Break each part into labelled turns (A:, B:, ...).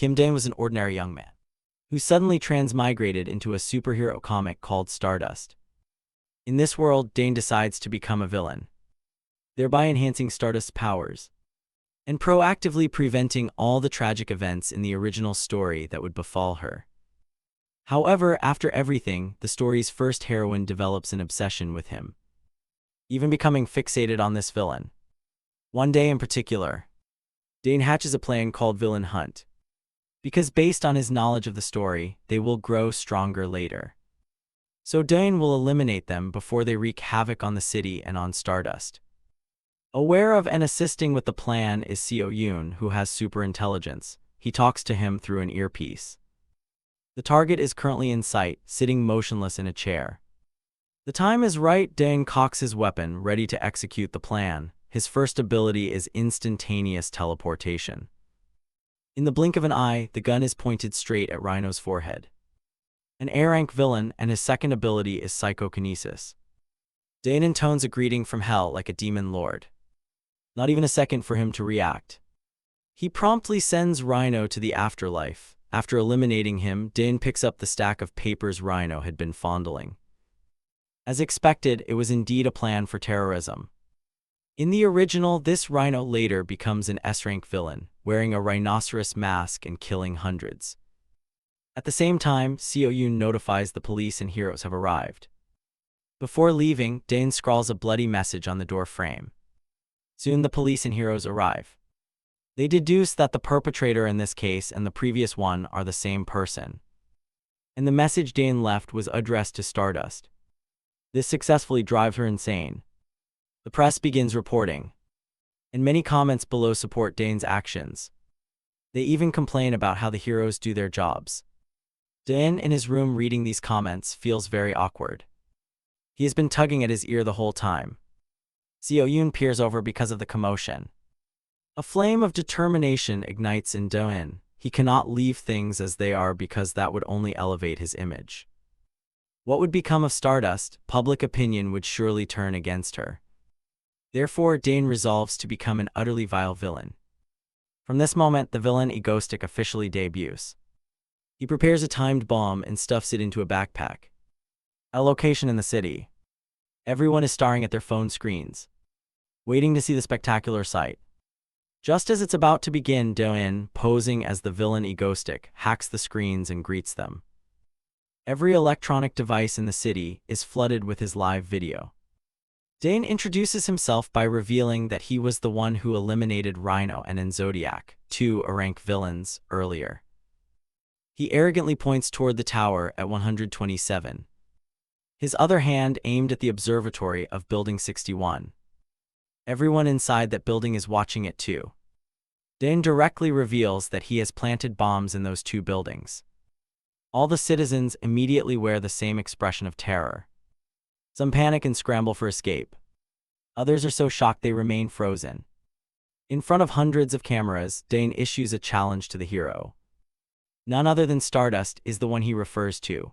A: Kim Dane was an ordinary young man who suddenly transmigrated into a superhero comic called Stardust. In this world, Dane decides to become a villain, thereby enhancing Stardust's powers and proactively preventing all the tragic events in the original story that would befall her. However, after everything, the story's first heroine develops an obsession with him, even becoming fixated on this villain. One day in particular, Dane hatches a plan called Villain Hunt, because based on his knowledge of the story, they will grow stronger later. So Dane will eliminate them before they wreak havoc on the city and on Stardust. Aware of and assisting with the plan is Seo Yoon, who has super intelligence. He talks to him through an earpiece. The target is currently in sight, sitting motionless in a chair. The time is right. Dane cocks his weapon, ready to execute the plan. His first ability is instantaneous teleportation. In the blink of an eye, the gun is pointed straight at Rhino's forehead. An A-rank villain, and his second ability is psychokinesis. Dane intones a greeting from hell like a demon lord. Not even a second for him to react. He promptly sends Rhino to the afterlife. After eliminating him, Dane picks up the stack of papers Rhino had been fondling. As expected, it was indeed a plan for terrorism. In the original, this Rhino later becomes an S-rank villain, wearing a rhinoceros mask and killing hundreds. At the same time, Seo Yoon notifies the police and heroes have arrived. Before leaving, Dane scrawls a bloody message on the door frame. Soon the police and heroes arrive. They deduce that the perpetrator in this case and the previous one are the same person. And the message Dane left was addressed to Stardust. This successfully drives her insane. The press begins reporting, and many comments below support Dane's actions. They even complain about how the heroes do their jobs. Dane, in his room reading these comments, feels very awkward. He has been tugging at his ear the whole time. Seo Yoon peers over because of the commotion. A flame of determination ignites in Dane. He cannot leave things as they are because that would only elevate his image. What would become of Stardust? Public opinion would surely turn against her. Therefore, Dane resolves to become an utterly vile villain. From this moment, the villain Egoistic officially debuts. He prepares a timed bomb and stuffs it into a backpack. A location in the city. Everyone is staring at their phone screens, waiting to see the spectacular sight. Just as it's about to begin, Dane, posing as the villain Egoistic, hacks the screens and greets them. Every electronic device in the city is flooded with his live video. Dane introduces himself by revealing that he was the one who eliminated Rhino and Zodiac, two A-rank villains, earlier. He arrogantly points toward the tower at 127. His other hand aimed at the observatory of Building 61. Everyone inside that building is watching it too. Dane directly reveals that he has planted bombs in those two buildings. All the citizens immediately wear the same expression of terror. Some panic and scramble for escape. Others are so shocked they remain frozen. In front of hundreds of cameras, Dane issues a challenge to the hero. None other than Stardust is the one he refers to.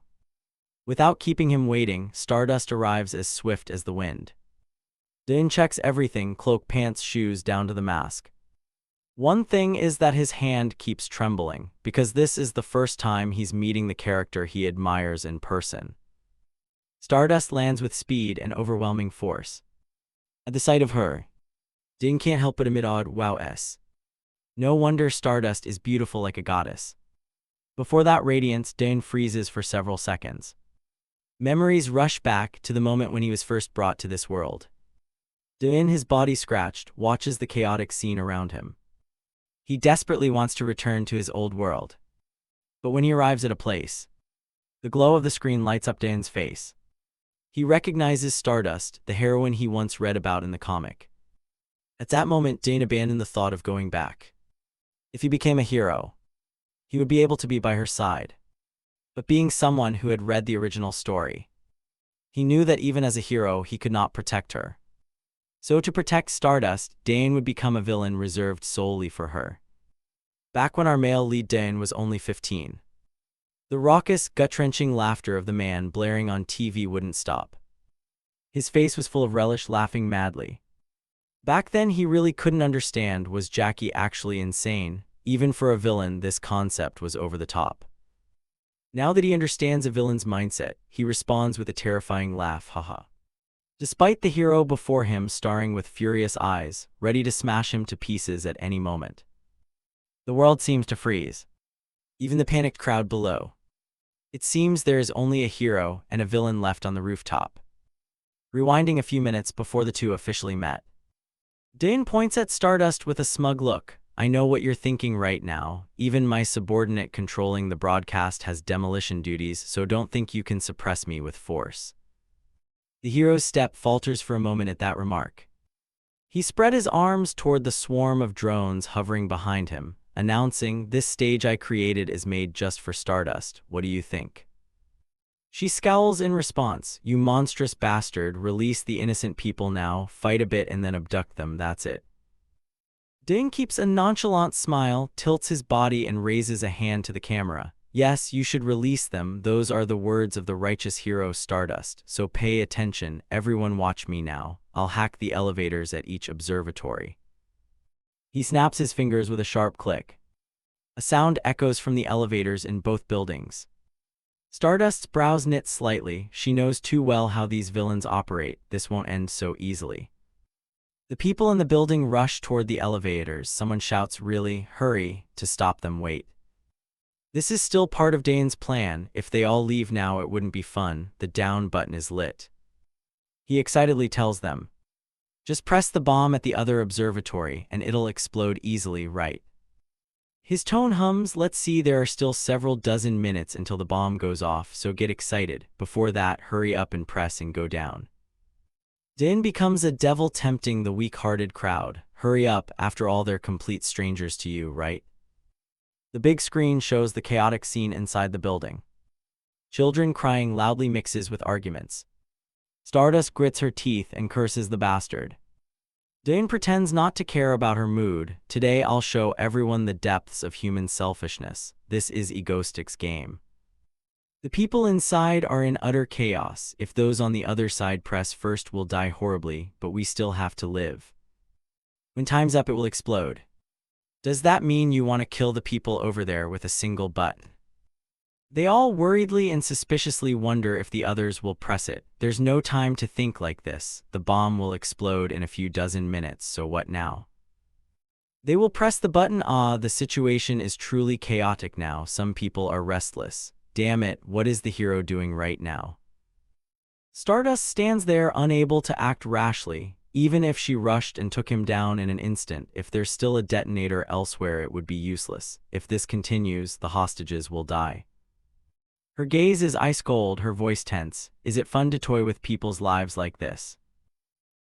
A: Without keeping him waiting, Stardust arrives as swift as the wind. Dane checks everything, cloak, pants, shoes, down to the mask. One thing is that his hand keeps trembling, because this is the first time he's meeting the character he admires in person. Stardust lands with speed and overwhelming force. At the sight of her, Dane can't help but emit odd wow-s. No wonder Stardust is beautiful like a goddess. Before that radiance, Dane freezes for several seconds. Memories rush back to the moment when he was first brought to this world. Dane, his body scratched, watches the chaotic scene around him. He desperately wants to return to his old world. But when he arrives at a place, the glow of the screen lights up Dane's face. He recognizes Stardust, the heroine he once read about in the comic. At that moment, Dane abandoned the thought of going back. If he became a hero, he would be able to be by her side. But being someone who had read the original story, he knew that even as a hero, he could not protect her. So to protect Stardust, Dane would become a villain reserved solely for her. Back when our male lead Dane was only 15. The raucous, gut-wrenching laughter of the man blaring on TV wouldn't stop. His face was full of relish, laughing madly. Back then he really couldn't understand, was Jackie actually insane? Even for a villain, this concept was over the top. Now that he understands a villain's mindset, he responds with a terrifying laugh, haha. Despite the hero before him staring with furious eyes, ready to smash him to pieces at any moment. The world seems to freeze. Even the panicked crowd below. It seems there is only a hero and a villain left on the rooftop. Rewinding a few minutes before the two officially met. Dane points at Stardust with a smug look. I know what you're thinking right now. Even my subordinate controlling the broadcast has demolition duties, so don't think you can suppress me with force. The hero's step falters for a moment at that remark. He spread his arms toward the swarm of drones hovering behind him, announcing, "This stage I created is made just for Stardust. What do you think?" She scowls in response. "You monstrous bastard, release the innocent people now, fight a bit and then abduct them, that's it." Dane keeps a nonchalant smile, tilts his body and raises a hand to the camera. "Yes, you should release them. Those are the words of the righteous hero Stardust. So pay attention, everyone watch me now. I'll hack the elevators at each observatory." He snaps his fingers with a sharp click. A sound echoes from the elevators in both buildings. Stardust's brows knit slightly. She knows too well how these villains operate. This won't end so easily. The people in the building rush toward the elevators. Someone shouts, "Really? Hurry!" to stop them. Wait. This is still part of Dane's plan. If they all leave now, it wouldn't be fun. The down button is lit. He excitedly tells them, "Just press the bomb at the other observatory, and it'll explode easily, right?" His tone hums, "Let's see, there are still several dozen minutes until the bomb goes off, so get excited. Before that, hurry up and press and go down." Dane becomes a devil tempting the weak-hearted crowd. "Hurry up, after all they're complete strangers to you, right?" The big screen shows the chaotic scene inside the building. Children crying loudly mixes with arguments. Stardust grits her teeth and curses the bastard. Dane pretends not to care about her mood. "Today I'll show everyone the depths of human selfishness. This is Egoistic's game." The people inside are in utter chaos. If those on the other side press first, we'll die horribly, but we still have to live. When time's up, it will explode. Does that mean you want to kill the people over there with a single button? They all worriedly and suspiciously wonder if the others will press it. There's no time to think like this. The bomb will explode in a few dozen minutes, so what now? They will press the button. The situation is truly chaotic now. Some people are restless. Damn it, what is the hero doing right now? Stardust stands there unable to act rashly. Even if she rushed and took him down in an instant, if there's still a detonator elsewhere, it would be useless. If this continues, the hostages will die. Her gaze is ice cold, her voice tense. Is it fun to toy with people's lives like this?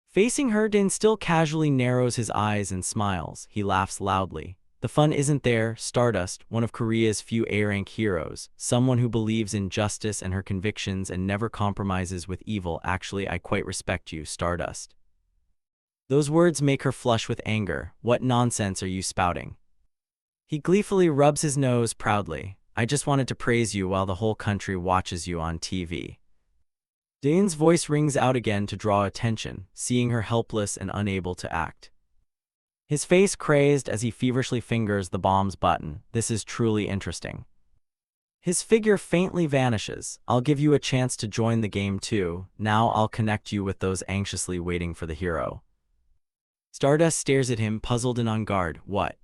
A: Facing her, Dane still casually narrows his eyes and smiles. He laughs loudly. The fun isn't there. Stardust, one of Korea's few A-rank heroes, someone who believes in justice and her convictions and never compromises with evil. Actually, I quite respect you, Stardust. Those words make her flush with anger. What nonsense are you spouting? He gleefully rubs his nose proudly. I just wanted to praise you while the whole country watches you on TV. Dane's voice rings out again to draw attention, seeing her helpless and unable to act. His face crazed as he feverishly fingers the bomb's button. This is truly interesting. His figure faintly vanishes. I'll give you a chance to join the game too. Now I'll connect you with those anxiously waiting for the hero. Stardust stares at him, puzzled and on guard. What?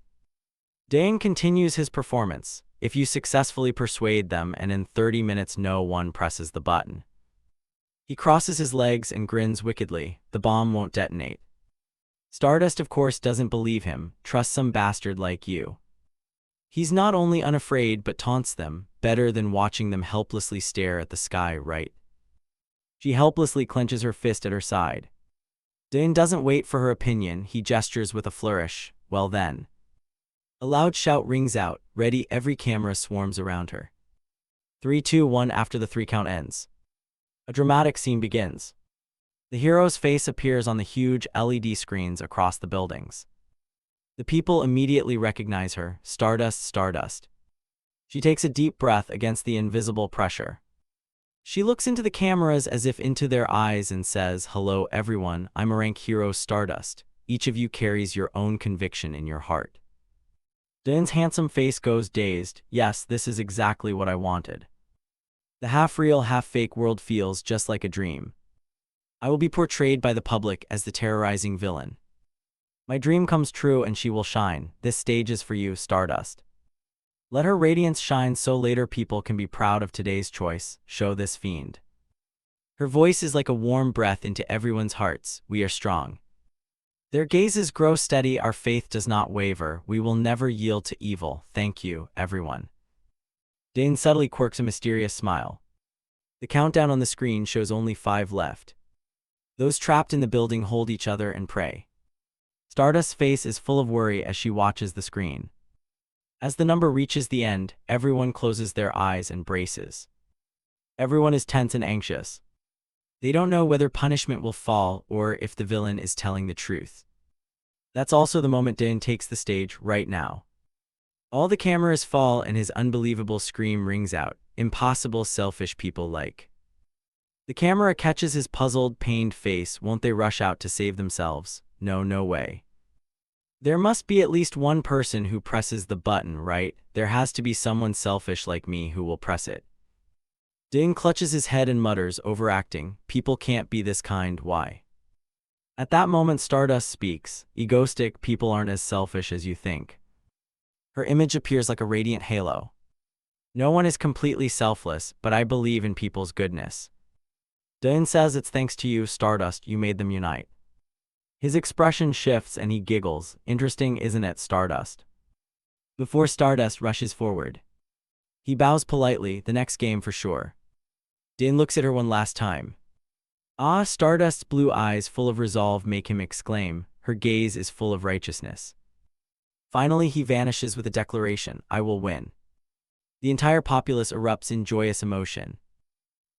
A: Dane continues his performance. If you successfully persuade them and in 30 minutes no one presses the button. He crosses his legs and grins wickedly. The bomb won't detonate. Stardust of course doesn't believe him. Trust some bastard like you. He's not only unafraid but taunts them. Better than watching them helplessly stare at the sky, right? She helplessly clenches her fist at her side. Dane doesn't wait for her opinion. He gestures with a flourish. Well then. A loud shout rings out. Ready, every camera swarms around her. 3, 2, 1. After the 3 count ends, a dramatic scene begins. The hero's face appears on the huge LED screens across the buildings. The people immediately recognize her. Stardust, Stardust. She takes a deep breath against the invisible pressure. She looks into the cameras as if into their eyes and says, "Hello everyone, I'm a rank hero Stardust. Each of you carries your own conviction in your heart. Daeun's handsome face goes dazed. Yes, this is exactly what I wanted. The half-real, half-fake world feels just like a dream. I will be portrayed by the public as the terrorizing villain. My dream comes true and she will shine. This stage is for you, Stardust. Let her radiance shine so later people can be proud of today's choice. Show this fiend. Her voice is like a warm breath into everyone's hearts. We are strong. Their gazes grow steady. Our faith does not waver. We will never yield to evil. Thank you, everyone. Daeun subtly quirks a mysterious smile. The countdown on the screen shows only 5 left. Those trapped in the building hold each other and pray. Stardust's face is full of worry as she watches the screen. As the number reaches the end, everyone closes their eyes and braces. Everyone is tense and anxious. They don't know whether punishment will fall or if the villain is telling the truth. That's also the moment Daeun takes the stage right now. All the cameras fall and his unbelievable scream rings out. Impossible, selfish people like. The camera catches his puzzled, pained face. Won't they rush out to save themselves? No, no way. There must be at least one person who presses the button, right? There has to be someone selfish like me who will press it. Daeun clutches his head and mutters, overacting. People can't be this kind, why? At that moment Stardust speaks. Egoistic, people aren't as selfish as you think. Her image appears like a radiant halo. No one is completely selfless, but I believe in people's goodness. Daeun says it's thanks to you, Stardust, you made them unite. His expression shifts and he giggles. Interesting, isn't it, Stardust? Before Stardust rushes forward. He bows politely, the next game for sure. Daeun looks at her one last time. Ah, Stardust's blue eyes full of resolve make him exclaim. Her gaze is full of righteousness. Finally he vanishes with a declaration, I will win. The entire populace erupts in joyous emotion.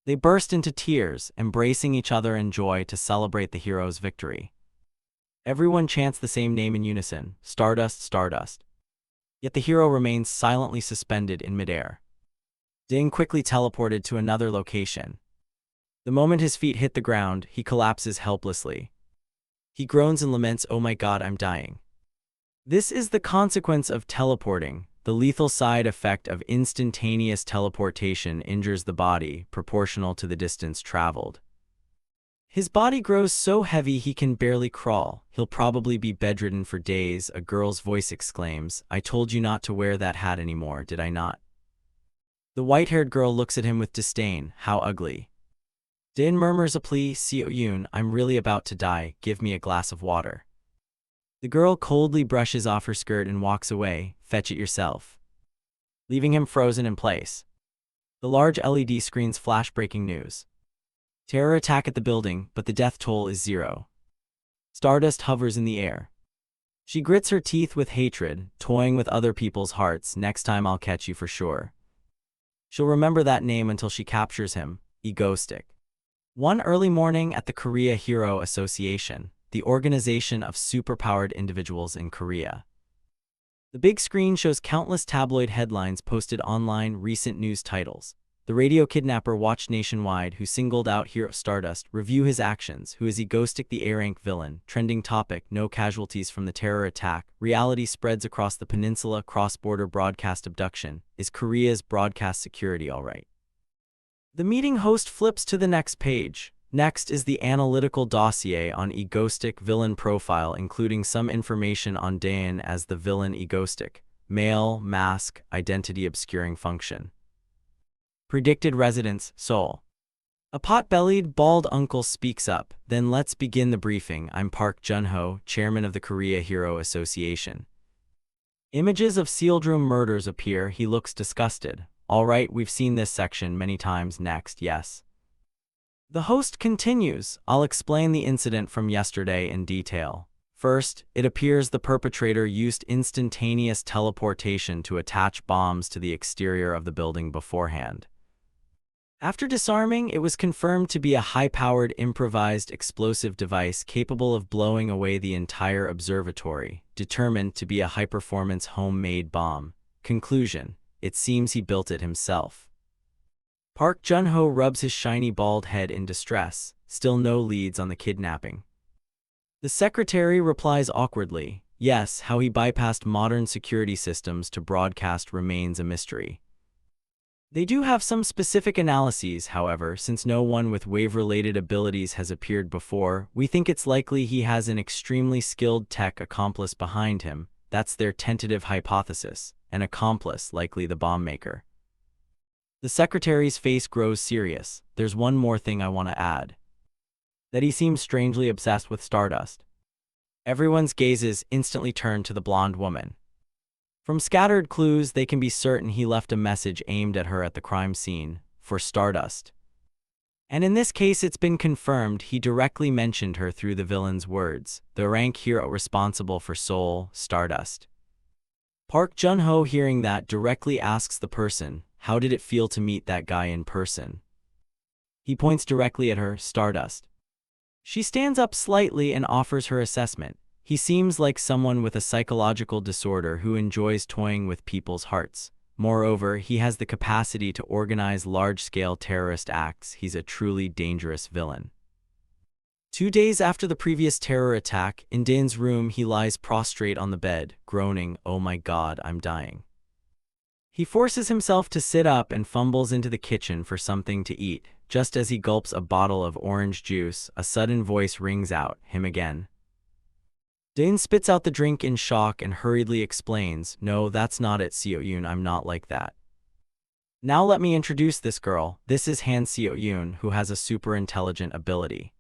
A: They burst into tears, embracing each other in joy to celebrate the hero's victory. Everyone chants the same name in unison, Stardust, Stardust. Yet the hero remains silently suspended in midair. Daeun quickly teleported to another location. The moment his feet hit the ground, he collapses helplessly. He groans and laments, oh my god, I'm dying. This is the consequence of teleporting. The lethal side effect of instantaneous teleportation injures the body, proportional to the distance traveled. His body grows so heavy he can barely crawl. He'll probably be bedridden for days. A girl's voice exclaims, I told you not to wear that hat anymore, did I not? The white-haired girl looks at him with disdain. How ugly. Daeun murmurs a plea, Seo-yoon, I'm really about to die, give me a glass of water. The girl coldly brushes off her skirt and walks away, fetch it yourself. Leaving him frozen in place. The large LED screens flash breaking news. Terror attack at the building, but the death toll is 0. Stardust hovers in the air. She grits her teeth with hatred, toying with other people's hearts. Next time I'll catch you for sure. She'll remember that name until she captures him, egoistic. One early morning at the Korea Hero Association, the organization of superpowered individuals in Korea. The big screen shows countless tabloid headlines posted online, recent news titles. The radio kidnapper watched nationwide who singled out hero Stardust, review his actions, who is egoistic the A-rank villain, trending topic, no casualties from the terror attack, reality spreads across the peninsula, cross-border broadcast abduction, is Korea's broadcast security alright? The meeting host flips to the next page. Next is the analytical dossier on egoistic villain profile including some information on Daeun as the villain egoistic, male, mask, identity obscuring function. Predicted residence, Seoul. A pot-bellied, bald uncle speaks up, then let's begin the briefing. I'm Park Jun-ho, chairman of the Korea Hero Association. Images of sealed room murders appear. He looks disgusted. All right, we've seen this section many times. Next, yes. The host continues, I'll explain the incident from yesterday in detail. First, it appears the perpetrator used instantaneous teleportation to attach bombs to the exterior of the building beforehand. After disarming, it was confirmed to be a high-powered improvised explosive device capable of blowing away the entire observatory, determined to be a high-performance homemade bomb. Conclusion, it seems he built it himself. Park Jun-ho rubs his shiny bald head in distress, still no leads on the kidnapping. The secretary replies awkwardly, Yes, how he bypassed modern security systems to broadcast remains a mystery. They do have some specific analyses, however, since no one with wave-related abilities has appeared before. We think it's likely he has an extremely skilled tech accomplice behind him. That's their tentative hypothesis. An accomplice, likely the bomb maker. The secretary's face grows serious. There's one more thing I want to add. That he seems strangely obsessed with Stardust. Everyone's gazes instantly turn to the blonde woman. From scattered clues, they can be certain he left a message aimed at her at the crime scene, for Stardust. And in this case, it's been confirmed he directly mentioned her through the villain's words, the rank hero responsible for Seoul, Stardust. Park Jun-ho, hearing that, directly asks the person, "How did it feel to meet that guy in person?" He points directly at her, Stardust. She stands up slightly and offers her assessment. He seems like someone with a psychological disorder who enjoys toying with people's hearts. Moreover, he has the capacity to organize large-scale terrorist acts. He's a truly dangerous villain. 2 days after the previous terror attack, in Din's room he lies prostrate on the bed, groaning, "Oh my God, I'm dying." He forces himself to sit up and fumbles into the kitchen for something to eat. Just as he gulps a bottle of orange juice, a sudden voice rings out, "Him again." Din spits out the drink in shock and hurriedly explains, "No, that's not it, Seo-yoon, I'm not like that. Now let me introduce this girl. This is Han Seo-yoon, who has a super intelligent ability."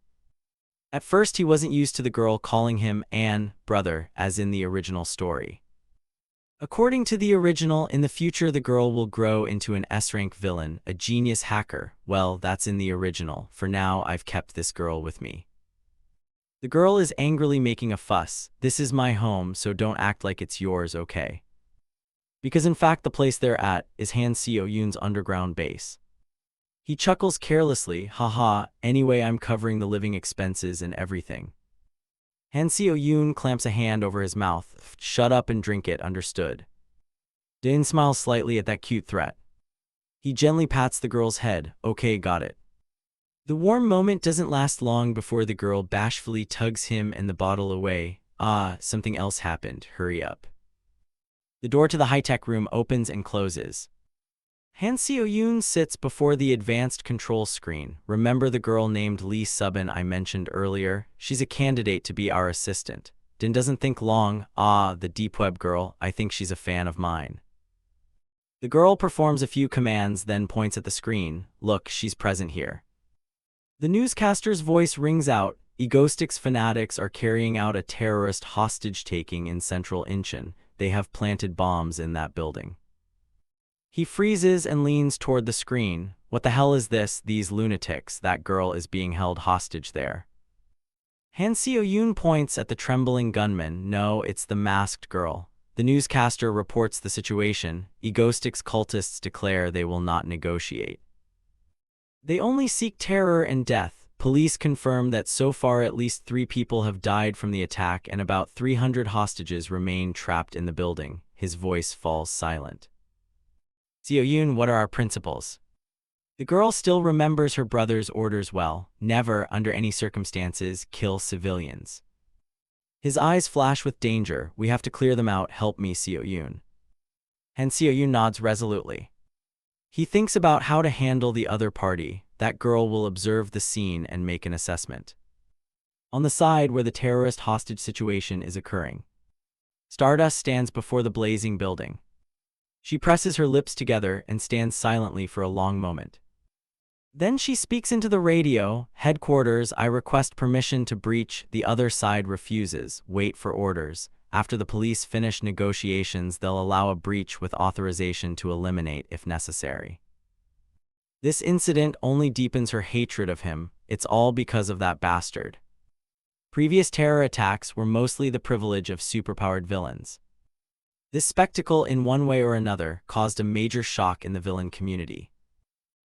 A: At first he wasn't used to the girl calling him An, brother, as in the original story. According to the original, in the future the girl will grow into an S-rank villain, a genius hacker. Well, that's in the original. For now, I've kept this girl with me. The girl is angrily making a fuss. "This is my home, so don't act like it's yours, okay?" Because in fact the place they're at is Han Seo-yoon's underground base. He chuckles carelessly, "Haha, anyway I'm covering the living expenses and everything." Han Seo-yoon clamps a hand over his mouth. "Shut up and drink it, understood?" Din smiles slightly at that cute threat. He gently pats the girl's head. "Okay, got it." The warm moment doesn't last long before the girl bashfully tugs him and the bottle away. "Ah, something else happened, hurry up." The door to the high-tech room opens and closes. Han Seo-yoon sits before the advanced control screen. "Remember the girl named Lee Subin I mentioned earlier? She's a candidate to be our assistant." Din doesn't think long. "Ah, the deep web girl, I think she's a fan of mine." The girl performs a few commands, then points at the screen. "Look, she's present here." The newscaster's voice rings out. Egostic's fanatics are carrying out a terrorist hostage-taking in central Incheon. They have planted bombs in that building. He freezes and leans toward the screen. "What the hell is this? These lunatics, that girl is being held hostage there." Han Seo-yoon points at the trembling gunman. "No, it's the masked girl." The newscaster reports the situation. Egostic's cultists declare they will not negotiate. They only seek terror and death. Police confirm that so far at least 3 people have died from the attack and about 300 hostages remain trapped in the building. His voice falls silent. "Seo-yoon, what are our principles?" The girl still remembers her brother's orders well. "Never, under any circumstances, kill civilians." His eyes flash with danger. "We have to clear them out. Help me, Seo-yoon." Han Seo-yoon nods resolutely. He thinks about how to handle the other party. That girl will observe the scene and make an assessment. On the side where the terrorist hostage situation is occurring, Stardust stands before the blazing building. She presses her lips together and stands silently for a long moment. Then she speaks into the radio. "Headquarters, I request permission to breach." The other side refuses. "Wait for orders. After the police finish negotiations, they'll allow a breach with authorization to eliminate if necessary." This incident only deepens her hatred of him. It's all because of that bastard. Previous terror attacks were mostly the privilege of superpowered villains. This spectacle, in one way or another, caused a major shock in the villain community.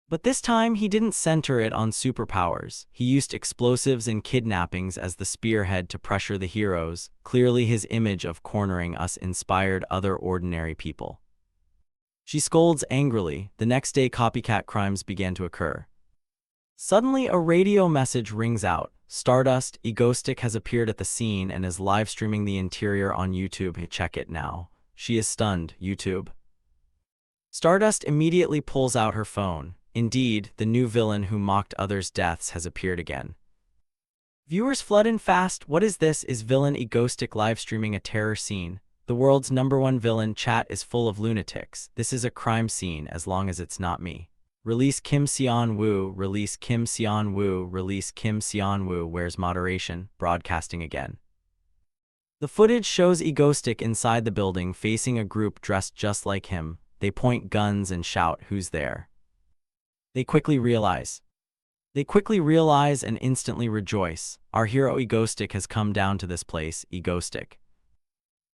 A: But this time he didn't center it on superpowers. He used explosives and kidnappings as the spearhead to pressure the heroes. Clearly his image of cornering us inspired other ordinary people. She scolds angrily. The next day copycat crimes began to occur. Suddenly a radio message rings out. Stardust, Egoistic has appeared at the scene and is live streaming the interior on YouTube. Hey, check it now. She is stunned, YouTube. Stardust immediately pulls out her phone. Indeed, the new villain who mocked others' deaths has appeared again. Viewers flood in fast. What is this? Is villain Egoistic live streaming a terror scene? The world's #1 villain chat is full of lunatics. This is a crime scene as long as it's not me. Release Kim Seon-woo, release Kim Seon-woo, release Kim Seon-woo. Where's moderation? Broadcasting again. The footage shows Egoistic inside the building facing a group dressed just like him. They point guns and shout, "Who's there?" They quickly realize and instantly rejoice. Our hero Egoistic has come down to this place. Egoistic,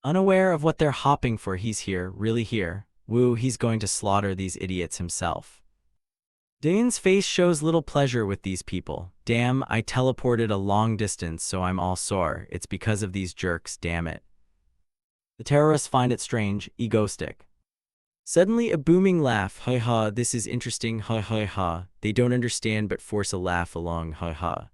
A: unaware of what they're hopping for, he's here, really here. Woo, he's going to slaughter these idiots himself. Dane's face shows little pleasure with these people. Damn, I teleported a long distance so I'm all sore. It's because of these jerks, damn it. The terrorists find it strange. Egoistic. Suddenly a booming laugh. Ha ha, this is interesting. Ha ha ha. They don't understand but force a laugh along. Ha ha.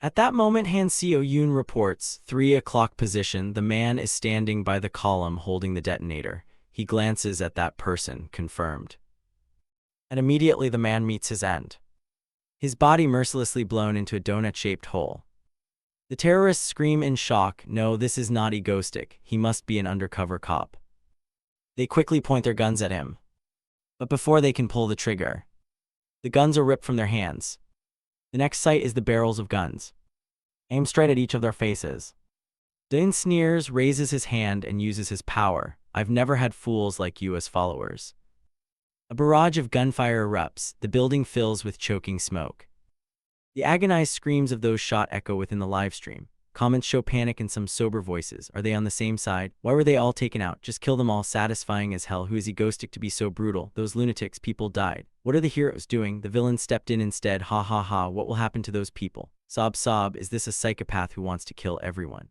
A: At that moment, Han Seo-yoon reports, 3 o'clock position. The man is standing by the column holding the detonator. He glances at that person, confirmed. And immediately the man meets his end. His body mercilessly blown into a donut-shaped hole. The terrorists scream in shock. No, this is not Egoistic. He must be an undercover cop. They quickly point their guns at him. But before they can pull the trigger, the guns are ripped from their hands. The next sight is the barrels of guns, aimed straight at each of their faces. Dane sneers, raises his hand, and uses his power. I've never had fools like you as followers. A barrage of gunfire erupts. The building fills with choking smoke. The agonized screams of those shot echo within the livestream. Comments show panic in some sober voices. Are they on the same side? Why were they all taken out? Just kill them all. Satisfying as hell. Who is Egoistic to be so brutal? Those lunatics, people died. What are the heroes doing? The villain stepped in instead. Ha ha ha. What will happen to those people? Sob sob. Is this a psychopath who wants to kill everyone?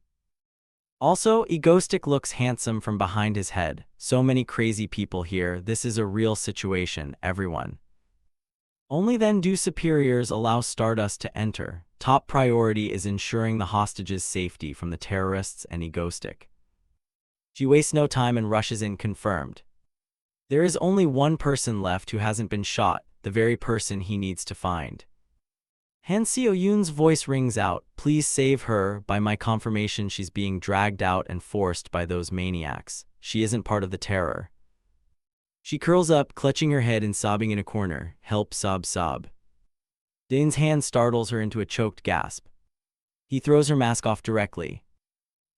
A: Also, Egoistic looks handsome from behind his head. So many crazy people here. This is a real situation, everyone. Only then do superiors allow Stardust to enter. Top priority is ensuring the hostages' safety from the terrorists and Egoistic. She wastes no time and rushes in, confirmed. There is only one person left who hasn't been shot, the very person he needs to find. Han Seo-yoon's voice rings out, please save her. By my confirmation, she's being dragged out and forced by those maniacs. She isn't part of the terror. She curls up, clutching her head and sobbing in a corner. Help, sob, sob. Dane's hand startles her into a choked gasp. He throws her mask off directly.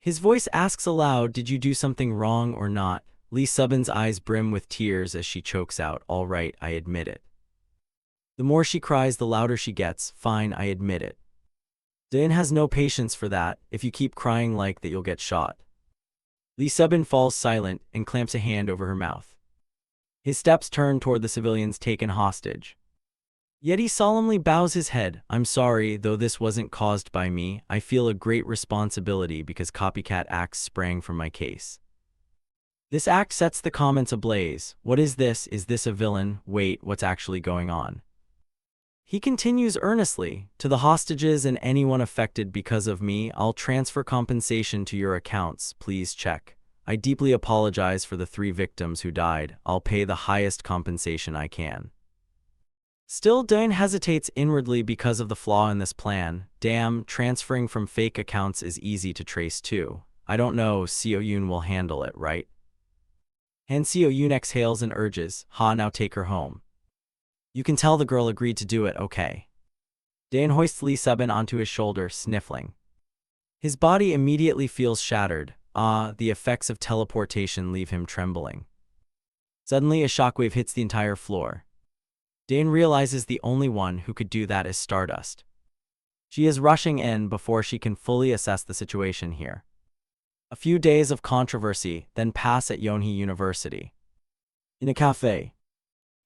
A: His voice asks aloud, did you do something wrong or not? Lee Subin's eyes brim with tears as she chokes out, all right, I admit it. The more she cries, the louder she gets. Fine, I admit it. Dane has no patience for that. If you keep crying like that, you'll get shot. Lee Subin falls silent and clamps a hand over her mouth. His steps turn toward the civilians taken hostage. Yet he solemnly bows his head. I'm sorry, though this wasn't caused by me. I feel a great responsibility because copycat acts sprang from my case. This act sets the comments ablaze. What is this? Is this a villain? Wait, what's actually going on? He continues earnestly, to the hostages and anyone affected because of me, I'll transfer compensation to your accounts, please check. I deeply apologize for the 3 victims who died. I'll pay the highest compensation I can. Still, Dane hesitates inwardly because of the flaw in this plan. Damn, transferring from fake accounts is easy to trace too. I don't know, Seo-yoon will handle it, right? Han Seo-yoon exhales and urges, Ha, now take her home. You can tell the girl agreed to do it, okay. Dane hoists Lee Subin onto his shoulder, sniffling. His body immediately feels shattered. The effects of teleportation leave him trembling. Suddenly, a shockwave hits the entire floor. Dane realizes the only one who could do that is Stardust. She is rushing in before she can fully assess the situation here. A few days of controversy then pass at Yonhee University. In a cafe,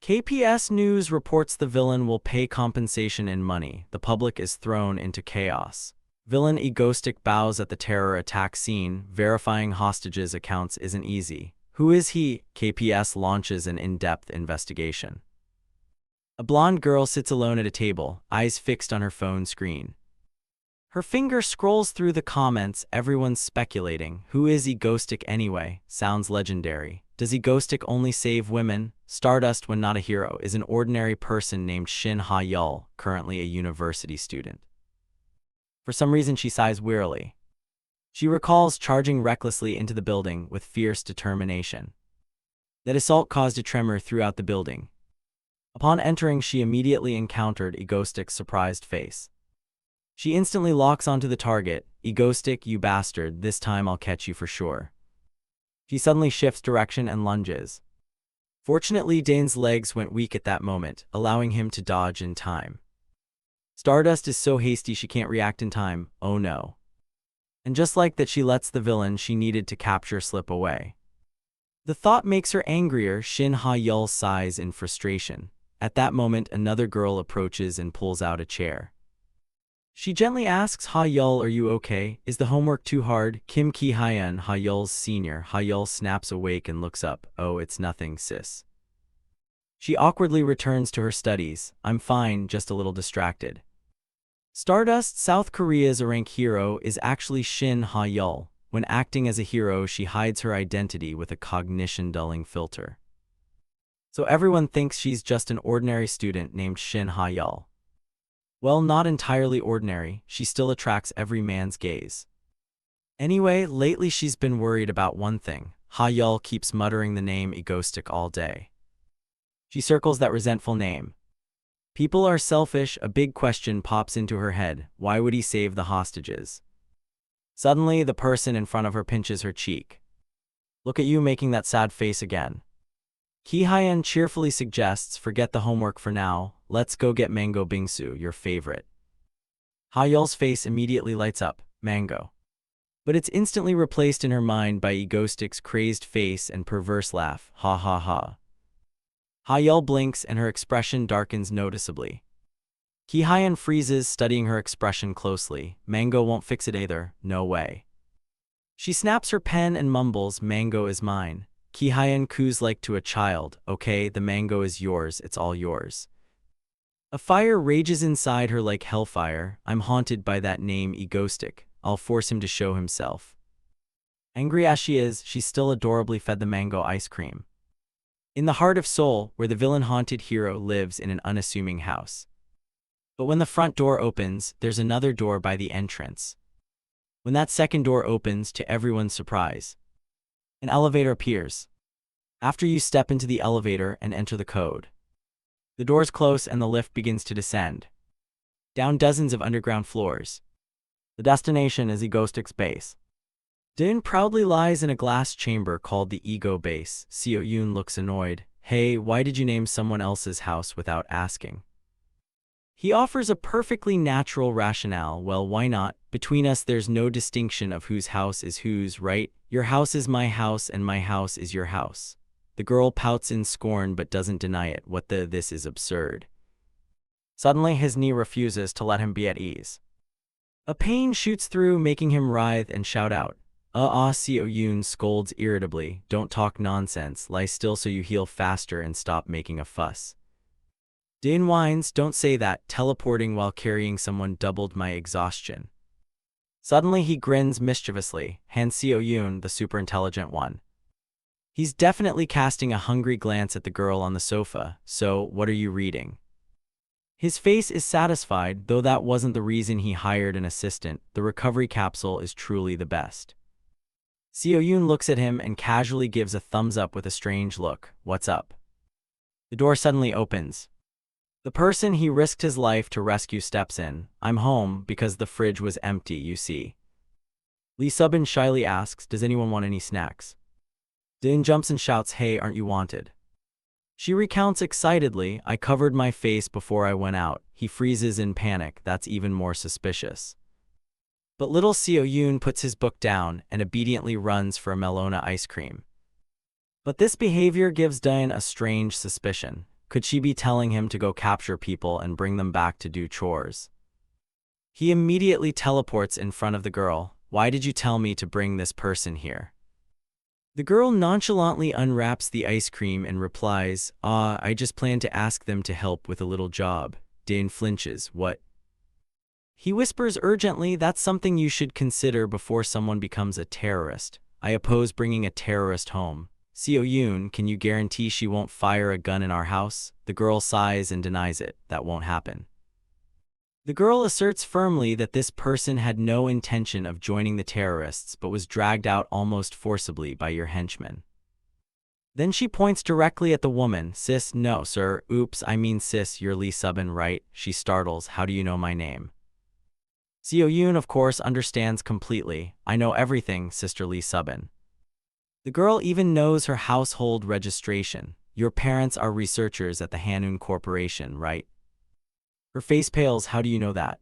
A: KPS News reports the villain will pay compensation in money. The public is thrown into chaos. Villain Egoistic bows at the terror attack scene. Verifying hostages' accounts isn't easy. Who is he? KPS launches an in-depth investigation. A blonde girl sits alone at a table, eyes fixed on her phone screen. Her finger scrolls through the comments, everyone's speculating. Who is Egoistic anyway? Sounds legendary. Does Egoistic only save women? Stardust, when not a hero, is an ordinary person named Shin Ha-yeol, currently a university student. For some reason she sighs wearily. She recalls charging recklessly into the building with fierce determination. That assault caused a tremor throughout the building. Upon entering, she immediately encountered Egoistic's surprised face. She instantly locks onto the target. Egoistic, you bastard, this time I'll catch you for sure. She suddenly shifts direction and lunges. Fortunately, Dane's legs went weak at that moment, allowing him to dodge in time. Stardust is so hasty she can't react in time. Oh no. And just like that, she lets the villain she needed to capture slip away. The thought makes her angrier. Shin Ha-yeol sighs in frustration. At that moment, another girl approaches and pulls out a chair. She gently asks Ha-yeol, are you okay? Is the homework too hard? Kim Ki-hyun, Ha-yeol's senior. Ha-yeol snaps awake and looks up. Oh, it's nothing, sis. She awkwardly returns to her studies. I'm fine, just a little distracted. Stardust, South Korea's rank hero, is actually Shin Ha-yeol. When acting as a hero, she hides her identity with a cognition-dulling filter. So everyone thinks she's just an ordinary student named Shin Ha-yeol. Well, not entirely ordinary, she still attracts every man's gaze. Anyway, lately she's been worried about one thing. Ha-yeol keeps muttering the name Egoistic all day. She circles that resentful name. People are selfish. A big question pops into her head. Why would he save the hostages? Suddenly, the person in front of her pinches her cheek. Look at you making that sad face again. Ki-hyun cheerfully suggests, forget the homework for now, let's go get mango bingsu, your favorite. Ha-yeol's face immediately lights up, mango. But it's instantly replaced in her mind by Egoistic's crazed face and perverse laugh, ha ha ha. Ha-yeol blinks and her expression darkens noticeably. Ki-hyun freezes, studying her expression closely. Mango won't fix it either, no way. She snaps her pen and mumbles, mango is mine. Ki-hyun coos like to a child, okay, the mango is yours, it's all yours. A fire rages inside her like hellfire. I'm haunted by that name, Egoistic. I'll force him to show himself. Angry as she is, she's still adorably fed the mango ice cream. In the heart of Seoul, where the villain-haunted hero lives in an unassuming house. But when the front door opens, there's another door by the entrance. When that second door opens, to everyone's surprise, an elevator appears. After you step into the elevator and enter the code, the doors close and the lift begins to descend. Down dozens of underground floors. The destination is Egoistic's base. Din proudly lies in a glass chamber called the Ego Base. Seo-yoon looks annoyed. Hey, why did you name someone else's house without asking? He offers a perfectly natural rationale. Well, why not? Between us there's no distinction of whose house is whose, right? Your house is my house and my house is your house. The girl pouts in scorn but doesn't deny it. This is absurd. Suddenly his knee refuses to let him be at ease. A pain shoots through, making him writhe and shout out. Seo-yoon scolds irritably. Don't talk nonsense, lie still so you heal faster and stop making a fuss. Din whines, don't say that, teleporting while carrying someone doubled my exhaustion. Suddenly he grins mischievously, hands Seo-yoon the super intelligent one. He's definitely casting a hungry glance at the girl on the sofa. So, what are you reading? His face is satisfied, though that wasn't the reason he hired an assistant. The recovery capsule is truly the best. Seo-yoon looks at him and casually gives a thumbs up with a strange look. What's up? The door suddenly opens. The person he risked his life to rescue steps in. I'm home because the fridge was empty, you see. Lee Subin shyly asks, does anyone want any snacks? Din jumps and shouts, hey, aren't you wanted? She recounts excitedly, I covered my face before I went out. He freezes in panic, that's even more suspicious. But little Seo-yoon puts his book down and obediently runs for a Melona ice cream. But this behavior gives Din a strange suspicion. Could she be telling him to go capture people and bring them back to do chores? He immediately teleports in front of the girl. Why did you tell me to bring this person here? The girl nonchalantly unwraps the ice cream and replies, I just planned to ask them to help with a little job. Din flinches. What? He whispers urgently, that's something you should consider before someone becomes a terrorist. I oppose bringing a terrorist home. Seo Yoon, can you guarantee she won't fire a gun in our house? The girl sighs and denies it. That won't happen. The girl asserts firmly that this person had no intention of joining the terrorists but was dragged out almost forcibly by your henchmen. Then she points directly at the woman. Sis, no, sir. Oops, I mean sis, you're Lee Subin, right? She startles. How do you know my name? Seo Yoon, of course, understands completely. I know everything, Sister Lee Subin. The girl even knows her household registration. Your parents are researchers at the Hanun Corporation, right? Her face pales. How do you know that?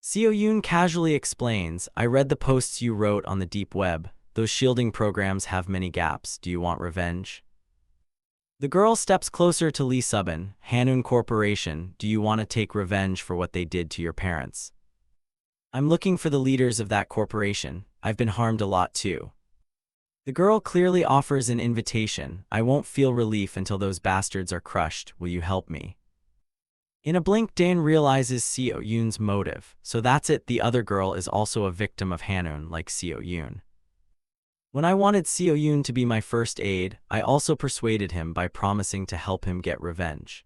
A: Seo Yoon casually explains, I read the posts you wrote on the deep web. Those shielding programs have many gaps. Do you want revenge? The girl steps closer to Lee Subin. Hanun Corporation, do you want to take revenge for what they did to your parents? I'm looking for the leaders of that corporation. I've been harmed a lot too. The girl clearly offers an invitation. I won't feel relief until those bastards are crushed. Will you help me? In a blink, Dan realizes Seo Yoon's motive. So that's it, the other girl is also a victim of Hanun like Seo Yoon. When I wanted Seo Yoon to be my first aide, I also persuaded him by promising to help him get revenge.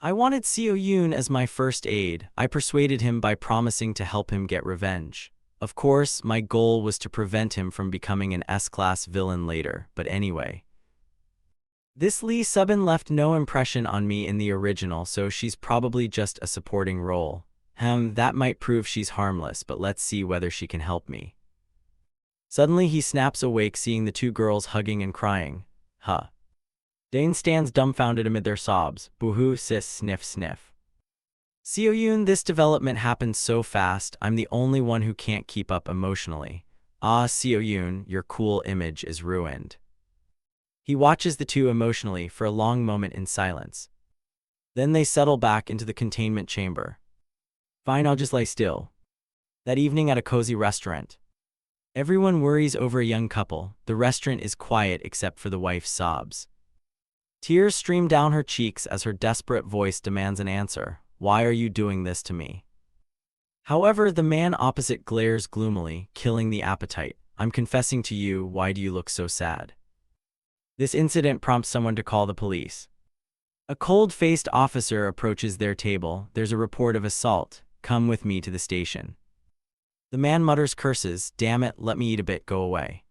A: I wanted Seo Yoon as my first aide. I persuaded him by promising to help him get revenge. Of course, my goal was to prevent him from becoming an S-class villain later, but anyway. This Lee Subin left no impression on me in the original, so she's probably just a supporting role. That might prove she's harmless, but let's see whether she can help me. Suddenly he snaps awake seeing the two girls hugging and crying. Dane stands dumbfounded amid their sobs. Boo-hoo, sis, sniff, sniff. Seo Yoon, this development happened so fast, I'm the only one who can't keep up emotionally. Ah, Seo Yoon, your cool image is ruined. He watches the two emotionally for a long moment in silence. Then they settle back into the containment chamber. Fine, I'll just lie still. That evening at a cozy restaurant. Everyone worries over a young couple. The restaurant is quiet except for the wife's sobs. Tears stream down her cheeks as her desperate voice demands an answer. Why are you doing this to me? However, the man opposite glares gloomily, killing the appetite. I'm confessing to you, why do you look so sad? This incident prompts someone to call the police. A cold-faced officer approaches their table. There's a report of assault. Come with me to the station. The man mutters curses. Damn it, let me eat a bit, go away.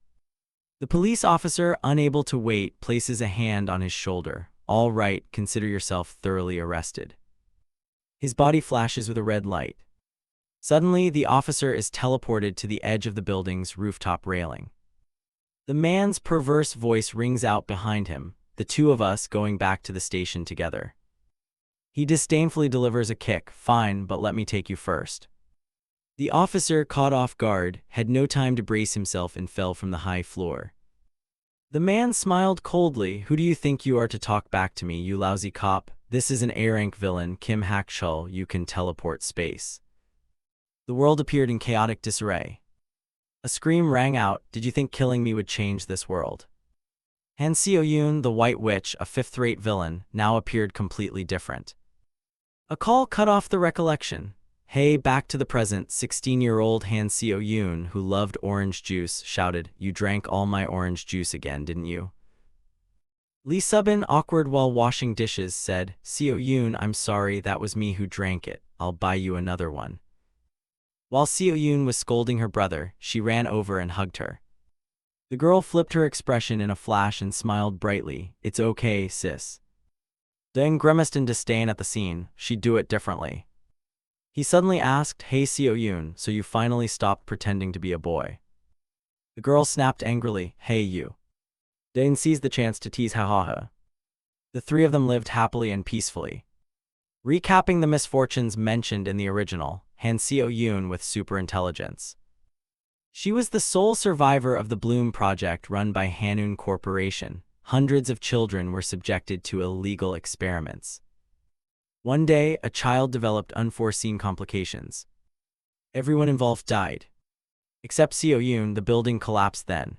A: The police officer, unable to wait, places a hand on his shoulder. All right, consider yourself thoroughly arrested. His body flashes with a red light. Suddenly, the officer is teleported to the edge of the building's rooftop railing. The man's perverse voice rings out behind him, the two of us going back to the station together. He disdainfully delivers a kick. Fine, but let me take you first. The officer, caught off guard, had no time to brace himself and fell from the high floor. The man smiled coldly. Who do you think you are to talk back to me, you lousy cop? This is an A-rank villain, Kim Hak-chul. You can teleport space. The world appeared in chaotic disarray. A scream rang out. Did you think killing me would change this world? Han Seo Yoon, the White Witch, a fifth-rate villain, now appeared completely different. A call cut off the recollection. Hey, back to the present. 16-year-old Han Seo Yoon, who loved orange juice, shouted, You drank all my orange juice again, didn't you? Lee Subin, awkward while washing dishes, said, Seo Yoon, I'm sorry, that was me who drank it. I'll buy you another one. While Seo Yoon was scolding her brother, she ran over and hugged her. The girl flipped her expression in a flash and smiled brightly. It's okay, sis. Deng grimaced in disdain at the scene. She'd do it differently. He suddenly asked, Hey Seo Yoon, so you finally stopped pretending to be a boy? The girl snapped angrily, Hey you. Deng seized the chance to tease ha. The three of them lived happily and peacefully. Recapping the misfortunes mentioned in the original, Han Seo Yoon with superintelligence. She was the sole survivor of the Bloom project run by Hanun Corporation. Hundreds of children were subjected to illegal experiments. One day, a child developed unforeseen complications. Everyone involved died. Except Seo Yoon, the building collapsed then.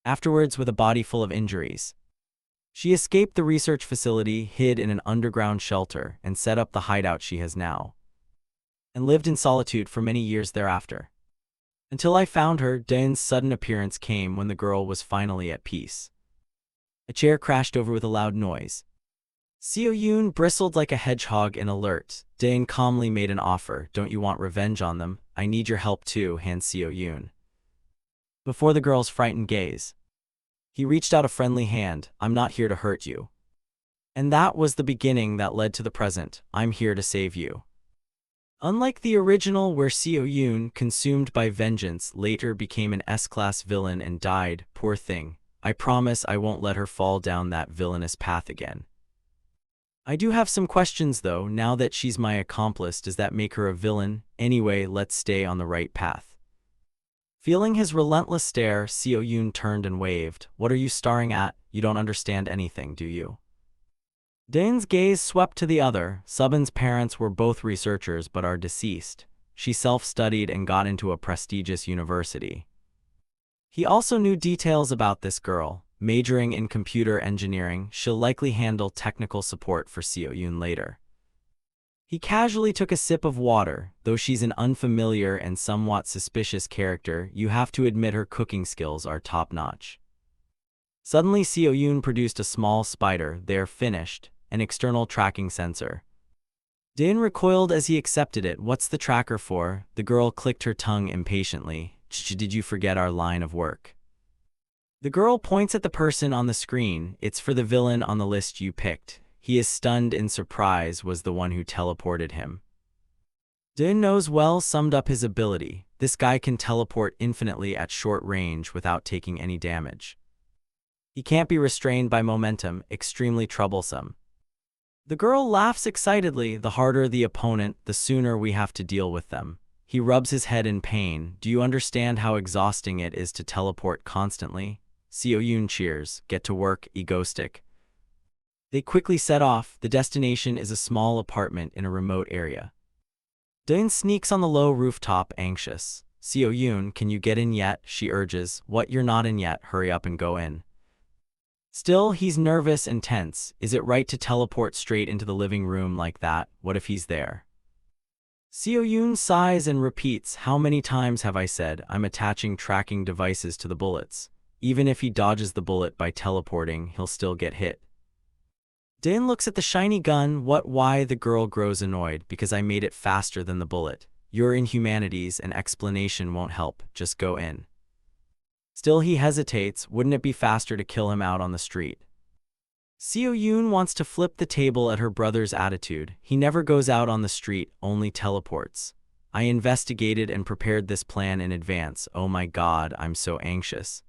A: Afterwards, with a body full of injuries. She escaped the research facility, hid in an underground shelter, and set up the hideout she has now. and lived in solitude for many years thereafter. Until I found her, Daeun's sudden appearance came when the girl was finally at peace. A chair crashed over with a loud noise. Seo-yoon bristled like a hedgehog in alert. Daeun calmly made an offer. Don't you want revenge on them? I need your help too, hand Seo-yoon. Before the girl's frightened gaze, he reached out a friendly hand. I'm not here to hurt you. And that was the beginning that led to the present. I'm here to save you. Unlike the original where Seo-yoon, consumed by vengeance, later became an S-class villain and died, poor thing, I promise I won't let her fall down that villainous path again. I do have some questions though. Now that she's my accomplice, does that make her a villain? Anyway, let's stay on the right path. Feeling his relentless stare, Seo-yoon turned and waved. What are you staring at? You don't understand anything, do you? Daeun's gaze swept to the other. Subin's parents were both researchers but are deceased. She self-studied and got into a prestigious university. He also knew details about this girl. Majoring in computer engineering, she'll likely handle technical support for Seo-yoon later. He casually took a sip of water. Though she's an unfamiliar and somewhat suspicious character, you have to admit her cooking skills are top-notch. Suddenly, Seo-yoon produced a small spider. They're finished. An external tracking sensor. Daeun recoiled as he accepted it. What's the tracker for? The girl clicked her tongue impatiently. Did you forget our line of work? The girl points at the person on the screen. It's for the villain on the list you picked. He is stunned in surprise, was the one who teleported him. Daeun knows well, summed up his ability. This guy can teleport infinitely at short range without taking any damage. He can't be restrained by momentum, extremely troublesome. The girl laughs excitedly. The harder the opponent, the sooner we have to deal with them. He rubs his head in pain. Do you understand how exhausting it is to teleport constantly? Seo-yoon cheers. Get to work, egoistic. They quickly set off. The destination is a small apartment in a remote area. Daeun sneaks on the low rooftop, anxious. Seo-yoon, can you get in yet? She urges. What, you're not in yet? Hurry up and go in. Still, he's nervous and tense. Is it right to teleport straight into the living room like that? What if he's there? Seo-yoon sighs and repeats, how many times have I said I'm attaching tracking devices to the bullets? Even if he dodges the bullet by teleporting, he'll still get hit. Daeun looks at the shiny gun. Why? The girl grows annoyed. Because I made it faster than the bullet. Your inhumanities and explanation won't help. Just go in. Still, he hesitates. Wouldn't it be faster to kill him out on the street? Seo-yoon wants to flip the table at her brother's attitude. He never goes out on the street, only teleports. I investigated and prepared this plan in advance. Oh my god, I'm so anxious.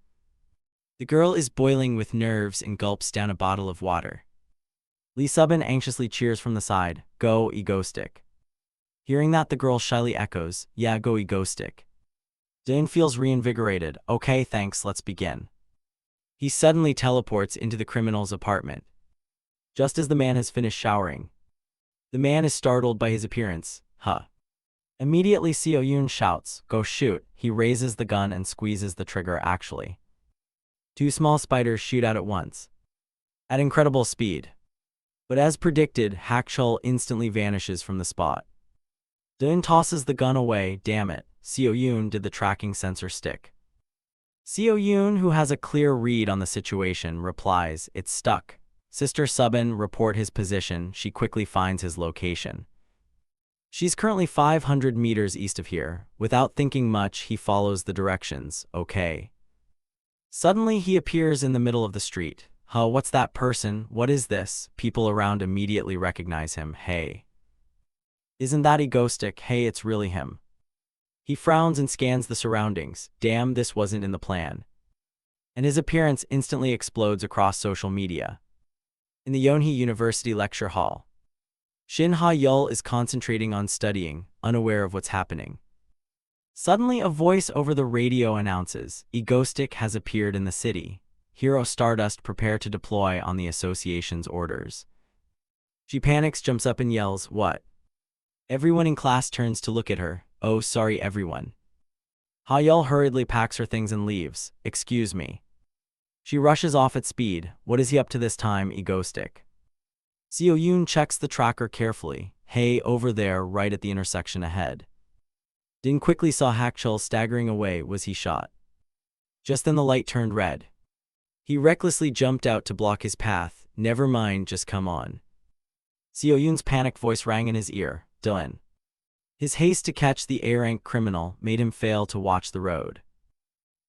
A: The girl is boiling with nerves and gulps down a bottle of water. Lee Subin anxiously cheers from the side. Go, egoistic. Hearing that, the girl shyly echoes, yeah, go egoistic. Daeun feels reinvigorated. Okay, thanks, let's begin. He suddenly teleports into the criminal's apartment. Just as the man has finished showering. The man is startled by his appearance. Huh. Immediately, Seo-yoon shouts, go shoot. He raises the gun and squeezes the trigger actually. Two small spiders shoot out at once. At incredible speed. But as predicted, Hakchul instantly vanishes from the spot. Daeun tosses the gun away. Damn it. Seo-yoon, did the tracking sensor stick? Seo-yoon, who has a clear read on the situation, replies, it's stuck. Sister Subin, report his position. She quickly finds his location. She's currently 500 meters east of here. Without thinking much, he follows the directions. Okay. Suddenly, he appears in the middle of the street. Huh, what's that person? What is this? People around immediately recognize him. Hey. Isn't that egoistic? Hey, it's really him. He frowns and scans the surroundings. Damn, this wasn't in the plan. And his appearance instantly explodes across social media. In the Yonhee University lecture hall, Shin Ha-yeol is concentrating on studying, unaware of what's happening. Suddenly, a voice over the radio announces, egoistic has appeared in the city. Hero Stardust prepare to deploy on the association's orders. She panics, jumps up and yells, what? Everyone in class turns to look at her. Oh, sorry everyone. Ha-yeol hurriedly packs her things and leaves. Excuse me. She rushes off at speed. What is he up to this time, egoistic? Seo-yoon checks the tracker carefully. "Hey, over there, right at the intersection ahead." Din quickly saw Hakchul staggering away. Was he shot? Just then the light turned red. He recklessly jumped out to block his path. "Never mind, just come on." Seo Yun's panicked voice rang in his ear. Dylan. His haste to catch the A-rank criminal made him fail to watch the road.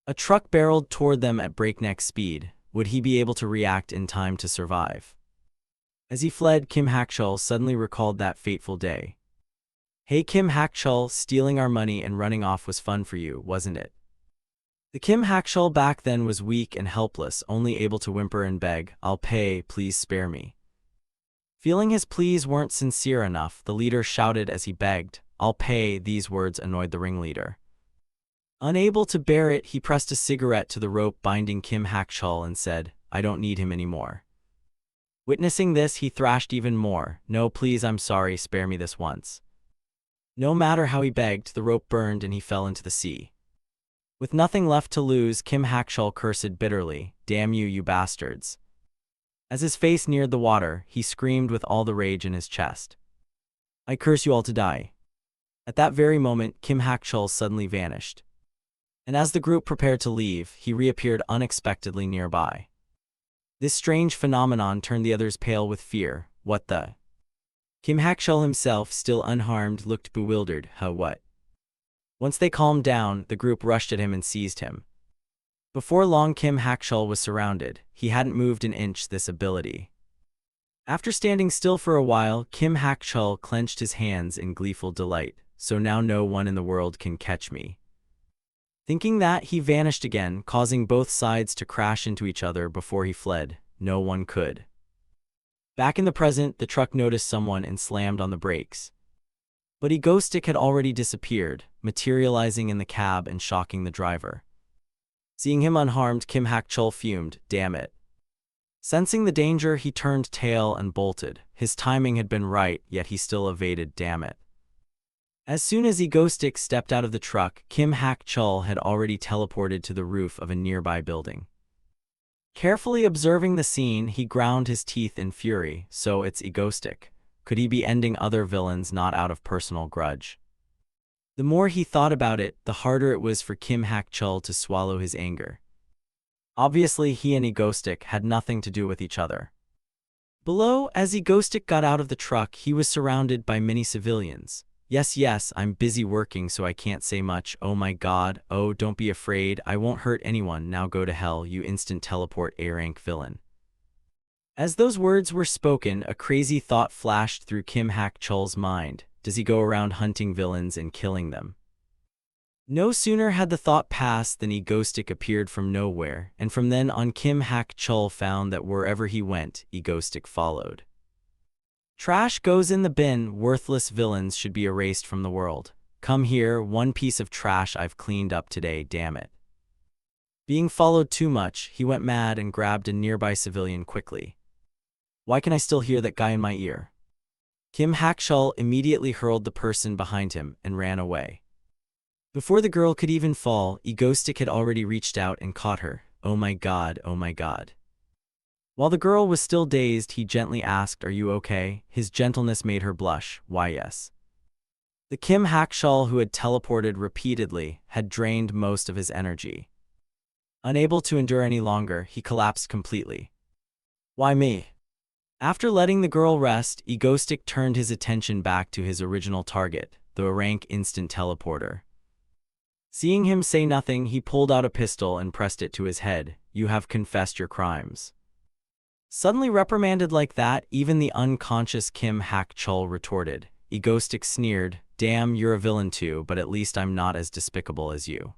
A: A truck barreled toward them at breakneck speed. Would he be able to react in time to survive? As he fled, Kim Hakchul suddenly recalled that fateful day. "Hey Kim Hakchul, stealing our money and running off was fun for you, wasn't it?" The Kim Hakchul back then was weak and helpless, only able to whimper and beg, "I'll pay, please spare me." Feeling his pleas weren't sincere enough, the leader shouted as he begged, "I'll pay." These words annoyed the ringleader. Unable to bear it, he pressed a cigarette to the rope binding Kim Hakchul and said, "I don't need him anymore." Witnessing this, he thrashed even more. "No, please, I'm sorry, spare me this once." No matter how he begged, the rope burned and he fell into the sea. With nothing left to lose, Kim Hakchul cursed bitterly, "Damn you, you bastards." As his face neared the water, he screamed with all the rage in his chest, "I curse you all to die." At that very moment, Kim Hakchul suddenly vanished. And as the group prepared to leave, he reappeared unexpectedly nearby. This strange phenomenon turned the others pale with fear. "What the?" Kim Hakchul himself, still unharmed, looked bewildered. "Huh, what?" Once they calmed down, the group rushed at him and seized him. Before long, Kim Hakchul was surrounded. He hadn't moved an inch. This ability. After standing still for a while, Kim Hakchul clenched his hands in gleeful delight. "So now no one in the world can catch me." Thinking that, he vanished again, causing both sides to crash into each other before he fled. No one could. Back in the present, the truck noticed someone and slammed on the brakes. But Egostick had already disappeared, materializing in the cab and shocking the driver. Seeing him unharmed, Kim Hakchul fumed, "Damn it." Sensing the danger, he turned tail and bolted. His timing had been right, yet he still evaded. Damn it. As soon as Egostick stepped out of the truck, Kim Hakchul had already teleported to the roof of a nearby building. Carefully observing the scene, he ground his teeth in fury. So it's Egostick. Could he be ending other villains not out of personal grudge? The more he thought about it, the harder it was for Kim Hakchul to swallow his anger. Obviously, he and Egostick had nothing to do with each other. Below, as Egostick got out of the truck, he was surrounded by many civilians. Yes, I'm busy working so I can't say much. Oh my god, oh don't be afraid, I won't hurt anyone. Now go to hell, you instant teleport A-rank villain." As those words were spoken, a crazy thought flashed through Kim Hakchul's mind. Does he go around hunting villains and killing them? No sooner had the thought passed than Egostick appeared from nowhere, and from then on Kim Hakchul found that wherever he went, Egostick followed. Trash goes in the bin. Worthless villains should be erased from the world. Come here, one piece of trash I've cleaned up today, damn it. Being followed too much, he went mad and grabbed a nearby civilian quickly. Why can I still hear that guy in my ear? Kim Hakchul immediately hurled the person behind him and ran away. Before the girl could even fall, Egostick had already reached out and caught her. Oh my god, oh my god. While the girl was still dazed, he gently asked, "Are you okay?" His gentleness made her blush. Why, yes. The Kim Hakchul, who had teleported repeatedly, had drained most of his energy. Unable to endure any longer, he collapsed completely. Why me? After letting the girl rest, Egostick turned his attention back to his original target, the A-rank instant teleporter. Seeing him say nothing, he pulled out a pistol and pressed it to his head. "You have confessed your crimes." Suddenly reprimanded like that, even the unconscious Kim Hakchul retorted. Egostick sneered, "Damn, you're a villain too, but at least I'm not as despicable as you."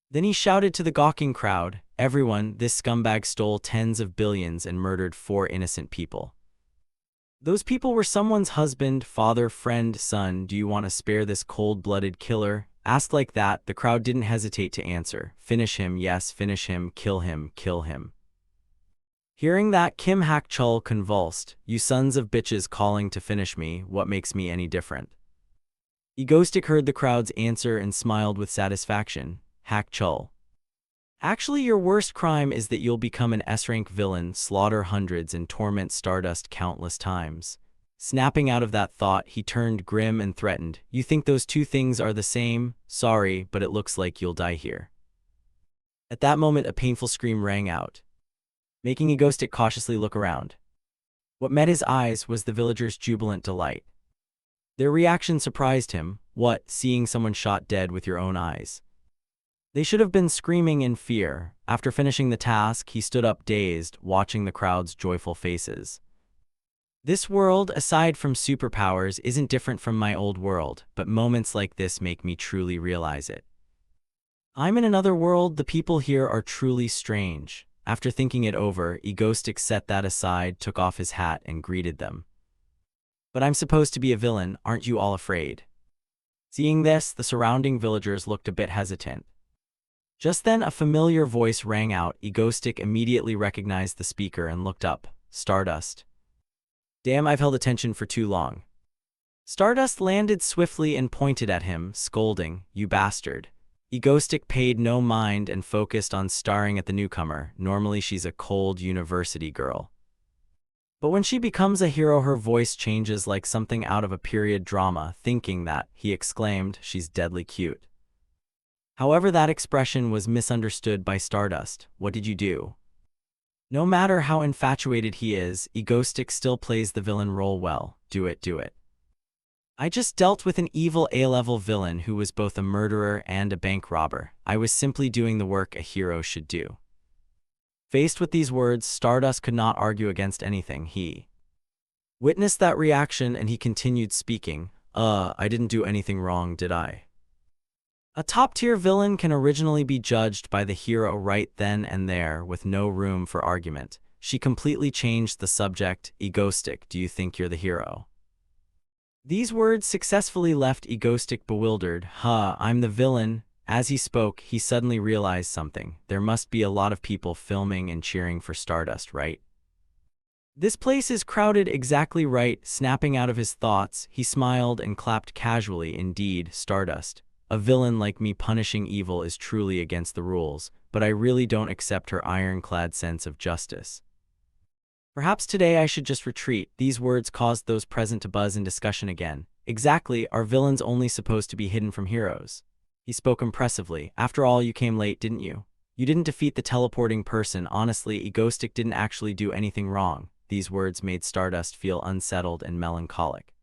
A: Then he shouted to the gawking crowd, "Everyone, this scumbag stole tens of billions and murdered 4 innocent people. Those people were someone's husband, father, friend, son. Do you want to spare this cold-blooded killer?" Asked like that, the crowd didn't hesitate to answer. "Finish him, yes, finish him, kill him, kill him." Hearing that, Kim Hakchul convulsed. "You sons of bitches calling to finish me, what makes me any different?" Egostick heard the crowd's answer and smiled with satisfaction. "Hakchul. Actually, your worst crime is that you'll become an S-rank villain, slaughter hundreds and torment Stardust countless times. Snapping out of that thought, he turned grim and threatened. You think those two things are the same? Sorry, but it looks like you'll die here. At that moment, a painful scream rang out, making Egoistic cautiously look around. What met his eyes was the villagers' jubilant delight. Their reaction surprised him. What, seeing someone shot dead with your own eyes? They should have been screaming in fear. After finishing the task, he stood up dazed, watching the crowd's joyful faces. This world, aside from superpowers, isn't different from my old world, but moments like this make me truly realize it. I'm in another world. The people here are truly strange. After thinking it over, Egoistic set that aside, took off his hat, and greeted them. But I'm supposed to be a villain, aren't you all afraid? Seeing this, the surrounding villagers looked a bit hesitant. Just then, a familiar voice rang out. Egoistic immediately recognized the speaker and looked up. Stardust. Damn, I've held attention for too long. Stardust landed swiftly and pointed at him, scolding, You bastard. Egoistic paid no mind and focused on staring at the newcomer. Normally she's a cold university girl. But when she becomes a hero, her voice changes like something out of a period drama. Thinking that, he exclaimed, She's deadly cute. However, that expression was misunderstood by Stardust. What did you do? No matter how infatuated he is, Egoistic still plays the villain role well. Do it, do it. I just dealt with an evil A-level villain who was both a murderer and a bank robber. I was simply doing the work a hero should do. Faced with these words, Stardust could not argue against anything. He witnessed that reaction and he continued speaking. I didn't do anything wrong, did I? A top-tier villain can originally be judged by the hero right then and there, with no room for argument. She completely changed the subject. Egoistic, do you think you're the hero? These words successfully left Egoistic bewildered. I'm the villain. As he spoke, he suddenly realized something. There must be a lot of people filming and cheering for Stardust, right? This place is crowded, exactly right. Snapping out of his thoughts, he smiled and clapped casually. Indeed, Stardust. A villain like me punishing evil is truly against the rules, but I really don't accept her ironclad sense of justice. Perhaps today I should just retreat. These words caused those present to buzz in discussion again. Exactly, are villains only supposed to be hidden from heroes? He spoke impressively. After all, you came late, didn't you? You didn't defeat the teleporting person. Honestly, Egoistic didn't actually do anything wrong. These words made Stardust feel unsettled and melancholic.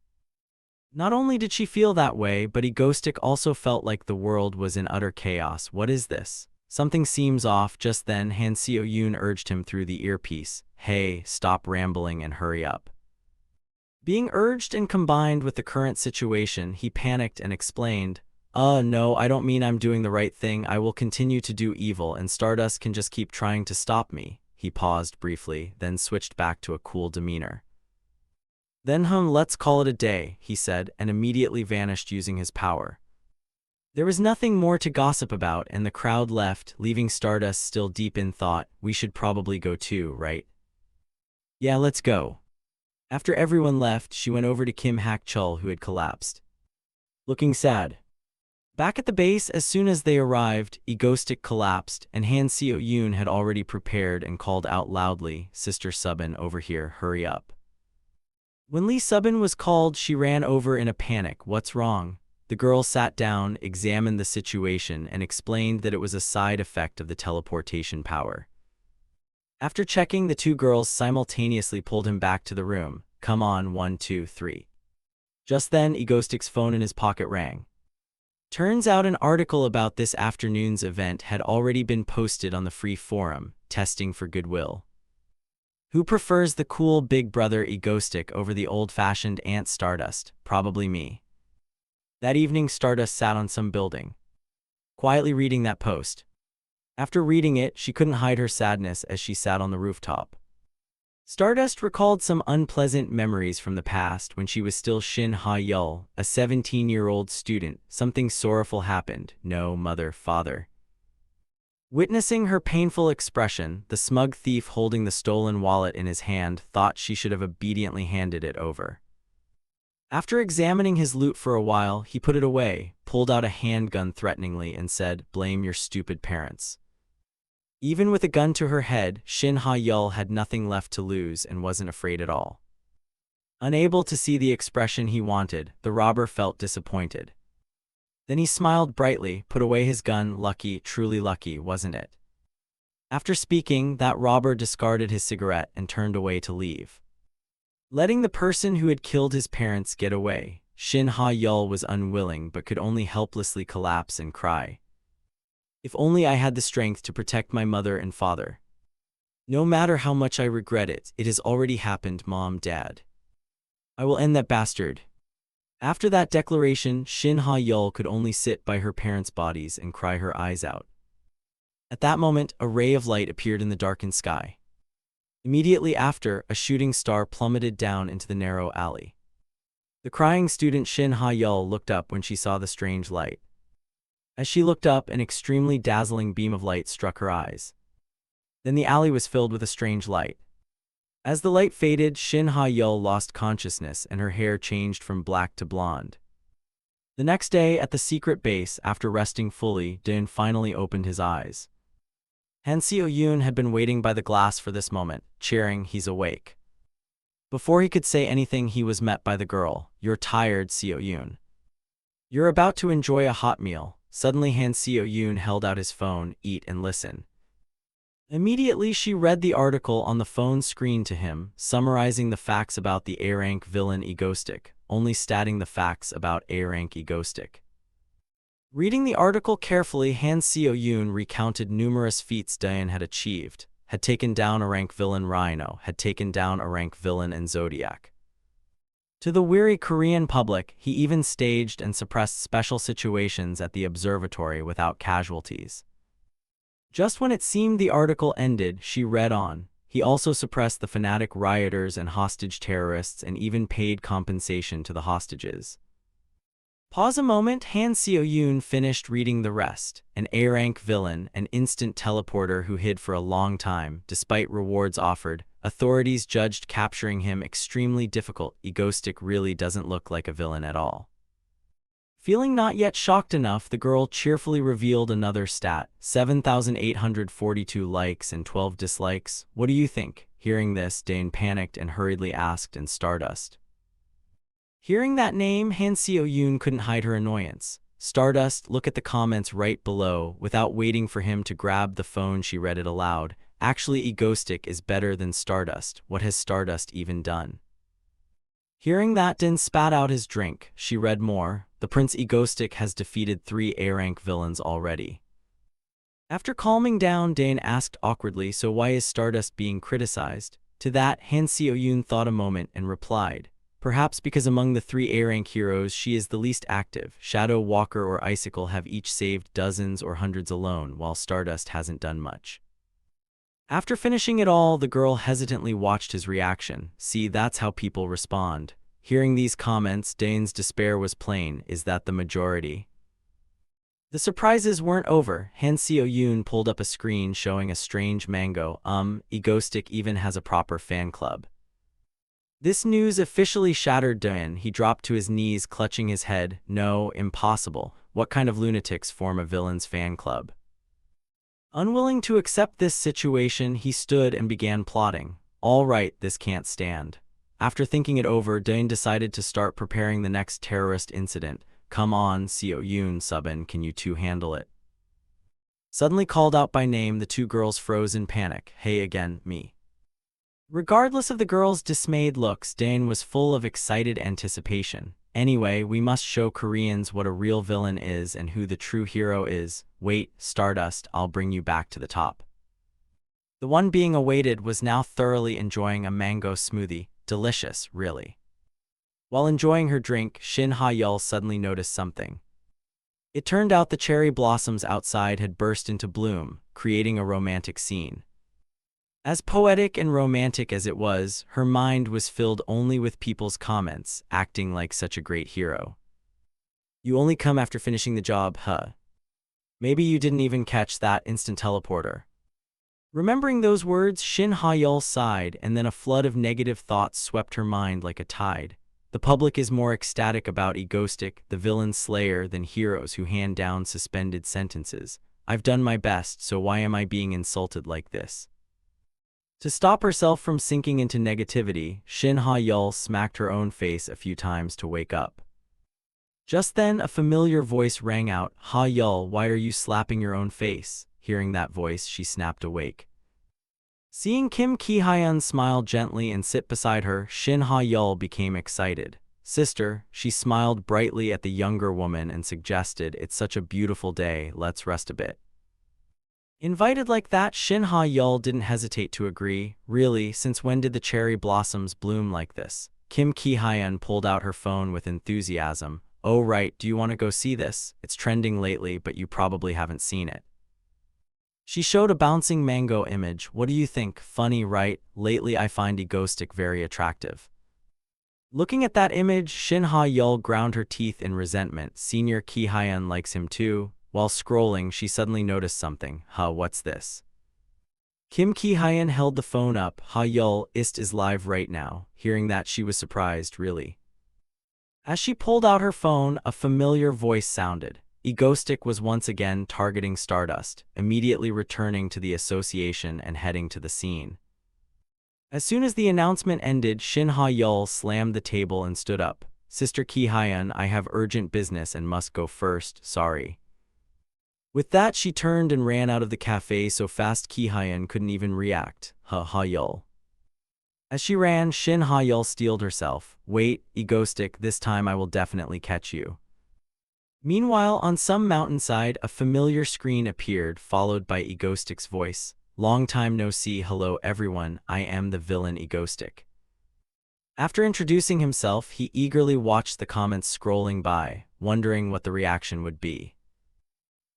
A: Not only did she feel that way, but Egoistic also felt like the world was in utter chaos. What is this? Something seems off. Just then, Han Seo-yoon urged him through the earpiece. Hey, stop rambling and hurry up. Being urged and combined with the current situation, he panicked and explained, no, I don't mean I'm doing the right thing. I will continue to do evil and Stardust can just keep trying to stop me. He paused briefly, then switched back to a cool demeanor. Then let's call it a day, he said, and immediately vanished using his power. There was nothing more to gossip about, and the crowd left, leaving Stardust still deep in thought. We should probably go too, right? Yeah, let's go. After everyone left, she went over to Kim Hak-chul, who had collapsed, looking sad. Back at the base, as soon as they arrived, Egoistic collapsed, and Han Seo-yoon had already prepared and called out loudly, Sister Subin, over here, hurry up. When Lee Subin was called, she ran over in a panic. What's wrong? The girl sat down, examined the situation, and explained that it was a side effect of the teleportation power. After checking, the two girls simultaneously pulled him back to the room. Come on, 1, 2, 3. Just then, Egoistic's phone in his pocket rang. Turns out an article about this afternoon's event had already been posted on the free forum, Testing for Goodwill. Who prefers the cool big brother Egoistic over the old-fashioned Aunt Stardust? Probably me. That evening, Stardust sat on some building, quietly reading that post. After reading it, she couldn't hide her sadness as she sat on the rooftop. Stardust recalled some unpleasant memories from the past when she was still Shin Ha-yeol, a 17-year-old student. Something sorrowful happened. No, mother, father. Witnessing her painful expression, the smug thief holding the stolen wallet in his hand thought she should have obediently handed it over. After examining his loot for a while, he put it away, pulled out a handgun threateningly, and said, Blame your stupid parents. Even with a gun to her head, Shin Ha-yeol had nothing left to lose and wasn't afraid at all. Unable to see the expression he wanted, the robber felt disappointed. Then he smiled brightly, put away his gun. Lucky, truly lucky, wasn't it? After speaking, that robber discarded his cigarette and turned away to leave. Letting the person who had killed his parents get away, Shin Ha-yeol was unwilling but could only helplessly collapse and cry. If only I had the strength to protect my mother and father. No matter how much I regret it, it has already happened, Mom, Dad. I will end that bastard. After that declaration, Shin Ha-yeol could only sit by her parents' bodies and cry her eyes out. At that moment, a ray of light appeared in the darkened sky. Immediately after, a shooting star plummeted down into the narrow alley. The crying student Shin Ha-yeol looked up when she saw the strange light. As she looked up, an extremely dazzling beam of light struck her eyes. Then the alley was filled with a strange light. As the light faded, Shin Ha-yeol lost consciousness and her hair changed from black to blonde. The next day, at the secret base, after resting fully, Dae-in finally opened his eyes. Han Seo-yoon had been waiting by the glass for this moment, cheering, "He's awake." Before he could say anything, he was met by the girl. "You're tired, Seo-yoon. You're about to enjoy a hot meal." Suddenly Han Seo-yoon held out his phone. "Eat and listen." Immediately she read the article on the phone screen to him, summarizing the facts about the A-rank villain Egoistic, only stating the facts about A-rank Egoistic. Reading the article carefully, Han Seo-yoon recounted numerous feats Dae-in had achieved, had taken down a rank villain Rhino, had taken down a rank villain and Zodiac. To the weary Korean public, he even staged and suppressed special situations at the observatory without casualties. Just when it seemed the article ended, she read on. He also suppressed the fanatic rioters and hostage terrorists and even paid compensation to the hostages. Pause a moment. Han Seo-yoon finished reading the rest. An A-rank villain, an instant teleporter who hid for a long time, despite rewards offered. Authorities judged capturing him extremely difficult. Egoistic really doesn't look like a villain at all. Feeling not yet shocked enough, the girl cheerfully revealed another stat: 7,842 likes and 12 dislikes. "What do you think?" Hearing this, Dae-in panicked and hurriedly asked, "And Stardust?" Hearing that name, Han Seo-yoon couldn't hide her annoyance. "Stardust, look at the comments right below." Without waiting for him to grab the phone, she read it aloud. "Actually, Egoistic is better than Stardust. What has Stardust even done?" Hearing that, Dae-in spat out his drink. She read more. "The Prince Egoistic has defeated 3 A-rank villains already." After calming down, Dae-in asked awkwardly, "So why is Stardust being criticized?" To that, Han Seo-yoon thought a moment and replied, "Perhaps because among the 3 A-rank heroes she is the least active. Shadow, Walker or Icicle have each saved dozens or hundreds alone, while Stardust hasn't done much." After finishing it all, the girl hesitantly watched his reaction. See, that's how people respond. Hearing these comments, Dae-in's despair was plain. Is that the majority? The surprises weren't over. Han Seo-yoon pulled up a screen showing a strange mango. Egoistic even has a proper fan club. This news officially shattered Dae-in. He dropped to his knees, clutching his head. No, impossible. What kind of lunatics form a villain's fan club? Unwilling to accept this situation, he stood and began plotting. All right, this can't stand. After thinking it over, Dae-in decided to start preparing the next terrorist incident. "Come on, Seo-yoon, Subin, can you two handle it?" Suddenly called out by name, the two girls froze in panic. "Hey again, me." Regardless of the girls' dismayed looks, Dae-in was full of excited anticipation. "Anyway, we must show Koreans what a real villain is and who the true hero is. Wait, Stardust, I'll bring you back to the top." The one being awaited was now thoroughly enjoying a mango smoothie. Delicious, really. While enjoying her drink, Shin Ha-yeol suddenly noticed something. It turned out the cherry blossoms outside had burst into bloom, creating a romantic scene. As poetic and romantic as it was, her mind was filled only with people's comments, acting like such a great hero. "You only come after finishing the job, huh? Maybe you didn't even catch that instant teleporter." Remembering those words, Shin Ha-yeol sighed, and then a flood of negative thoughts swept her mind like a tide. The public is more ecstatic about Egoistic, the villain slayer, than heroes who hand down suspended sentences. I've done my best, so why am I being insulted like this? To stop herself from sinking into negativity, Shin Ha-yeol smacked her own face a few times to wake up. Just then, a familiar voice rang out, "Ha-yeol, why are you slapping your own face?" Hearing that voice, she snapped awake. Seeing Kim Ki-hyun smile gently and sit beside her, Shin Ha-yeol became excited. "Sister," she smiled brightly at the younger woman and suggested, "It's such a beautiful day, let's rest a bit." Invited like that, Shin Ha-yeol didn't hesitate to agree. Really, since when did the cherry blossoms bloom like this? Kim Ki-hyun pulled out her phone with enthusiasm. "Oh right, do you want to go see this? It's trending lately, but you probably haven't seen it." She showed a bouncing mango image. "What do you think? Funny, right? Lately I find Egoistic very attractive." Looking at that image, Shin Ha-yeol ground her teeth in resentment. Senior Ki-hyun likes him too. While scrolling, she suddenly noticed something. "Huh, what's this?" Kim Ki-hyun held the phone up. "Ha-yeol, is live right now." Hearing that, she was surprised, really. As she pulled out her phone, a familiar voice sounded. Egoistic was once again targeting Stardust, immediately returning to the association and heading to the scene. As soon as the announcement ended, Shin Ha-yeol slammed the table and stood up. "Sister Ki-hyun, I have urgent business and must go first, sorry." With that, she turned and ran out of the cafe so fast Ki-hyun couldn't even react. Ha-yeol. As she ran, Shin Ha-yeol steeled herself. "Wait, Egoistic, this time I will definitely catch you." Meanwhile, on some mountainside, a familiar screen appeared, followed by Egoistic's voice. "Long time no see, hello everyone, I am the villain Egoistic." After introducing himself, he eagerly watched the comments scrolling by, wondering what the reaction would be.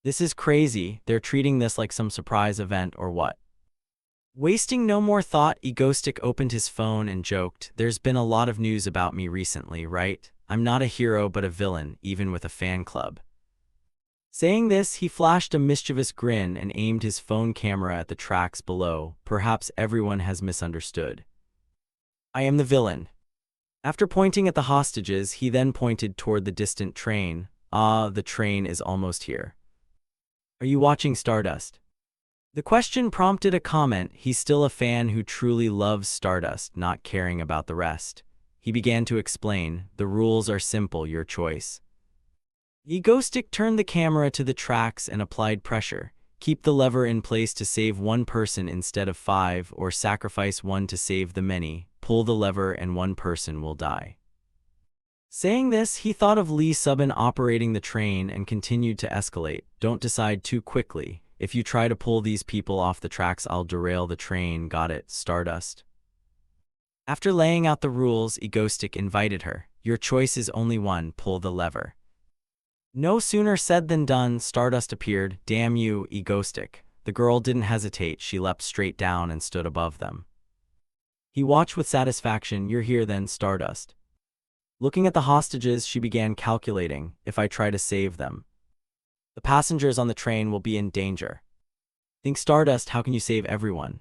A: This is crazy, they're treating this like some surprise event or what? Wasting no more thought, Egoistic opened his phone and joked, "There's been a lot of news about me recently, right? I'm not a hero but a villain, even with a fan club." Saying this, he flashed a mischievous grin and aimed his phone camera at the tracks below. "Perhaps everyone has misunderstood. I am the villain." After pointing at the hostages, he then pointed toward the distant train. "Ah, the train is almost here. Are you watching Stardust?" The question prompted a comment. He's still a fan who truly loves Stardust, not caring about the rest. He began to explain, "The rules are simple, your choice." Egoistic turned the camera to the tracks and applied pressure. "Keep the lever in place to save one person instead of 5, or sacrifice one to save the many. Pull the lever and one person will die." Saying this, he thought of Lee Subin operating the train and continued to escalate. "Don't decide too quickly. If you try to pull these people off the tracks, I'll derail the train. Got it, Stardust?" After laying out the rules, Egoistic invited her. "Your choice is only one, pull the lever." No sooner said than done, Stardust appeared. "Damn you, Egoistic." The girl didn't hesitate, she leapt straight down and stood above them. He watched with satisfaction. "You're here then, Stardust." Looking at the hostages, she began calculating, "If I try to save them, the passengers on the train will be in danger. Think Stardust, how can you save everyone?"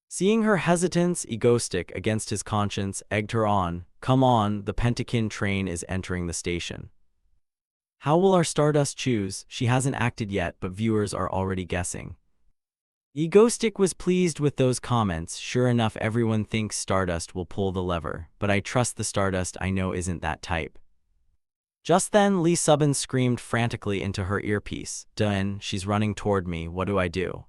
A: Seeing her hesitance, Egoistic, against his conscience, egged her on. "Come on, the Pentakin train is entering the station. How will our Stardust choose?" She hasn't acted yet, but viewers are already guessing. Egoistic was pleased with those comments. "Sure enough, everyone thinks Stardust will pull the lever, but I trust the Stardust I know isn't that type." Just then, Lee Subin screamed frantically into her earpiece. "Dun, she's running toward me, what do I do?"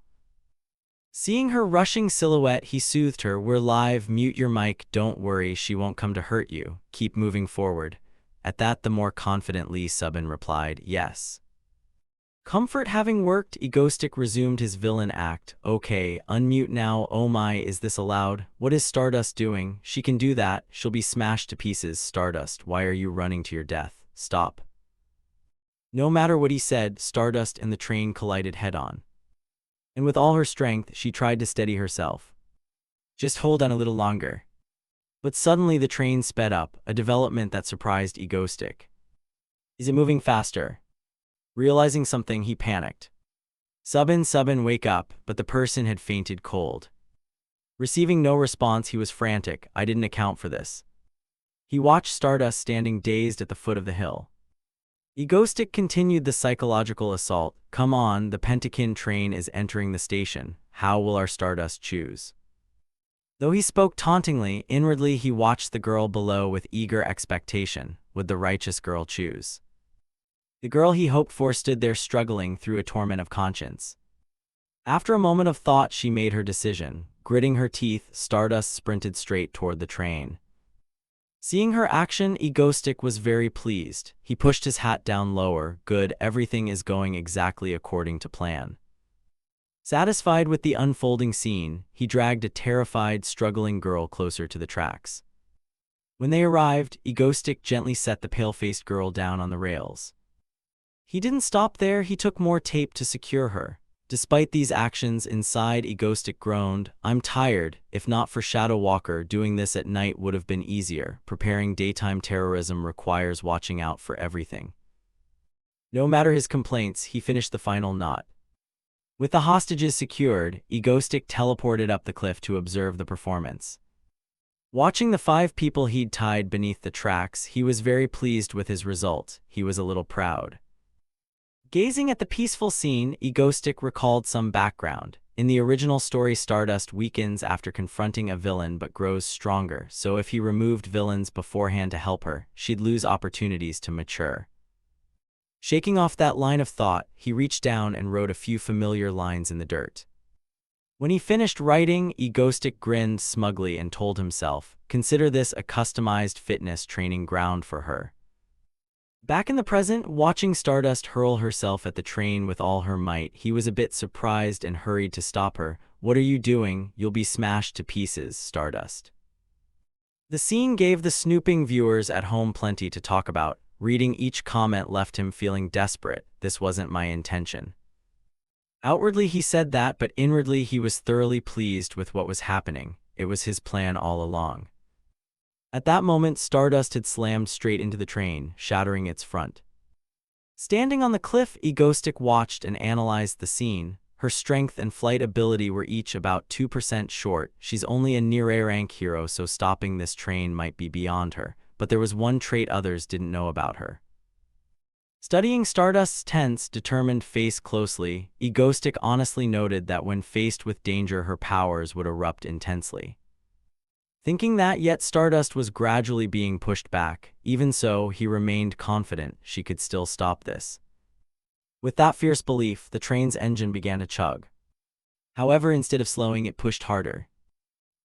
A: Seeing her rushing silhouette, he soothed her. "We're live, mute your mic, don't worry, she won't come to hurt you, keep moving forward." At that, the more confident Lee Subin replied, "Yes." Comfort having worked, Egoistic resumed his villain act. "Okay, unmute now. Oh my, is this allowed? What is Stardust doing? She can do that, she'll be smashed to pieces. Stardust, why are you running to your death? Stop." No matter what he said, Stardust and the train collided head-on. And with all her strength, she tried to steady herself. "Just hold on a little longer." But suddenly the train sped up, a development that surprised Egoistic. "Is it moving faster?" Realizing something, he panicked. Subin, wake up," but the person had fainted cold. Receiving no response, he was frantic. "I didn't account for this." He watched Stardust standing dazed at the foot of the hill. Egoistic continued the psychological assault. "Come on, the Pentakin train is entering the station. How will our Stardust choose?" Though he spoke tauntingly, inwardly he watched the girl below with eager expectation. Would the righteous girl choose? The girl he hoped for stood there struggling through a torment of conscience. After a moment of thought, she made her decision. Gritting her teeth, Stardust sprinted straight toward the train. Seeing her action, Egoistic was very pleased. He pushed his hat down lower. Good, everything is going exactly according to plan. Satisfied with the unfolding scene, he dragged a terrified, struggling girl closer to the tracks. When they arrived, Egoistic gently set the pale-faced girl down on the rails. He didn't stop there, he took more tape to secure her. Despite these actions, inside Egoistic groaned, "I'm tired. If not for Shadow Walker, doing this at night would have been easier. Preparing daytime terrorism requires watching out for everything." No matter his complaints, he finished the final knot. With the hostages secured, Egoistic teleported up the cliff to observe the performance. Watching the 5 people he'd tied beneath the tracks, he was very pleased with his result. He was a little proud. Gazing at the peaceful scene, Egoistic recalled some background. In the original story, Stardust weakens after confronting a villain but grows stronger, so if he removed villains beforehand to help her, she'd lose opportunities to mature. Shaking off that line of thought, he reached down and wrote a few familiar lines in the dirt. When he finished writing, Egoistic grinned smugly and told himself, "Consider this a customized fitness training ground for her." Back in the present, watching Stardust hurl herself at the train with all her might, he was a bit surprised and hurried to stop her. "What are you doing? You'll be smashed to pieces, Stardust." The scene gave the snooping viewers at home plenty to talk about. Reading each comment left him feeling desperate. This wasn't my intention. Outwardly he said that, but inwardly he was thoroughly pleased with what was happening. It was his plan all along. At that moment, Stardust had slammed straight into the train, shattering its front. Standing on the cliff, Egoistic watched and analyzed the scene. Her strength and flight ability were each about 2% short. She's only a near-A-rank hero, so stopping this train might be beyond her. But there was one trait others didn't know about her. Studying Stardust's tense, determined face closely, Egoistic honestly noted that when faced with danger, her powers would erupt intensely. Thinking that, yet Stardust was gradually being pushed back. Even so, he remained confident she could still stop this. With that fierce belief, the train's engine began to chug. However, instead of slowing, it pushed harder.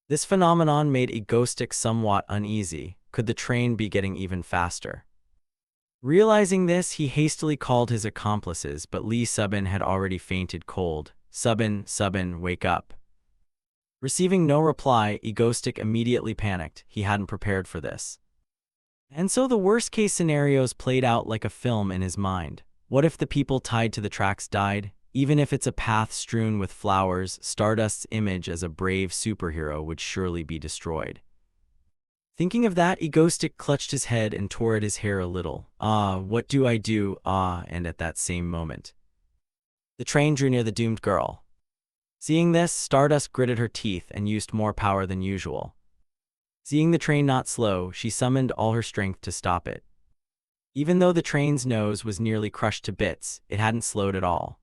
A: This phenomenon made Egoistic somewhat uneasy. Could the train be getting even faster? Realizing this, he hastily called his accomplices, but Lee Subin had already fainted cold. Subin, wake up." Receiving no reply, Egoistic immediately panicked. He hadn't prepared for this. And so the worst-case scenarios played out like a film in his mind. What if the people tied to the tracks died? Even if it's a path strewn with flowers, Stardust's image as a brave superhero would surely be destroyed. Thinking of that, Egoistic clutched his head and tore at his hair a little. What do I do? And at that same moment, the train drew near the doomed girl. Seeing this, Stardust gritted her teeth and used more power than usual. Seeing the train not slow, she summoned all her strength to stop it. Even though the train's nose was nearly crushed to bits, it hadn't slowed at all.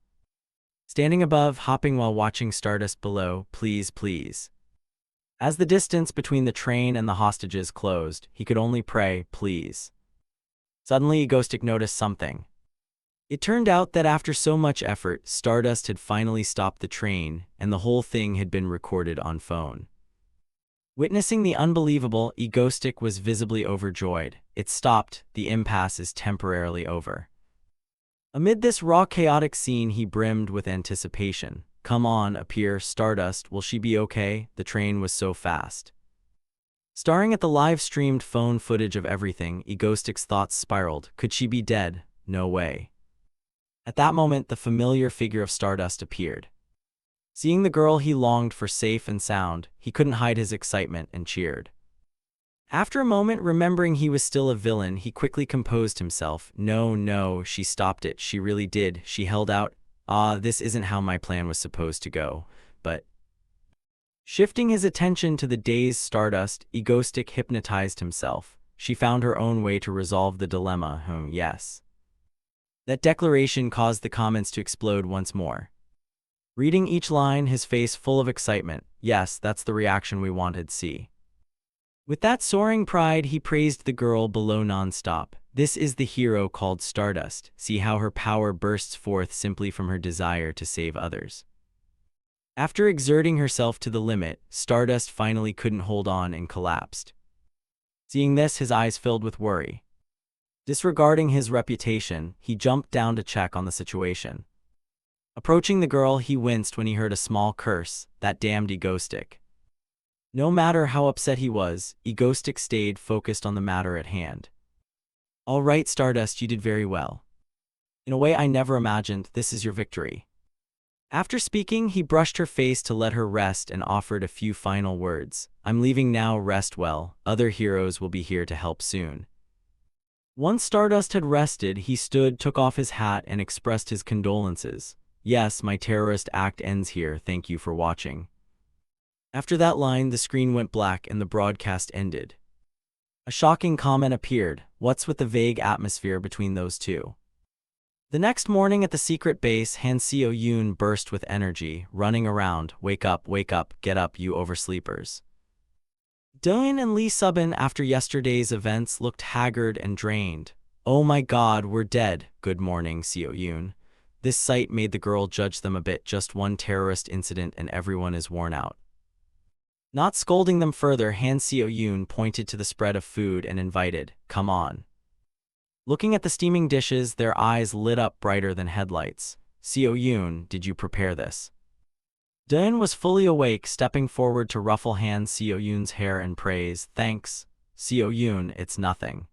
A: Standing above, hopping while watching Stardust below, please. As the distance between the train and the hostages closed, he could only pray, please. Suddenly, Egoistic noticed something. It turned out that after so much effort, Stardust had finally stopped the train, and the whole thing had been recorded on phone. Witnessing the unbelievable, Egoistic was visibly overjoyed. It stopped. The impasse is temporarily over. Amid this raw, chaotic scene, he brimmed with anticipation. Come on, appear, Stardust, will she be okay? The train was so fast. Staring at the live-streamed phone footage of everything, Egoistic's thoughts spiraled. Could she be dead? No way. At that moment, the familiar figure of Stardust appeared. Seeing the girl he longed for safe and sound, he couldn't hide his excitement and cheered. After a moment, remembering he was still a villain, he quickly composed himself. No, she stopped it. She really did. She held out. This isn't how my plan was supposed to go, but... Shifting his attention to the dazed Stardust, Egoistic hypnotized himself. She found her own way to resolve the dilemma. Yes. That declaration caused the comments to explode once more. reading each line, his face full of excitement. Yes, that's the reaction we wanted. See. With that soaring pride, he praised the girl below non-stop. This is the hero called Stardust. See how her power bursts forth simply from her desire to save others. After exerting herself to the limit, Stardust finally couldn't hold on and collapsed. Seeing this, his eyes filled with worry. Disregarding his reputation, he jumped down to check on the situation. Approaching the girl, he winced when he heard a small curse, that damned Egoistic. No matter how upset he was, Egoistic stayed focused on the matter at hand. All right, Stardust, you did very well. In a way I never imagined, this is your victory. After speaking, he brushed her face to let her rest and offered a few final words. I'm leaving now, rest well, other heroes will be here to help soon. Once Stardust had rested, he stood, took off his hat, and expressed his condolences. Yes, my terrorist act ends here, thank you for watching. After that line, the screen went black and the broadcast ended. A shocking comment appeared. What's with the vague atmosphere between those two? The next morning at the secret base, Han Seo-yoon burst with energy, running around. Wake up, get up, you oversleepers. Do-in and Lee Subin, after yesterday's events, looked haggard and drained. Oh my god, we're dead. Good morning, Seo-yoon. This sight made the girl judge them a bit. Just one terrorist incident and everyone is worn out. Not scolding them further, Han Seo-yoon pointed to the spread of food and invited, come on. Looking at the steaming dishes, their eyes lit up brighter than headlights. Seo-yoon, did you prepare this? Do-in was fully awake, stepping forward to ruffle Han Seo-yoon's hair and praise. Thanks, Seo-yoon, it's nothing.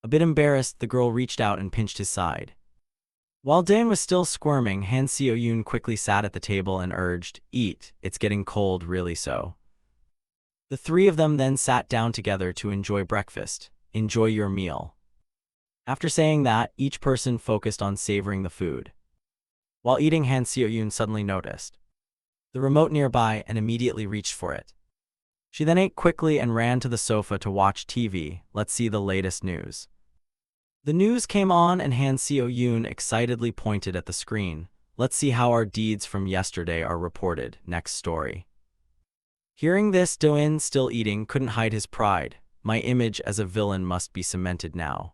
A: A bit embarrassed, the girl reached out and pinched his side. While Do-in was still squirming, Han Seo-yoon quickly sat at the table and urged, eat, it's getting cold, really so. The three of them then sat down together to enjoy breakfast. Enjoy your meal. After saying that, each person focused on savoring the food. While eating, Han Seo-yoon suddenly noticed the remote nearby and immediately reached for it. She then ate quickly and ran to the sofa to watch TV. Let's see the latest news. The news came on and Han Seo-yoon excitedly pointed at the screen. Let's see how our deeds from yesterday are reported. Next story. Hearing this, Do-in, still eating, couldn't hide his pride. My image as a villain must be cemented now.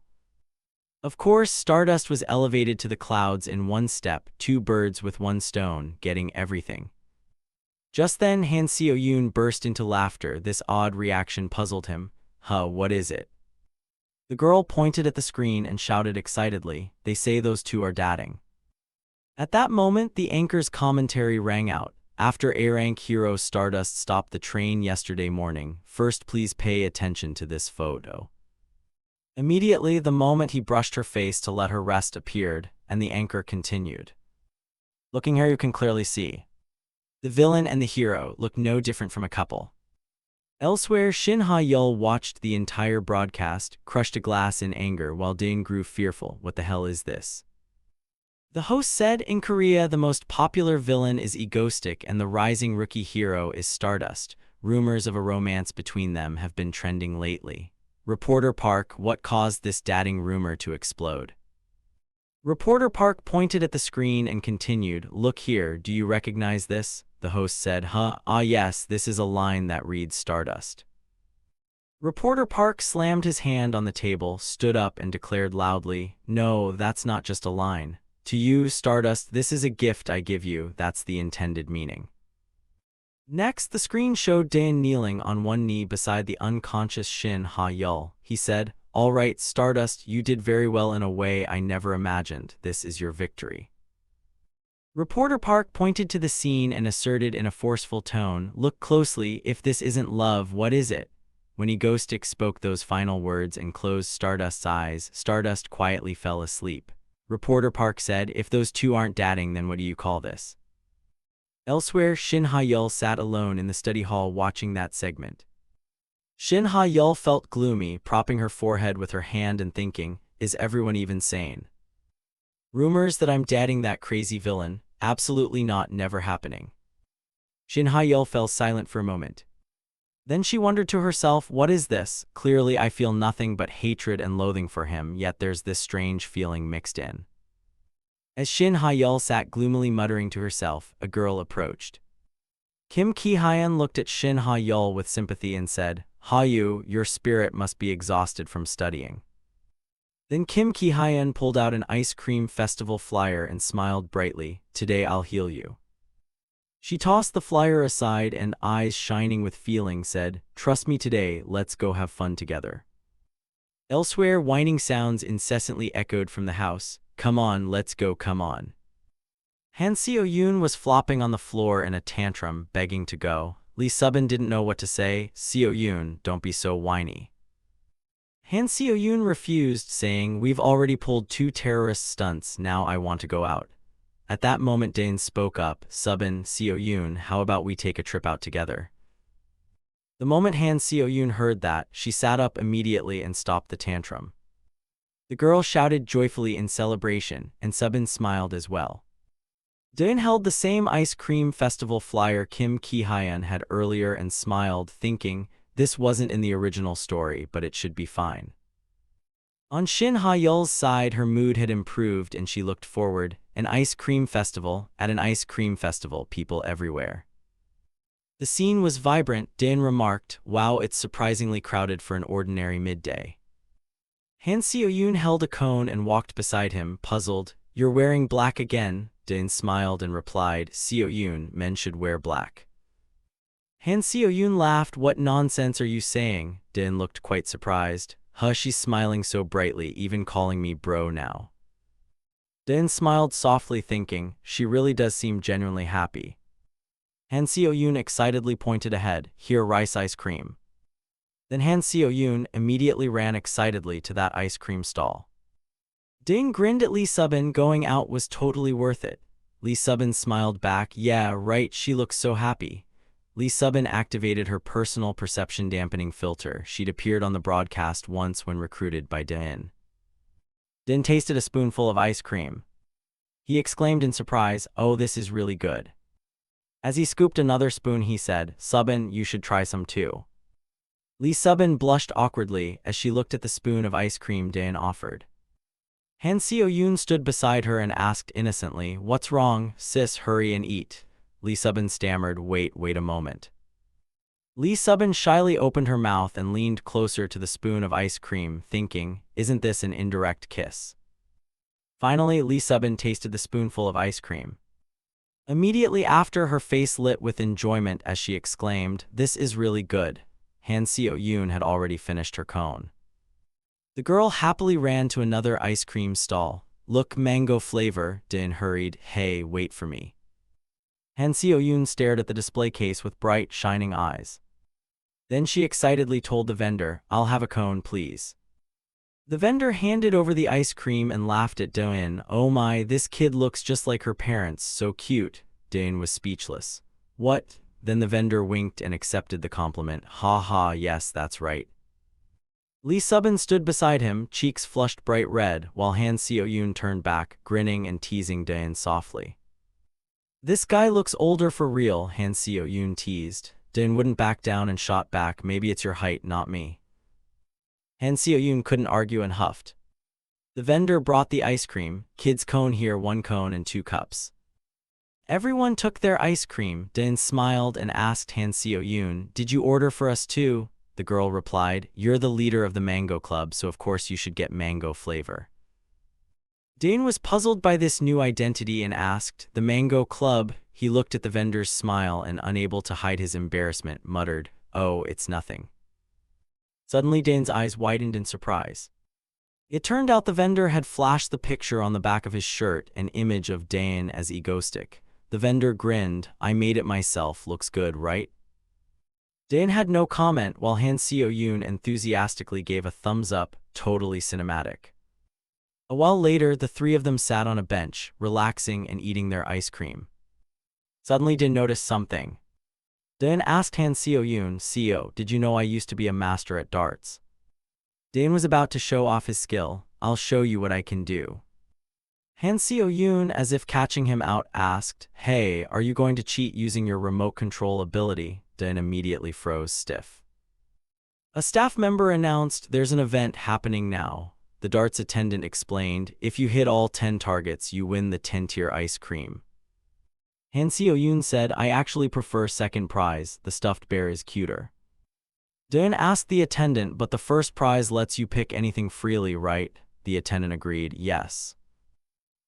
A: Of course, Stardust was elevated to the clouds in one step, two birds with one stone, getting everything. Just then, Han Seo-yoon burst into laughter. This odd reaction puzzled him. What is it? The girl pointed at the screen and shouted excitedly, they say those two are dating. At that moment, the anchor's commentary rang out. After A-rank hero Stardust stopped the train yesterday morning, first please pay attention to this photo. Immediately, the moment he brushed her face to let her rest appeared, and the anchor continued. Looking here, you can clearly see the villain and the hero look no different from a couple. Elsewhere, Shin Ha-yeol watched the entire broadcast, crushed a glass in anger while Do-in grew fearful. What the hell is this? The host said, in Korea, the most popular villain is Egoistic and the rising rookie hero is Stardust. Rumors of a romance between them have been trending lately. Reporter Park, what caused this dating rumor to explode? Reporter Park pointed at the screen and continued, look here, do you recognize this? The host said, yes, this is a line that reads Stardust. Reporter Park slammed his hand on the table, stood up and declared loudly, no, that's not just a line. To you, Stardust, this is a gift I give you, that's the intended meaning. Next, the screen showed Do-in kneeling on one knee beside the unconscious Shin Ha-yeol. He said, all right, Stardust, you did very well in a way I never imagined. This is your victory. Reporter Park pointed to the scene and asserted in a forceful tone, look closely, if this isn't love, what is it? When Egoistic spoke those final words and closed Stardust's eyes, Stardust quietly fell asleep. Reporter Park said, if those two aren't dating, then what do you call this? Elsewhere, Shin Ha-yeol sat alone in the study hall watching that segment. Shin Ha-yeol felt gloomy, propping her forehead with her hand and thinking, is everyone even sane? Rumors that I'm dating that crazy villain? Absolutely not, never happening. Shin Ha-yeol fell silent for a moment. Then she wondered to herself, what is this? Clearly I feel nothing but hatred and loathing for him, yet there's this strange feeling mixed in. As Shin Ha-yeol sat gloomily muttering to herself, a girl approached. Kim Ki-hyun looked at Shin Ha-yeol with sympathy and said, "Ha-yu, your spirit must be exhausted from studying." Then Kim Ki-hyun pulled out an ice cream festival flyer and smiled brightly, "Today I'll heal you." She tossed the flyer aside and, eyes shining with feeling, said, "Trust me today, let's go have fun together." Elsewhere, whining sounds incessantly echoed from the house. "Come on, let's go, come on." Han Seo-yoon was flopping on the floor in a tantrum, begging to go. Lee Subin didn't know what to say. "Seo-yoon, don't be so whiny." Han Seo-yoon refused, saying, "We've already pulled 2 terrorist stunts, now I want to go out." At that moment Dane spoke up, "Subin, Seo-yoon, how about we take a trip out together?" The moment Han Seo-yoon heard that, she sat up immediately and stopped the tantrum. The girl shouted joyfully in celebration, and Subin smiled as well. Dane held the same ice cream festival flyer Kim Ki-hyun had earlier and smiled, thinking, this wasn't in the original story, but it should be fine. On Shin Ha-yeol's side, her mood had improved and she looked forward. An ice cream festival, at an ice cream festival, people everywhere. The scene was vibrant. Dane remarked, "Wow, it's surprisingly crowded for an ordinary midday." Han Seo-yoon held a cone and walked beside him, puzzled. "You're wearing black again?" Dane smiled and replied, "Seo-yoon, men should wear black." Han Seo-yoon laughed. "What nonsense are you saying?" Dane looked quite surprised. "Huh, she's smiling so brightly, even calling me bro now." Dane smiled softly, thinking, she really does seem genuinely happy. Han Seo-yoon excitedly pointed ahead, "Here, rice ice cream." Then Han Seo-yoon immediately ran excitedly to that ice cream stall. Dane grinned at Lee Subin. Going out was totally worth it. Lee Subin smiled back, "Yeah, right, she looks so happy." Lee Subin activated her personal perception dampening filter. She'd appeared on the broadcast once when recruited by Dane. Dane tasted a spoonful of ice cream. He exclaimed in surprise, "Oh, this is really good." As he scooped another spoon, he said, "Subin, you should try some too." Lee Subin blushed awkwardly as she looked at the spoon of ice cream Dane offered. Han Seo-yoon stood beside her and asked innocently, "What's wrong, sis? Hurry and eat." Lee Subin stammered, wait a moment." Lee Subin shyly opened her mouth and leaned closer to the spoon of ice cream, thinking, isn't this an indirect kiss? Finally, Lee Subin tasted the spoonful of ice cream. Immediately after, her face lit with enjoyment as she exclaimed, "This is really good." Han Seo-yoon had already finished her cone. The girl happily ran to another ice cream stall. "Look, mango flavor," Dane hurried. "Hey, wait for me." Han Seo-yoon stared at the display case with bright, shining eyes. Then she excitedly told the vendor, "I'll have a cone, please." The vendor handed over the ice cream and laughed at Dane. "Oh my, this kid looks just like her parents, so cute." Dane was speechless. "What?" Then the vendor winked and accepted the compliment. "Ha ha, yes, that's right." Lee Subin stood beside him, cheeks flushed bright red, while Han Seo-yoon turned back, grinning and teasing Dane softly. "This guy looks older for real," Han Seo-yoon teased. Dane wouldn't back down and shot back, "Maybe it's your height, not me." Han Seo-yoon couldn't argue and huffed. The vendor brought the ice cream. "Kids cone here, 1 cone and 2 cups." Everyone took their ice cream. Dane smiled and asked Han Seo-yoon, "Did you order for us too?" The girl replied, "You're the leader of the mango club, so of course you should get mango flavor." Dane was puzzled by this new identity and asked, "The mango club?" He looked at the vendor's smile and, unable to hide his embarrassment, muttered, "Oh, it's nothing." Suddenly Dane's eyes widened in surprise. It turned out the vendor had flashed the picture on the back of his shirt, an image of Dane as egoistic. The vendor grinned, "I made it myself, looks good, right?" Dane had no comment, while Han Seo-yoon enthusiastically gave a thumbs up, totally cinematic. A while later, the 3 of them sat on a bench, relaxing and eating their ice cream. Suddenly Dane noticed something. Dane asked Han Seo-yoon, "Seo, did you know I used to be a master at darts?" Dane was about to show off his skill. "I'll show you what I can do." Han Seo-yoon, as if catching him out, asked, "Hey, are you going to cheat using your remote control ability?" Dane immediately froze stiff. A staff member announced, "There's an event happening now. the darts attendant explained. If you hit all 10 targets, you win the 10-tier ice cream. Han Seo-yoon said, I actually prefer second prize, the stuffed bear is cuter. Daeun asked the attendant, but the first prize lets you pick anything freely, right? The attendant agreed, yes.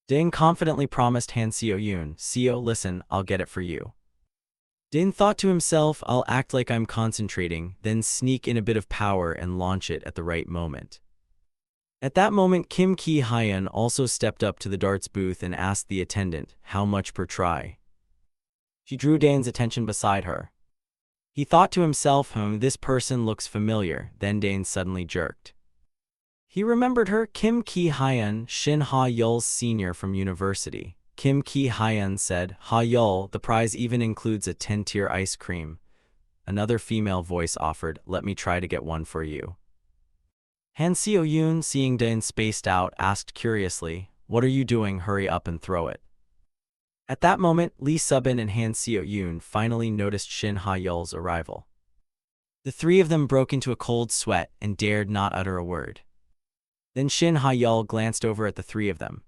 A: Daeun confidently promised Han Seo-yoon, Seo, listen, I'll get it for you. Daeun thought to himself, I'll act like I'm concentrating, then sneak in a bit of power and launch it at the right moment. At that moment, Kim Ki-hyun also stepped up to the darts booth and asked the attendant, how much per try? She drew Daeun's attention beside her. He thought to himself, this person looks familiar, then Daeun suddenly jerked. He remembered her, Kim Ki-hyun, Shin Ha-yeol's senior from university. Kim Ki-hyun said, Ha-yeol, the prize even includes a 10-tier ice cream. Another female voice offered, let me try to get one for you. Han Seo-yoon, seeing Daeun spaced out, asked curiously, what are you doing? Hurry up and throw it. At that moment, Lee Subin and Han Seo-yoon finally noticed Shin Ha-yeol's arrival. The three of them broke into a cold sweat and dared not utter a word. Then Shin Ha-yeol glanced over at the three of them.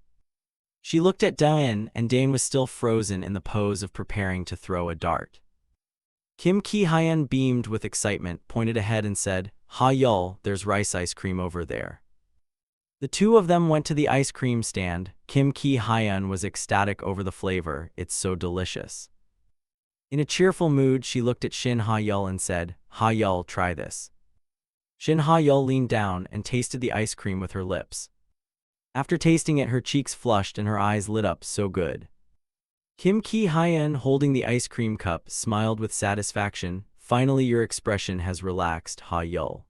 A: She looked at Daeun, and Daeun was still frozen in the pose of preparing to throw a dart. Kim Ki-hyun beamed with excitement, pointed ahead and said, Ha-yeol, there's rice ice cream over there. The two of them went to the ice cream stand. Kim Ki-hyun was ecstatic over the flavor, it's so delicious. In a cheerful mood, she looked at Shin Ha-yeol and said, Ha-yeol, try this. Shin Ha-yeol leaned down and tasted the ice cream with her lips. After tasting it, her cheeks flushed and her eyes lit up, so good. Kim Ki-hyun, holding the ice cream cup, smiled with satisfaction. Finally, your expression has relaxed, Ha-yeol.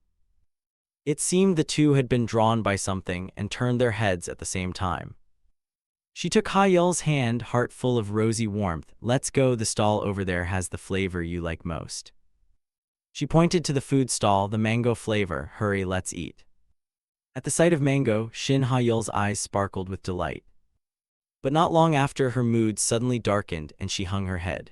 A: It seemed the two had been drawn by something and turned their heads at the same time. She took Ha-yeol's hand, heart full of rosy warmth. Let's go, the stall over there has the flavor you like most. She pointed to the food stall, the mango flavor. Hurry, let's eat. At the sight of mango, Shin Ha-yeol's eyes sparkled with delight. But not long after, her mood suddenly darkened and she hung her head.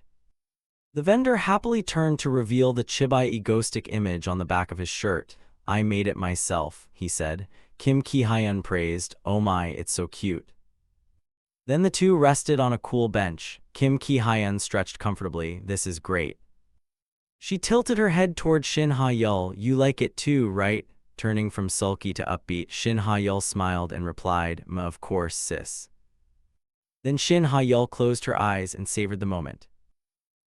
A: The vendor happily turned to reveal the chibi egoistic image on the back of his shirt. I made it myself, he said. Kim Ki-hyun praised, oh my, it's so cute. Then the two rested on a cool bench. Kim Ki-hyun stretched comfortably. This is great. She tilted her head toward Shin Ha-yeol. You like it too, right? Turning from sulky to upbeat, Shin Ha-yeol smiled and replied, of course, sis. Then Shin Ha-yeol closed her eyes and savored the moment.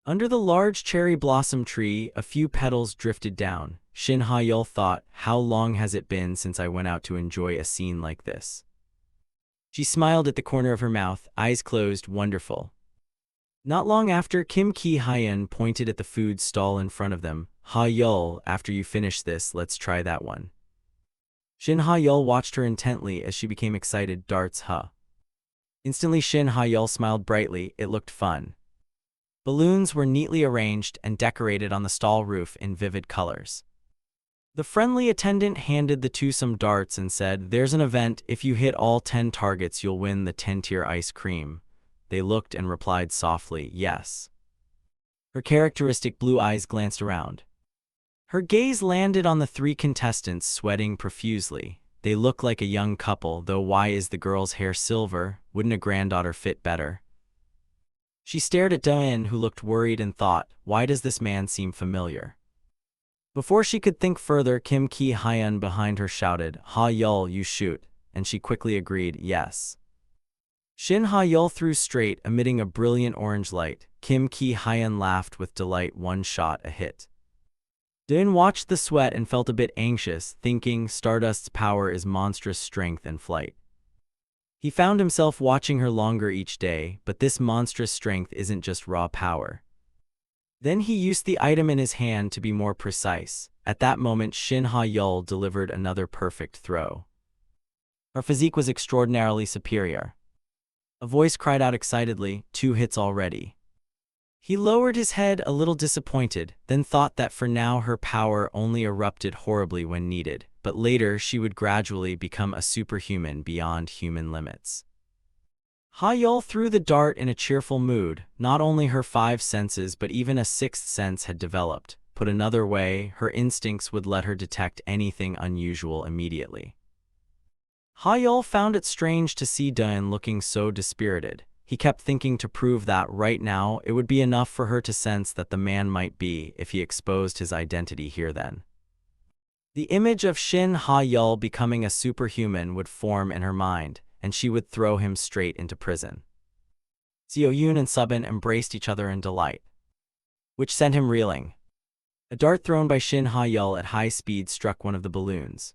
A: Under the large cherry blossom tree, a few petals drifted down. Shin Ha-yeol thought, how long has it been since I went out to enjoy a scene like this? She smiled at the corner of her mouth, eyes closed, wonderful. Not long after, Kim Ki-hyun pointed at the food stall in front of them. Ha-yeol, after you finish this, let's try that one. Shin Ha-yeol watched her intently as she became excited. Darts, huh? Instantly, Shin Ha-yeol smiled brightly. It looked fun. Balloons were neatly arranged and decorated on the stall roof in vivid colors. The friendly attendant handed the two some darts and said, there's an event. If you hit all 10 targets, you'll win the 10-tier ice cream. They looked and replied softly, yes. Her characteristic blue eyes glanced around. Her gaze landed on the three contestants sweating profusely. They look like a young couple, though why is the girl's hair silver? Wouldn't a granddaughter fit better? She stared at Daeun, who looked worried, and thought, why does this man seem familiar? Before she could think further, Kim Ki-hyun behind her shouted, Ha-yeol, you shoot, and she quickly agreed, yes. Shin Ha-yeol threw straight, emitting a brilliant orange light. Kim Ki-hyun laughed with delight. One shot, a hit. Daeun watched the sweat and felt a bit anxious, thinking Stardust's power is monstrous strength and flight. He found himself watching her longer each day, but this monstrous strength isn't just raw power. Then he used the item in his hand to be more precise. At that moment, Shin Ha-yeol delivered another perfect throw. Her physique was extraordinarily superior. A voice cried out excitedly, 2 hits already. He lowered his head, a little disappointed, then thought that for now her power only erupted horribly when needed, but later she would gradually become a superhuman beyond human limits. Ha-yeol threw the dart in a cheerful mood. Not only her 5 senses but even a 6th sense had developed. Put another way, her instincts would let her detect anything unusual immediately. Ha-yeol found it strange to see Daeun looking so dispirited. He kept thinking to prove that right now it would be enough for her to sense that the man might be if he exposed his identity here then. The image of Shin Ha-yeol becoming a superhuman would form in her mind, and she would throw him straight into prison. Seo-yoon and Subin embraced each other in delight, which sent him reeling. A dart thrown by Shin Ha-yeol at high speed struck one of the balloons.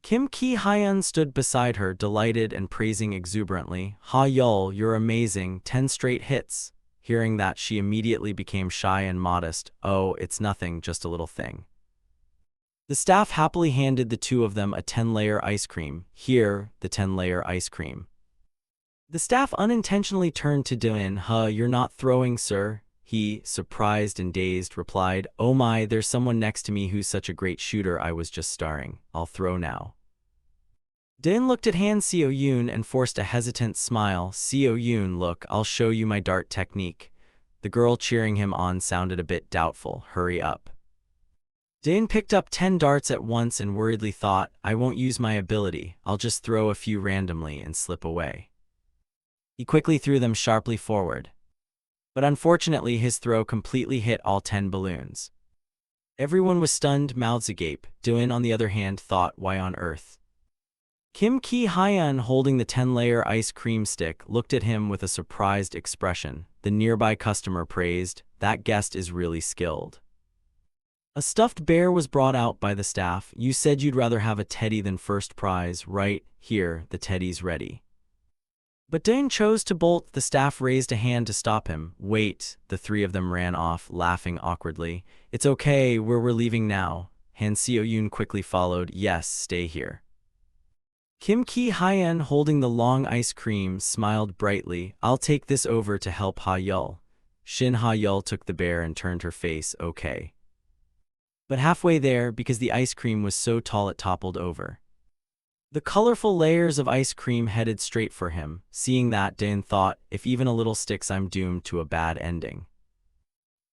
A: Kim Ki-hyun stood beside her, delighted and praising exuberantly. "Ha-yeol, you're amazing, 10 straight hits." Hearing that, she immediately became shy and modest. "Oh, it's nothing, just a little thing." The staff happily handed the two of them a 10-layer ice cream. "Here, the 10-layer ice cream." The staff unintentionally turned to Daeun. You're not throwing, sir?" He, surprised and dazed, replied, "Oh my, there's someone next to me who's such a great shooter. I was just starring. I'll throw now." Daeun looked at Han Seo-yoon and forced a hesitant smile. "Seo-yoon, look, I'll show you my dart technique." The girl cheering him on sounded a bit doubtful. "Hurry up." Daeun picked up 10 darts at once and worriedly thought, "I won't use my ability. I'll just throw a few randomly and slip away." He quickly threw them sharply forward. But unfortunately, his throw completely hit all 10 balloons. Everyone was stunned, mouths agape. Daeun, on the other hand, thought, why on earth? Kim Ki-hyun, holding the 10-layer ice cream stick, looked at him with a surprised expression. The nearby customer praised, "That guest is really skilled." A stuffed bear was brought out by the staff. "You said you'd rather have a teddy than first prize, right? Here, the teddy's ready." But Daeun chose to bolt. The staff raised a hand to stop him. "Wait." The three of them ran off, laughing awkwardly. "It's okay, we're leaving now." Han Seo-yoon quickly followed. "Yes, stay here." Kim Ki-hyun, holding the long ice cream, smiled brightly. "I'll take this over to help Ha-yeol." Shin Ha-yeol took the bear and turned her face. "Okay." But halfway there, because the ice cream was so tall it toppled over. The colorful layers of ice cream headed straight for him. Seeing that, Daeun thought, if even a little sticks, I'm doomed to a bad ending.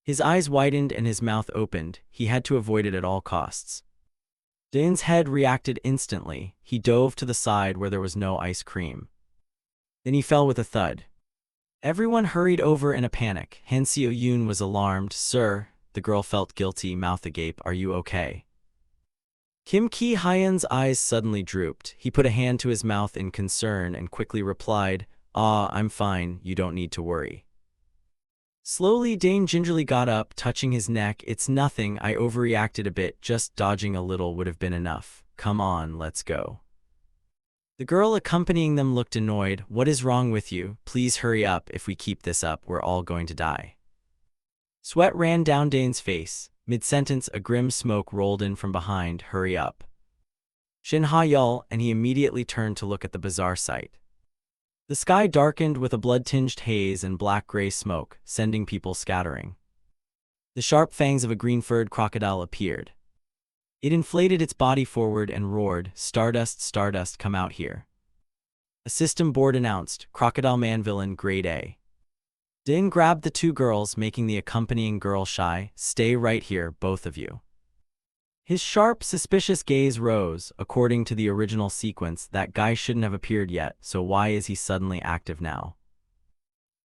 A: His eyes widened and his mouth opened. He had to avoid it at all costs. Daeun's head reacted instantly. He dove to the side where there was no ice cream. Then he fell with a thud. Everyone hurried over in a panic. Han Seo-yoon was alarmed. "Sir," the girl felt guilty, mouth agape, "are you okay?" Kim Ki-hyun's eyes suddenly drooped. He put a hand to his mouth in concern and quickly replied, I'm fine, you don't need to worry." Slowly, Daeun gingerly got up, touching his neck. "It's nothing, I overreacted a bit, just dodging a little would have been enough. Come on, let's go." The girl accompanying them looked annoyed. "What is wrong with you? Please hurry up. If we keep this up, we're all going to die." Sweat ran down Daeun's face. Mid-sentence, a grim smoke rolled in from behind. "Hurry up." Shin Ha-yeol, and he immediately turned to look at the bizarre sight. The sky darkened with a blood-tinged haze and black-gray smoke, sending people scattering. The sharp fangs of a green-furred crocodile appeared. It inflated its body forward and roared, Stardust, Stardust, come out here." A system board announced, "Crocodile Man Villain, Grade A." Daeun grabbed the two girls, making the accompanying girl shy. "Stay right here, both of you." His sharp, suspicious gaze rose. According to the original sequence, that guy shouldn't have appeared yet, so why is he suddenly active now?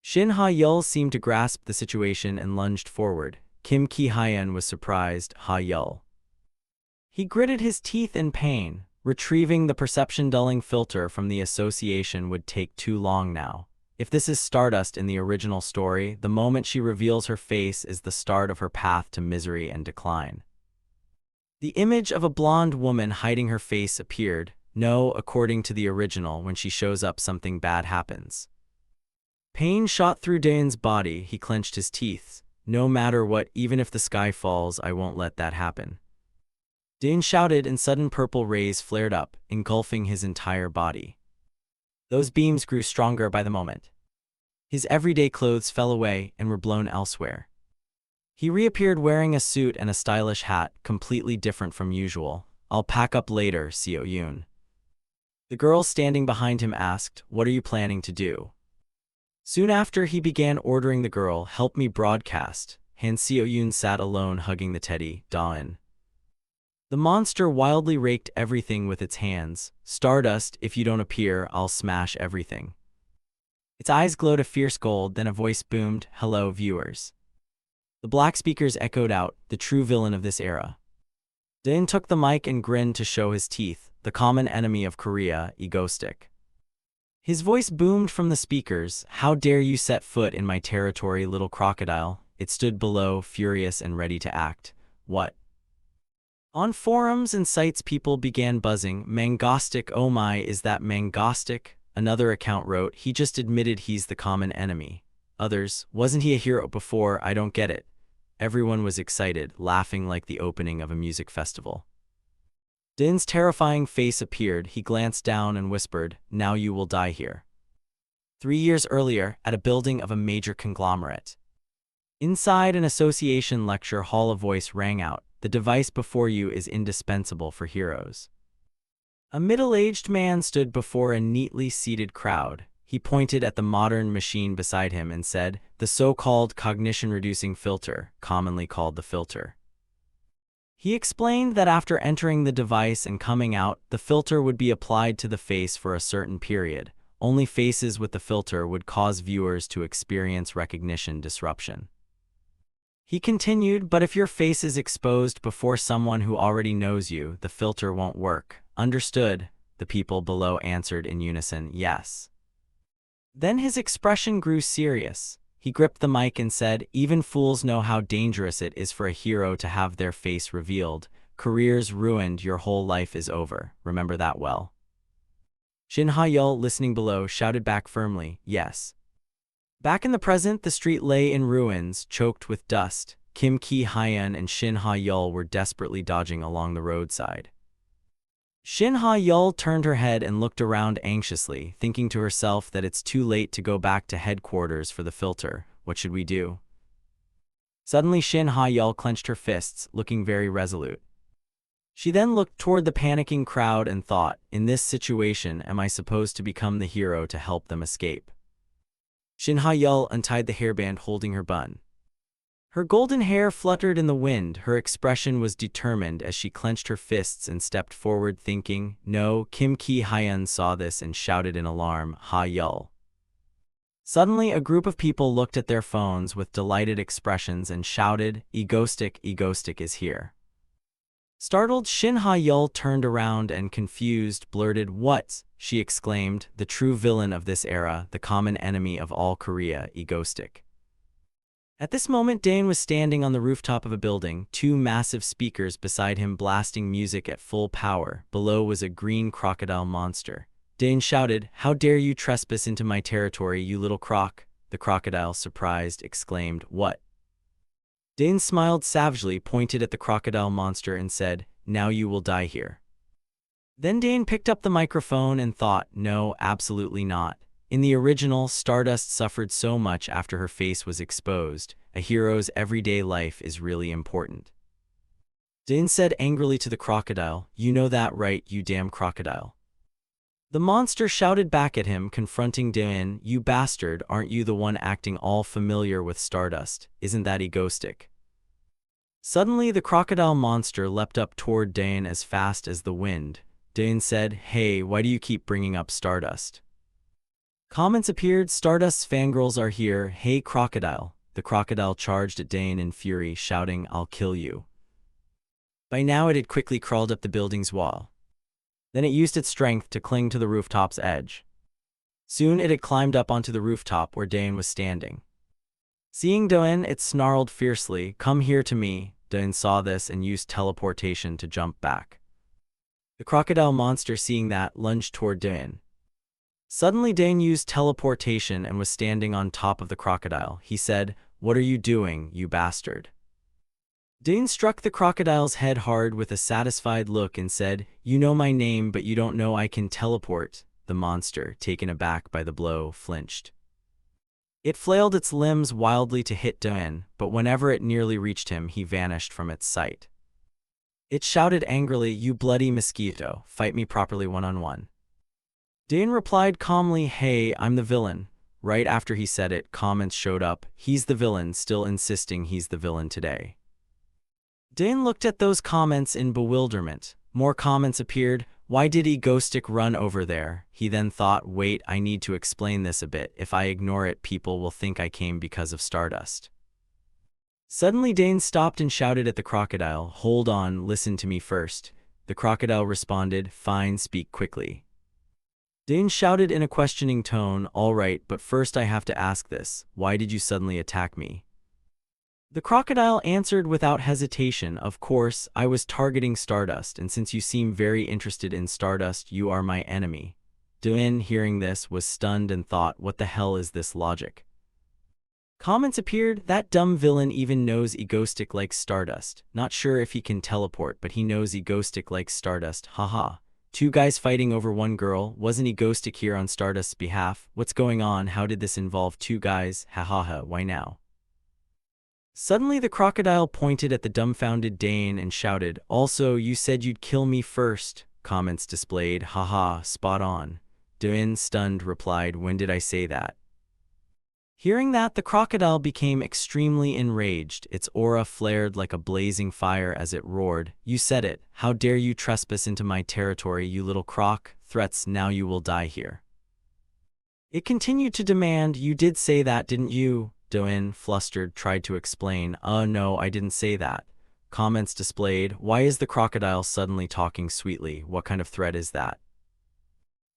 A: Shin Ha-yeol seemed to grasp the situation and lunged forward. Kim Ki-hyun was surprised. "Ha-yeol." He gritted his teeth in pain. Retrieving the perception-dulling filter from the association would take too long now. If this is Stardust in the original story, the moment she reveals her face is the start of her path to misery and decline. The image of a blonde woman hiding her face appeared. No, according to the original, when she shows up, something bad happens. Pain shot through Daeun's body. He clenched his teeth. "No matter what, even if the sky falls, I won't let that happen." Daeun shouted, and sudden purple rays flared up, engulfing his entire body. Those beams grew stronger by the moment. His everyday clothes fell away and were blown elsewhere. He reappeared wearing a suit and a stylish hat, completely different from usual. "I'll pack up later, Seo-yoon." The girl standing behind him asked, "What are you planning to do?" Soon after, he began ordering the girl, "Help me broadcast." Han Seo-yoon sat alone hugging the teddy, Daeun. The monster wildly raked everything with its hands. Stardust, if you don't appear, I'll smash everything. Its eyes glowed a fierce gold, then a voice boomed, "Hello, viewers." The black speakers echoed out, "The true villain of this era." Dain took the mic and grinned to show his teeth, "The common enemy of Korea, egoistic." His voice boomed from the speakers, "How dare you set foot in my territory, little crocodile?" It stood below, furious and ready to act. What? On forums and sites people began buzzing, "Mangostic, oh my, is that Mangostic?" Another account wrote, "He just admitted he's the common enemy." Others, "Wasn't he a hero before? I don't get it." Everyone was excited, laughing like the opening of a music festival. Din's terrifying face appeared. He glanced down and whispered, "Now you will die here." 3 years earlier, at a building of a major conglomerate. Inside an association lecture hall, a voice rang out, "The device before you is indispensable for heroes." A middle-aged man stood before a neatly seated crowd. He pointed at the modern machine beside him and said, "The so-called cognition-reducing filter, commonly called the filter." He explained that after entering the device and coming out, the filter would be applied to the face for a certain period. Only faces with the filter would cause viewers to experience recognition disruption. He continued, "But if your face is exposed before someone who already knows you, the filter won't work." "Understood," the people below answered in unison, "Yes." Then his expression grew serious. He gripped the mic and said, "Even fools know how dangerous it is for a hero to have their face revealed. Careers ruined, your whole life is over. Remember that well." Shin Ha-yeol, listening below, shouted back firmly, "Yes." Back in the present, the street lay in ruins, choked with dust. Kim Ki-hyun and Shin Ha-yeol were desperately dodging along the roadside. Shin Ha-yeol turned her head and looked around anxiously, thinking to herself that it's too late to go back to headquarters for the filter. What should we do? Suddenly Shin Ha-yeol clenched her fists, looking very resolute. She then looked toward the panicking crowd and thought, "In this situation, am I supposed to become the hero to help them escape?" Shin Ha-yeol untied the hairband holding her bun. Her golden hair fluttered in the wind. Her expression was determined as she clenched her fists and stepped forward, thinking, "No." Kim Ki-hyun saw this and shouted in alarm, "Ha-yeol." Suddenly, a group of people looked at their phones with delighted expressions and shouted, "Egoistic, Egoistic is here." Startled, Shin Ha-yeol turned around and confused, blurted, "What?" she exclaimed, "The true villain of this era, the common enemy of all Korea, Egoistic." At this moment, Dain was standing on the rooftop of a building, two massive speakers beside him blasting music at full power. Below was a green crocodile monster. Dain shouted, "How dare you trespass into my territory, you little croc?" The crocodile, surprised, exclaimed, "What?" Dain smiled savagely, pointed at the crocodile monster and said, "Now you will die here." Then Dain picked up the microphone and thought, "No, absolutely not. In the original, Stardust suffered so much after her face was exposed. A hero's everyday life is really important." Dain said angrily to the crocodile, "You know that, right, you damn crocodile?" The monster shouted back at him, confronting Dain, "You bastard, aren't you the one acting all familiar with Stardust? Isn't that egoistic?" Suddenly, the crocodile monster leapt up toward Dain as fast as the wind. Dain said, "Hey, why do you keep bringing up Stardust?" Comments appeared, "Stardust's fangirls are here. Hey, crocodile." The crocodile charged at Dain in fury, shouting, "I'll kill you." By now it had quickly crawled up the building's wall. Then it used its strength to cling to the rooftop's edge. Soon it had climbed up onto the rooftop where Dain was standing. Seeing Dain, it snarled fiercely, "Come here to me." Dain saw this and used teleportation to jump back. The crocodile monster, seeing that, lunged toward Dain. Suddenly Dain used teleportation and was standing on top of the crocodile. He said, "What are you doing, you bastard?" Dain struck the crocodile's head hard with a satisfied look and said, "You know my name, but you don't know I can teleport." The monster, taken aback by the blow, flinched. It flailed its limbs wildly to hit Dain, but whenever it nearly reached him, he vanished from its sight. It shouted angrily, "You bloody mosquito, fight me properly one-on-one." Dain replied calmly, "Hey, I'm the villain." Right after he said it, comments showed up, "He's the villain," still insisting he's the villain today. Dane looked at those comments in bewilderment. More comments appeared. Why did Egoistic run over there? He then thought, wait, I need to explain this a bit. If I ignore it, people will think I came because of Stardust. Suddenly Dane stopped and shouted at the crocodile, hold on, listen to me first. The crocodile responded, fine, speak quickly. Dane shouted in a questioning tone, all right, but first I have to ask this. Why did you suddenly attack me? The crocodile answered without hesitation, of course, I was targeting Stardust, and since you seem very interested in Stardust, you are my enemy. Dane, hearing this, was stunned and thought, what the hell is this logic? Comments appeared, that dumb villain even knows Egoistic likes Stardust. Not sure if he can teleport, but he knows Egoistic likes Stardust, haha. Two guys fighting over one girl, wasn't Egoistic here on Stardust's behalf? What's going on? How did this involve two guys? Hahaha, why now? Suddenly the crocodile pointed at the dumbfounded Dane and shouted, also, you said you'd kill me first. Comments displayed, haha, spot on. Dane, stunned, replied, when did I say that? Hearing that, the crocodile became extremely enraged. Its aura flared like a blazing fire as it roared, you said it. How dare you trespass into my territory, you little croc? Threats, now you will die here. It continued to demand, you did say that, didn't you? Dane, flustered, tried to explain, no, I didn't say that. Comments displayed, why is the crocodile suddenly talking sweetly? What kind of threat is that?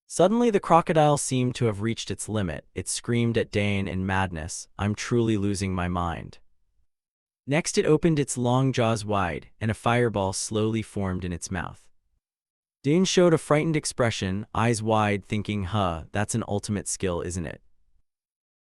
A: Suddenly the crocodile seemed to have reached its limit. It screamed at Dane in madness, I'm truly losing my mind. Next it opened its long jaws wide, and a fireball slowly formed in its mouth. Dane showed a frightened expression, eyes wide, thinking, that's an ultimate skill, isn't it?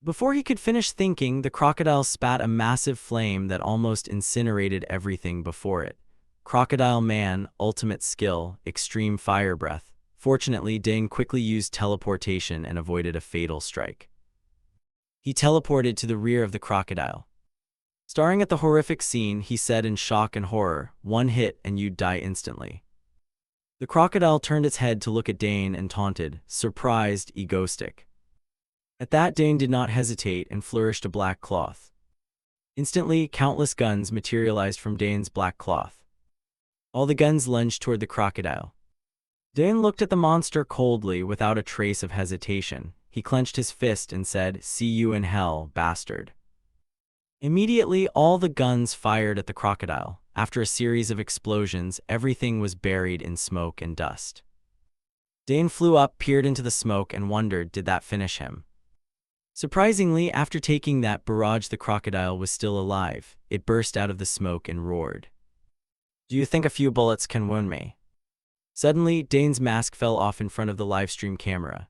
A: Before he could finish thinking, the crocodile spat a massive flame that almost incinerated everything before it. Crocodile Man, ultimate skill, extreme fire breath. Fortunately, Dane quickly used teleportation and avoided a fatal strike. He teleported to the rear of the crocodile. Staring at the horrific scene, he said in shock and horror, one hit and you'd die instantly. The crocodile turned its head to look at Dane and taunted, surprised, Egoistic. At that, Dane did not hesitate and flourished a black cloth. Instantly, countless guns materialized from Dane's black cloth. All the guns lunged toward the crocodile. Dane looked at the monster coldly without a trace of hesitation. He clenched his fist and said, see you in hell, bastard. Immediately, all the guns fired at the crocodile. After a series of explosions, everything was buried in smoke and dust. Dane flew up, peered into the smoke, and wondered, did that finish him? Surprisingly, after taking that barrage, the crocodile was still alive. It burst out of the smoke and roared. Do you think a few bullets can wound me? Suddenly, Dane's mask fell off in front of the livestream camera.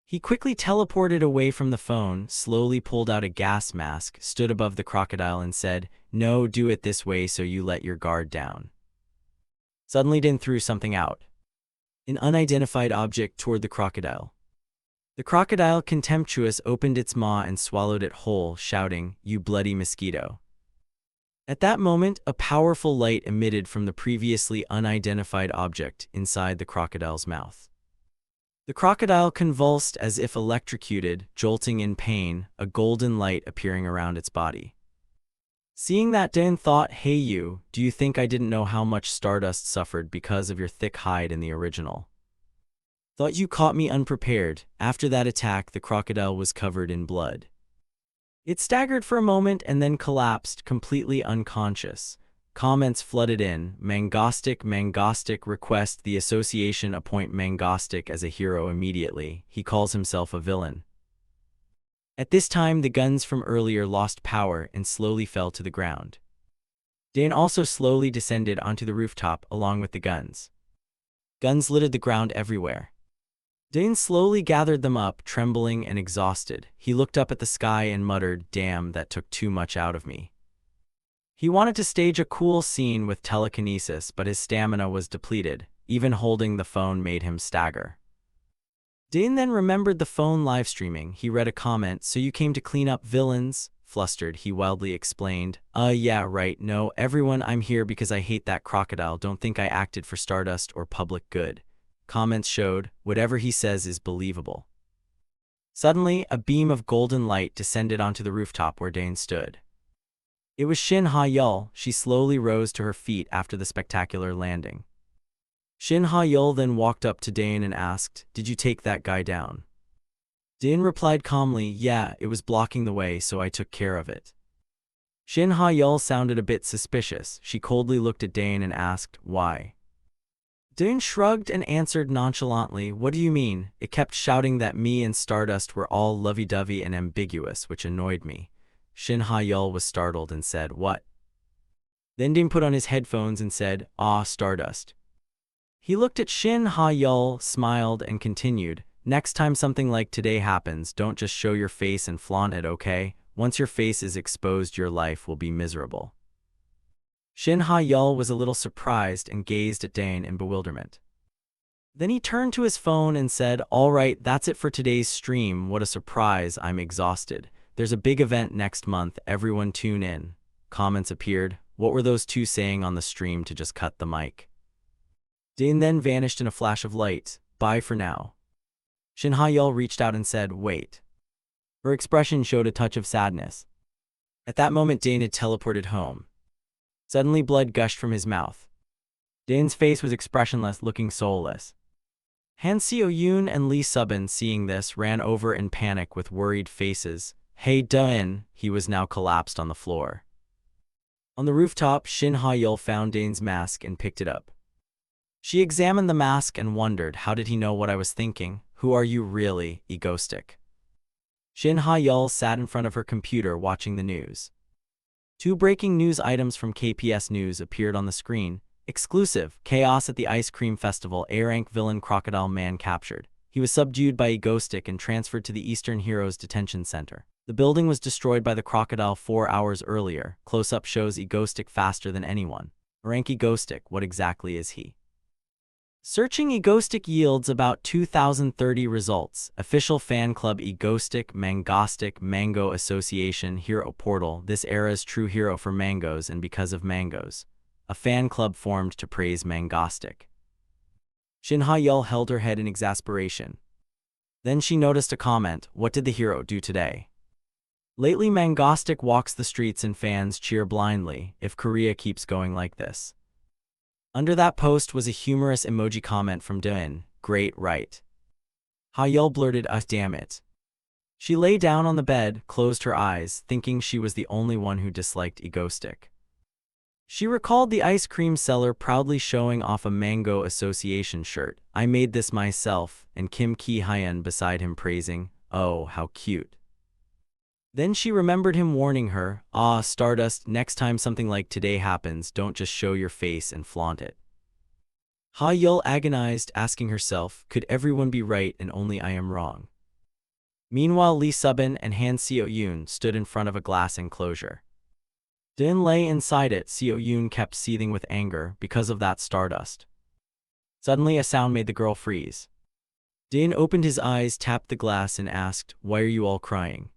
A: He quickly teleported away from the phone, slowly pulled out a gas mask, stood above the crocodile and said, no, do it this way so you let your guard down. Suddenly Dane threw something out. An unidentified object toward the crocodile. The crocodile, contemptuous, opened its maw and swallowed it whole, shouting, you bloody mosquito. At that moment, a powerful light emitted from the previously unidentified object inside the crocodile's mouth. The crocodile convulsed as if electrocuted, jolting in pain, a golden light appearing around its body. Seeing that, Dane thought, hey you, do you think I didn't know how much Stardust suffered because of your thick hide in the original? Thought you caught me unprepared. After that attack, the crocodile was covered in blood. It staggered for a moment and then collapsed, completely unconscious. Comments flooded in, Mangostic request the association appoint Mangostic as a hero immediately. He calls himself a villain. At this time, the guns from earlier lost power and slowly fell to the ground. Dane also slowly descended onto the rooftop along with the guns. Guns littered the ground everywhere. Dane slowly gathered them up, trembling and exhausted. He looked up at the sky and muttered, damn, that took too much out of me. He wanted to stage a cool scene with telekinesis, but his stamina was depleted. Even holding the phone made him stagger. Dane then remembered the phone live streaming. He read a comment, so you came to clean up villains? Flustered, he wildly explained, yeah, right, no, everyone, I'm here because I hate that crocodile. Don't think I acted for Stardust or public good. Comments showed, whatever he says is believable. Suddenly, a beam of golden light descended onto the rooftop where Dane stood. It was Shin Ha-yeol. She slowly rose to her feet after the spectacular landing. Shin Ha-yeol then walked up to Dain and asked, "Did you take that guy down?" Dain replied calmly, "Yeah, it was blocking the way, so I took care of it." Shin Ha-yeol sounded a bit suspicious. She coldly looked at Dain and asked, "Why?" Dain shrugged and answered nonchalantly, "What do you mean? It kept shouting that me and Stardust were all lovey-dovey and ambiguous, which annoyed me." Shin Ha-yeol was startled and said, "What?" Then Dain put on his headphones and said, "Ah, Stardust." He looked at Shin Ha-yeol, smiled, and continued, "Next time something like today happens, don't just show your face and flaunt it, okay? Once your face is exposed, your life will be miserable." Shin Ha-yeol was a little surprised and gazed at Dain in bewilderment. Then he turned to his phone and said, "All right, that's it for today's stream. What a surprise, I'm exhausted. There's a big event next month, everyone tune in." Comments appeared. What were those two saying on the stream to just cut the mic? Dain then vanished in a flash of light. "Bye for now." Shin Ha-yeol reached out and said, "Wait." Her expression showed a touch of sadness. At that moment, Dain had teleported home. Suddenly, blood gushed from his mouth. Dain's face was expressionless, looking soulless. Han Seo-yoon and Lee Subin, seeing this, ran over in panic with worried faces. "Hey, Dain!" He was now collapsed on the floor. On the rooftop, Shin Ha-yeol found Dain's mask and picked it up. She examined the mask and wondered, how did he know what I was thinking? Who are you really, egoistic? Shin Ha-yeol sat in front of her computer watching the news. Two breaking news items from KPS News appeared on the screen. Exclusive: chaos at the ice cream festival. A-rank villain Crocodile Man captured. He was subdued by Egoistic and transferred to the Eastern Heroes Detention Center. The building was destroyed by the crocodile 4 hours earlier. Close-up shows Egoistic faster than anyone. A-rank Egoistic, what exactly is he? Searching Egoistic yields about 2030 results. Official fan club Egoistic, Mangostic, Mango Association, Hero Portal. This era's true hero for mangoes and because of mangoes. A fan club formed to praise Mangostic. Shin Ha-yeol held her head in exasperation. Then she noticed a comment. What did the hero do today? Lately, Mangostic walks the streets and fans cheer blindly. If Korea keeps going like this. Under that post was a humorous emoji comment from Dain. Great, right? Ha-yeol blurted, damn it." She lay down on the bed, closed her eyes, thinking she was the only one who disliked Egoistic. She recalled the ice cream seller proudly showing off a Mango Association shirt. "I made this myself," and Kim Ki-hyun beside him praising, "Oh, how cute." Then she remembered him warning her, "Ah, Stardust, next time something like today happens, don't just show your face and flaunt it." Ha-yeol agonized, asking herself, could everyone be right and only I am wrong? Meanwhile, Lee Subin and Han Seo-yoon stood in front of a glass enclosure. Dain lay inside it. Seo-yoon kept seething with anger because of that Stardust. Suddenly, a sound made the girl freeze. Dain opened his eyes, tapped the glass, and asked, "Why are you all crying?"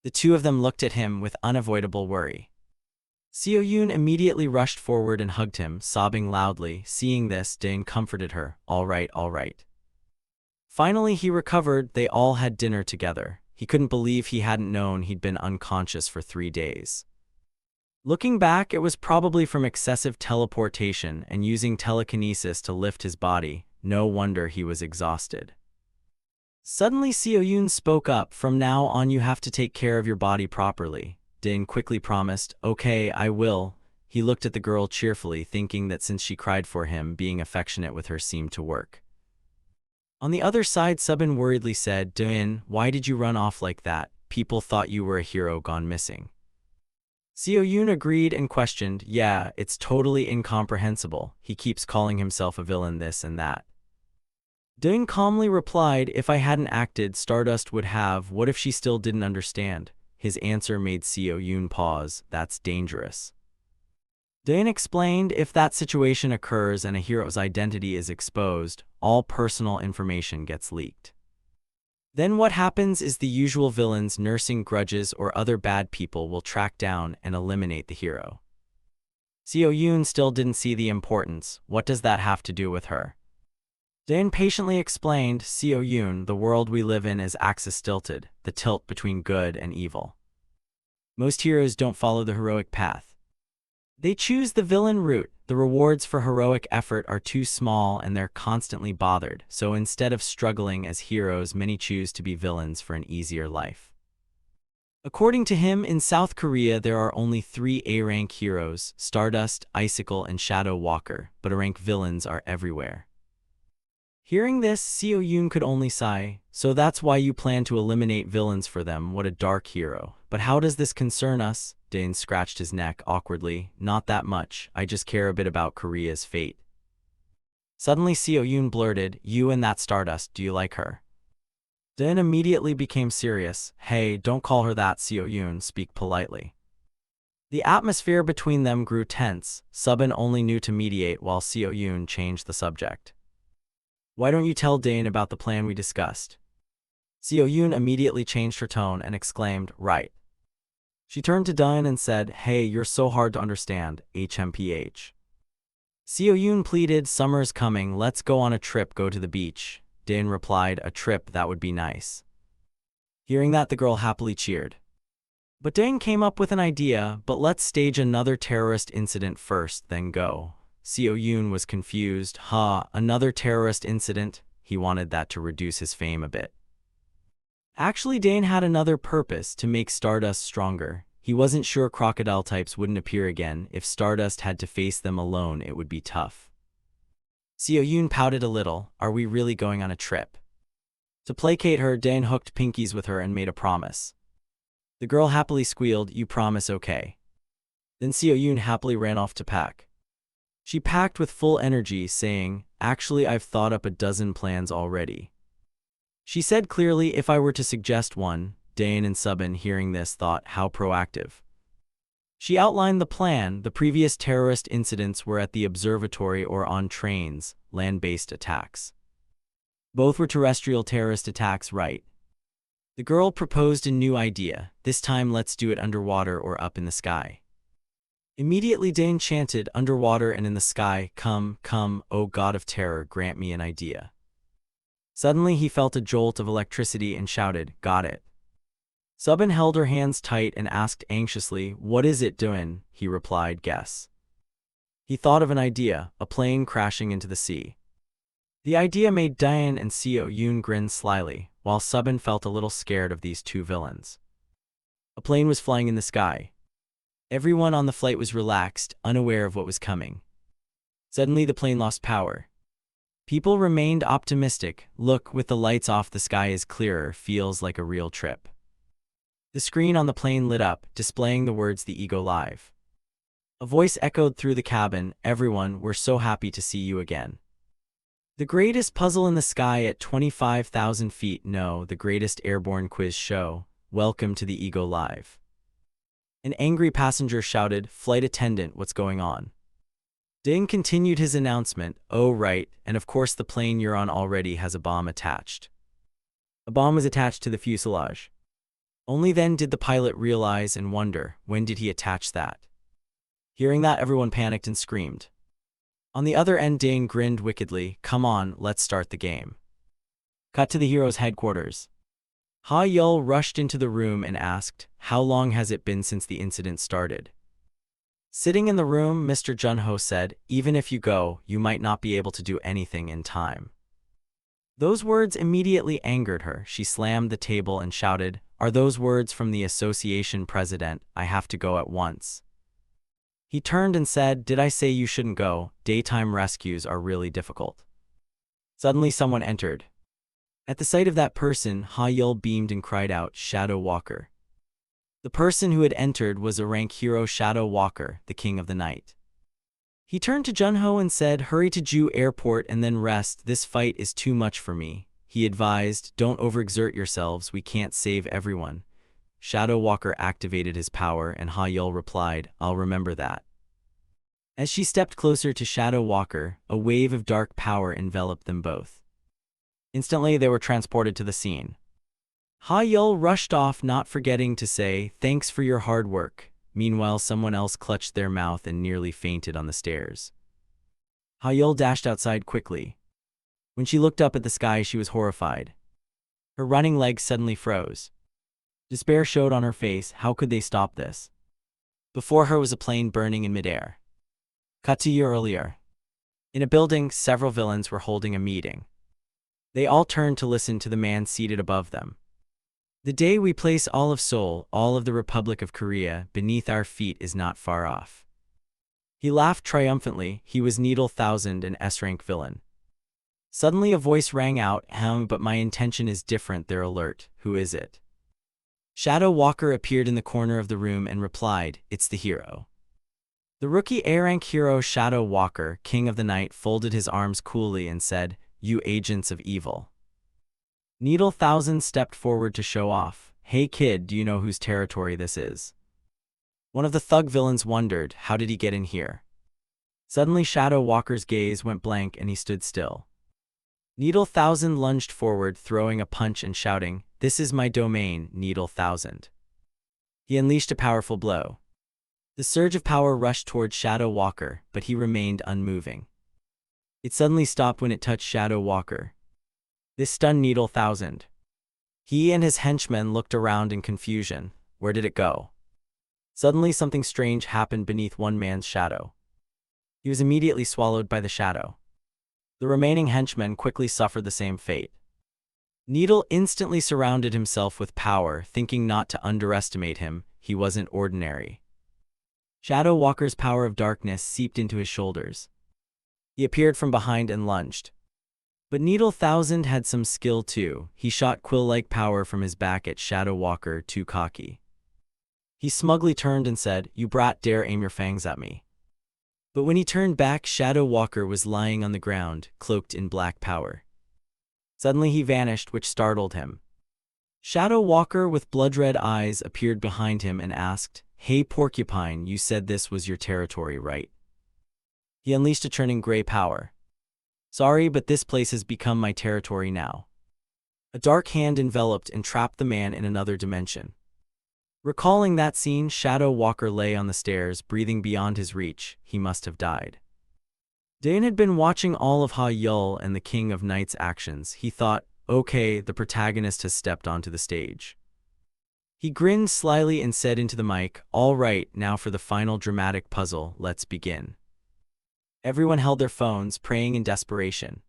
A: The two of them looked at him with unavoidable worry. Seo-yoon immediately rushed forward and hugged him, sobbing loudly. Seeing this, Dain comforted her. All right, all right." Finally, he recovered. They all had dinner together. He couldn't believe he hadn't known he'd been unconscious for 3 days. Looking back, it was probably from excessive teleportation and using telekinesis to lift his body. No wonder he was exhausted. Suddenly, Seo-yoon spoke up. "From now on, you have to take care of your body properly." Dain quickly promised, "Okay, I will." He looked at the girl cheerfully, thinking that since she cried for him, being affectionate with her seemed to work. On the other side, Subin worriedly said, "Dain, why did you run off like that? People thought you were a hero gone missing." Seo-yoon agreed and questioned, "Yeah, it's totally incomprehensible. He keeps calling himself a villain, this and that." Dain calmly replied, "If I hadn't acted, Stardust would have. What if she still didn't understand?" His answer made Seo-yoon pause. "That's dangerous." Dain explained, "If that situation occurs and a hero's identity is exposed, all personal information gets leaked. Then what happens is the usual villains nursing grudges or other bad people will track down and eliminate the hero." Seo-yoon still didn't see the importance. What does that have to do with her? Dain patiently explained, "Seo-yoon, the world we live in is axis tilted, the tilt between good and evil. Most heroes don't follow the heroic path. They choose the villain route. The rewards for heroic effort are too small and they're constantly bothered, so instead of struggling as heroes, many choose to be villains for an easier life. According to him, in South Korea there are only 3 A-rank heroes: Stardust, Icicle, and Shadow Walker, but A-rank villains are everywhere. Hearing this, Seo Yoon could only sigh. So that's why you plan to eliminate villains for them. What a dark hero. But how does this concern us? Dane scratched his neck awkwardly. Not that much. I just care a bit about Korea's fate. Suddenly Seo Yoon blurted, you and that Stardust, do you like her? Dane immediately became serious. Hey, don't call her that, Seo Yoon, speak politely. The atmosphere between them grew tense. Subin only knew to mediate while Seo Yoon changed the subject. Why don't you tell Dane about the plan we discussed? Seo Yoon immediately changed her tone and exclaimed, right. She turned to Dane and said, hey, you're so hard to understand, HMPH. Seo Yoon pleaded, summer's coming, let's go on a trip, go to the beach. Dane replied, a trip, that would be nice. Hearing that, the girl happily cheered. But Dane came up with an idea, but let's stage another terrorist incident first, then go. Seo Yoon was confused. Another terrorist incident? He wanted that to reduce his fame a bit. Actually, Dane had another purpose: to make Stardust stronger. He wasn't sure crocodile types wouldn't appear again. If Stardust had to face them alone, it would be tough. Seo Yoon pouted a little. Are we really going on a trip? To placate her, Dane hooked pinkies with her and made a promise. The girl happily squealed, you promise, okay. Then Seo Yoon happily ran off to pack. She packed with full energy, saying, actually, I've thought up a dozen plans already. She said clearly, if I were to suggest one. Dane and Subin, hearing this, thought, how proactive. She outlined the plan. The previous terrorist incidents were at the observatory or on trains, land-based attacks. Both were terrestrial terrorist attacks, right? The girl proposed a new idea. This time, let's do it underwater or up in the sky. Immediately Dane chanted, underwater and in the sky, come, come, O God of terror, grant me an idea. Suddenly he felt a jolt of electricity and shouted, got it. Subin held her hands tight and asked anxiously, what is it doing? He replied, guess. He thought of an idea, a plane crashing into the sea. The idea made Dane and Seo Yoon grin slyly, while Subin felt a little scared of these two villains. A plane was flying in the sky. Everyone on the flight was relaxed, unaware of what was coming. Suddenly the plane lost power. People remained optimistic. Look, with the lights off, the sky is clearer, feels like a real trip. The screen on the plane lit up, displaying the words "The Ego Live." A voice echoed through the cabin, everyone, we're so happy to see you again. The greatest puzzle in the sky at 25,000 feet, no, the greatest airborne quiz show. Welcome to the Ego Live. An angry passenger shouted, flight attendant, what's going on? Dane continued his announcement, oh right, and of course the plane you're on already has a bomb attached. A bomb was attached to the fuselage. Only then did the pilot realize and wonder, when did he attach that? Hearing that, everyone panicked and screamed. On the other end, Dane grinned wickedly, come on, let's start the game. Cut to the hero's headquarters. Ha Yul rushed into the room and asked, how long has it been since the incident started? Sitting in the room, Mr. Junho said, even if you go, you might not be able to do anything in time. Those words immediately angered her. She slammed the table and shouted, are those words from the association president? I have to go at once. He turned and said, did I say you shouldn't go? Daytime rescues are really difficult. Suddenly someone entered. At the sight of that person, Ha Yul beamed and cried out, Shadow Walker. The person who had entered was a rank hero, Shadow Walker, the king of the night. He turned to Junho and said, hurry to Ju Airport and then rest, this fight is too much for me. He advised, don't overexert yourselves, we can't save everyone. Shadow Walker activated his power and Ha Yul replied, I'll remember that. As she stepped closer to Shadow Walker, a wave of dark power enveloped them both. Instantly, they were transported to the scene. Ha Yul rushed off, not forgetting to say, thanks for your hard work. Meanwhile, someone else clutched their mouth and nearly fainted on the stairs. Ha Yul dashed outside quickly. When she looked up at the sky, she was horrified. Her running legs suddenly froze. Despair showed on her face. How could they stop this? Before her was a plane burning in midair. Cut to a year earlier. In a building, several villains were holding a meeting. They all turned to listen to the man seated above them. The day we place all of Seoul, all of the Republic of Korea, beneath our feet is not far off. He laughed triumphantly. He was Needle 1000, an S-rank villain. Suddenly a voice rang out, but my intention is different. They're alert. Who is it? Shadow Walker appeared in the corner of the room and replied, it's the hero. The rookie A-rank hero Shadow Walker, king of the night, folded his arms coolly and said, you agents of evil. Needle 1000 stepped forward to show off. Hey kid, do you know whose territory this is? One of the thug villains wondered, how did he get in here? Suddenly Shadow Walker's gaze went blank and he stood still. Needle 1000 lunged forward, throwing a punch and shouting, this is my domain, Needle 1000. He unleashed a powerful blow. The surge of power rushed toward Shadow Walker, but he remained unmoving. It suddenly stopped when it touched Shadow Walker. This stunned Needle 1000. He and his henchmen looked around in confusion. Where did it go? Suddenly something strange happened beneath one man's shadow. He was immediately swallowed by the shadow. The remaining henchmen quickly suffered the same fate. Needle instantly surrounded himself with power, thinking not to underestimate him. He wasn't ordinary. Shadow Walker's power of darkness seeped into his shoulders. He appeared from behind and lunged. But Needle 1000 had some skill too. He shot quill-like power from his back at Shadow Walker, too cocky. He smugly turned and said, you brat, dare aim your fangs at me. But when he turned back, Shadow Walker was lying on the ground, cloaked in black power. Suddenly he vanished, which startled him. Shadow Walker with blood-red eyes appeared behind him and asked, hey Porcupine, you said this was your territory, right? He unleashed a churning gray power. Sorry, but this place has become my territory now. A dark hand enveloped and trapped the man in another dimension. Recalling that scene, Shadow Walker lay on the stairs, breathing beyond his reach. He must have died. Dan had been watching all of Ha Yul and the King of Night's actions. He thought, okay, the protagonist has stepped onto the stage. He grinned slyly and said into the mic, all right, now for the final dramatic puzzle, let's begin. Everyone held their phones, praying in desperation.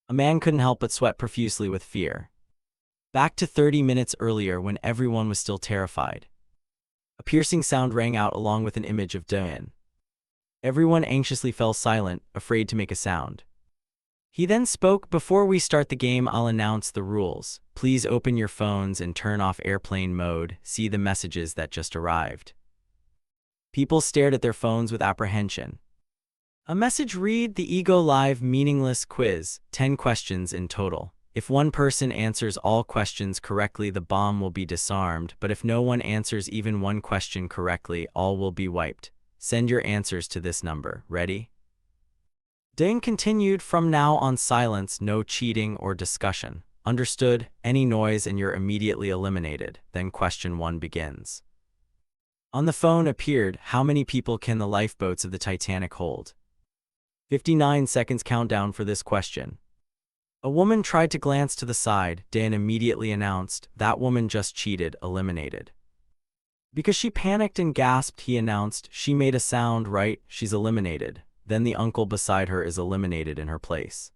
A: A man couldn't help but sweat profusely with fear. Back to 30 minutes earlier when everyone was still terrified. A piercing sound rang out along with an image of Dan. Everyone anxiously fell silent, afraid to make a sound. He then spoke, before we start the game, I'll announce the rules. Please open your phones and turn off airplane mode. See the messages that just arrived. People stared at their phones with apprehension. A message read, the Ego Live meaningless quiz, 10 questions in total. If one person answers all questions correctly, the bomb will be disarmed, but if no one answers even one question correctly, all will be wiped. Send your answers to this number. Ready? Dan continued, from now on silence, no cheating or discussion. Understood? Any noise and you're immediately eliminated. Then question 1 begins. On the phone appeared, how many people can the lifeboats of the Titanic hold? 59 seconds countdown for this question. A woman tried to glance to the side. Dan immediately announced, that woman just cheated, eliminated. Because she panicked and gasped, he announced, she made a sound, right? She's eliminated. Then the uncle beside her is eliminated in her place.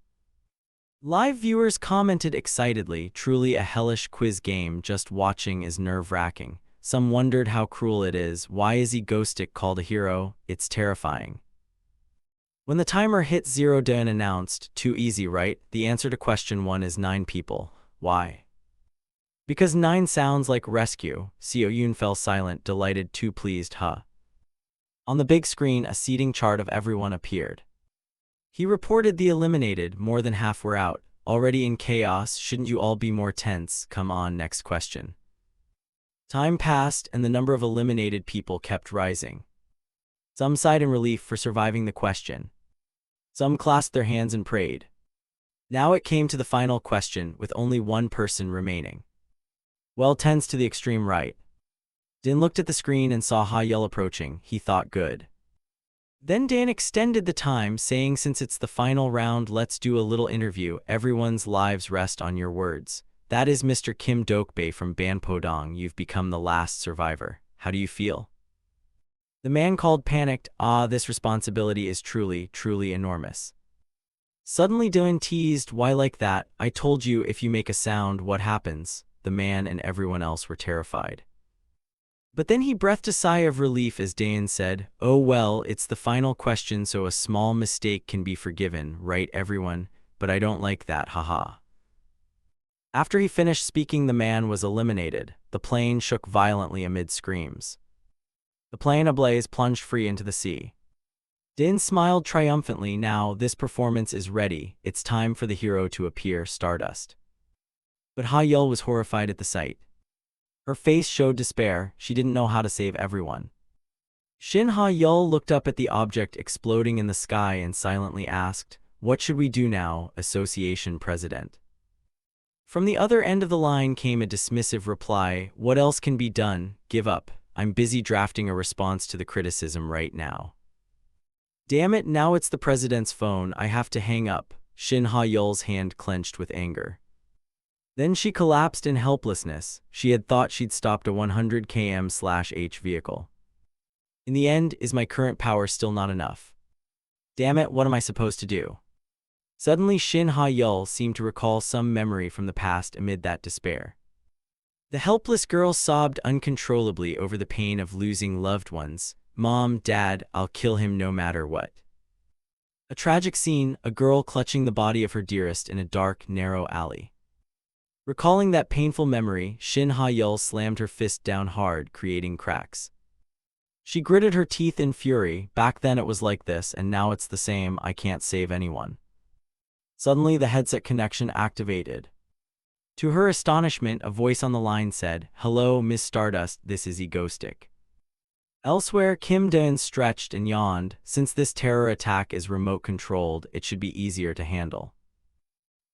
A: Live viewers commented excitedly, truly a hellish quiz game, just watching is nerve-wracking. Some wondered how cruel it is. Why is he Ghostic called a hero? It's terrifying. When the timer hit 0, Dan announced, too easy, right? The answer to question 1 is 9 people. Why? Because 9 sounds like rescue. Seo Yoon fell silent, delighted, too pleased, huh? On the big screen, a seating chart of everyone appeared. He reported the eliminated, more than half were out. Already in chaos, shouldn't you all be more tense? Come on, next question. Time passed, and the number of eliminated people kept rising. Some sighed in relief for surviving the question. Some clasped their hands and prayed. Now it came to the final question, with only one person remaining. Well, tense to the extreme right. Dan looked at the screen and saw Ha Yul approaching. He thought good. Then Dan extended the time, saying, since it's the final round, let's do a little interview. Everyone's lives rest on your words. That is Mr. Kim Dokbae from Banpodong. You've become the last survivor. How do you feel? The man called panicked. This responsibility is truly, truly enormous. Suddenly Dylan teased, why like that? I told you if you make a sound, what happens? The man and everyone else were terrified. But then he breathed a sigh of relief as Dayan said, oh well, it's the final question, so a small mistake can be forgiven, right everyone? But I don't like that, haha. After he finished speaking, the man was eliminated. The plane shook violently amid screams. The plane ablaze plunged free into the sea. Din smiled triumphantly. Now, this performance is ready. It's time for the hero to appear, Stardust. But Ha-Yul was horrified at the sight. Her face showed despair. She didn't know how to save everyone. Shin Ha-Yul looked up at the object exploding in the sky and silently asked, what should we do now, Association President? From the other end of the line came a dismissive reply, what else can be done? Give up. I'm busy drafting a response to the criticism right now. Damn it, now it's the president's phone. I have to hang up. Shin Ha-Yul's hand clenched with anger. Then she collapsed in helplessness. She had thought she'd stopped a 100 km/h vehicle. In the end, is my current power still not enough? Damn it, what am I supposed to do? Suddenly Shin Ha-Yul seemed to recall some memory from the past amid that despair. The helpless girl sobbed uncontrollably over the pain of losing loved ones. Mom, Dad, I'll kill him no matter what. A tragic scene, a girl clutching the body of her dearest in a dark, narrow alley. Recalling that painful memory, Shin Ha-Yul slammed her fist down hard, creating cracks. She gritted her teeth in fury. Back then it was like this, and now it's the same. I can't save anyone. Suddenly the headset connection activated. To her astonishment, a voice on the line said, hello, Miss Stardust, this is Egoistic. Elsewhere, Kim Dayan stretched and yawned. Since this terror attack is remote-controlled, it should be easier to handle.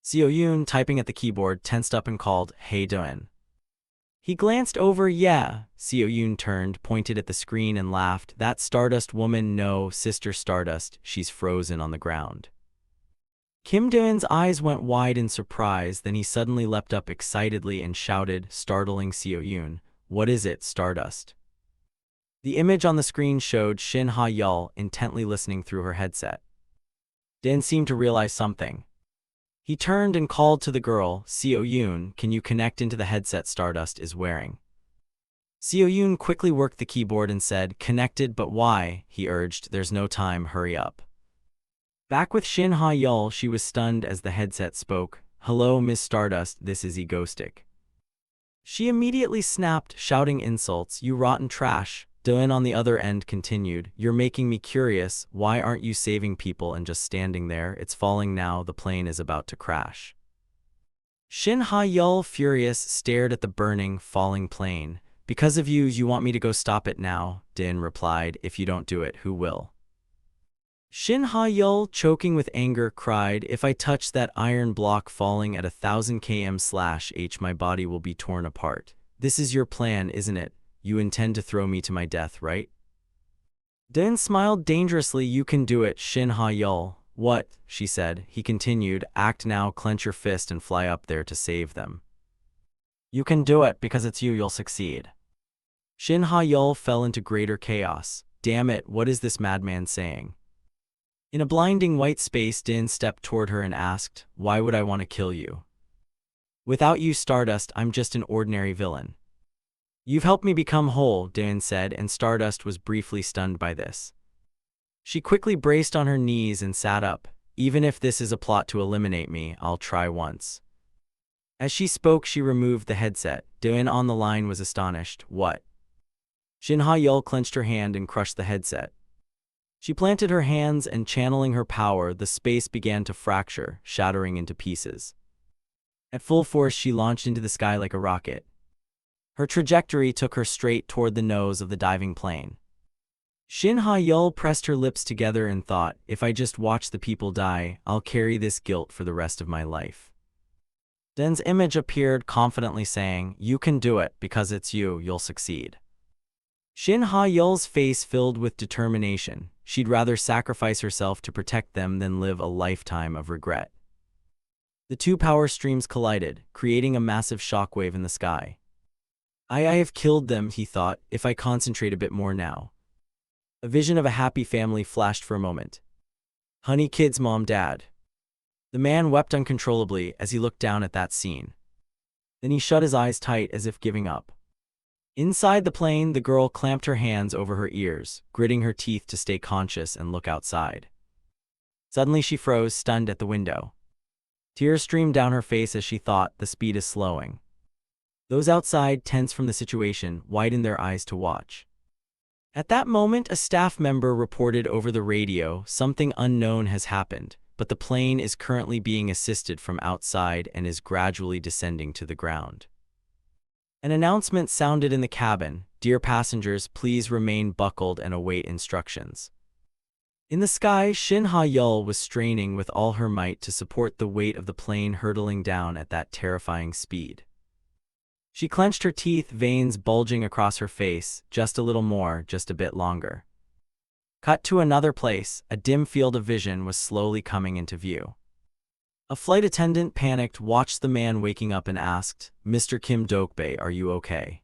A: Seo Yoon, typing at the keyboard, tensed up and called, hey Dayan. He glanced over. Yeah. Seo Yoon turned, pointed at the screen and laughed. That Stardust woman, no, Sister Stardust, she's frozen on the ground. Kim Dayan's eyes went wide in surprise, then he suddenly leapt up excitedly and shouted, startling Seo Yoon, what is it, Stardust? The image on the screen showed Shin Ha-Yul intently listening through her headset. Dan seemed to realize something. He turned and called to the girl, Seo Yoon, can you connect into the headset Stardust is wearing? Seo Yoon quickly worked the keyboard and said, connected, but why? He urged, there's no time, hurry up. Back with Shin Ha-Yul, she was stunned as the headset spoke, hello, Miss Stardust, this is Egoistic. She immediately snapped, shouting insults, you rotten trash. Dayan on the other end continued, you're making me curious, why aren't you saving people and just standing there? It's falling now, the plane is about to crash. Shin Ha-Yul, furious, stared at the burning, falling plane. Because of you, you want me to go stop it now? Dayan replied, if you don't do it, who will? Shin Ha-Yul, choking with anger, cried, if I touch that iron block falling at 1,000 km/h, my body will be torn apart. This is your plan, isn't it? You intend to throw me to my death, right? Dayan smiled dangerously. You can do it, Shin Ha-Yul. What? She said. He continued, act now, clench your fist and fly up there to save them. You can do it, because it's you, you'll succeed. Shin Ha-Yul fell into greater chaos. Damn it, what is this madman saying? In a blinding white space, Dayan stepped toward her and asked, why would I want to kill you? Without you, Stardust, I'm just an ordinary villain. You've helped me become whole, Dayan said, and Stardust was briefly stunned by this. She quickly braced on her knees and sat up. Even if this is a plot to eliminate me, I'll try once. As she spoke, she removed the headset. Dayan on the line was astonished. What? Shin Ha-Yul clenched her hand and crushed the headset. She planted her hands and, channeling her power, the space began to fracture, shattering into pieces. At full force, she launched into the sky like a rocket. Her trajectory took her straight toward the nose of the diving plane. Shin Ha-Yul pressed her lips together and thought, if I just watch the people die, I'll carry this guilt for the rest of my life. Den's image appeared, confidently saying, you can do it, because it's you, you'll succeed. Shin Ha-Yul's face filled with determination. She'd rather sacrifice herself to protect them than live a lifetime of regret. The two power streams collided, creating a massive shockwave in the sky. I have killed them, he thought, if I concentrate a bit more now. A vision of a happy family flashed for a moment. Honey kids, mom, dad. The man wept uncontrollably as he looked down at that scene. Then he shut his eyes tight as if giving up. Inside the plane, the girl clamped her hands over her ears, gritting her teeth to stay conscious and look outside. Suddenly she froze, stunned at the window. Tears streamed down her face as she thought, the speed is slowing. Those outside, tense from the situation, widened their eyes to watch. At that moment, a staff member reported over the radio, something unknown has happened, but the plane is currently being assisted from outside and is gradually descending to the ground. An announcement sounded in the cabin, "Dear passengers, please remain buckled and await instructions." In the sky, Shin Ha-yeol was straining with all her might to support the weight of the plane hurtling down at that terrifying speed. She clenched her teeth, veins bulging across her face, just a little more, just a bit longer. Cut to another place, a dim field of vision was slowly coming into view. A flight attendant, panicked, watched the man waking up and asked, "Mr. Kim Dokbae, are you okay?"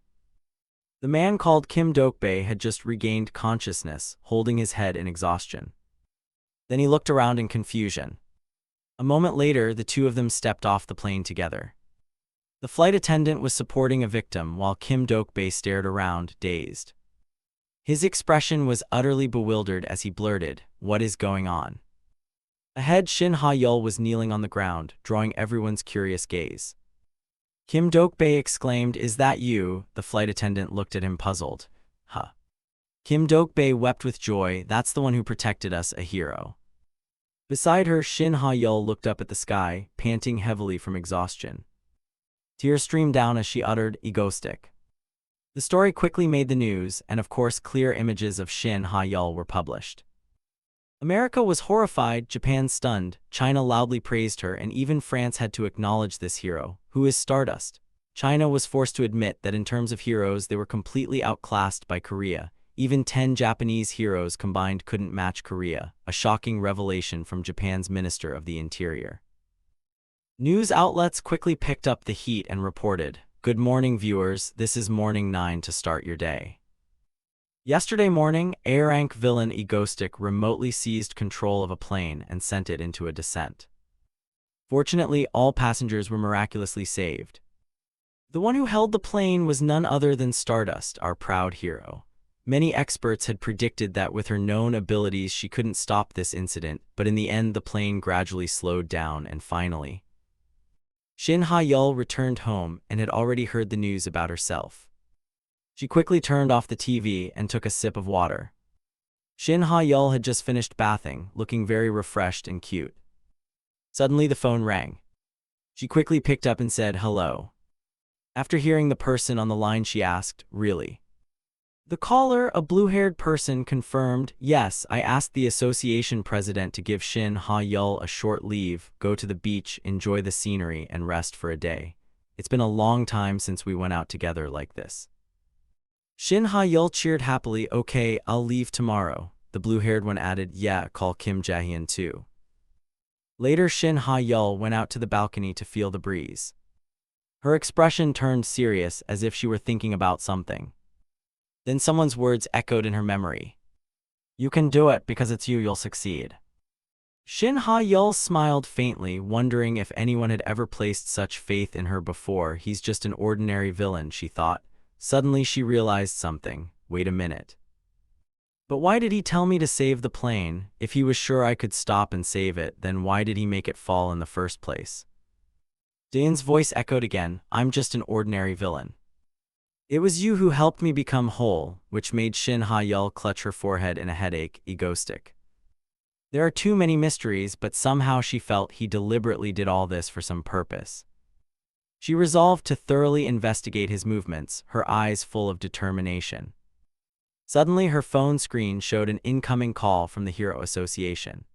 A: The man called Kim Dokbae had just regained consciousness, holding his head in exhaustion. Then he looked around in confusion. A moment later, the two of them stepped off the plane together. The flight attendant was supporting a victim while Kim Dokbae stared around, dazed. His expression was utterly bewildered as he blurted, "What is going on?" Ahead, Shin Ha-yeol was kneeling on the ground, drawing everyone's curious gaze. Kim Dokbae exclaimed, "Is that you?" The flight attendant looked at him puzzled. Huh. Kim Dokbae wept with joy, "That's the one who protected us, a hero." Beside her, Shin Ha-yeol looked up at the sky, panting heavily from exhaustion. Tears streamed down as she uttered, "Egoistic." The story quickly made the news, and of course clear images of Shin Ha-yeol were published. America was horrified, Japan stunned, China loudly praised her, and even France had to acknowledge this hero, who is Stardust. China was forced to admit that in terms of heroes they were completely outclassed by Korea. Even 10 Japanese heroes combined couldn't match Korea, a shocking revelation from Japan's Minister of the Interior. News outlets quickly picked up the heat and reported, "Good morning, viewers, this is Morning 9 to start your day." Yesterday morning, A-rank villain Egoistic remotely seized control of a plane and sent it into a descent. Fortunately, all passengers were miraculously saved. The one who held the plane was none other than Stardust, our proud hero. Many experts had predicted that with her known abilities she couldn't stop this incident, but in the end the plane gradually slowed down and finally, Shin Ha-yeol returned home and had already heard the news about herself. She quickly turned off the TV and took a sip of water. Shin Ha-yeol had just finished bathing, looking very refreshed and cute. Suddenly the phone rang. She quickly picked up and said, "Hello." After hearing the person on the line she asked, "Really?" The caller, a blue-haired person, confirmed, "Yes, I asked the association president to give Shin Ha-yeol a short leave, go to the beach, enjoy the scenery, and rest for a day. It's been a long time since we went out together like this." Shin Ha-yeol cheered happily, "Okay, I'll leave tomorrow." The blue-haired one added, "Yeah, call Kim Jae-hyun too." Later, Shin Ha-yeol went out to the balcony to feel the breeze. Her expression turned serious, as if she were thinking about something. Then someone's words echoed in her memory. "You can do it, because it's you, you'll succeed." Shin Ha-yeol smiled faintly, wondering if anyone had ever placed such faith in her before. He's just an ordinary villain, she thought. Suddenly she realized something. Wait a minute. But why did he tell me to save the plane? If he was sure I could stop and save it, then why did he make it fall in the first place? Dane's voice echoed again, "I'm just an ordinary villain. It was you who helped me become whole," which made Shin Ha-yeol clutch her forehead in a headache. Egoistic. There are too many mysteries, but somehow she felt he deliberately did all this for some purpose. She resolved to thoroughly investigate his movements, her eyes full of determination. Suddenly her phone screen showed an incoming call from the Hero Association.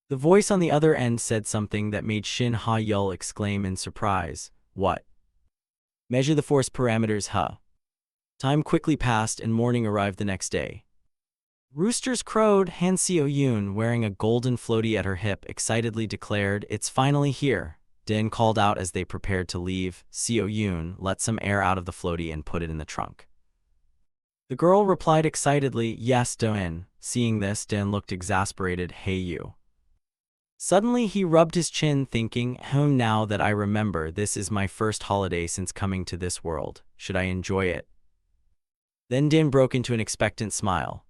A: The voice on the other end said something that made Shin Ha-yeol exclaim in surprise, "What?" "Measure the force parameters, huh?" Time quickly passed and morning arrived the next day. Roosters crowed. Han Seo-yoon, wearing a golden floaty at her hip, excitedly declared, "It's finally here. Din called out as they prepared to leave. Seo Yoon let some air out of the floaty and put it in the trunk. The girl replied excitedly, yes, Din. Seeing this, Din looked exasperated. Hey you. Suddenly he rubbed his chin thinking, now that I remember, this is my first holiday since coming to this world. Should I enjoy it? Then Din broke into an expectant smile.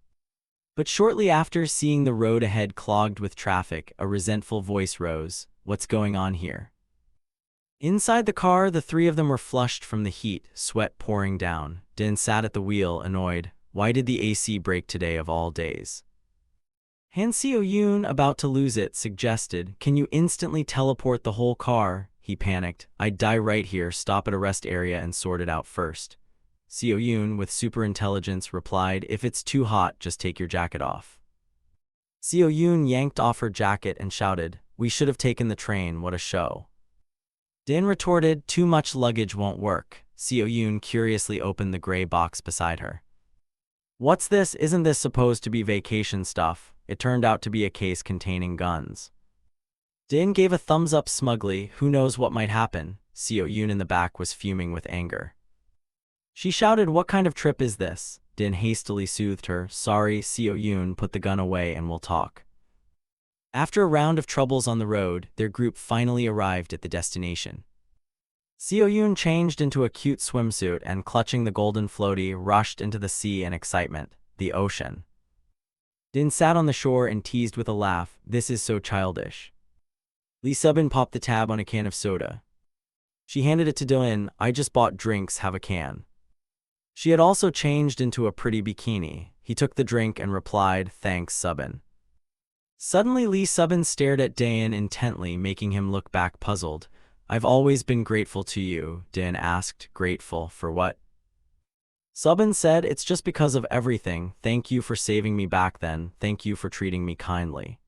A: But shortly after, seeing the road ahead clogged with traffic, a resentful voice rose. What's going on here? Inside the car, the three of them were flushed from the heat, sweat pouring down. Din sat at the wheel, annoyed. Why did the AC break today of all days? Han Seo Yoon, about to lose it, suggested, can you instantly teleport the whole car? He panicked. I'd die right here, stop at a rest area and sort it out first. Seo Yoon, with super intelligence, replied, if it's too hot, just take your jacket off. Seo Yoon yanked off her jacket and shouted, we should have taken the train, what a show. Din retorted, too much luggage won't work. Seo Yoon curiously opened the gray box beside her. What's this? Isn't this supposed to be vacation stuff? It turned out to be a case containing guns. Din gave a thumbs up smugly, who knows what might happen. Seo Yoon in the back was fuming with anger. She shouted, what kind of trip is this? Din hastily soothed her, sorry, Seo Yoon, put the gun away and we'll talk. After a round of troubles on the road, their group finally arrived at the destination. Seo Yoon changed into a cute swimsuit and, clutching the golden floaty, rushed into the sea in excitement. The ocean. Din sat on the shore and teased with a laugh, this is so childish. Lee Subin popped the tab on a can of soda. She handed it to Din, I just bought drinks, have a can. She had also changed into a pretty bikini. He took the drink and replied, thanks, Subin. Suddenly Lee Subin stared at Din intently, making him look back puzzled. I've always been grateful to you, Din asked. Grateful for what? Subin said, it's just because of everything. Thank you for saving me back then. Thank you for treating me kindly.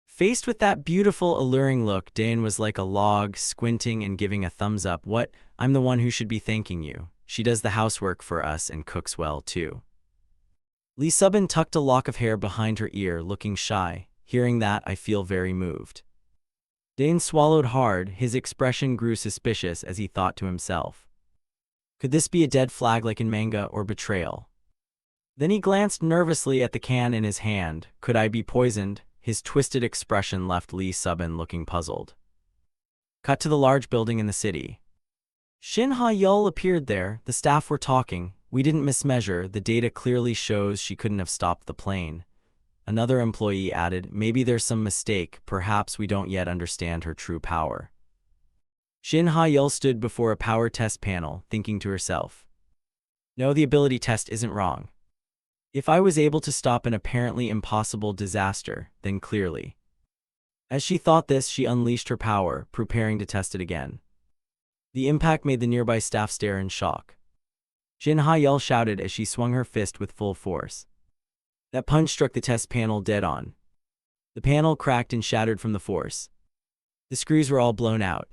A: Faced with that beautiful, alluring look, Din was like a log, squinting and giving a thumbs up. What? I'm the one who should be thanking you. She does the housework for us and cooks well, too. Lee Subin tucked a lock of hair behind her ear, looking shy. Hearing that, I feel very moved. Din swallowed hard. His expression grew suspicious as he thought to himself. Could this be a dead flag like in manga, or betrayal? Then he glanced nervously at the can in his hand. Could I be poisoned? His twisted expression left Lee Subin looking puzzled. Cut to the large building in the city. Shin Ha-yeol appeared there. The staff were talking. We didn't mismeasure. The data clearly shows she couldn't have stopped the plane. Another employee added, maybe there's some mistake. Perhaps we don't yet understand her true power. Shin Ha-yeol stood before a power test panel, thinking to herself. No, the ability test isn't wrong. If I was able to stop an apparently impossible disaster, then clearly. As she thought this, she unleashed her power, preparing to test it again. The impact made the nearby staff stare in shock. Shin Ha-yeol shouted as she swung her fist with full force. That punch struck the test panel dead on. The panel cracked and shattered from the force. The screws were all blown out.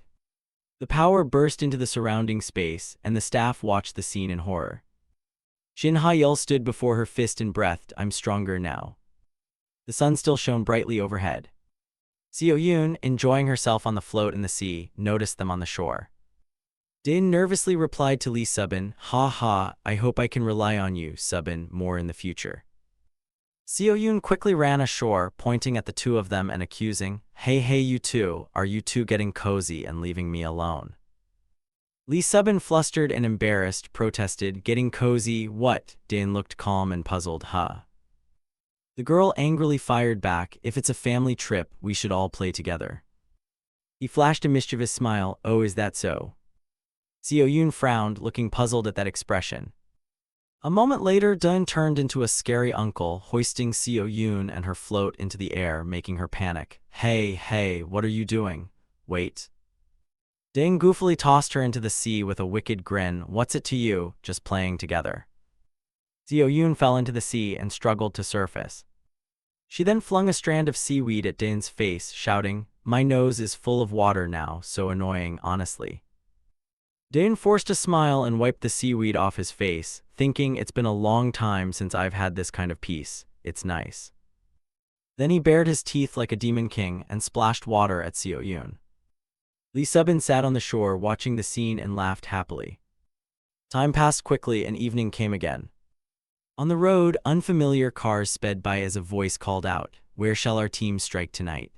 A: The power burst into the surrounding space, and the staff watched the scene in horror. Shin Ha-yeol stood before her fist and breathed, I'm stronger now. The sun still shone brightly overhead. Seo Yoon, enjoying herself on the float in the sea, noticed them on the shore. Din nervously replied to Lee Subin, ha ha, I hope I can rely on you, Subin, more in the future. Seo Yoon quickly ran ashore, pointing at the two of them and accusing, hey you two, are you two getting cozy and leaving me alone? Lee Subin, flustered and embarrassed, protested, getting cozy, what? Din looked calm and puzzled, huh? The girl angrily fired back, if it's a family trip, we should all play together. He flashed a mischievous smile, oh is that so? Seo Yoon frowned, looking puzzled at that expression. A moment later, Din turned into a scary uncle, hoisting Seo Yoon and her float into the air, making her panic. Hey, what are you doing? Wait. Din goofily tossed her into the sea with a wicked grin. What's it to you? Just playing together. Seo Yoon fell into the sea and struggled to surface. She then flung a strand of seaweed at Din's face, shouting, my nose is full of water now, so annoying, honestly. Din forced a smile and wiped the seaweed off his face, thinking it's been a long time since I've had this kind of peace, it's nice. Then he bared his teeth like a demon king and splashed water at Seo Yoon. Lee Subin sat on the shore watching the scene and laughed happily. Time passed quickly and evening came again. On the road, unfamiliar cars sped by as a voice called out, "Where shall our team strike tonight?"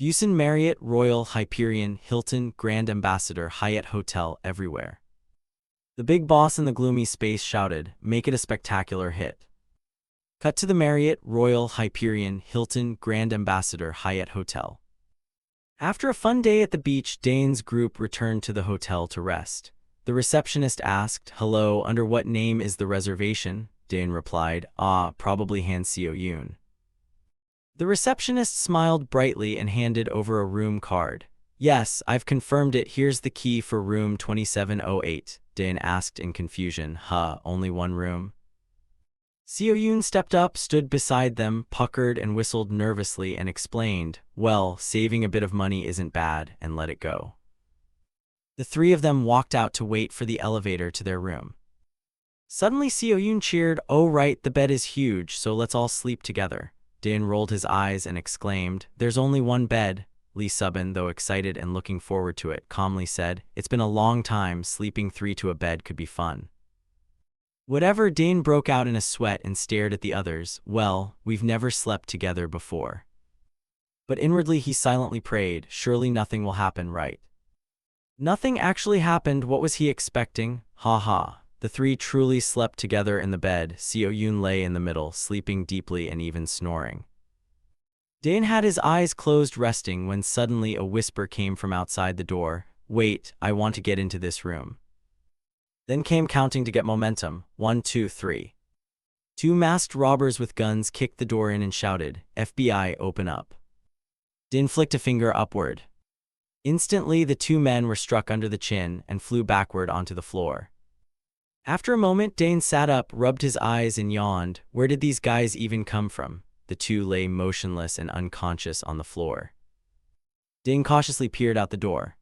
A: Busan Marriott, Royal, Hyperion, Hilton, Grand Ambassador, Hyatt Hotel, everywhere. The big boss in the gloomy space shouted, "Make it a spectacular hit." Cut to the Marriott, Royal, Hyperion, Hilton, Grand Ambassador, Hyatt Hotel. After a fun day at the beach, Dane's group returned to the hotel to rest. The receptionist asked, "Hello, under what name is the reservation?" Dane replied, "Probably Han Seo-yoon." The receptionist smiled brightly and handed over a room card. "Yes, I've confirmed it. Here's the key for room 2708. Dane asked in confusion. Only one room?" Seo-yoon stepped up, stood beside them, puckered and whistled nervously and explained, "Well, saving a bit of money isn't bad," and let it go. The three of them walked out to wait for the elevator to their room. Suddenly Seo-yoon cheered, "Oh right, the bed is huge, so let's all sleep together." Dane rolled his eyes and exclaimed, "There's only one bed." Lee Subin, though excited and looking forward to it, calmly said, "It's been a long time, sleeping three to a bed could be fun." Whatever, Dane broke out in a sweat and stared at the others. "Well, we've never slept together before." But inwardly he silently prayed, surely nothing will happen, right? Nothing actually happened. What was he expecting? The three truly slept together in the bed. Seo-yoon lay in the middle, sleeping deeply and even snoring. Dane had his eyes closed, resting, when suddenly a whisper came from outside the door. "Wait, I want to get into this room." Then came counting to get momentum. 1, 2, 3. Two masked robbers with guns kicked the door in and shouted, "FBI, open up." Dane flicked a finger upward. Instantly, the two men were struck under the chin and flew backward onto the floor. After a moment, Dane sat up, rubbed his eyes and yawned. Where did these guys even come from? The two lay motionless and unconscious on the floor. Dane cautiously peered out the door.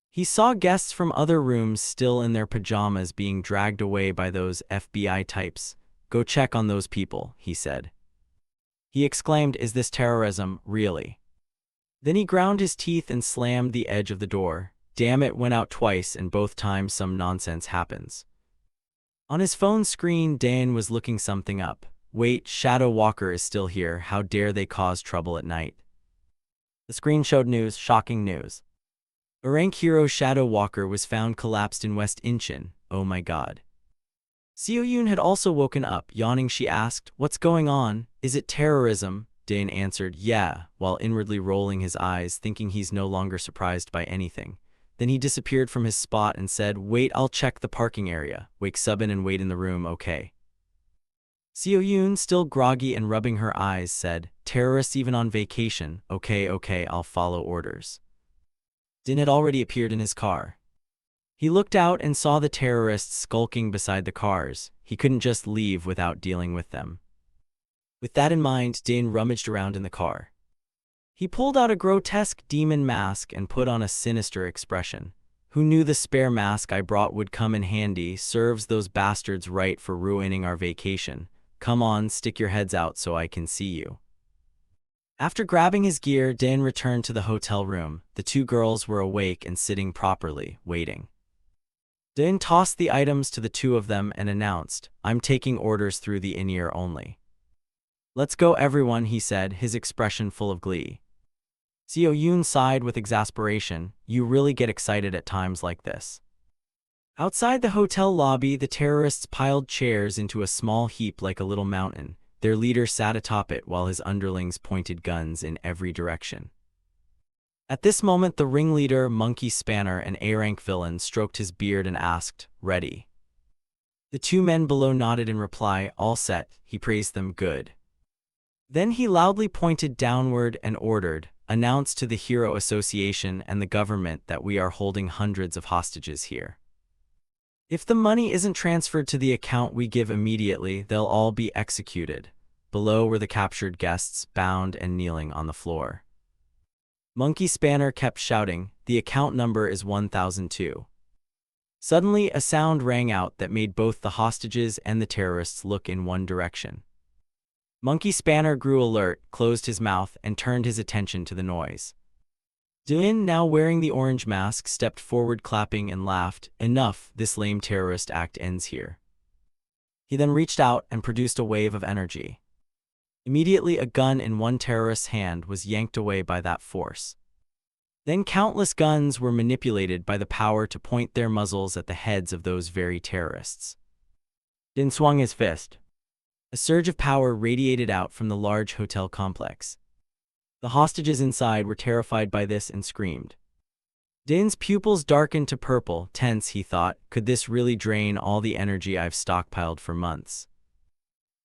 A: He saw guests from other rooms still in their pajamas being dragged away by those FBI types. "Go check on those people," he said. He exclaimed, "Is this terrorism, really?" Then he ground his teeth and slammed the edge of the door. Damn, it went out twice, and both times some nonsense happens. On his phone screen, Dane was looking something up. "Wait, Shadow Walker is still here. How dare they cause trouble at night?" The screen showed news, shocking news. A rank hero, Shadow Walker, was found collapsed in West Incheon. Oh my god. Seo-yoon had also woken up. Yawning, she asked, "What's going on? Is it terrorism?" Dane answered, "Yeah," while inwardly rolling his eyes, thinking he's no longer surprised by anything. Then he disappeared from his spot and said, "Wait, I'll check the parking area. Wake Subin and wait in the room, okay?" Seo-yoon, still groggy and rubbing her eyes, said, "Terrorists even on vacation. Okay, I'll follow orders." Din had already appeared in his car. He looked out and saw the terrorists skulking beside the cars. He couldn't just leave without dealing with them. With that in mind, Dane rummaged around in the car. He pulled out a grotesque demon mask and put on a sinister expression. "Who knew the spare mask I brought would come in handy? Serves those bastards right for ruining our vacation. Come on, stick your heads out so I can see you." After grabbing his gear, Dan returned to the hotel room. The two girls were awake and sitting properly, waiting. Dan tossed the items to the two of them and announced, "I'm taking orders through the in-ear only." "Let's go, everyone," he said, his expression full of glee. Seo-yoon sighed with exasperation. You really get excited at times like this. Outside the hotel lobby, the terrorists piled chairs into a small heap like a little mountain. Their leader sat atop it while his underlings pointed guns in every direction. At this moment, the ringleader, Monkey Spanner, an A-rank villain, stroked his beard and asked, "Ready?" The two men below nodded in reply. "All set." He praised them. "Good." Then he loudly pointed downward and ordered, "Announce to the Hero Association and the government that we are holding hundreds of hostages here. If the money isn't transferred to the account we give immediately, they'll all be executed." Below were the captured guests, bound and kneeling on the floor. Monkey Spanner kept shouting, "The account number is 1002. Suddenly, a sound rang out that made both the hostages and the terrorists look in one direction. Monkey Spanner grew alert, closed his mouth, and turned his attention to the noise. Dun, now wearing the orange mask, stepped forward clapping and laughed. Enough, this lame terrorist act ends here. He then reached out and produced a wave of energy. Immediately, a gun in one terrorist's hand was yanked away by that force. Then countless guns were manipulated by the power to point their muzzles at the heads of those very terrorists. Dun swung his fist. A surge of power radiated out from the large hotel complex. The hostages inside were terrified by this and screamed. Din's pupils darkened to purple. Tense, he thought, could this really drain all the energy I've stockpiled for months?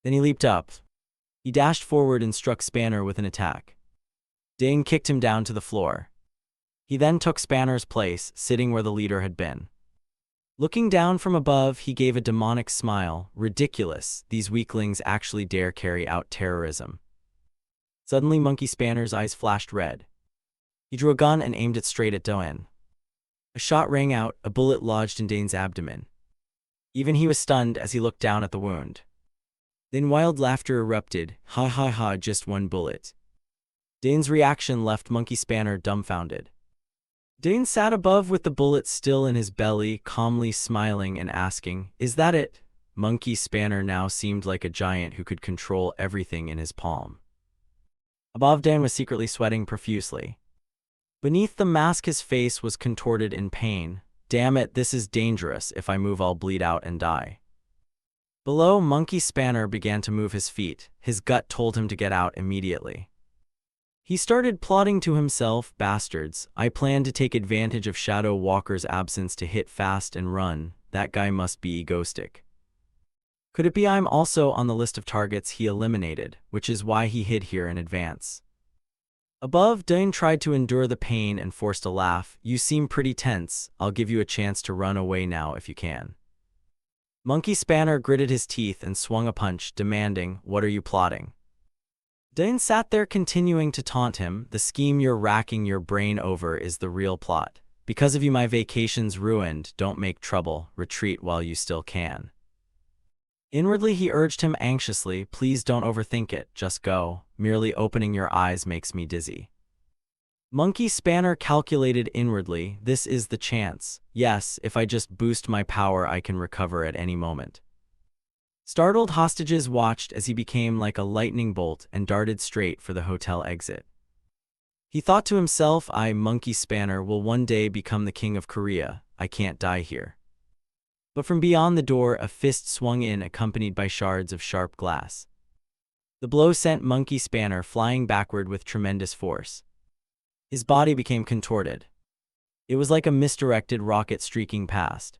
A: Then he leaped up. He dashed forward and struck Spanner with an attack. Din kicked him down to the floor. He then took Spanner's place, sitting where the leader had been. Looking down from above, he gave a demonic smile. Ridiculous, these weaklings actually dare carry out terrorism. Suddenly, Monkey Spanner's eyes flashed red. He drew a gun and aimed it straight at Doan. A shot rang out, a bullet lodged in Dane's abdomen. Even he was stunned as he looked down at the wound. Then wild laughter erupted. Ha ha ha, just one bullet. Dane's reaction left Monkey Spanner dumbfounded. Dane sat above with the bullet still in his belly, calmly smiling and asking, "Is that it?" Monkey Spanner now seemed like a giant who could control everything in his palm. Above, Dan was secretly sweating profusely. Beneath the mask, his face was contorted in pain. Damn it, this is dangerous. If I move, I'll bleed out and die. Below, Monkey Spanner began to move his feet. His gut told him to get out immediately. He started plotting to himself, "Bastards, I plan to take advantage of Shadow Walker's absence to hit fast and run. That guy must be egoistic. Could it be I'm also on the list of targets he eliminated, which is why he hid here in advance?" Above, Dane tried to endure the pain and forced a laugh. "You seem pretty tense. I'll give you a chance to run away now if you can." Monkey Spanner gritted his teeth and swung a punch, demanding, "What are you plotting?" Dane sat there continuing to taunt him. "The scheme you're racking your brain over is the real plot. Because of you my vacation's ruined. Don't make trouble. Retreat while you still can." Inwardly, he urged him anxiously, "Please don't overthink it. Just go. Merely opening your eyes makes me dizzy." Monkey Spanner calculated inwardly, "This is the chance. Yes, if I just boost my power, I can recover at any moment." Startled hostages watched as he became like a lightning bolt and darted straight for the hotel exit. He thought to himself, Monkey Spanner will one day become the king of Korea. I can't die here." But from beyond the door, a fist swung in, accompanied by shards of sharp glass. The blow sent Monkey Spanner flying backward with tremendous force. His body became contorted. It was like a misdirected rocket streaking past.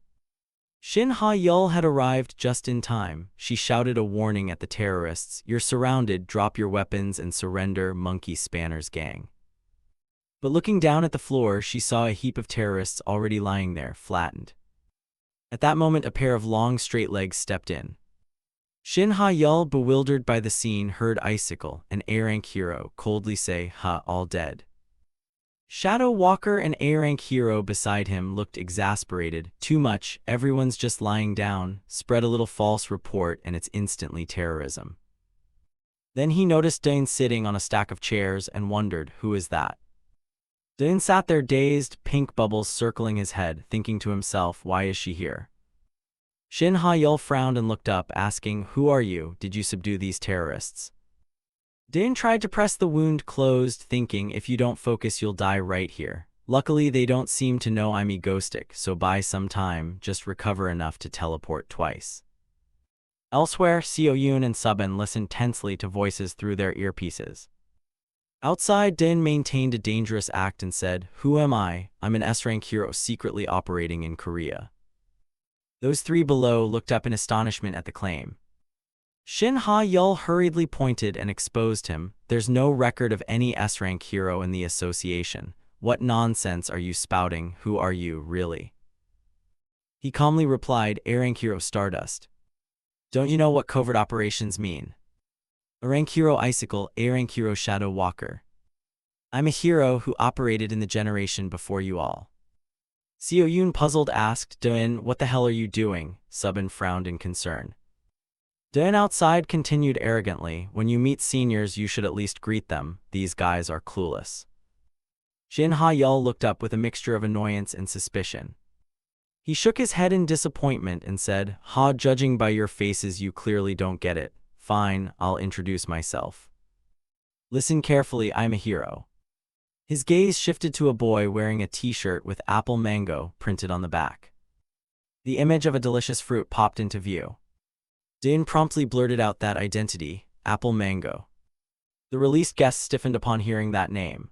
A: Shin Ha-yeol had arrived just in time. She shouted a warning at the terrorists. "You're surrounded. Drop your weapons and surrender, Monkey Spanner's gang." But looking down at the floor, she saw a heap of terrorists already lying there, flattened. At that moment, a pair of long, straight legs stepped in. Shin Ha-yeol, bewildered by the scene, heard Icicle, an A-rank hero, coldly say, all dead." Shadow Walker, an A-rank hero beside him, looked exasperated. "Too much, everyone's just lying down. Spread a little false report and it's instantly terrorism." Then he noticed Dane sitting on a stack of chairs and wondered, who is that? Dane sat there dazed, pink bubbles circling his head, thinking to himself, why is she here? Shin Ha-yeol frowned and looked up, asking, "Who are you? Did you subdue these terrorists?" Dane tried to press the wound closed, thinking, if you don't focus you'll die right here. Luckily they don't seem to know I'm egoistic, so buy some time, just recover enough to teleport twice. Elsewhere, Seo-yoon and Subin listened tensely to voices through their earpieces. Outside, Din maintained a dangerous act and said, "Who am I? I'm an S-rank hero secretly operating in Korea." Those three below looked up in astonishment at the claim. Shin Ha-yeol hurriedly pointed and exposed him. "There's no record of any S-rank hero in the association. What nonsense are you spouting? Who are you, really?" He calmly replied, "A-rank hero Stardust." "Don't you know what covert operations mean?" "A-rank hero Icicle, A-rank hero Shadow Walker. I'm a hero who operated in the generation before you all." Seo-yoon, puzzled, asked, "Din, what the hell are you doing?" Subin frowned in concern. Din outside continued arrogantly, "When you meet seniors you should at least greet them. These guys are clueless." Shin Ha-yeol looked up with a mixture of annoyance and suspicion. He shook his head in disappointment and said, judging by your faces you clearly don't get it. Fine, I'll introduce myself. Listen carefully, I'm a hero. His gaze shifted to a boy wearing a t-shirt with apple mango printed on the back. The image of a delicious fruit popped into view. Dain promptly blurted out that identity, apple mango. The released guest stiffened upon hearing that name.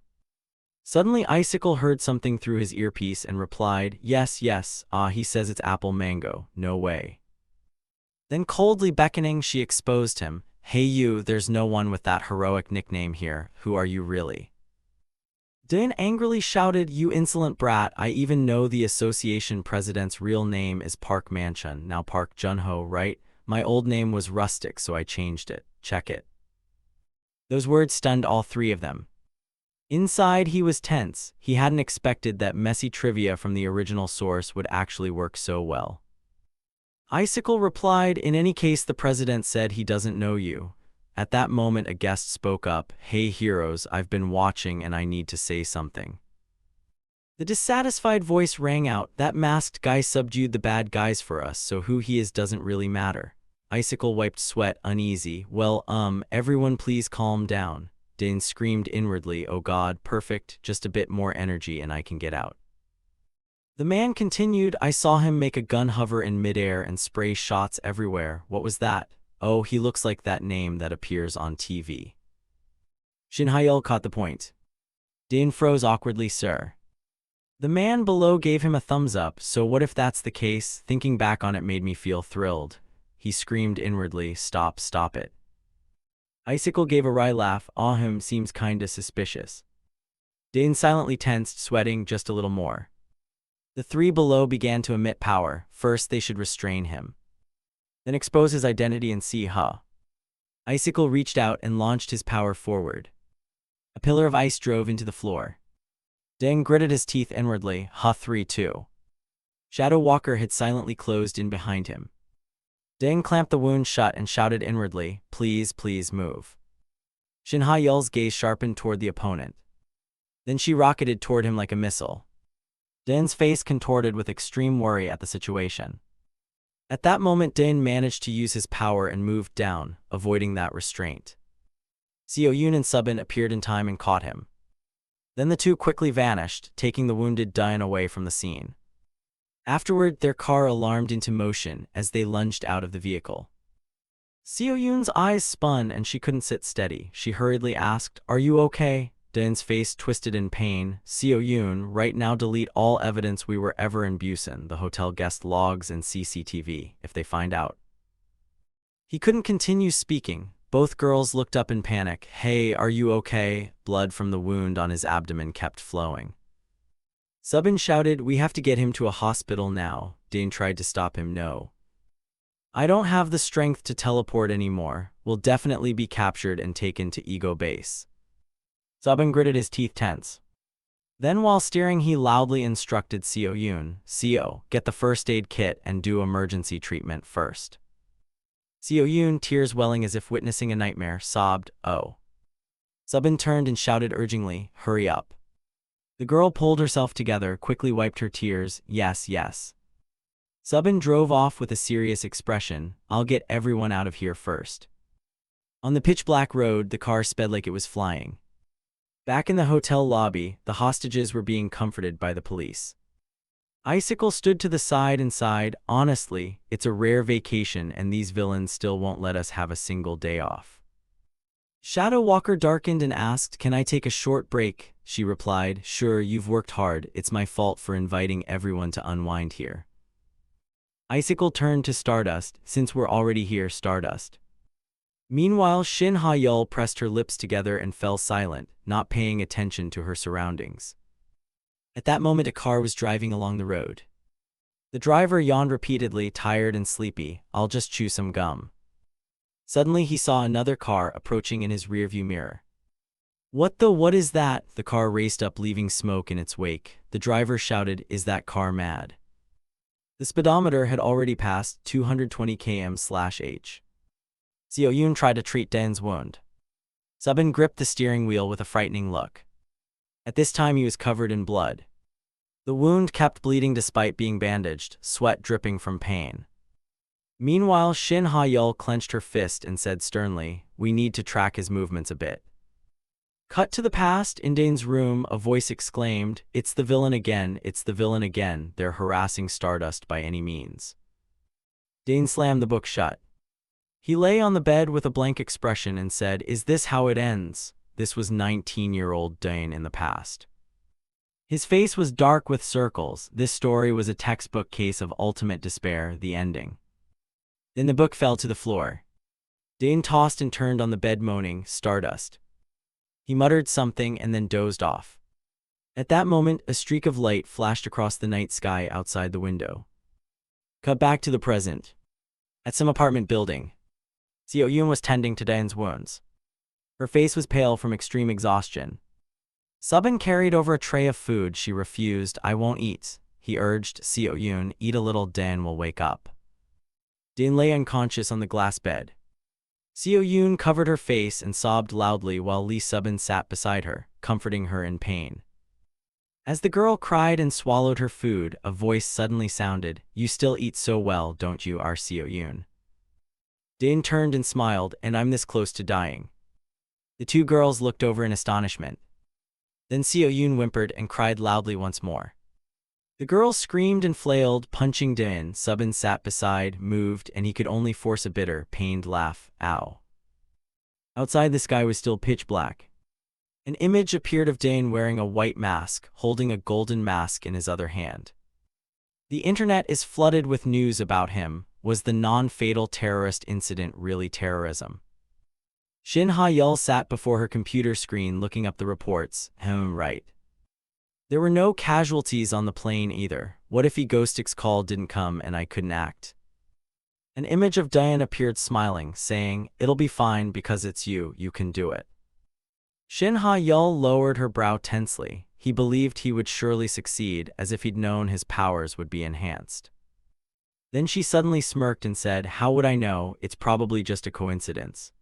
A: Suddenly Icicle heard something through his earpiece and replied, yes, he says it's apple mango, no way. Then coldly beckoning, she exposed him. Hey you, there's no one with that heroic nickname here, who are you really? Dain angrily shouted, you insolent brat, I even know the association president's real name is Park Manchun, now Park Junho, right? My old name was Rustic, so I changed it, check it. Those words stunned all three of them. Inside, he was tense. He hadn't expected that messy trivia from the original source would actually work so well. Icicle replied, in any case, the president said he doesn't know you. At that moment, a guest spoke up, hey heroes, I've been watching and I need to say something. The dissatisfied voice rang out, that masked guy subdued the bad guys for us, so who he is doesn't really matter. Icicle wiped sweat, uneasy. Well, everyone please calm down. Dain screamed inwardly, oh god, perfect, just a bit more energy and I can get out. The man continued, I saw him make a gun hover in midair and spray shots everywhere. What was that? Oh, he looks like that name that appears on TV. Shin Ha-yeol caught the point. Dain froze awkwardly, sir. The man below gave him a thumbs up, so what if that's the case? Thinking back on it made me feel thrilled. He screamed inwardly, stop it. Icicle gave a wry laugh, seems kinda suspicious. Dain silently tensed, sweating just a little more. The three below began to emit power. First they should restrain him. Then expose his identity and see Icicle reached out and launched his power forward. A pillar of ice drove into the floor. Dain gritted his teeth inwardly, 3-2. Shadow Walker had silently closed in behind him. Dain clamped the wound shut and shouted inwardly, please move. Shin Ha-yeol's gaze sharpened toward the opponent. Then she rocketed toward him like a missile. Dain's face contorted with extreme worry at the situation. At that moment, Dain managed to use his power and moved down, avoiding that restraint. Seo-yoon and Subin appeared in time and caught him. Then the two quickly vanished, taking the wounded Dain away from the scene. Afterward, their car alarmed into motion as they lunged out of the vehicle. Seo-yoon's eyes spun and she couldn't sit steady. She hurriedly asked, are you okay? Dain's face twisted in pain. Seo-yoon, right now delete all evidence we were ever in Busan, the hotel guest logs and CCTV, if they find out. He couldn't continue speaking. Both girls looked up in panic. Hey, are you okay? Blood from the wound on his abdomen kept flowing. Subin shouted, we have to get him to a hospital now. Dain tried to stop him. No. I don't have the strength to teleport anymore. We'll definitely be captured and taken to Ego Base. Subin gritted his teeth tense. Then while steering he loudly instructed Seo-yoon, Seo, get the first aid kit and do emergency treatment first. Seo-yoon, tears welling as if witnessing a nightmare, sobbed, oh. Subin turned and shouted urgingly, hurry up. The girl pulled herself together, quickly wiped her tears, yes. Subin drove off with a serious expression, I'll get everyone out of here first. On the pitch-black road, the car sped like it was flying. Back in the hotel lobby, the hostages were being comforted by the police. Icicle stood to the side and sighed, honestly, it's a rare vacation and these villains still won't let us have a single day off. Shadow Walker darkened and asked, can I take a short break? She replied, sure, you've worked hard, it's my fault for inviting everyone to unwind here. Icicle turned to Stardust, since we're already here, Stardust. Meanwhile, Shin Ha-yeol pressed her lips together and fell silent, not paying attention to her surroundings. At that moment, a car was driving along the road. The driver yawned repeatedly, tired and sleepy, I'll just chew some gum. Suddenly he saw another car approaching in his rearview mirror. What is that? The car raced up, leaving smoke in its wake. The driver shouted, is that car mad? The speedometer had already passed 220 km/h. Seo-yoon tried to treat Dain's wound. Subin gripped the steering wheel with a frightening look. At this time he was covered in blood. The wound kept bleeding despite being bandaged, sweat dripping from pain. Meanwhile, Shin Ha-yeol clenched her fist and said sternly, "We need to track his movements a bit." Cut to the past, in Dane's room, a voice exclaimed, "It's the villain again, it's the villain again, they're harassing Stardust by any means." Dane slammed the book shut. He lay on the bed with a blank expression and said, "Is this how it ends?" This was 19-year-old Dane in the past. His face was dark with circles. This story was a textbook case of ultimate despair, the ending. Then the book fell to the floor. Dane tossed and turned on the bed moaning, "Stardust." He muttered something and then dozed off. At that moment, a streak of light flashed across the night sky outside the window. Cut back to the present. At some apartment building. Seo-yoon was tending to Dane's wounds. Her face was pale from extreme exhaustion. Subin carried over a tray of food. She refused. "I won't eat," he urged. "Seo-yoon, eat a little, Dan will wake up." Dane lay unconscious on the glass bed. Seo-yoon covered her face and sobbed loudly while Lee Subin sat beside her, comforting her in pain. As the girl cried and swallowed her food, a voice suddenly sounded, "You still eat so well, don't you, our Seo-yoon?" Dane turned and smiled, "And I'm this close to dying." The two girls looked over in astonishment. Then Seo-yoon whimpered and cried loudly once more. The girls screamed and flailed, punching Dane. Subin sat beside, moved, and he could only force a bitter, pained laugh. "Ow." Outside the sky was still pitch black. An image appeared of Dane wearing a white mask, holding a golden mask in his other hand. The internet is flooded with news about him. Was the non-fatal terrorist incident really terrorism? Shin Ha-yeol sat before her computer screen looking up the reports. Right. There were no casualties on the plane either. What if Ghostic's call didn't come and I couldn't act? An image of Diane appeared smiling, saying, "It'll be fine because it's you, you can do it." Shin Ha-yeol lowered her brow tensely. He believed he would surely succeed, as if he'd known his powers would be enhanced. Then she suddenly smirked and said, "How would I know? It's probably just a coincidence."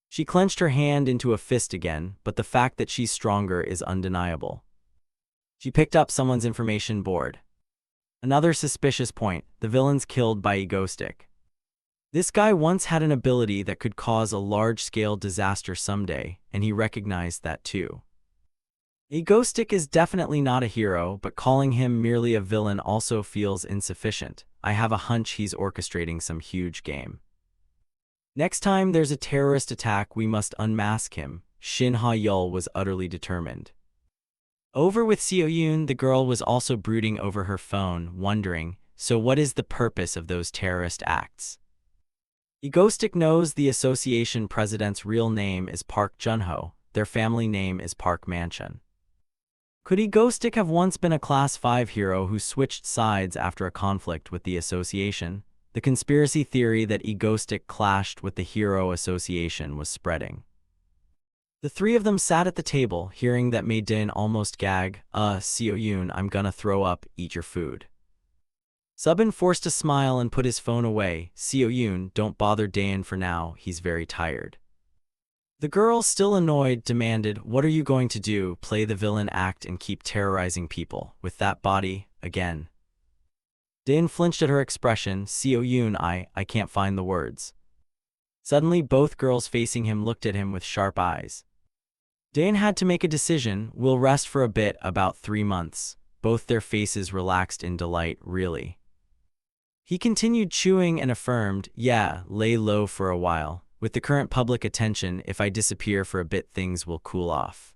A: She clenched her hand into a fist again, but the fact that she's stronger is undeniable. She picked up someone's information board. Another suspicious point, the villain's killed by Ghostic. This guy once had an ability that could cause a large-scale disaster someday, and he recognized that too. Ghostic is definitely not a hero, but calling him merely a villain also feels insufficient. I have a hunch he's orchestrating some huge game. Next time there's a terrorist attack, we must unmask him. Shin Ha-yeol was utterly determined. Over with Seo-yoon, the girl was also brooding over her phone, wondering, so what is the purpose of those terrorist acts? Ghostic knows the association president's real name is Park Jun-ho, their family name is Park Mansion. Could Ghostic have once been a Class 5 hero who switched sides after a conflict with the association? The conspiracy theory that Ghostic clashed with the Hero Association was spreading. The three of them sat at the table, hearing that made Din almost gag. Seo-yoon, I'm gonna throw up, eat your food." Subin forced a smile and put his phone away. "Seo-yoon, don't bother Dan for now, he's very tired." The girl, still annoyed, demanded, "What are you going to do, play the villain act and keep terrorizing people, with that body, again?" Dan flinched at her expression. "Seo-yoon, I can't find the words." Suddenly both girls facing him looked at him with sharp eyes. Dan had to make a decision. "We'll rest for a bit, about 3 months. Both their faces relaxed in delight. "Really?" He continued chewing and affirmed, "Yeah, lay low for a while. With the current public attention, if I disappear for a bit things will cool off."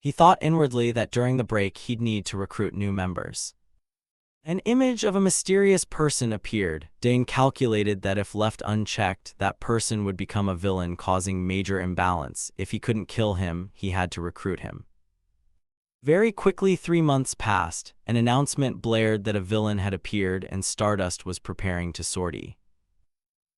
A: He thought inwardly that during the break he'd need to recruit new members. An image of a mysterious person appeared. Dane calculated that if left unchecked, that person would become a villain, causing major imbalance. If he couldn't kill him, he had to recruit him. Very quickly 3 months passed. An announcement blared that a villain had appeared and Stardust was preparing to sortie.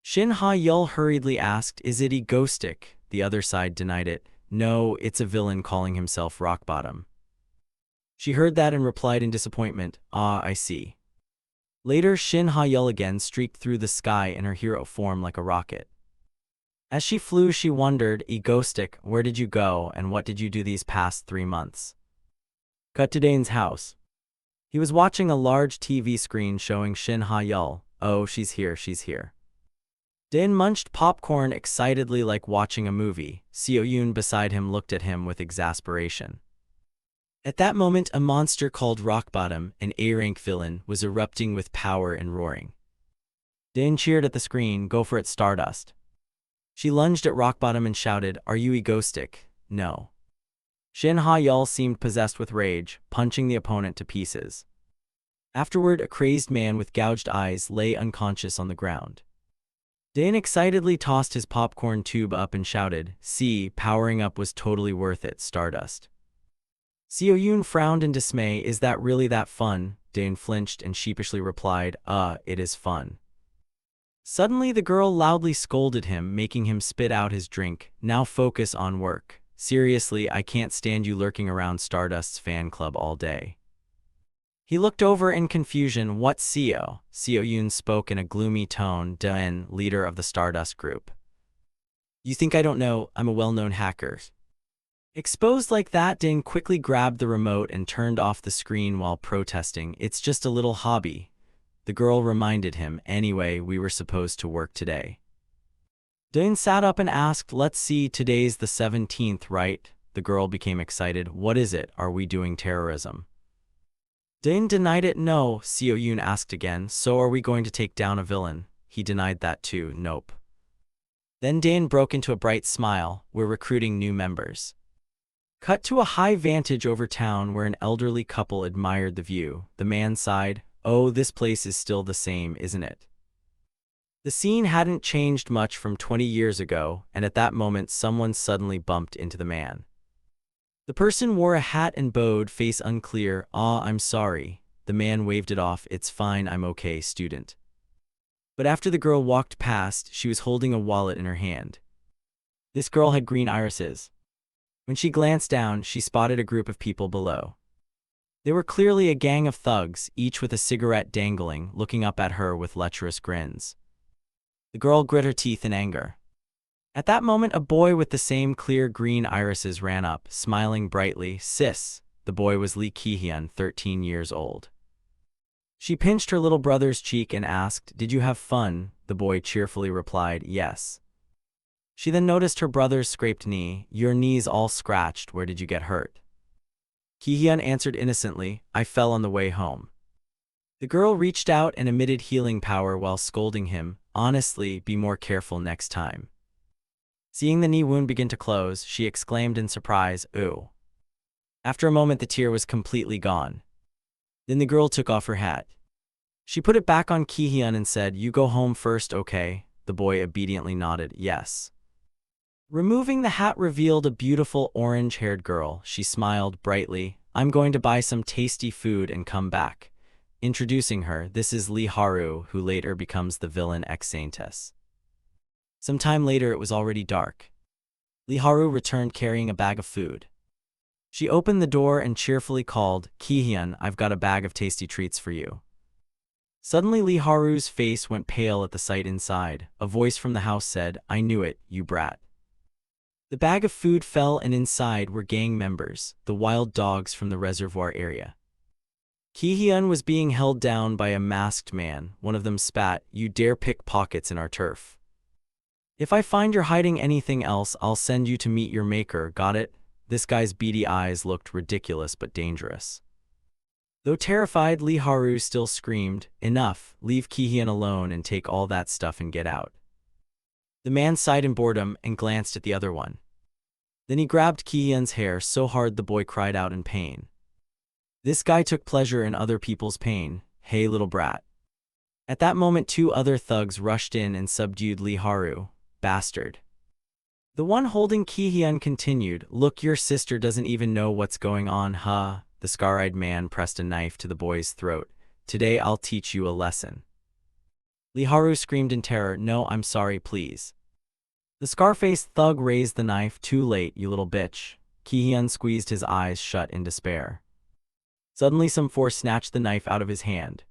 A: Shin Ha-yeol hurriedly asked, "Is it Ghostic?" The other side denied it. "No, it's a villain calling himself Rockbottom." She heard that and replied in disappointment, "Ah, I see." Later, Shin Ha-yeol again streaked through the sky in her hero form like a rocket. As she flew, she wondered, egoistic, where did you go and what did you do these past 3 months? Cut to Dane's house. He was watching a large TV screen showing Shin Ha-yeol. Oh, she's here, she's here. Dane munched popcorn excitedly like watching a movie. Seo-yoon beside him looked at him with exasperation. At that moment, a monster called Rockbottom, an A-rank villain, was erupting with power and roaring. Dane cheered at the screen, go for it, Stardust. She lunged at Rockbottom and shouted, are you egoistic? No. Shin Ha-yeol seemed possessed with rage, punching the opponent to pieces. Afterward, a crazed man with gouged eyes lay unconscious on the ground. Dane excitedly tossed his popcorn tube up and shouted, see, powering up was totally worth it, Stardust. Seo-yoon frowned in dismay. Is that really that fun? Dane flinched and sheepishly replied, it is fun. Suddenly the girl loudly scolded him, making him spit out his drink. Now focus on work. Seriously, I can't stand you lurking around Stardust's fan club all day. He looked over in confusion. What, Seo? Seo-yoon spoke in a gloomy tone. Dane, leader of the Stardust group. You think I don't know? I'm a well-known hacker. Exposed like that, Dane quickly grabbed the remote and turned off the screen while protesting. It's just a little hobby. The girl reminded him, anyway, we were supposed to work today. Dane sat up and asked, let's see, today's the 17th, right? The girl became excited. What is it? Are we doing terrorism? Dane denied it. No. Seo-yoon asked again, so are we going to take down a villain? He denied that too. Nope. Then Dane broke into a bright smile. We're recruiting new members. Cut to a high vantage over town where an elderly couple admired the view. The man sighed, oh, this place is still the same, isn't it? The scene hadn't changed much from 20 years ago, and at that moment someone suddenly bumped into the man. The person wore a hat and bowed, face unclear. I'm sorry. The man waved it off. It's fine, I'm okay, student. But after the girl walked past, she was holding a wallet in her hand. This girl had green irises. When she glanced down, she spotted a group of people below. They were clearly a gang of thugs, each with a cigarette dangling, looking up at her with lecherous grins. The girl grit her teeth in anger. At that moment, a boy with the same clear green irises ran up, smiling brightly. Sis. The boy was Lee Ki-hyun, 13 years old. She pinched her little brother's cheek and asked, did you have fun? The boy cheerfully replied, yes. She then noticed her brother's scraped knee. Your knee's all scratched. Where did you get hurt? Ki-hyun answered innocently, I fell on the way home. The girl reached out and emitted healing power while scolding him. Honestly, be more careful next time. Seeing the knee wound begin to close, she exclaimed in surprise, ooh. After a moment, the tear was completely gone. Then the girl took off her hat. She put it back on Ki-hyun and said, you go home first, okay? The boy obediently nodded, yes. Removing the hat revealed a beautiful orange-haired girl. She smiled brightly. I'm going to buy some tasty food and come back. Introducing her, this is Lee Haru, who later becomes the villain ex-Saintess. Some time later, it was already dark. Lee Haru returned carrying a bag of food. She opened the door and cheerfully called, Ki-hyun, I've got a bag of tasty treats for you. Suddenly, Lee Haru's face went pale at the sight inside. A voice from the house said, I knew it, you brat. The bag of food fell and inside were gang members, the wild dogs from the reservoir area. Ki-hyun was being held down by a masked man. One of them spat, you dare pick pockets in our turf. If I find you're hiding anything else, I'll send you to meet your maker, got it? This guy's beady eyes looked ridiculous but dangerous. Though terrified, Lee Haru still screamed, enough, leave Ki-hyun alone and take all that stuff and get out. The man sighed in boredom and glanced at the other one. Then he grabbed Ki-hyun's hair so hard the boy cried out in pain. This guy took pleasure in other people's pain. Hey, little brat. At that moment, two other thugs rushed in and subdued Lee Haru. Bastard. The one holding Ki-hyun continued, look, your sister doesn't even know what's going on, huh? The scar-eyed man pressed a knife to the boy's throat. Today I'll teach you a lesson. Lee Haru screamed in terror, no, I'm sorry, please. The scar-faced thug raised the knife. Too late, you little bitch. Ki-hyun squeezed his eyes shut in despair. Suddenly some force snatched the knife out of his hand.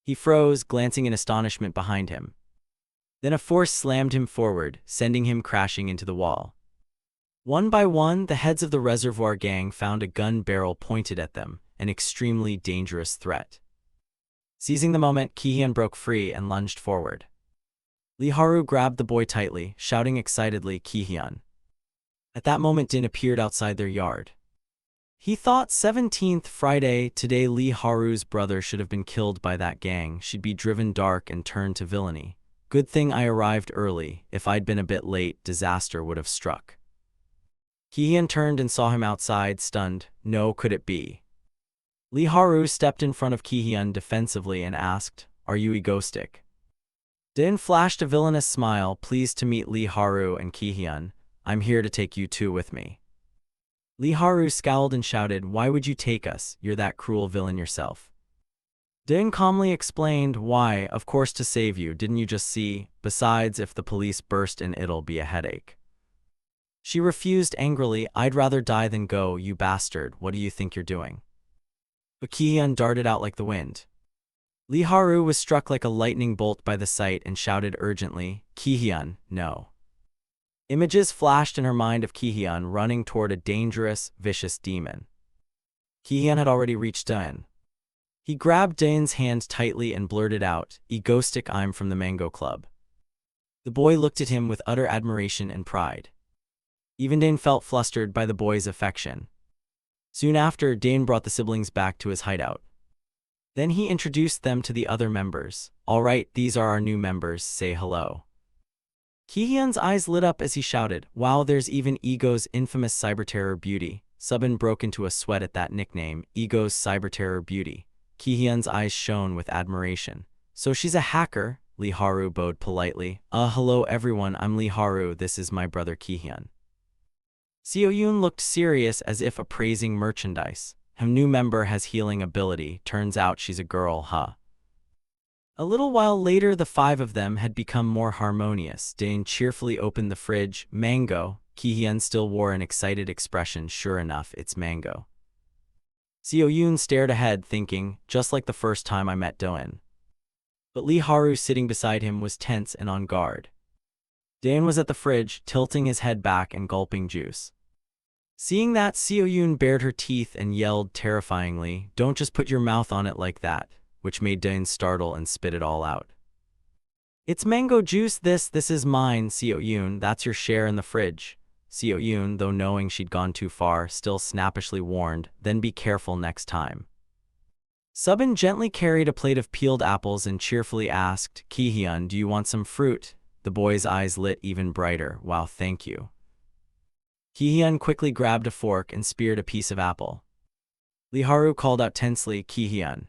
A: He froze, glancing in astonishment behind him. Then a force slammed him forward, sending him crashing into the wall. One by one, the heads of the reservoir gang found a gun barrel pointed at them, an extremely dangerous threat. Seizing the moment, Ki-hyun broke free and lunged forward. Lee Haru grabbed the boy tightly, shouting excitedly, "Ki-hyun." At that moment, Din appeared outside their yard. He thought 17th Friday, today Lee Haru's brother should have been killed by that gang, she'd be driven dark and turned to villainy. Good thing I arrived early, if I'd been a bit late, disaster would have struck. Ki-hyun turned and saw him outside, stunned. No, could it be? Lee Haru stepped in front of Ki-hyun defensively and asked, "Are you egoistic?" Din flashed a villainous smile, pleased to meet Lee Haru and Ki-hyun. "I'm here to take you two with me." Lee Haru scowled and shouted, "Why would you take us? You're that cruel villain yourself." Din calmly explained, "Why, of course to save you, didn't you just see? Besides, if the police burst in, it'll be a headache." She refused angrily, "I'd rather die than go, you bastard, what do you think you're doing?" But Ki-hyun darted out like the wind. Lee Haru was struck like a lightning bolt by the sight and shouted urgently, "Ki-hyun, no." Images flashed in her mind of Ki-hyun running toward a dangerous, vicious demon. Ki-hyun had already reached Din. He grabbed Din's hand tightly and blurted out, "Egoistic, I'm from the Mango Club." The boy looked at him with utter admiration and pride. Even Din felt flustered by the boy's affection. Soon after, Din brought the siblings back to his hideout. Then he introduced them to the other members. "All right, these are our new members, say hello." Ki-hyun's eyes lit up as he shouted, "Wow, there's even Ego's infamous cyber terror beauty." Subin broke into a sweat at that nickname, Ego's cyber terror beauty. Ki-hyun's eyes shone with admiration. "So she's a hacker?" Lee Haru bowed politely. Hello everyone, I'm Lee Haru, this is my brother Ki-hyun." Seo-yoon looked serious as if appraising merchandise. "Her new member has healing ability, turns out she's a girl, huh?" A little while later, the five of them had become more harmonious. Din cheerfully opened the fridge. "Mango." Ki-hyun still wore an excited expression. "Sure enough, it's mango." Seo-yoon stared ahead, thinking, just like the first time I met Doan. But Lee Haru, sitting beside him, was tense and on guard. Dan was at the fridge, tilting his head back and gulping juice. Seeing that, Seo-yoon bared her teeth and yelled terrifyingly, "Don't just put your mouth on it like that," which made Dan startle and spit it all out. "It's mango juice, this is mine, Seo-yoon, that's your share in the fridge." Seo-yoon, though knowing she'd gone too far, still snappishly warned, "Then be careful next time." Subin gently carried a plate of peeled apples and cheerfully asked, "Ki-hyun, do you want some fruit?" The boy's eyes lit even brighter. "Wow, thank you." Ki-hyun quickly grabbed a fork and speared a piece of apple. Lee Haru called out tensely, "Ki-hyun."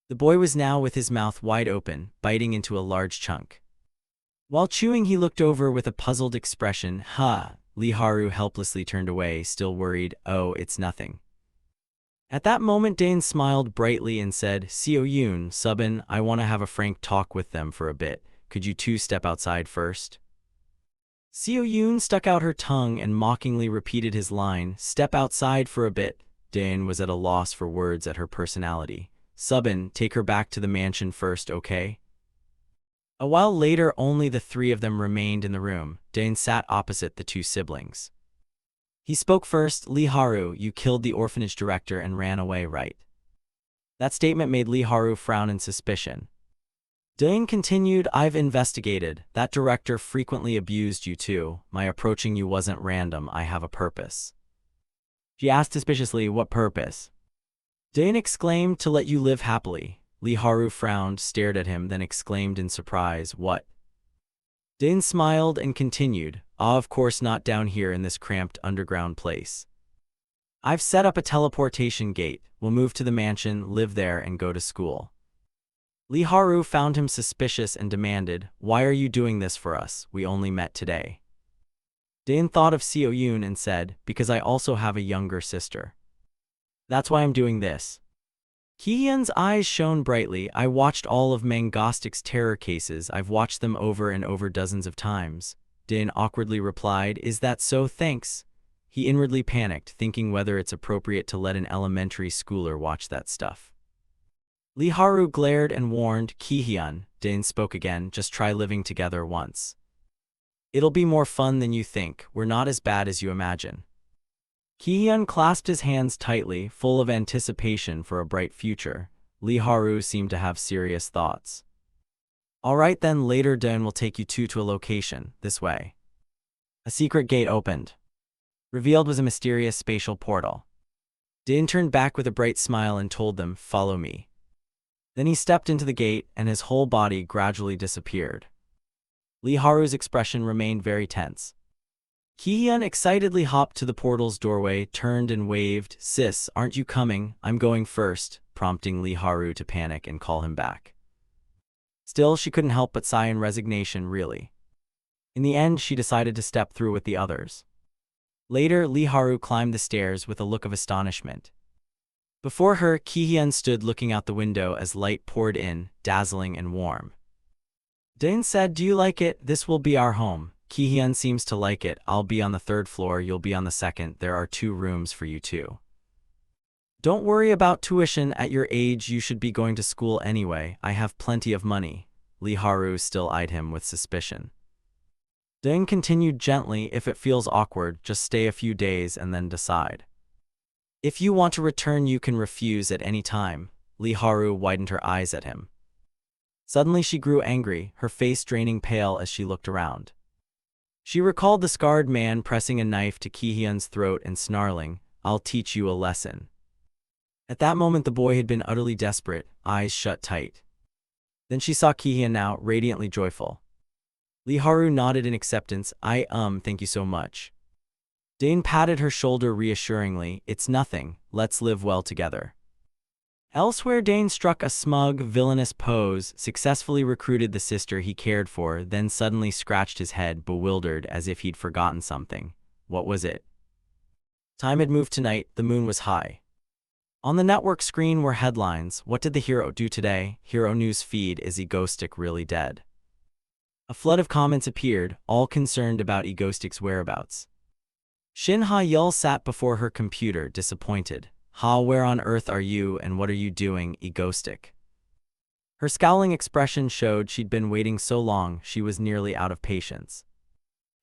A: The boy was now with his mouth wide open, biting into a large chunk. While chewing, he looked over with a puzzled expression. "Huh." Lee Haru helplessly turned away, still worried. "Oh, it's nothing." At that moment, Dane smiled brightly and said, "Seo-yoon, Subin, I want to have a frank talk with them for a bit. Could you two step outside first?" Seo-yoon stuck out her tongue and mockingly repeated his line, "Step outside for a bit." Dane was at a loss for words at her personality. "Subin, take her back to the mansion first, okay?" A while later, only the three of them remained in the room. Dane sat opposite the two siblings. He spoke first. "Lee Haru, you killed the orphanage director and ran away, right?" That statement made Lee Haru frown in suspicion. Dane continued, "I've investigated. That director frequently abused you too. My approaching you wasn't random, I have a purpose." She asked suspiciously, "What purpose?" Dane exclaimed, "To let you live happily." Lee Haru frowned, stared at him, then exclaimed in surprise, "What?" Dane smiled and continued, Of course not down here in this cramped underground place. I've set up a teleportation gate. We'll move to the mansion, live there, and go to school." Lee Haru found him suspicious and demanded, "Why are you doing this for us? We only met today." Dane thought of Seo-yoon and said, "Because I also have a younger sister. That's why I'm doing this." Ki-hyun's eyes shone brightly. "I watched all of Mangostic's terror cases. I've watched them over and over dozens of times." Din awkwardly replied, "Is that so? Thanks." He inwardly panicked, thinking whether it's appropriate to let an elementary schooler watch that stuff. Lee Haru glared and warned. Ki-hyun, Dain spoke again, just try living together once. It'll be more fun than you think, we're not as bad as you imagine. Ki-hyun clasped his hands tightly, full of anticipation for a bright future. Lee Haru seemed to have serious thoughts. All right then, later Dain will take you two to a location, this way. A secret gate opened. Revealed was a mysterious spatial portal. Dain turned back with a bright smile and told them, follow me. Then he stepped into the gate and his whole body gradually disappeared. Lee Haru's expression remained very tense. Ki-hyun excitedly hopped to the portal's doorway, turned and waved, sis, aren't you coming? I'm going first, prompting Lee Haru to panic and call him back. Still, she couldn't help but sigh in resignation, really. In the end, she decided to step through with the others. Later, Lee Haru climbed the stairs with a look of astonishment. Before her, Ki-hyun stood looking out the window as light poured in, dazzling and warm. Dain said, do you like it? This will be our home. Ki-hyun seems to like it. I'll be on the 3rd floor, you'll be on the 2nd. There are 2 rooms for you two. Don't worry about tuition. At your age, you should be going to school anyway. I have plenty of money. Lee Haru still eyed him with suspicion. Dain continued gently, if it feels awkward, just stay a few days and then decide. If you want to return, you can refuse at any time. Lee Haru widened her eyes at him. Suddenly she grew angry, her face draining pale as she looked around. She recalled the scarred man pressing a knife to Ki-hyun's throat and snarling, I'll teach you a lesson. At that moment the boy had been utterly desperate, eyes shut tight. Then she saw Ki-hyun now, radiantly joyful. Lee Haru nodded in acceptance. Thank you so much. Dain patted her shoulder reassuringly, it's nothing, let's live well together. Elsewhere, Dain struck a smug, villainous pose, successfully recruited the sister he cared for, then suddenly scratched his head, bewildered, as if he'd forgotten something. What was it? Time had moved to night, the moon was high. On the network screen were headlines, what did the hero do today? Hero news feed, is Egoistic really dead? A flood of comments appeared, all concerned about Egoistic's whereabouts. Shin Ha-yeol sat before her computer, disappointed. Ha, where on earth are you and what are you doing, Egoistic? Her scowling expression showed she'd been waiting so long she was nearly out of patience.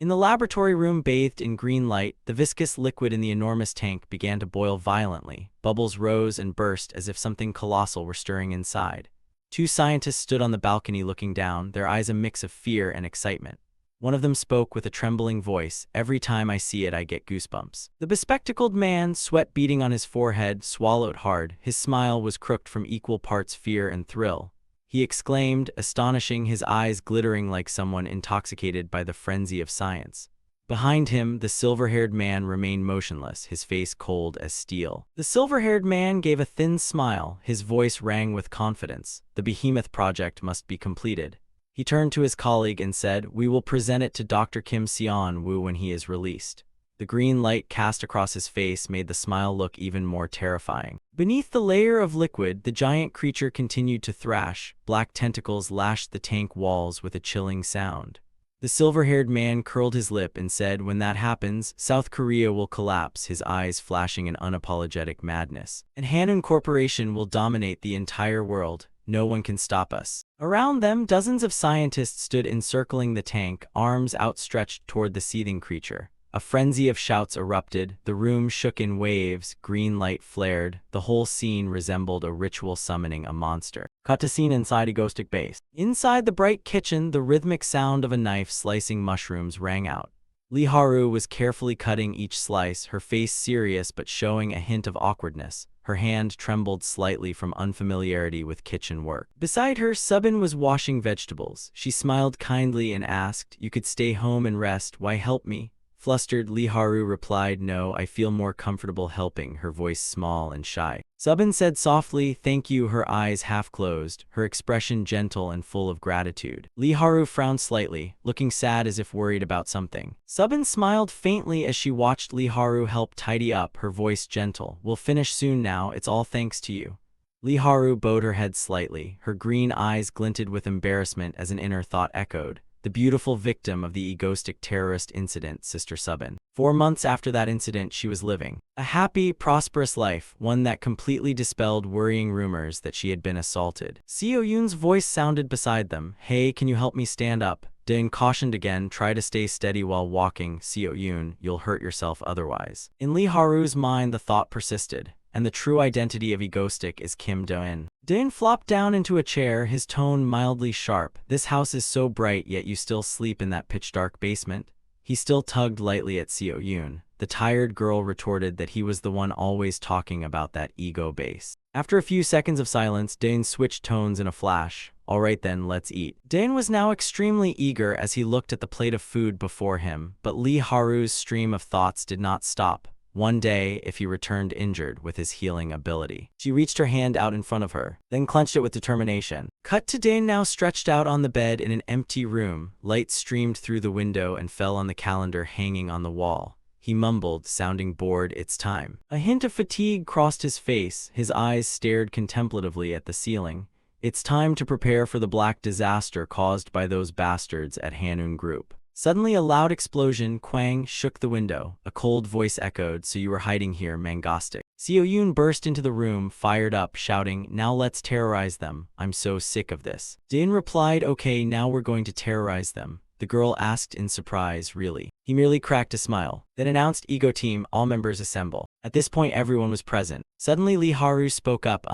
A: In the laboratory room bathed in green light, the viscous liquid in the enormous tank began to boil violently. Bubbles rose and burst as if something colossal were stirring inside. 2 scientists stood on the balcony looking down, their eyes a mix of fear and excitement. One of them spoke with a trembling voice, every time I see it I get goosebumps. The bespectacled man, sweat beading on his forehead, swallowed hard. His smile was crooked from equal parts fear and thrill. He exclaimed, astonishing, his eyes glittering like someone intoxicated by the frenzy of science. Behind him, the silver-haired man remained motionless, his face cold as steel. The silver-haired man gave a thin smile, his voice rang with confidence. The Behemoth project must be completed. He turned to his colleague and said, we will present it to Dr. Kim Seon-woo when he is released. The green light cast across his face made the smile look even more terrifying. Beneath the layer of liquid, the giant creature continued to thrash. Black tentacles lashed the tank walls with a chilling sound. The silver-haired man curled his lip and said, when that happens, South Korea will collapse, his eyes flashing in unapologetic madness. And Hanwha Corporation will dominate the entire world. No one can stop us. Around them, dozens of scientists stood encircling the tank, arms outstretched toward the seething creature. A frenzy of shouts erupted, the room shook in waves, green light flared, the whole scene resembled a ritual summoning a monster. Cut to scene inside Egoistic base. Inside the bright kitchen, the rhythmic sound of a knife slicing mushrooms rang out. Lee Haru was carefully cutting each slice, her face serious but showing a hint of awkwardness. Her hand trembled slightly from unfamiliarity with kitchen work. Beside her, Subin was washing vegetables. She smiled kindly and asked, you could stay home and rest, why help me? Flustered, Lee Haru replied, no, I feel more comfortable helping, her voice small and shy. Subin said softly, thank you, her eyes half closed, her expression gentle and full of gratitude. Lee Haru frowned slightly, looking sad as if worried about something. Subin smiled faintly as she watched Lee Haru help tidy up, her voice gentle. We'll finish soon now, it's all thanks to you. Lee Haru bowed her head slightly, her green eyes glinted with embarrassment as an inner thought echoed. the beautiful victim of the egoistic terrorist incident, Sister Subin. 4 months after that incident, she was living a happy, prosperous life, one that completely dispelled worrying rumors that she had been assaulted. Seo Yoon's voice sounded beside them. Hey, can you help me stand up? Dain cautioned again, try to stay steady while walking, Seo Yoon, you'll hurt yourself otherwise. In Lee Haru's mind, the thought persisted, and the true identity of egoistic is Kim Do-in. Dain flopped down into a chair, his tone mildly sharp. This house is so bright, yet you still sleep in that pitch-dark basement? He still tugged lightly at Seo Yoon. The tired girl retorted that he was the one always talking about that ego base. After a few seconds of silence, Dain switched tones in a flash. All right then, let's eat. Dain was now extremely eager as he looked at the plate of food before him, but Lee Haru's stream of thoughts did not stop. One day, if he returned injured with his healing ability. She reached her hand out in front of her, then clenched it with determination. Cut to Dain now stretched out on the bed in an empty room. Light streamed through the window and fell on the calendar hanging on the wall. He mumbled, sounding bored, it's time. A hint of fatigue crossed his face. His eyes stared contemplatively at the ceiling. It's time to prepare for the black disaster caused by those bastards at Hanun Group. Suddenly a loud explosion, Kwang, shook the window. A cold voice echoed, so you were hiding here, Mangostic. Seo Yoon burst into the room, fired up, shouting, now let's terrorize them. I'm so sick of this. Dain replied, okay, now we're going to terrorize them. The girl asked in surprise, really? He merely cracked a smile, then announced, Ego Team, all members assemble. At this point everyone was present. Suddenly Lee Haru spoke up,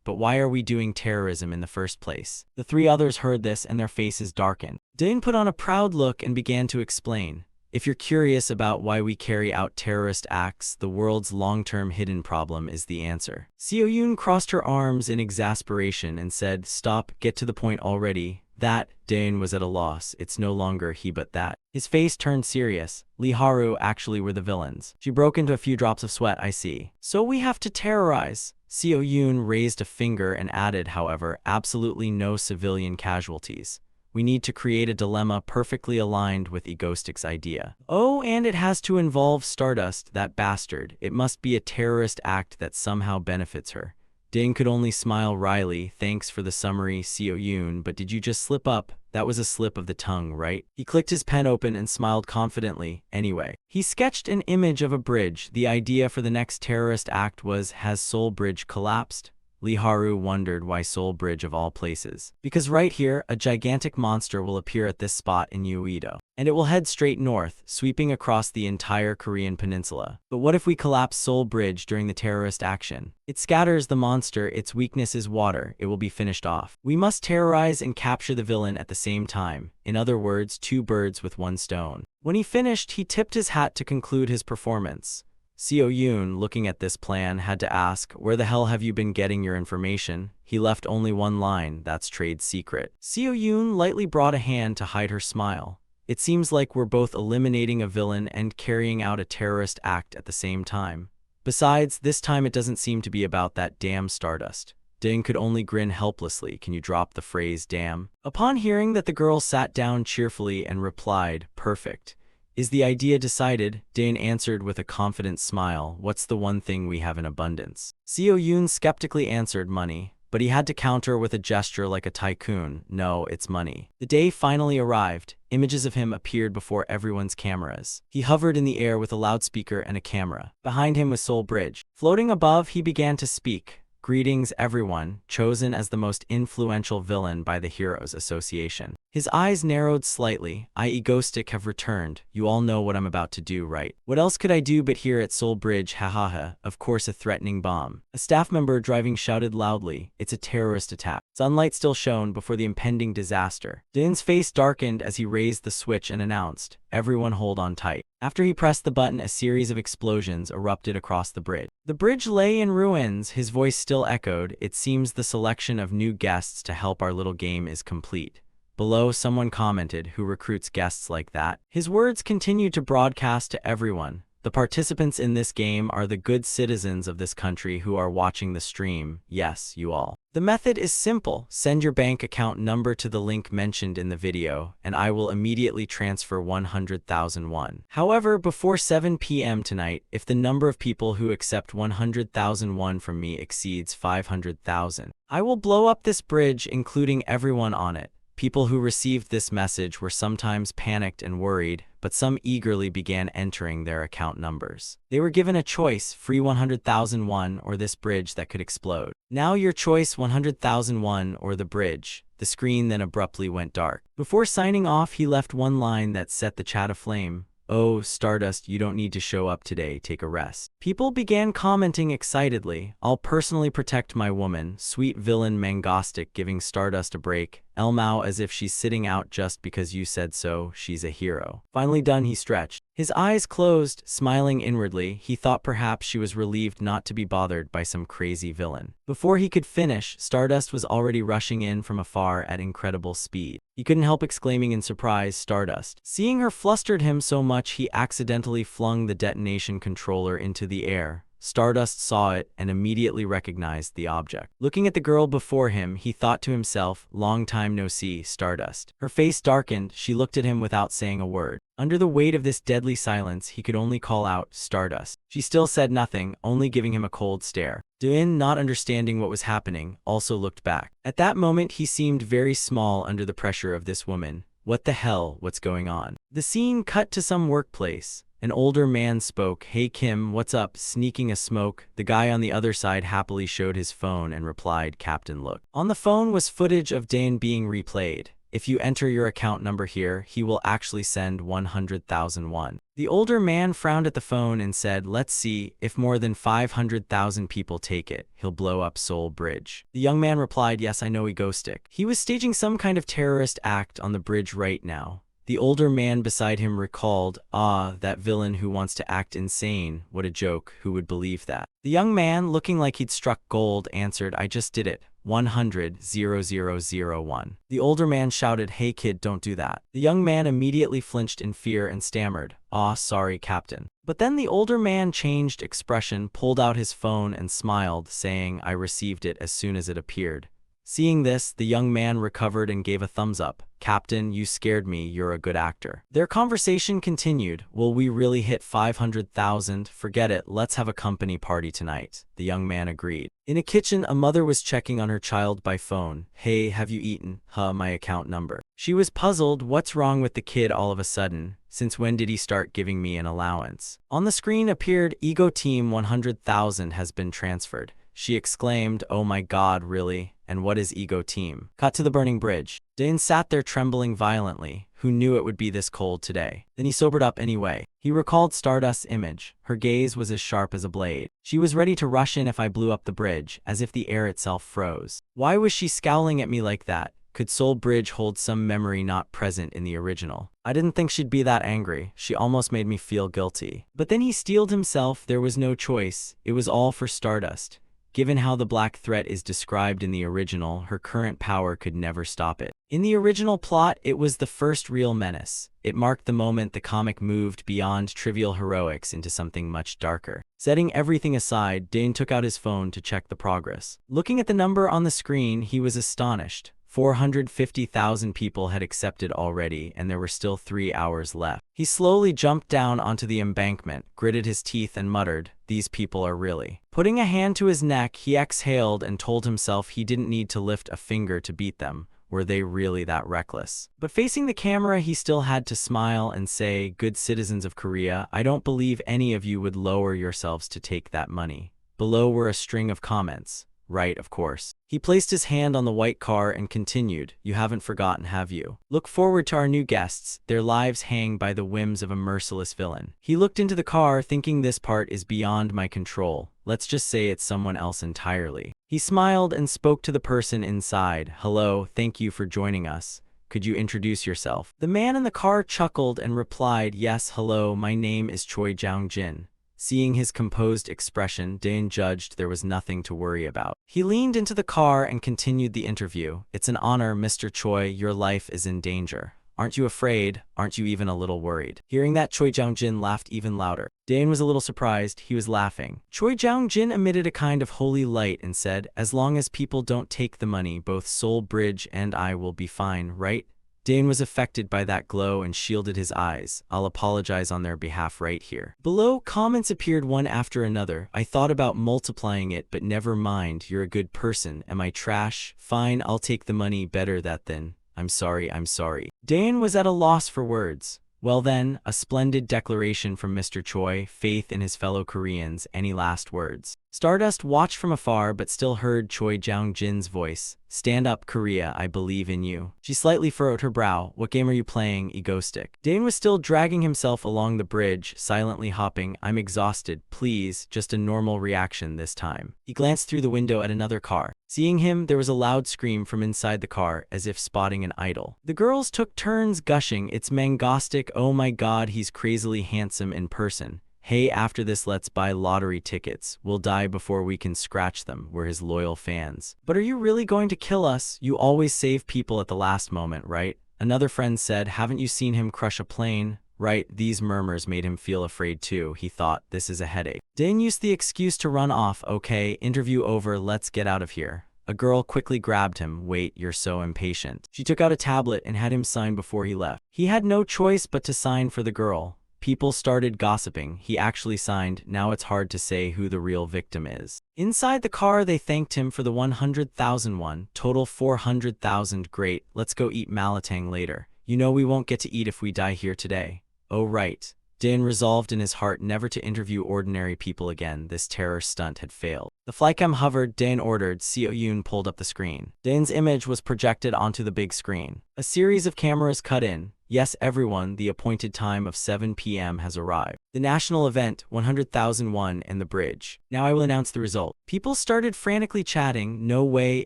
A: but why are we doing terrorism in the first place? The three others heard this and their faces darkened. Dain put on a proud look and began to explain. If you're curious about why we carry out terrorist acts, the world's long-term hidden problem is the answer. Seo Yoon crossed her arms in exasperation and said, stop, get to the point already. That, Dain was at a loss. It's no longer he but that. His face turned serious. Lee Haru actually were the villains. She broke into a few drops of sweat, I see. So we have to terrorize. Seo Yoon raised a finger and added, however, absolutely no civilian casualties. We need to create a dilemma perfectly aligned with Egoistic's idea. Oh, and it has to involve Stardust, that bastard. It must be a terrorist act that somehow benefits her. Dain could only smile wryly. Thanks for the summary, Seo Yoon, but did you just slip up? That was a slip of the tongue, right? He clicked his pen open and smiled confidently. Anyway, he sketched an image of a bridge. The idea for the next terrorist act was, has Seoul Bridge collapsed? Lee Haru wondered why Seoul Bridge of all places. Because right here, a gigantic monster will appear at this spot in Uedo. And it will head straight north, sweeping across the entire Korean peninsula. But what if we collapse Seoul Bridge during the terrorist action? It scatters the monster, its weakness is water, it will be finished off. We must terrorize and capture the villain at the same time. In other words, two birds with one stone. When he finished, he tipped his hat to conclude his performance. Seo Yoon, looking at this plan, had to ask, where the hell have you been getting your information? He left only one line, that's trade secret. Seo Yoon lightly brought a hand to hide her smile. It seems like we're both eliminating a villain and carrying out a terrorist act at the same time. Besides, this time it doesn't seem to be about that damn Stardust. Dain could only grin helplessly. Can you drop the phrase damn? Upon hearing that, the girl sat down cheerfully and replied, perfect. Is the idea decided? Dain answered with a confident smile. What's the one thing we have in abundance? Seo Yoon skeptically answered, money. But he had to counter with a gesture like a tycoon. No, it's money. The day finally arrived. Images of him appeared before everyone's cameras. He hovered in the air with a loudspeaker and a camera. Behind him was Seoul Bridge. Floating above, he began to speak. Greetings, everyone, chosen as the most influential villain by the Heroes Association. His eyes narrowed slightly. I, Egoistic, have returned. You all know what I'm about to do, right? What else could I do but here at Seoul Bridge? Ha. Of course, a threatening bomb. A staff member driving shouted loudly, it's a terrorist attack. Sunlight still shone before the impending disaster. Dain's face darkened as he raised the switch and announced, everyone hold on tight. After he pressed the button, a series of explosions erupted across the bridge. The bridge lay in ruins. His voice still echoed, it seems the selection of new guests to help our little game is complete. Below, someone commented, who recruits guests like that? His words continued to broadcast to everyone. The participants in this game are the good citizens of this country who are watching the stream. Yes, you all. The method is simple. Send your bank account number to the link mentioned in the video, and I will immediately transfer 100,000 won. However, before 7 p.m. tonight, if the number of people who accept 100,000 won from me exceeds 500,000, I will blow up this bridge, including everyone on it. People who received this message were sometimes panicked and worried, but some eagerly began entering their account numbers. They were given a choice, free 100,000 won or this bridge that could explode. Now your choice, 100,000 won or the bridge. The screen then abruptly went dark. Before signing off, he left one line that set the chat aflame. "Oh, Stardust, you don't need to show up today, take a rest." People began commenting excitedly. "I'll personally protect my woman." Sweet villain Mangostic giving Stardust a break. Elmao as if she's sitting out just because you said so, she's a hero. Finally done, he stretched. His eyes closed, smiling inwardly. He thought perhaps she was relieved not to be bothered by some crazy villain. Before he could finish, Stardust was already rushing in from afar at incredible speed. He couldn't help exclaiming in surprise, "Stardust." Seeing her flustered him so much he accidentally flung the detonation controller into the air. Stardust saw it and immediately recognized the object. Looking at the girl before him, he thought to himself, "Long time no see, Stardust." Her face darkened, she looked at him without saying a word. Under the weight of this deadly silence, he could only call out, "Stardust." She still said nothing, only giving him a cold stare. Dain, not understanding what was happening, also looked back. At that moment, he seemed very small under the pressure of this woman. What the hell, what's going on? The scene cut to some workplace. An older man spoke, "Hey Kim, what's up?" Sneaking a smoke. The guy on the other side happily showed his phone and replied, "Captain, look." On the phone was footage of Dain being replayed. "If you enter your account number here, he will actually send 100,000 won." The older man frowned at the phone and said, "Let's see, if more than 500,000 people take it, he'll blow up Seoul Bridge." The young man replied, "Yes, I know, egoistic. He was staging some kind of terrorist act on the bridge right now." The older man beside him recalled, "Ah, that villain who wants to act insane. What a joke, who would believe that?" The young man, looking like he'd struck gold, answered, "I just did it. 100,001. The older man shouted, "Hey kid, don't do that." The young man immediately flinched in fear and stammered, "Ah, sorry, Captain." But then the older man changed expression, pulled out his phone and smiled, saying, "I received it as soon as it appeared." Seeing this, the young man recovered and gave a thumbs up. "Captain, you scared me, you're a good actor." Their conversation continued. "Will we really hit 500,000? Forget it, let's have a company party tonight." The young man agreed. In a kitchen, a mother was checking on her child by phone. "Hey, have you eaten?" My account number." She was puzzled. What's wrong with the kid all of a sudden? Since when did he start giving me an allowance? On the screen appeared, "Ego Team 100,000 has been transferred." She exclaimed, "Oh my god, really? And what is Ego Team?" Cut to the burning bridge. Dain sat there trembling violently. Who knew it would be this cold today? Then he sobered up anyway. He recalled Stardust's image. Her gaze was as sharp as a blade. She was ready to rush in if I blew up the bridge, as if the air itself froze. Why was she scowling at me like that? Could Seoul Bridge hold some memory not present in the original? I didn't think she'd be that angry. She almost made me feel guilty. But then he steeled himself. There was no choice. It was all for Stardust. Given how the Black Threat is described in the original, her current power could never stop it. In the original plot, it was the first real menace. It marked the moment the comic moved beyond trivial heroics into something much darker. Setting everything aside, Dain took out his phone to check the progress. Looking at the number on the screen, he was astonished. 450,000 people had accepted already, and there were still 3 hours left. He slowly jumped down onto the embankment, gritted his teeth and muttered, "These people are really." Putting a hand to his neck, he exhaled and told himself he didn't need to lift a finger to beat them. Were they really that reckless? But facing the camera, he still had to smile and say, "Good citizens of Korea, I don't believe any of you would lower yourselves to take that money." Below were a string of comments. "Right, of course." He placed his hand on the white car and continued, "You haven't forgotten, have you? Look forward to our new guests. Their lives hang by the whims of a merciless villain." He looked into the car, thinking this part is beyond my control. Let's just say it's someone else entirely. He smiled and spoke to the person inside. "Hello, thank you for joining us. Could you introduce yourself?" The man in the car chuckled and replied, "Yes, hello, my name is Choi Jang-jin." Seeing his composed expression, Dain judged there was nothing to worry about. He leaned into the car and continued the interview. "It's an honor, Mr. Choi. Your life is in danger. Aren't you afraid? Aren't you even a little worried?" Hearing that, Choi Jang-jin laughed even louder. Dain was a little surprised. He was laughing. Choi Jang-jin emitted a kind of holy light and said, "As long as people don't take the money, both Seoul Bridge and I will be fine, right?" Dain was affected by that glow and shielded his eyes. "I'll apologize on their behalf right here." Below, comments appeared one after another. "I thought about multiplying it, but never mind. You're a good person. Am I trash? Fine, I'll take the money. Better that than I'm sorry, I'm sorry. Daen was at a loss for words. Well then, a splendid declaration from Mr. Choi, faith in his fellow Koreans. Any last words? Stardust watched from afar but still heard Choi Jang-jin's voice. Stand up, Korea, I believe in you. She slightly furrowed her brow. What game are you playing, egoistic? Daen was still dragging himself along the bridge, silently hopping. I'm exhausted, please, just a normal reaction this time. He glanced through the window at another car. Seeing him, there was a loud scream from inside the car, as if spotting an idol. The girls took turns gushing, it's Mangostic, oh my god, he's crazily handsome in person. Hey, after this let's buy lottery tickets. We'll die before we can scratch them, we're his loyal fans. But are you really going to kill us? You always save people at the last moment, right? Another friend said, haven't you seen him crush a plane? Right, these murmurs made him feel afraid too. He thought, this is a headache. Daen used the excuse to run off. Okay, interview over, let's get out of here. A girl quickly grabbed him. Wait, you're so impatient. She took out a tablet and had him sign before he left. He had no choice but to sign for the girl. People started gossiping. He actually signed. Now it's hard to say who the real victim is. Inside the car, they thanked him for the 100,000 won. Total 400,000. Great, let's go eat malatang later. You know we won't get to eat if we die here today. Oh right. Daen resolved in his heart never to interview ordinary people again. This terror stunt had failed. The flycam hovered. Daen ordered. Seo-yoon pulled up the screen. Daen's image was projected onto the big screen. A series of cameras cut in. Yes, everyone, the appointed time of 7 p.m. has arrived. The national event, 100,000 won, and the bridge. Now I will announce the result. People started frantically chatting. No way,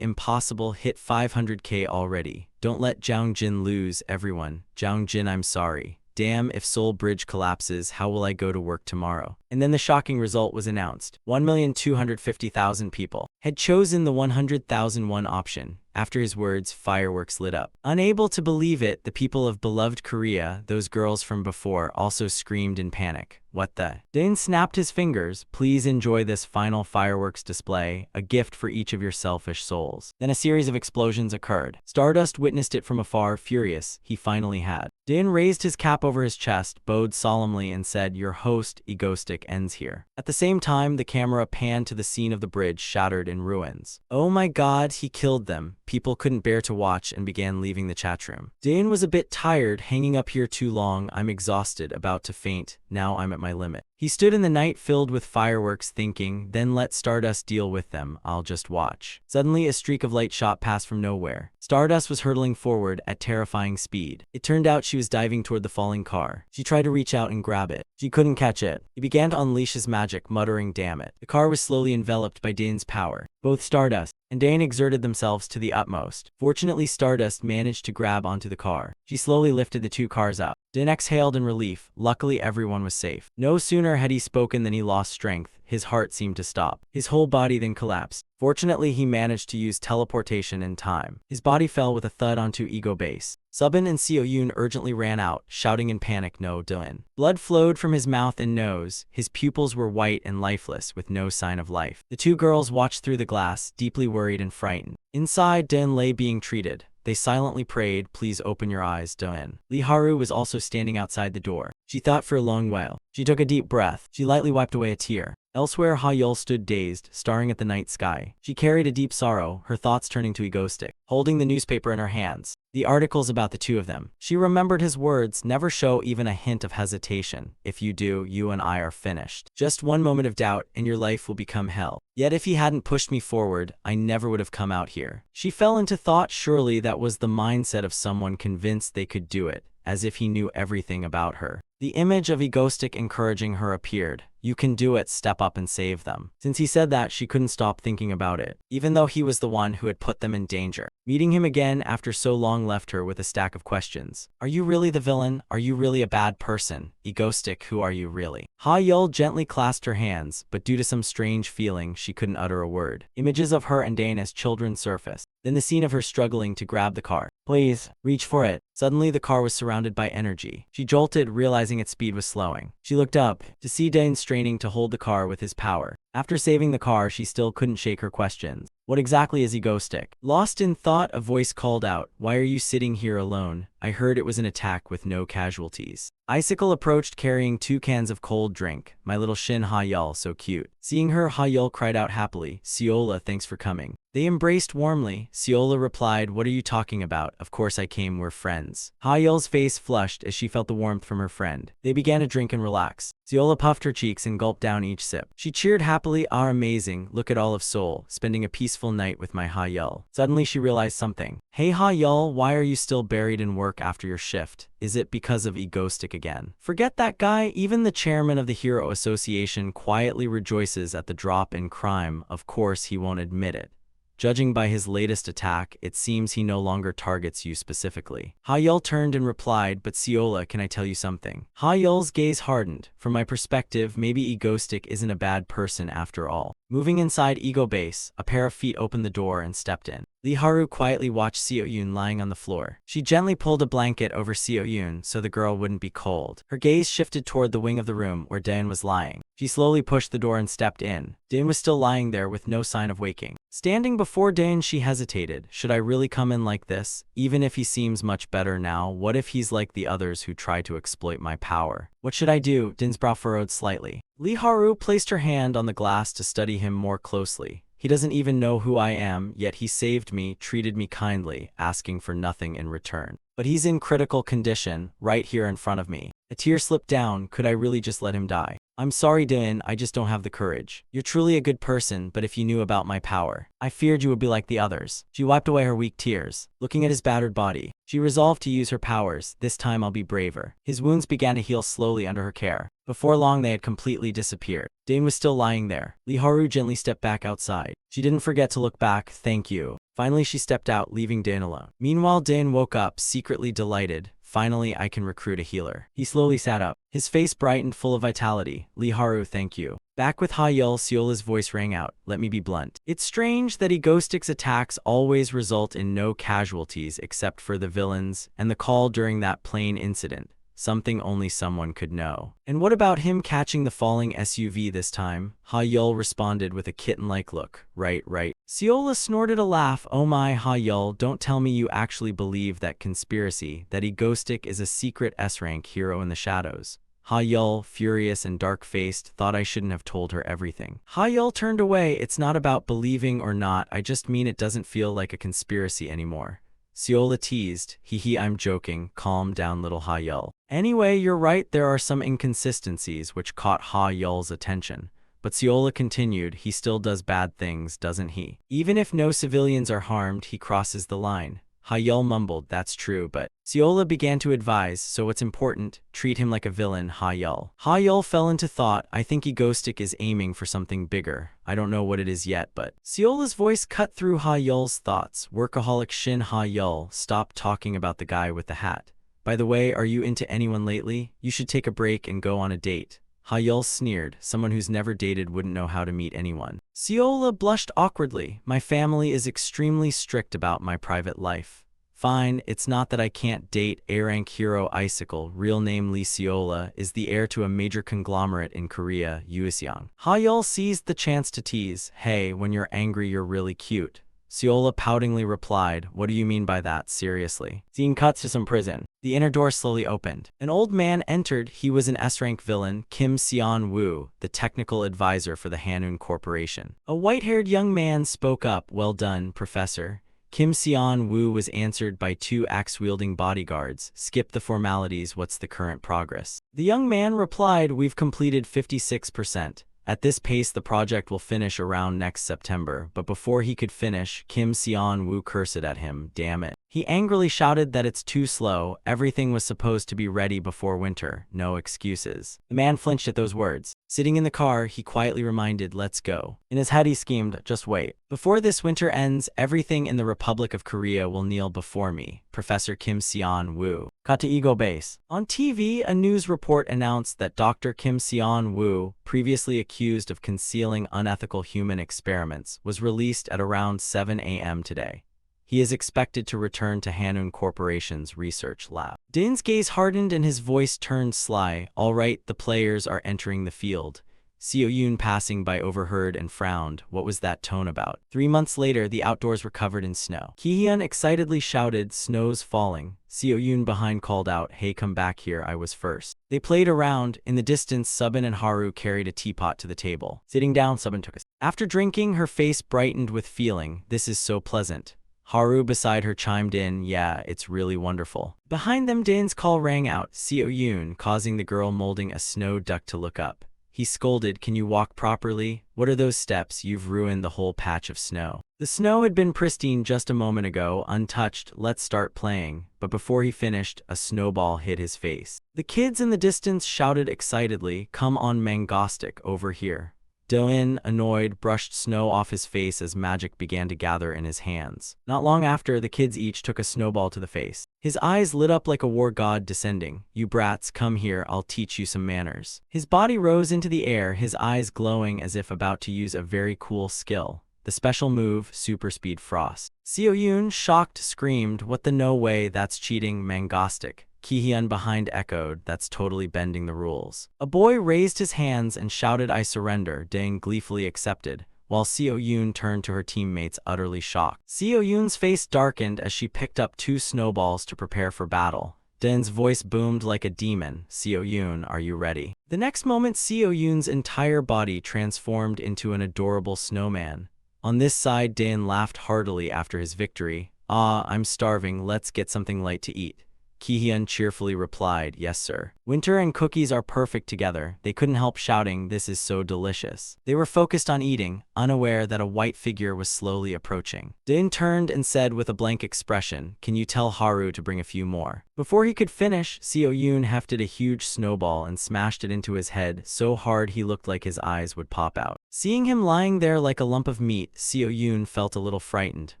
A: impossible, hit 500k already. Don't let Jang-jin lose, everyone. Jang-jin, I'm sorry. Damn, if Seoul Bridge collapses, how will I go to work tomorrow? And then the shocking result was announced. 1,250,000 people had chosen the 100,000 won option. After his words, fireworks lit up. Unable to believe it, the people of beloved Korea, those girls from before, also screamed in panic. What the? Daen snapped his fingers. Please enjoy this final fireworks display, a gift for each of your selfish souls. Then a series of explosions occurred. Stardust witnessed it from afar, furious. He finally had. Daen raised his cap over his chest, bowed solemnly, and said, your host, egoistic, ends here. At the same time, the camera panned to the scene of the bridge shattered in ruins. Oh my god, he killed them. People couldn't bear to watch and began leaving the chat room. Daen was a bit tired, hanging up here too long. I'm exhausted, about to faint. Now I'm at my limit. He stood in the night filled with fireworks thinking, then let Stardust deal with them, I'll just watch. Suddenly a streak of light shot past from nowhere. Stardust was hurtling forward at terrifying speed. It turned out she was diving toward the falling car. She tried to reach out and grab it. She couldn't catch it. He began to unleash his magic, muttering, damn it. The car was slowly enveloped by Daen's power. Both Stardust and Daen exerted themselves to the utmost. Fortunately, Stardust managed to grab onto the car. She slowly lifted the two cars up. Daen exhaled in relief. Luckily, everyone was safe. No sooner had he spoken than he lost strength. His heart seemed to stop. His whole body then collapsed. Fortunately, he managed to use teleportation in time. His body fell with a thud onto Ego Base. Subin and Seo-yoon urgently ran out, shouting in panic, no, Daen. Blood flowed from his mouth and nose. His pupils were white and lifeless, with no sign of life. The two girls watched through the glass, deeply worried and frightened. Inside, Daen lay being treated. They silently prayed, please open your eyes, Daen. Lee Haru was also standing outside the door. She thought for a long while. She took a deep breath. She lightly wiped away a tear. Elsewhere, Ha-yeol stood dazed, staring at the night sky. She carried a deep sorrow, her thoughts turning to egoistic, holding the newspaper in her hands. The articles about the two of them. She remembered his words, never show even a hint of hesitation. If you do, you and I are finished. Just one moment of doubt, and your life will become hell. Yet if he hadn't pushed me forward, I never would have come out here. She fell into thought. Surely that was the mindset of someone convinced they could do it, as if he knew everything about her. The image of egoistic encouraging her appeared. You can do it, step up and save them. Since he said that, she couldn't stop thinking about it, even though he was the one who had put them in danger. Meeting him again after so long left her with a stack of questions. Are you really the villain? Are you really a bad person? Egoistic, who are you really? Ha-yeol gently clasped her hands, but due to some strange feeling, she couldn't utter a word. Images of her and Daen as children surfaced. Then the scene of her struggling to grab the car. Please, reach for it. Suddenly the car was surrounded by energy. She jolted, realizing its speed was slowing. She looked up to see Daen straining to hold the car with his power. After saving the car, she still couldn't shake her questions. What exactly is egoistic? Lost in thought, a voice called out, why are you sitting here alone? I heard it was an attack with no casualties. Icicle approached carrying 2 cans of cold drink. My little Shin Ha-yeol, so cute. Seeing her, Ha-yeol cried out happily, "Seola, thanks for coming." They embraced warmly. Seola replied, "What are you talking about? Of course I came, we're friends." Ha-yeol's face flushed as she felt the warmth from her friend. They began to drink and relax. Seola puffed her cheeks and gulped down each sip. She cheered happily, "Ah, amazing, look at all of Seoul, spending a peaceful night with my Ha-yeol." Suddenly she realized something. "Hey Ha-yeol, why are you still buried in work after your shift? Is it because of egoistic again?" "Forget that guy." Even the chairman of the Hero Association quietly rejoices at the drop in crime. Of course he won't admit it. Judging by his latest attack, it seems he no longer targets you specifically. Ha-yeol turned and replied, "But Seola, can I tell you something?" Ha-yeol's gaze hardened. "From my perspective, maybe Egoistic isn't a bad person after all." Moving inside Ego Base, a pair of feet opened the door and stepped in. Lee Haru quietly watched Seo-yoon lying on the floor. She gently pulled a blanket over Seo-yoon so the girl wouldn't be cold. Her gaze shifted toward the wing of the room where Dan was lying. She slowly pushed the door and stepped in. Dan was still lying there with no sign of waking. Standing before Dan, she hesitated. Should I really come in like this? Even if he seems much better now, what if he's like the others who try to exploit my power? What should I do? Dan's brow furrowed slightly. Lee Haru placed her hand on the glass to study him more closely. He doesn't even know who I am, yet he saved me, treated me kindly, asking for nothing in return. But he's in critical condition, right here in front of me. A tear slipped down. Could I really just let him die? "I'm sorry, Din, I just don't have the courage. You're truly a good person, but if you knew about my power, I feared you would be like the others." She wiped away her weak tears. Looking at his battered body, she resolved to use her powers. "This time I'll be braver." His wounds began to heal slowly under her care. Before long, they had completely disappeared. Dane was still lying there. Lee Haru gently stepped back outside. She didn't forget to look back. "Thank you." Finally, she stepped out, leaving Dane alone. Meanwhile, Dane woke up, secretly delighted. "Finally, I can recruit a healer." He slowly sat up. His face brightened, full of vitality. "Lee Haru, thank you." Back with Ha-yeol, Seola's voice rang out. "Let me be blunt. It's strange that Egoistic's attacks always result in no casualties except for the villains, and the call during that plane incident. Something only someone could know." "And what about him catching the falling SUV this time?" Ha-yeol responded with a kitten-like look. Right. Seola snorted a laugh. "Oh my, Ha-yeol, don't tell me you actually believe that conspiracy, that Egoistic is a secret S-rank hero in the shadows." Ha-yeol, furious and dark-faced, thought I shouldn't have told her everything. Ha-yeol turned away. "It's not about believing or not, I just mean it doesn't feel like a conspiracy anymore." Seola teased. "Hee, I'm joking. Calm down, little Ha-yeol." "Anyway, you're right, there are some inconsistencies," which caught Ha-yeol's attention. But Seola continued, "He still does bad things, doesn't he? Even if no civilians are harmed, he crosses the line." Ha-yeol mumbled, "That's true, but..." Seola began to advise, "So what's important? Treat him like a villain, Ha-yeol." Ha-yeol fell into thought. "I think Egoistic is aiming for something bigger. I don't know what it is yet, but..." Seola's voice cut through Ha-yeol's thoughts. "Workaholic Shin Ha-yeol, stop talking about the guy with the hat. By the way, are you into anyone lately? You should take a break and go on a date." Ha-yeol sneered. "Someone who's never dated wouldn't know how to meet anyone." Seola blushed awkwardly. "My family is extremely strict about my private life." "Fine, it's not that I can't date." A-rank hero Icicle, real name Lee Seola, is the heir to a major conglomerate in Korea, Uiseong. Ha-yeol seized the chance to tease. "Hey, when you're angry you're really cute." Seola poutingly replied, "What do you mean by that, seriously?" Scene cuts to some prison. The inner door slowly opened. An old man entered. He was an S-rank villain, Kim Seon-woo, the technical advisor for the Hanun Corporation. A white-haired young man spoke up. "Well done, Professor." Kim Seon-woo was answered by two axe-wielding bodyguards. "Skip the formalities, what's the current progress?" The young man replied, "We've completed 56%. At this pace the project will finish around next September." But before he could finish, Kim Seon-woo cursed at him. "Damn it." He angrily shouted that it's too slow. Everything was supposed to be ready before winter. No excuses. The man flinched at those words. Sitting in the car, he quietly reminded, "Let's go." In his head he schemed, "Just wait. Before this winter ends, everything in the Republic of Korea will kneel before me." Professor Kim Seon-woo. Cut to Ego Base. On TV, a news report announced that Dr. Kim Seon-woo, previously accused of concealing unethical human experiments, was released at around 7 a.m. today. He is expected to return to Hanun Corporation's research lab. Din's gaze hardened and his voice turned sly. "All right, the players are entering the field. Seo Yoon passing by overheard and frowned. What was that tone about? 3 months later, the outdoors were covered in snow. Ki-hyun excitedly shouted, "Snow's falling." Seo Yoon behind called out, "Hey, come back here, I was first." They played around. In the distance, Subin and Haru carried a teapot to the table. Sitting down, Subin took a sip. After drinking, her face brightened with feeling. "This is so pleasant." Haru beside her chimed in, "Yeah, it's really wonderful." Behind them, Dain's call rang out, Seo Yoon, causing the girl molding a snow duck to look up. He scolded, "Can you walk properly? What are those steps? You've ruined the whole patch of snow." The snow had been pristine just a moment ago, untouched. "Let's start playing." But before he finished, a snowball hit his face. The kids in the distance shouted excitedly, "Come on, Mangostic, over here." Dain, annoyed, brushed snow off his face as magic began to gather in his hands. Not long after, the kids each took a snowball to the face. His eyes lit up like a war god descending. "You brats, come here, I'll teach you some manners." His body rose into the air, his eyes glowing as if about to use a very cool skill. The special move, Super Speed Frost. Seo Yoon, shocked, screamed, "What the no way, that's cheating, Mangostic." Ki-hyun behind echoed, "That's totally bending the rules." A boy raised his hands and shouted, "I surrender." Dain gleefully accepted, while Seo Yoon turned to her teammates utterly shocked. Seo Yoon's face darkened as she picked up 2 snowballs to prepare for battle. Dain's voice boomed like a demon, "Seo Yoon, are you ready?" The next moment, Seo Yoon's entire body transformed into an adorable snowman. On this side, Dain laughed heartily after his victory. "Ah, I'm starving, let's get something light to eat." Ki-hyun cheerfully replied, "Yes, sir." Winter and cookies are perfect together. They couldn't help shouting, "This is so delicious." They were focused on eating, unaware that a white figure was slowly approaching. Dain turned and said with a blank expression, "Can you tell Haru to bring a few more?" Before he could finish, Seo Yoon hefted a huge snowball and smashed it into his head so hard he looked like his eyes would pop out. Seeing him lying there like a lump of meat, Seo Yoon felt a little frightened.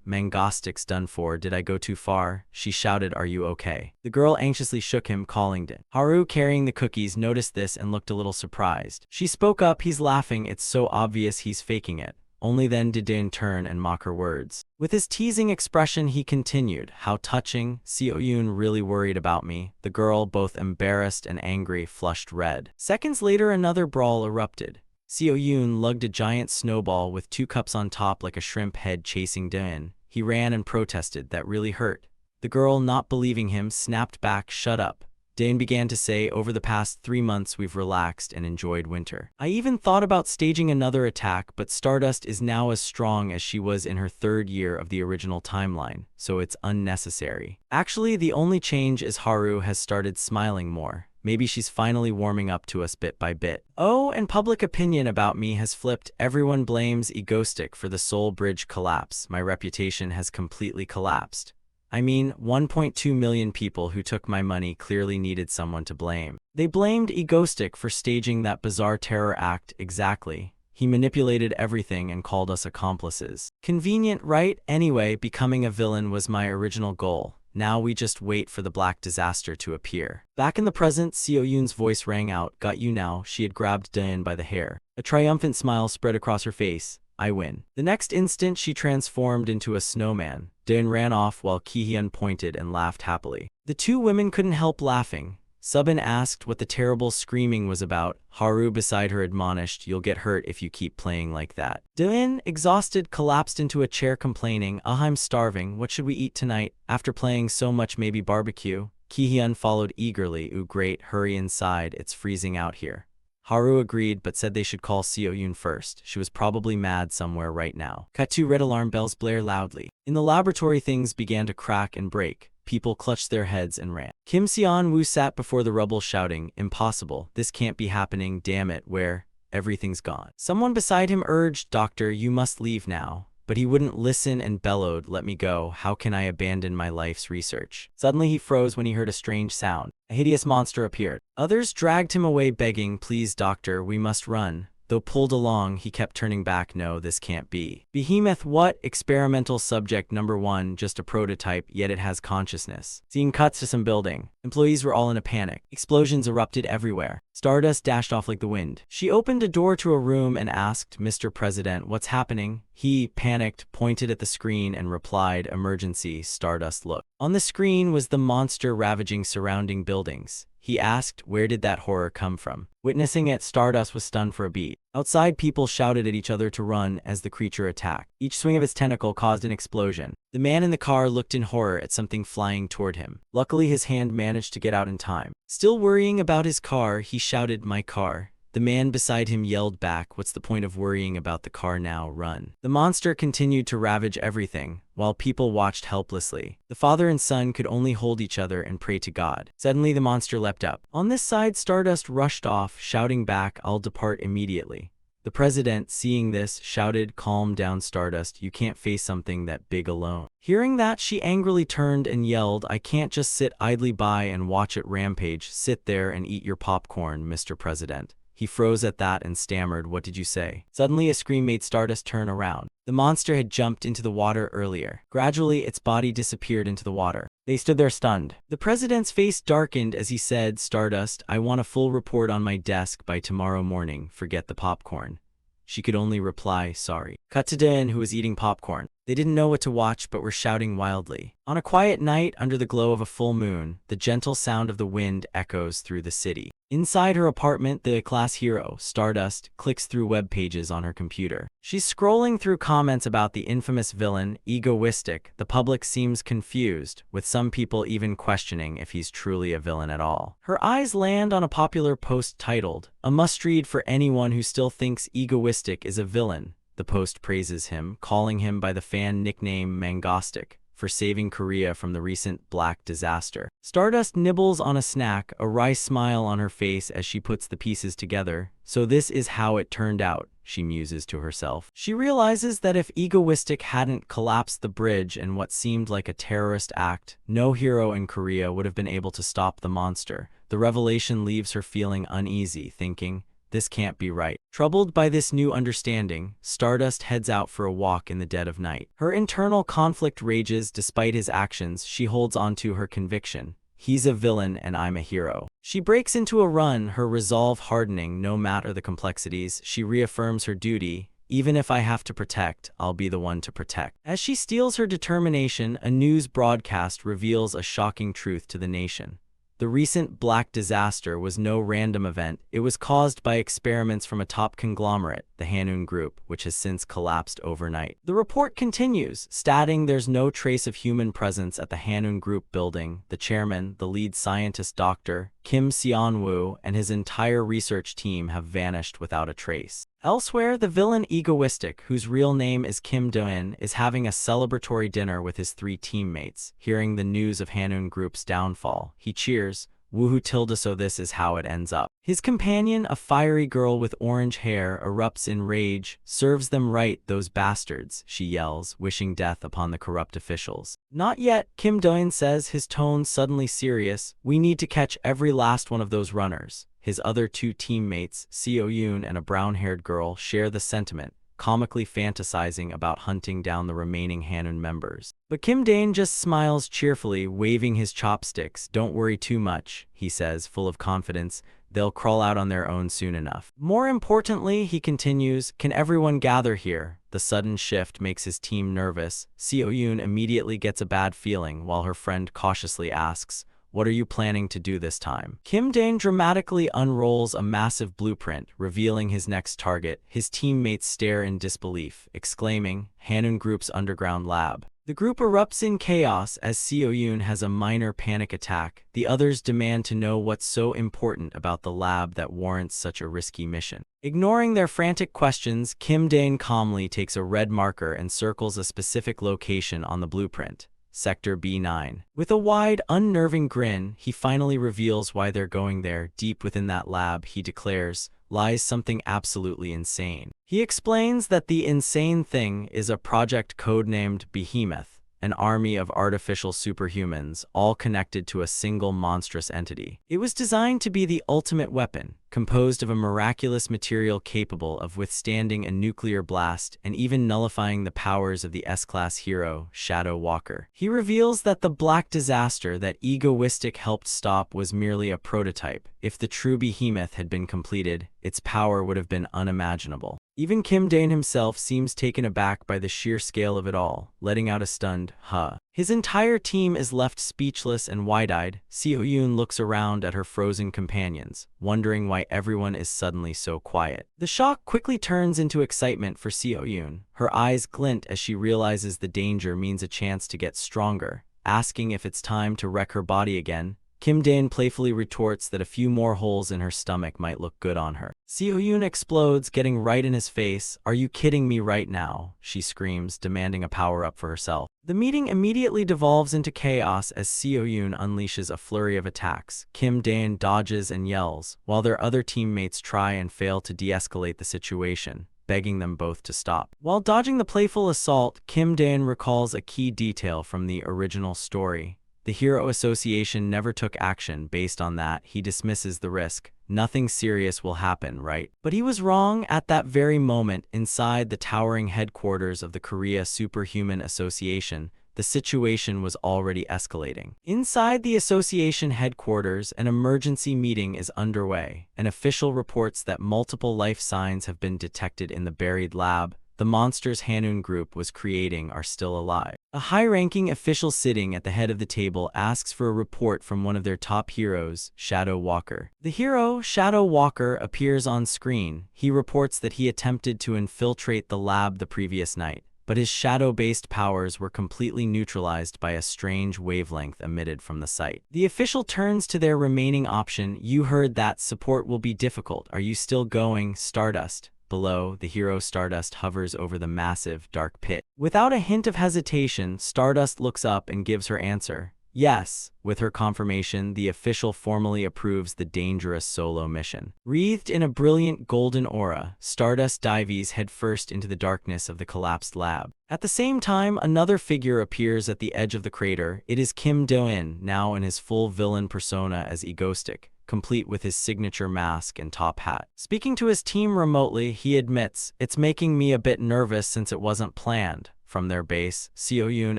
A: "Mangostic's done for. Did I go too far?" She shouted, "Are you okay?" The girl anxiously shook him, calling Dain. Haru, carrying the cookies, noticed this and looked a little surprised. She spoke up, "He's laughing, it's so obvious he's faking it." Only then did Dain turn and mock her words. With his teasing expression, he continued, "How touching. Seo Yoon really worried about me." The girl, both embarrassed and angry, flushed red. Seconds later, another brawl erupted. Seo Yoon lugged a giant snowball with 2 cups on top like a shrimp head chasing Dain. He ran and protested, "That really hurt." The girl, not believing him, snapped back, "Shut up." Dain began to say, "Over the past 3 months we've relaxed and enjoyed winter. I even thought about staging another attack, but Stardust is now as strong as she was in her 3rd year of the original timeline, so it's unnecessary." Actually, the only change is Haru has started smiling more. Maybe she's finally warming up to us bit by bit. Oh, and public opinion about me has flipped. Everyone blames Egostic for the Seoul Bridge collapse. My reputation has completely collapsed. I mean, 1.2 million people who took my money clearly needed someone to blame. They blamed Egostic for staging that bizarre terror act. Exactly. He manipulated everything and called us accomplices. Convenient, right? Anyway, becoming a villain was my original goal. Now we just wait for the black disaster to appear. Back in the present, Seo Yoon's voice rang out, "Got you now." She had grabbed Dain by the hair. A triumphant smile spread across her face. "I win." The next instant, she transformed into a snowman. Dain ran off while Ki-hyun pointed and laughed happily. The 2 women couldn't help laughing. Subin asked what the terrible screaming was about. Haru beside her admonished, "You'll get hurt if you keep playing like that." Dain, exhausted, collapsed into a chair complaining, I'm starving. What should we eat tonight? After playing so much, maybe barbecue?" Ki-hyun followed eagerly, "Ooh great, hurry inside, it's freezing out here." Haru agreed but said they should call Seo Yoon first. She was probably mad somewhere right now. Cut to red alarm bells blare loudly. In the laboratory, things began to crack and break. People clutched their heads and ran. Kim Seon-woo sat before the rubble shouting, "Impossible. This can't be happening. Damn it, where? Everything's gone." Someone beside him urged, "Doctor, you must leave now." But he wouldn't listen and bellowed, "Let me go. How can I abandon my life's research?" Suddenly he froze when he heard a strange sound. A hideous monster appeared. Others dragged him away begging, "Please, doctor, we must run." Though pulled along, he kept turning back. "No, this can't be." Behemoth, what? Experimental subject number 1, just a prototype, yet it has consciousness. Scene cuts to some building. Employees were all in a panic. Explosions erupted everywhere. Stardust dashed off like the wind. She opened a door to a room and asked, "Mr. President, what's happening?" He, panicked, pointed at the screen and replied, "Emergency." Stardust looked. On the screen was the monster ravaging surrounding buildings. He asked, where did that horror come from? Witnessing it, Stardust was stunned for a beat. Outside, people shouted at each other to run as the creature attacked. Each swing of its tentacle caused an explosion. The man in the car looked in horror at something flying toward him. Luckily, his hand managed to get out in time. Still worrying about his car, he shouted, "My car." The man beside him yelled back, "What's the point of worrying about the car now? Run." The monster continued to ravage everything, while people watched helplessly. The father and son could only hold each other and pray to God. Suddenly, the monster leapt up. On this side, Stardust rushed off, shouting back, "I'll depart immediately." The president, seeing this, shouted, "Calm down, Stardust. You can't face something that big alone." Hearing that, she angrily turned and yelled, "I can't just sit idly by and watch it rampage. Sit there and eat your popcorn, Mr. President." He froze at that and stammered, "What did you say?" Suddenly, a scream made Stardust turn around. The monster had jumped into the water earlier. Gradually, its body disappeared into the water. They stood there stunned. The president's face darkened as he said, "Stardust, I want a full report on my desk by tomorrow morning. Forget the popcorn." She could only reply, "Sorry." Cut to Dan, who was eating popcorn. They didn't know what to watch but were shouting wildly. On a quiet night, under the glow of a full moon, the gentle sound of the wind echoes through the city. Inside her apartment, the class hero, Stardust, clicks through web pages on her computer. She's scrolling through comments about the infamous villain, Egoistic. The public seems confused, with some people even questioning if he's truly a villain at all. Her eyes land on a popular post titled, "A must-read for anyone who still thinks Egoistic is a villain." The post praises him, calling him by the fan nickname Mangostic, for saving Korea from the recent black disaster. Stardust nibbles on a snack, a wry smile on her face as she puts the pieces together. "So this is how it turned out," she muses to herself. She realizes that if Egoistic hadn't collapsed the bridge in what seemed like a terrorist act, no hero in Korea would have been able to stop the monster. The revelation leaves her feeling uneasy, thinking, "This can't be right." Troubled by this new understanding, Stardust heads out for a walk in the dead of night. Her internal conflict rages despite his actions. She holds onto her conviction. He's a villain and I'm a hero. She breaks into a run, her resolve hardening no matter the complexities. She reaffirms her duty. "Even if I have to protect, I'll be the one to protect." As she steels her determination, a news broadcast reveals a shocking truth to the nation. The recent black disaster was no random event. It was caused by experiments from a top conglomerate, the Hanun Group, which has since collapsed overnight. The report continues, stating there's no trace of human presence at the Hanun Group building. The chairman, the lead scientist Dr. Kim Seon-woo, and his entire research team have vanished without a trace. Elsewhere, the villain Egoistic, whose real name is Kim Do-in, is having a celebratory dinner with his 3 teammates. Hearing the news of Hanun Group's downfall, he cheers, "Woohoo tilde, so this is how it ends up." His companion, a fiery girl with orange hair, erupts in rage. "Serves them right, those bastards," she yells, wishing death upon the corrupt officials. "Not yet," Kim Do-in says, his tone suddenly serious. "We need to catch every last one of those runners." His other 2 teammates, Seo-yoon and a brown-haired girl, share the sentiment, comically fantasizing about hunting down the remaining Hanun members. But Kim Do-in just smiles cheerfully, waving his chopsticks. "Don't worry too much," he says, full of confidence. "They'll crawl out on their own soon enough." More importantly, he continues, "Can everyone gather here?" The sudden shift makes his team nervous. Seo-yoon immediately gets a bad feeling, while her friend cautiously asks, "What are you planning to do this time?" Kim Do-in dramatically unrolls a massive blueprint, revealing his next target. His teammates stare in disbelief, exclaiming, "Hanun Group's underground lab." The group erupts in chaos as Seo-yoon has a minor panic attack. The others demand to know what's so important about the lab that warrants such a risky mission. Ignoring their frantic questions, Kim Do-in calmly takes a red marker and circles a specific location on the blueprint. Sector B9. With a wide, unnerving grin, he finally reveals why they're going there. Deep within that lab, he declares, lies something absolutely insane. He explains that the insane thing is a project codenamed Behemoth, an army of artificial superhumans, all connected to a single monstrous entity. It was designed to be the ultimate weapon, composed of a miraculous material capable of withstanding a nuclear blast and even nullifying the powers of the S-class hero, Shadow Walker. He reveals that the black disaster that Egoistic helped stop was merely a prototype. If the true Behemoth had been completed, its power would have been unimaginable. Even Kim Dae-in himself seems taken aback by the sheer scale of it all, letting out a stunned, huh. His entire team is left speechless and wide-eyed. Seo-yoon looks around at her frozen companions, wondering why everyone is suddenly so quiet. The shock quickly turns into excitement for Seo-yoon. Her eyes glint as she realizes the danger means a chance to get stronger. Asking if it's time to wreck her body again, Kim Dae-in playfully retorts that a few more holes in her stomach might look good on her. Seo-yoon explodes, getting right in his face. "Are you kidding me right now?" she screams, demanding a power-up for herself. The meeting immediately devolves into chaos as Seo-yoon unleashes a flurry of attacks. Kim Dae-in dodges and yells, while their other teammates try and fail to de-escalate the situation, begging them both to stop. While dodging the playful assault, Kim Dae-in recalls a key detail from the original story. The Hero Association never took action. Based on that, he dismisses the risk. Nothing serious will happen, right? But he was wrong. At that very moment, inside the towering headquarters of the Korea Superhuman Association, the situation was already escalating. Inside the association headquarters, an emergency meeting is underway. An official reports that multiple life signs have been detected in the buried lab. The monsters Hanun group was creating are still alive. A high-ranking official sitting at the head of the table asks for a report from one of their top heroes, Shadow Walker. The hero, Shadow Walker, appears on screen. He reports that he attempted to infiltrate the lab the previous night, but his shadow-based powers were completely neutralized by a strange wavelength emitted from the site. The official turns to their remaining option. "You heard that. Support will be difficult. Are you still going, Stardust?" Below, the hero Stardust hovers over the massive, dark pit. Without a hint of hesitation, Stardust looks up and gives her answer. Yes. With her confirmation, the official formally approves the dangerous solo mission. Wreathed in a brilliant golden aura, Stardust dives headfirst into the darkness of the collapsed lab. At the same time, another figure appears at the edge of the crater. It is Kim Dae-in, now in his full villain persona as Egoistic, complete with his signature mask and top hat. Speaking to his team remotely, he admits, "It's making me a bit nervous since it wasn't planned." From their base, Seo-yoon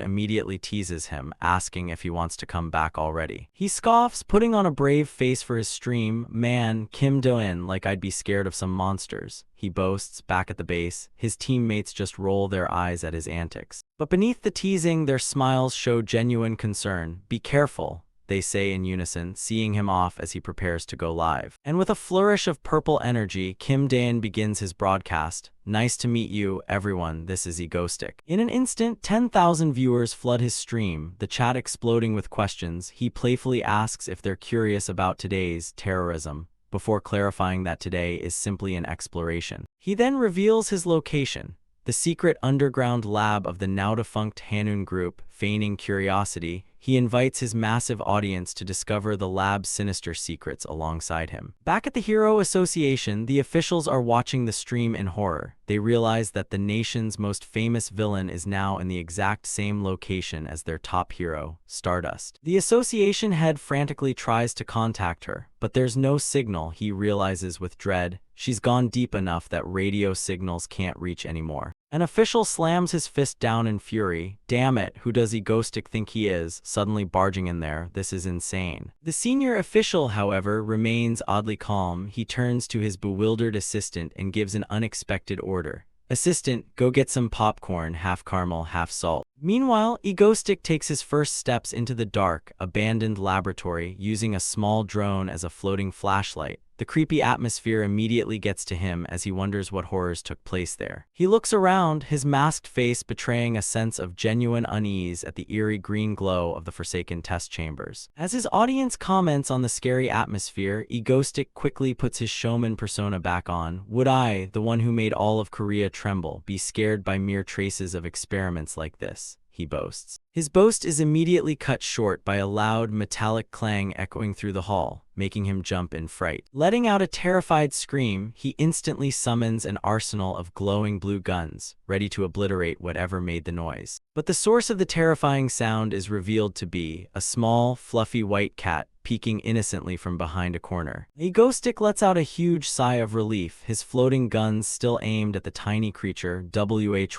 A: immediately teases him, asking if he wants to come back already. He scoffs, putting on a brave face for his stream. "Man, Kim Dae-in, like I'd be scared of some monsters," he boasts. Back at the base, his teammates just roll their eyes at his antics. But beneath the teasing, their smiles show genuine concern. "Be careful," they say in unison, seeing him off as he prepares to go live. And with a flourish of purple energy, Kim Dae-in begins his broadcast. "Nice to meet you, everyone. This is Egoistic." In an instant, 10,000 viewers flood his stream, the chat exploding with questions. He playfully asks if they're curious about today's terrorism, before clarifying that today is simply an exploration. He then reveals his location, the secret underground lab of the now-defunct Hanun group. Feigning curiosity, he invites his massive audience to discover the lab's sinister secrets alongside him. Back at the Hero Association, the officials are watching the stream in horror. They realize that the nation's most famous villain is now in the exact same location as their top hero, Stardust. The association head frantically tries to contact her, but there's no signal. He realizes with dread, she's gone deep enough that radio signals can't reach anymore. An official slams his fist down in fury. "Damn it, who does Egoistic think he is, suddenly barging in there? This is insane." The senior official, however, remains oddly calm. He turns to his bewildered assistant and gives an unexpected order. "Assistant, go get some popcorn, half caramel, half salt." Meanwhile, Egoistic takes his first steps into the dark, abandoned laboratory, using a small drone as a floating flashlight. The creepy atmosphere immediately gets to him as he wonders what horrors took place there. He looks around, his masked face betraying a sense of genuine unease at the eerie green glow of the forsaken test chambers. As his audience comments on the scary atmosphere, Egoistic quickly puts his showman persona back on. "Would I, the one who made all of Korea tremble, be scared by mere traces of experiments like this?" he boasts. His boast is immediately cut short by a loud metallic clang echoing through the hall, making him jump in fright. Letting out a terrified scream, he instantly summons an arsenal of glowing blue guns, ready to obliterate whatever made the noise. But the source of the terrifying sound is revealed to be a small, fluffy white cat peeking innocently from behind a corner. Egoistic lets out a huge sigh of relief, his floating guns still aimed at the tiny creature.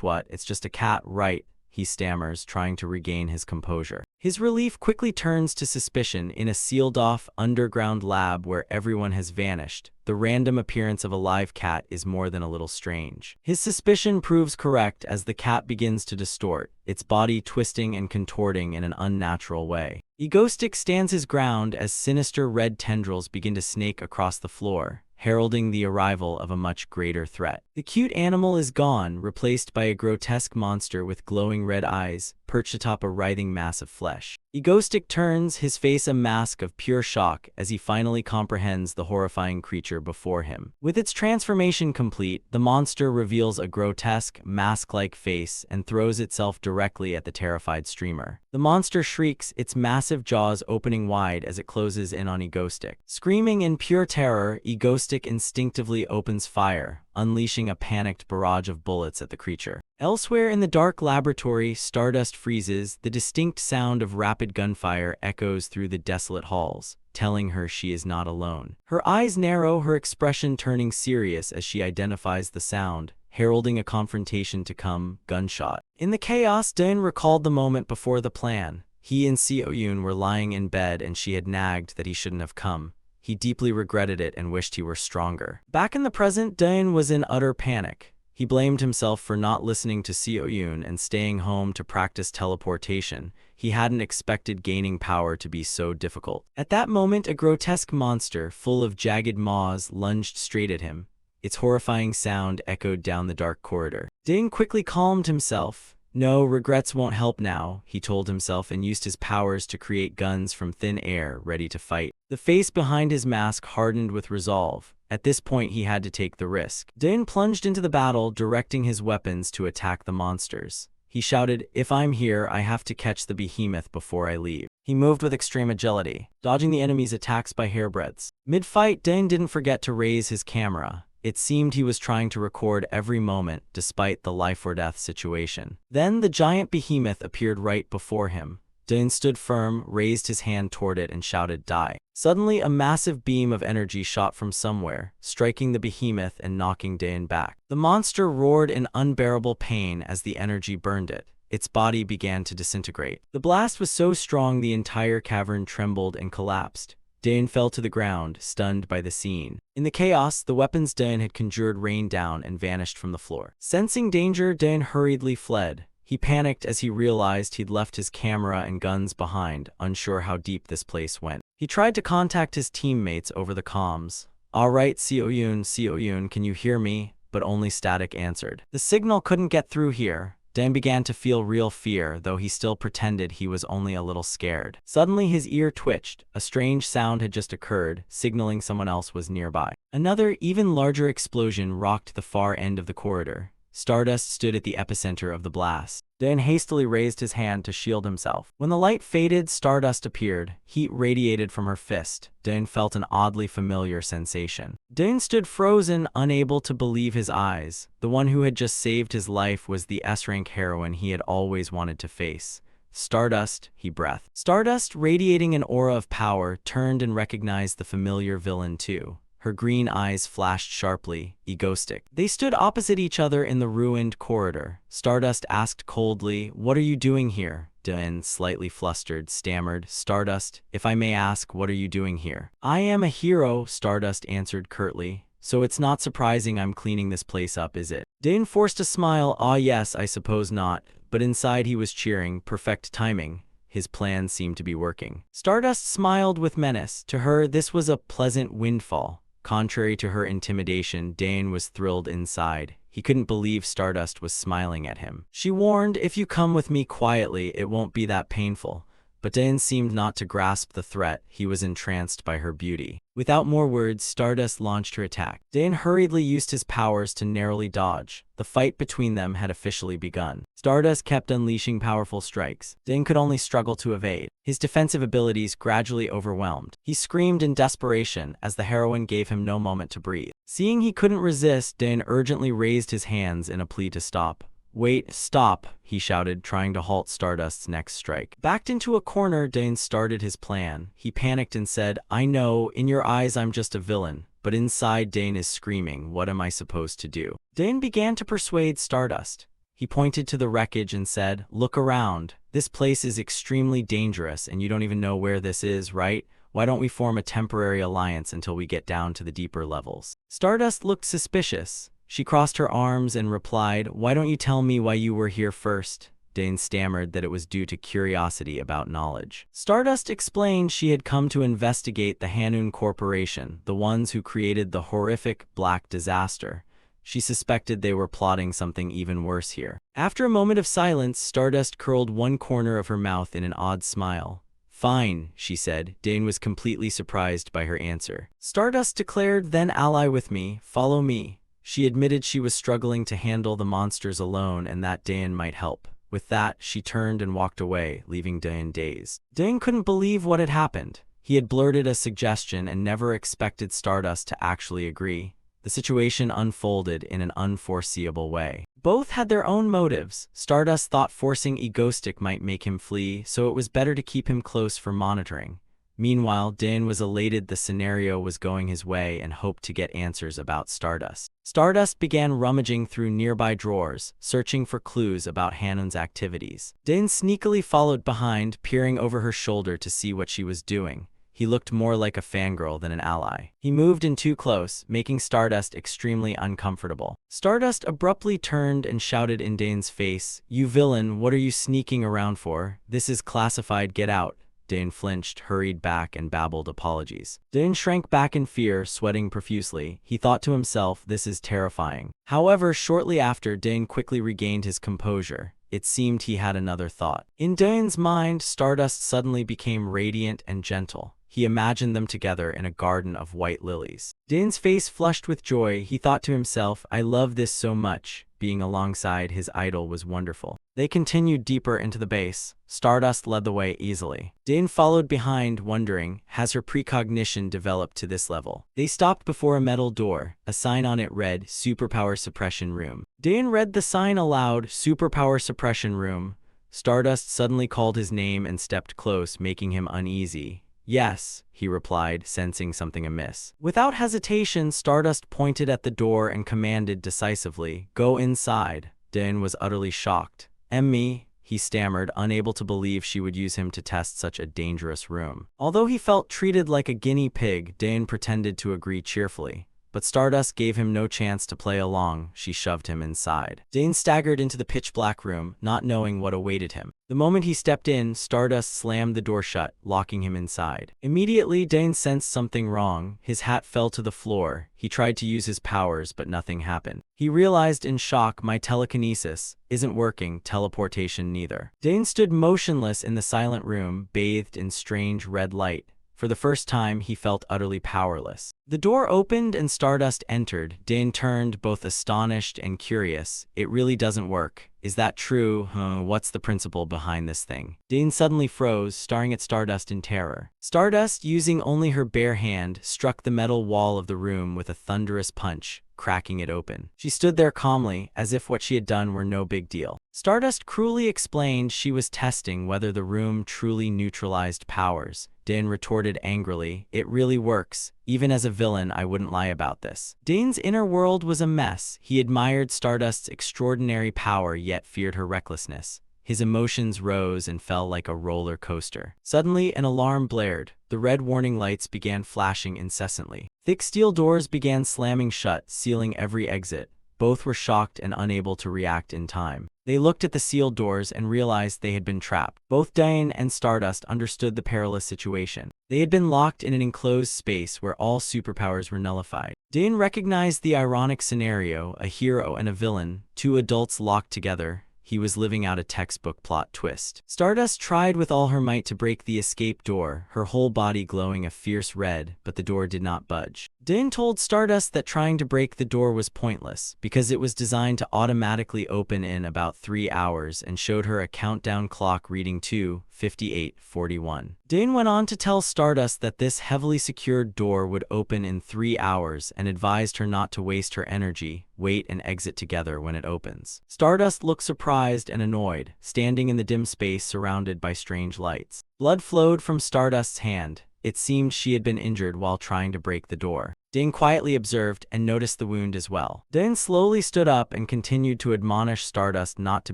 A: What? It's just a cat, right? he stammers, trying to regain his composure. His relief quickly turns to suspicion. In a sealed-off underground lab where everyone has vanished, the random appearance of a live cat is more than a little strange. His suspicion proves correct as the cat begins to distort, its body twisting and contorting in an unnatural way. Egoistic stands his ground as sinister red tendrils begin to snake across the floor, heralding the arrival of a much greater threat. The cute animal is gone, replaced by a grotesque monster with glowing red eyes, perched atop a writhing mass of flesh. Egoistic turns, his face a mask of pure shock as he finally comprehends the horrifying creature before him. With its transformation complete, the monster reveals a grotesque, mask-like face and throws itself directly at the terrified streamer. The monster shrieks, its massive jaws opening wide as it closes in on Egoistic. Screaming in pure terror, Egoistic instinctively opens fire, unleashing a panicked barrage of bullets at the creature. Elsewhere in the dark laboratory, Stardust freezes. The distinct sound of rapid gunfire echoes through the desolate halls, telling her she is not alone. Her eyes narrow, her expression turning serious as she identifies the sound, heralding a confrontation to come. Gunshot. In the chaos, Dain recalled the moment before the plan. He and Seo-yoon were lying in bed and she had nagged that he shouldn't have come. He deeply regretted it and wished he were stronger. Back in the present, Dain was in utter panic. He blamed himself for not listening to Seo-yoon and staying home to practice teleportation. He hadn't expected gaining power to be so difficult. At that moment, a grotesque monster, full of jagged maws, lunged straight at him. Its horrifying sound echoed down the dark corridor. Dain quickly calmed himself. No, regrets won't help now, he told himself, and used his powers to create guns from thin air, ready to fight. The face behind his mask hardened with resolve. At this point, he had to take the risk. Dain plunged into the battle, directing his weapons to attack the monsters. He shouted, "If I'm here, I have to catch the behemoth before I leave." He moved with extreme agility, dodging the enemy's attacks by hairbreadths. Mid-fight, Dain didn't forget to raise his camera. It seemed he was trying to record every moment, despite the life-or-death situation. Then the giant behemoth appeared right before him. Dain stood firm, raised his hand toward it, and shouted, "Die." Suddenly, a massive beam of energy shot from somewhere, striking the behemoth and knocking Dain back. The monster roared in unbearable pain as the energy burned it. Its body began to disintegrate. The blast was so strong the entire cavern trembled and collapsed. Dain fell to the ground, stunned by the scene. In the chaos, the weapons Dain had conjured rained down and vanished from the floor. Sensing danger, Dain hurriedly fled. He panicked as he realized he'd left his camera and guns behind, unsure how deep this place went. He tried to contact his teammates over the comms. "All right, Seo-yoon, can you hear me?" But only static answered. The signal couldn't get through here. Dain began to feel real fear, though he still pretended he was only a little scared. Suddenly his ear twitched. A strange sound had just occurred, signaling someone else was nearby. Another, even larger explosion rocked the far end of the corridor. Stardust stood at the epicenter of the blast. Dain hastily raised his hand to shield himself. When the light faded, Stardust appeared. Heat radiated from her fist. Dain felt an oddly familiar sensation. Dain stood frozen, unable to believe his eyes. The one who had just saved his life was the S-rank heroine he had always wanted to face. "Stardust," he breathed. Stardust, radiating an aura of power, turned and recognized the familiar villain too. Her green eyes flashed sharply, egoistic. They stood opposite each other in the ruined corridor. Stardust asked coldly, "What are you doing here?" Dain, slightly flustered, stammered, "Stardust, if I may ask, what are you doing here?" "I am a hero," Stardust answered curtly. "So it's not surprising I'm cleaning this place up, is it?" Dain forced a smile. "Ah yes, I suppose not." But inside he was cheering. Perfect timing. His plan seemed to be working. Stardust smiled with menace. To her, this was a pleasant windfall. Contrary to her intimidation, Dain was thrilled inside. He couldn't believe Stardust was smiling at him. She warned, "If you come with me quietly, it won't be that painful." But Dain seemed not to grasp the threat. He was entranced by her beauty. Without more words, Stardust launched her attack. Dain hurriedly used his powers to narrowly dodge. The fight between them had officially begun. Stardust kept unleashing powerful strikes. Dain could only struggle to evade. His defensive abilities gradually overwhelmed. He screamed in desperation as the heroine gave him no moment to breathe. Seeing he couldn't resist, Dain urgently raised his hands in a plea to stop. "Wait, stop," he shouted, trying to halt Stardust's next strike. Backed into a corner, Dain started his plan. He panicked and said, "I know, in your eyes I'm just a villain." But inside, Dain is screaming, "What am I supposed to do?" Dain began to persuade Stardust. He pointed to the wreckage and said, "Look around. This place is extremely dangerous and you don't even know where this is, right? Why don't we form a temporary alliance until we get down to the deeper levels?" Stardust looked suspicious. She crossed her arms and replied, "Why don't you tell me why you were here first?" Dane stammered that it was due to curiosity about knowledge. Stardust explained she had come to investigate the Hanun Corporation, the ones who created the horrific Black Disaster. She suspected they were plotting something even worse here. After a moment of silence, Stardust curled one corner of her mouth in an odd smile. "Fine," she said. Dane was completely surprised by her answer. Stardust declared, "Then ally with me, follow me." She admitted she was struggling to handle the monsters alone and that Dane might help. With that, she turned and walked away, leaving Dane dazed. Dane couldn't believe what had happened. He had blurted a suggestion and never expected Stardust to actually agree. The situation unfolded in an unforeseeable way. Both had their own motives. Stardust thought forcing Egoistic might make him flee, so it was better to keep him close for monitoring. Meanwhile, Dane was elated the scenario was going his way and hoped to get answers about Stardust. Stardust began rummaging through nearby drawers, searching for clues about Hanun's activities. Dane sneakily followed behind, peering over her shoulder to see what she was doing. He looked more like a fangirl than an ally. He moved in too close, making Stardust extremely uncomfortable. Stardust abruptly turned and shouted in Dane's face, "You villain, what are you sneaking around for? This is classified, get out." Dane flinched, hurried back, and babbled apologies. Dane shrank back in fear, sweating profusely. He thought to himself, "This is terrifying." However, shortly after, Dane quickly regained his composure. It seemed he had another thought. In Dane's mind, Stardust suddenly became radiant and gentle. He imagined them together in a garden of white lilies. Dane's face flushed with joy. He thought to himself, "I love this so much." Being alongside his idol was wonderful. They continued deeper into the base. Stardust led the way easily. Dane followed behind, wondering, has her precognition developed to this level? They stopped before a metal door. A sign on it read, "Superpower Suppression Room." Dane read the sign aloud, "Superpower Suppression Room." Stardust suddenly called his name and stepped close, making him uneasy. "Yes," he replied, sensing something amiss. Without hesitation, Stardust pointed at the door and commanded decisively, "Go inside." Dane was utterly shocked. "Me," he stammered, unable to believe she would use him to test such a dangerous room. Although he felt treated like a guinea pig, Dane pretended to agree cheerfully. But Stardust gave him no chance to play along. She shoved him inside. Dane staggered into the pitch-black room, not knowing what awaited him. The moment he stepped in, Stardust slammed the door shut, locking him inside. Immediately, Dane sensed something wrong. His hat fell to the floor. He tried to use his powers, but nothing happened. He realized in shock, "My telekinesis isn't working, teleportation neither." Dane stood motionless in the silent room, bathed in strange red light. For the first time, he felt utterly powerless. The door opened and Stardust entered. Dane turned, both astonished and curious. "It really doesn't work. Is that true? What's the principle behind this thing?" Dane suddenly froze, staring at Stardust in terror. Stardust, using only her bare hand, struck the metal wall of the room with a thunderous punch, cracking it open. She stood there calmly, as if what she had done were no big deal. Stardust cruelly explained she was testing whether the room truly neutralized powers. Dane retorted angrily, "It really works. Even as a villain, I wouldn't lie about this." Dane's inner world was a mess. He admired Stardust's extraordinary power, yet feared her recklessness. His emotions rose and fell like a roller coaster. Suddenly, an alarm blared. The red warning lights began flashing incessantly. Thick steel doors began slamming shut, sealing every exit. Both were shocked and unable to react in time. They looked at the sealed doors and realized they had been trapped. Both Dane and Stardust understood the perilous situation. They had been locked in an enclosed space where all superpowers were nullified. Dane recognized the ironic scenario, a hero and a villain, two adults locked together. He was living out a textbook plot twist. Stardust tried with all her might to break the escape door, her whole body glowing a fierce red, but the door did not budge. Dane told Stardust that trying to break the door was pointless, because it was designed to automatically open in about 3 hours, and showed her a countdown clock reading 2:58:41. Dane went on to tell Stardust that this heavily secured door would open in 3 hours and advised her not to waste her energy, wait and exit together when it opens. Stardust looked surprised and annoyed, standing in the dim space surrounded by strange lights. Blood flowed from Stardust's hand. It seemed she had been injured while trying to break the door. Dane quietly observed and noticed the wound as well. Dane slowly stood up and continued to admonish Stardust not to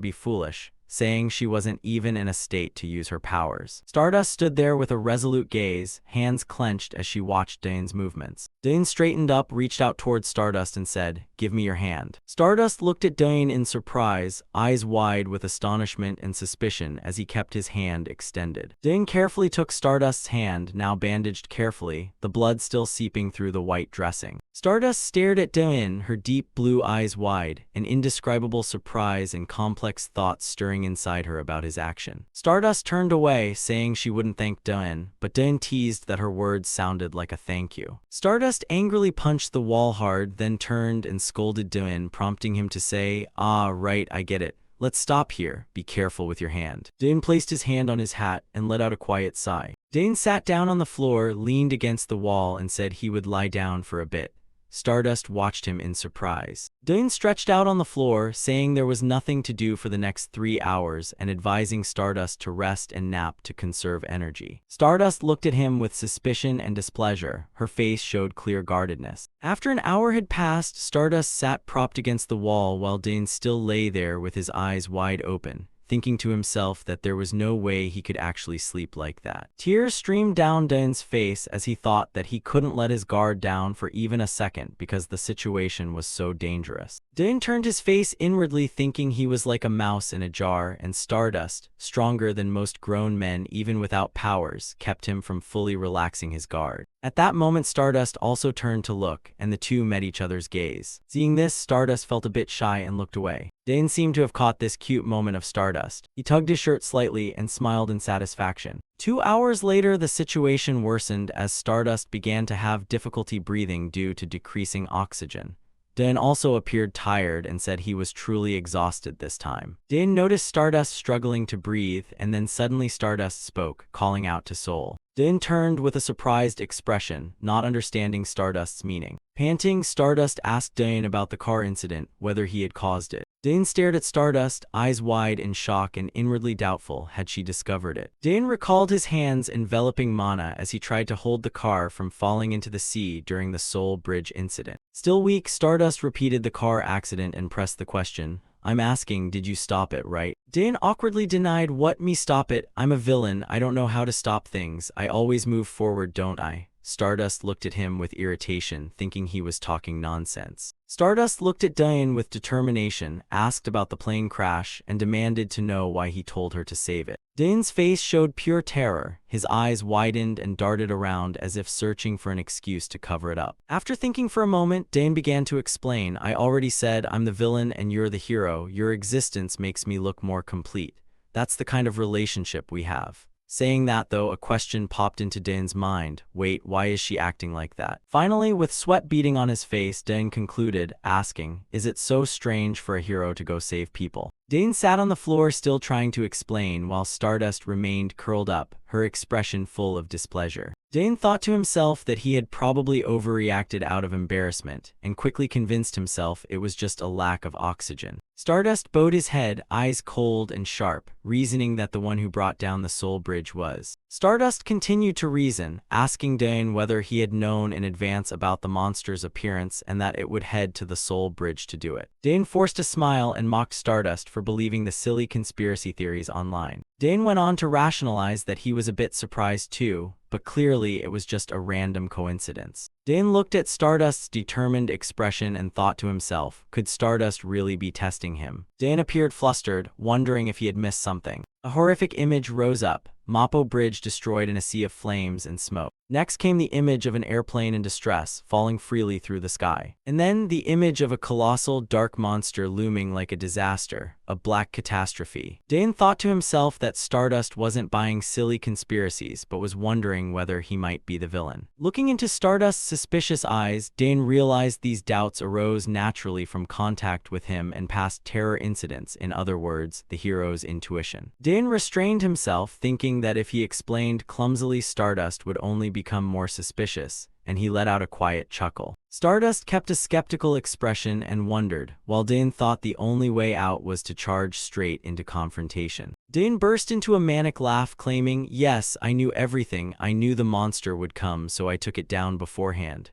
A: be foolish, saying she wasn't even in a state to use her powers. Stardust stood there with a resolute gaze, hands clenched as she watched Dane's movements. Dane straightened up, reached out towards Stardust and said, "Give me your hand." Stardust looked at Dane in surprise, eyes wide with astonishment and suspicion as he kept his hand extended. Dane carefully took Stardust's hand, now bandaged carefully, the blood still seeping through the white dressing. Stardust stared at Dane, her deep blue eyes wide, an indescribable surprise and complex thoughts stirring inside her about his action. Stardust turned away, saying she wouldn't thank Dane, but Dane teased that her words sounded like a thank you. Stardust angrily punched the wall hard, then turned and scolded Dane, prompting him to say, "Ah, right, I get it. Let's stop here. Be careful with your hand." Dane placed his hand on his hat and let out a quiet sigh. Dane sat down on the floor, leaned against the wall, and said he would lie down for a bit. Stardust watched him in surprise. Dane stretched out on the floor, saying there was nothing to do for the next 3 hours and advising Stardust to rest and nap to conserve energy. Stardust looked at him with suspicion and displeasure. Her face showed clear guardedness. After an hour had passed, Stardust sat propped against the wall while Dane still lay there with his eyes wide open, thinking to himself that there was no way he could actually sleep like that. Tears streamed down Dane's face as he thought that he couldn't let his guard down for even a second because the situation was so dangerous. Dane turned his face inwardly, thinking he was like a mouse in a jar, and Stardust, stronger than most grown men even without powers, kept him from fully relaxing his guard. At that moment, Stardust also turned to look, and the two met each other's gaze. Seeing this, Stardust felt a bit shy and looked away. Dane seemed to have caught this cute moment of Stardust. He tugged his shirt slightly and smiled in satisfaction. 2 hours later, the situation worsened as Stardust began to have difficulty breathing due to decreasing oxygen. Dane also appeared tired and said he was truly exhausted this time. Dane noticed Stardust struggling to breathe, and then suddenly Stardust spoke, calling out to Soul. Dane turned with a surprised expression, not understanding Stardust's meaning. Panting, Stardust asked Dane about the car incident, whether he had caused it. Dane stared at Stardust, eyes wide in shock and inwardly doubtful had she discovered it. Dane recalled his hands enveloping Mana as he tried to hold the car from falling into the sea during the Seoul Bridge incident. Still weak, Stardust repeated the car accident and pressed the question, "I'm asking, did you stop it, right?" Dane awkwardly denied, "What, me stop it? I'm a villain. I don't know how to stop things. I always move forward, don't I?" Stardust looked at him with irritation, thinking he was talking nonsense. Stardust looked at Dane with determination, asked about the plane crash, and demanded to know why he told her to save it. Dane's face showed pure terror. His eyes widened and darted around as if searching for an excuse to cover it up. After thinking for a moment, Dane began to explain, "I already said I'm the villain and you're the hero. Your existence makes me look more complete. That's the kind of relationship we have." Saying that, though, a question popped into Dane's mind. Wait, why is she acting like that? Finally, with sweat beading on his face, Dane concluded, asking, "Is it so strange for a hero to go save people?" Dane sat on the floor still trying to explain while Stardust remained curled up, her expression full of displeasure. Dane thought to himself that he had probably overreacted out of embarrassment, and quickly convinced himself it was just a lack of oxygen. Stardust bowed his head, eyes cold and sharp, reasoning that the one who brought down the Seoul Bridge was. Stardust continued to reason, asking Dane whether he had known in advance about the monster's appearance and that it would head to the Seoul Bridge to do it. Dane forced a smile and mocked Stardust for believing the silly conspiracy theories online. Dane went on to rationalize that he was a bit surprised too, but clearly it was just a random coincidence. Dane looked at Stardust's determined expression and thought to himself, could Stardust really be testing him? Dane appeared flustered, wondering if he had missed something. A horrific image rose up, Mapo Bridge destroyed in a sea of flames and smoke. Next came the image of an airplane in distress, falling freely through the sky. And then the image of a colossal, dark monster looming like a disaster, a black catastrophe. Dane thought to himself that Stardust wasn't buying silly conspiracies, but was wondering whether he might be the villain. Looking into Stardust's suspicious eyes, Dane realized these doubts arose naturally from contact with him and past terror incidents, in other words, the hero's intuition. Dane restrained himself, thinking that if he explained clumsily, Stardust would only become more suspicious, and he let out a quiet chuckle. Stardust kept a skeptical expression and wondered, while Dane thought the only way out was to charge straight into confrontation. Dane burst into a manic laugh, claiming, "Yes, I knew everything. I knew the monster would come, so I took it down beforehand."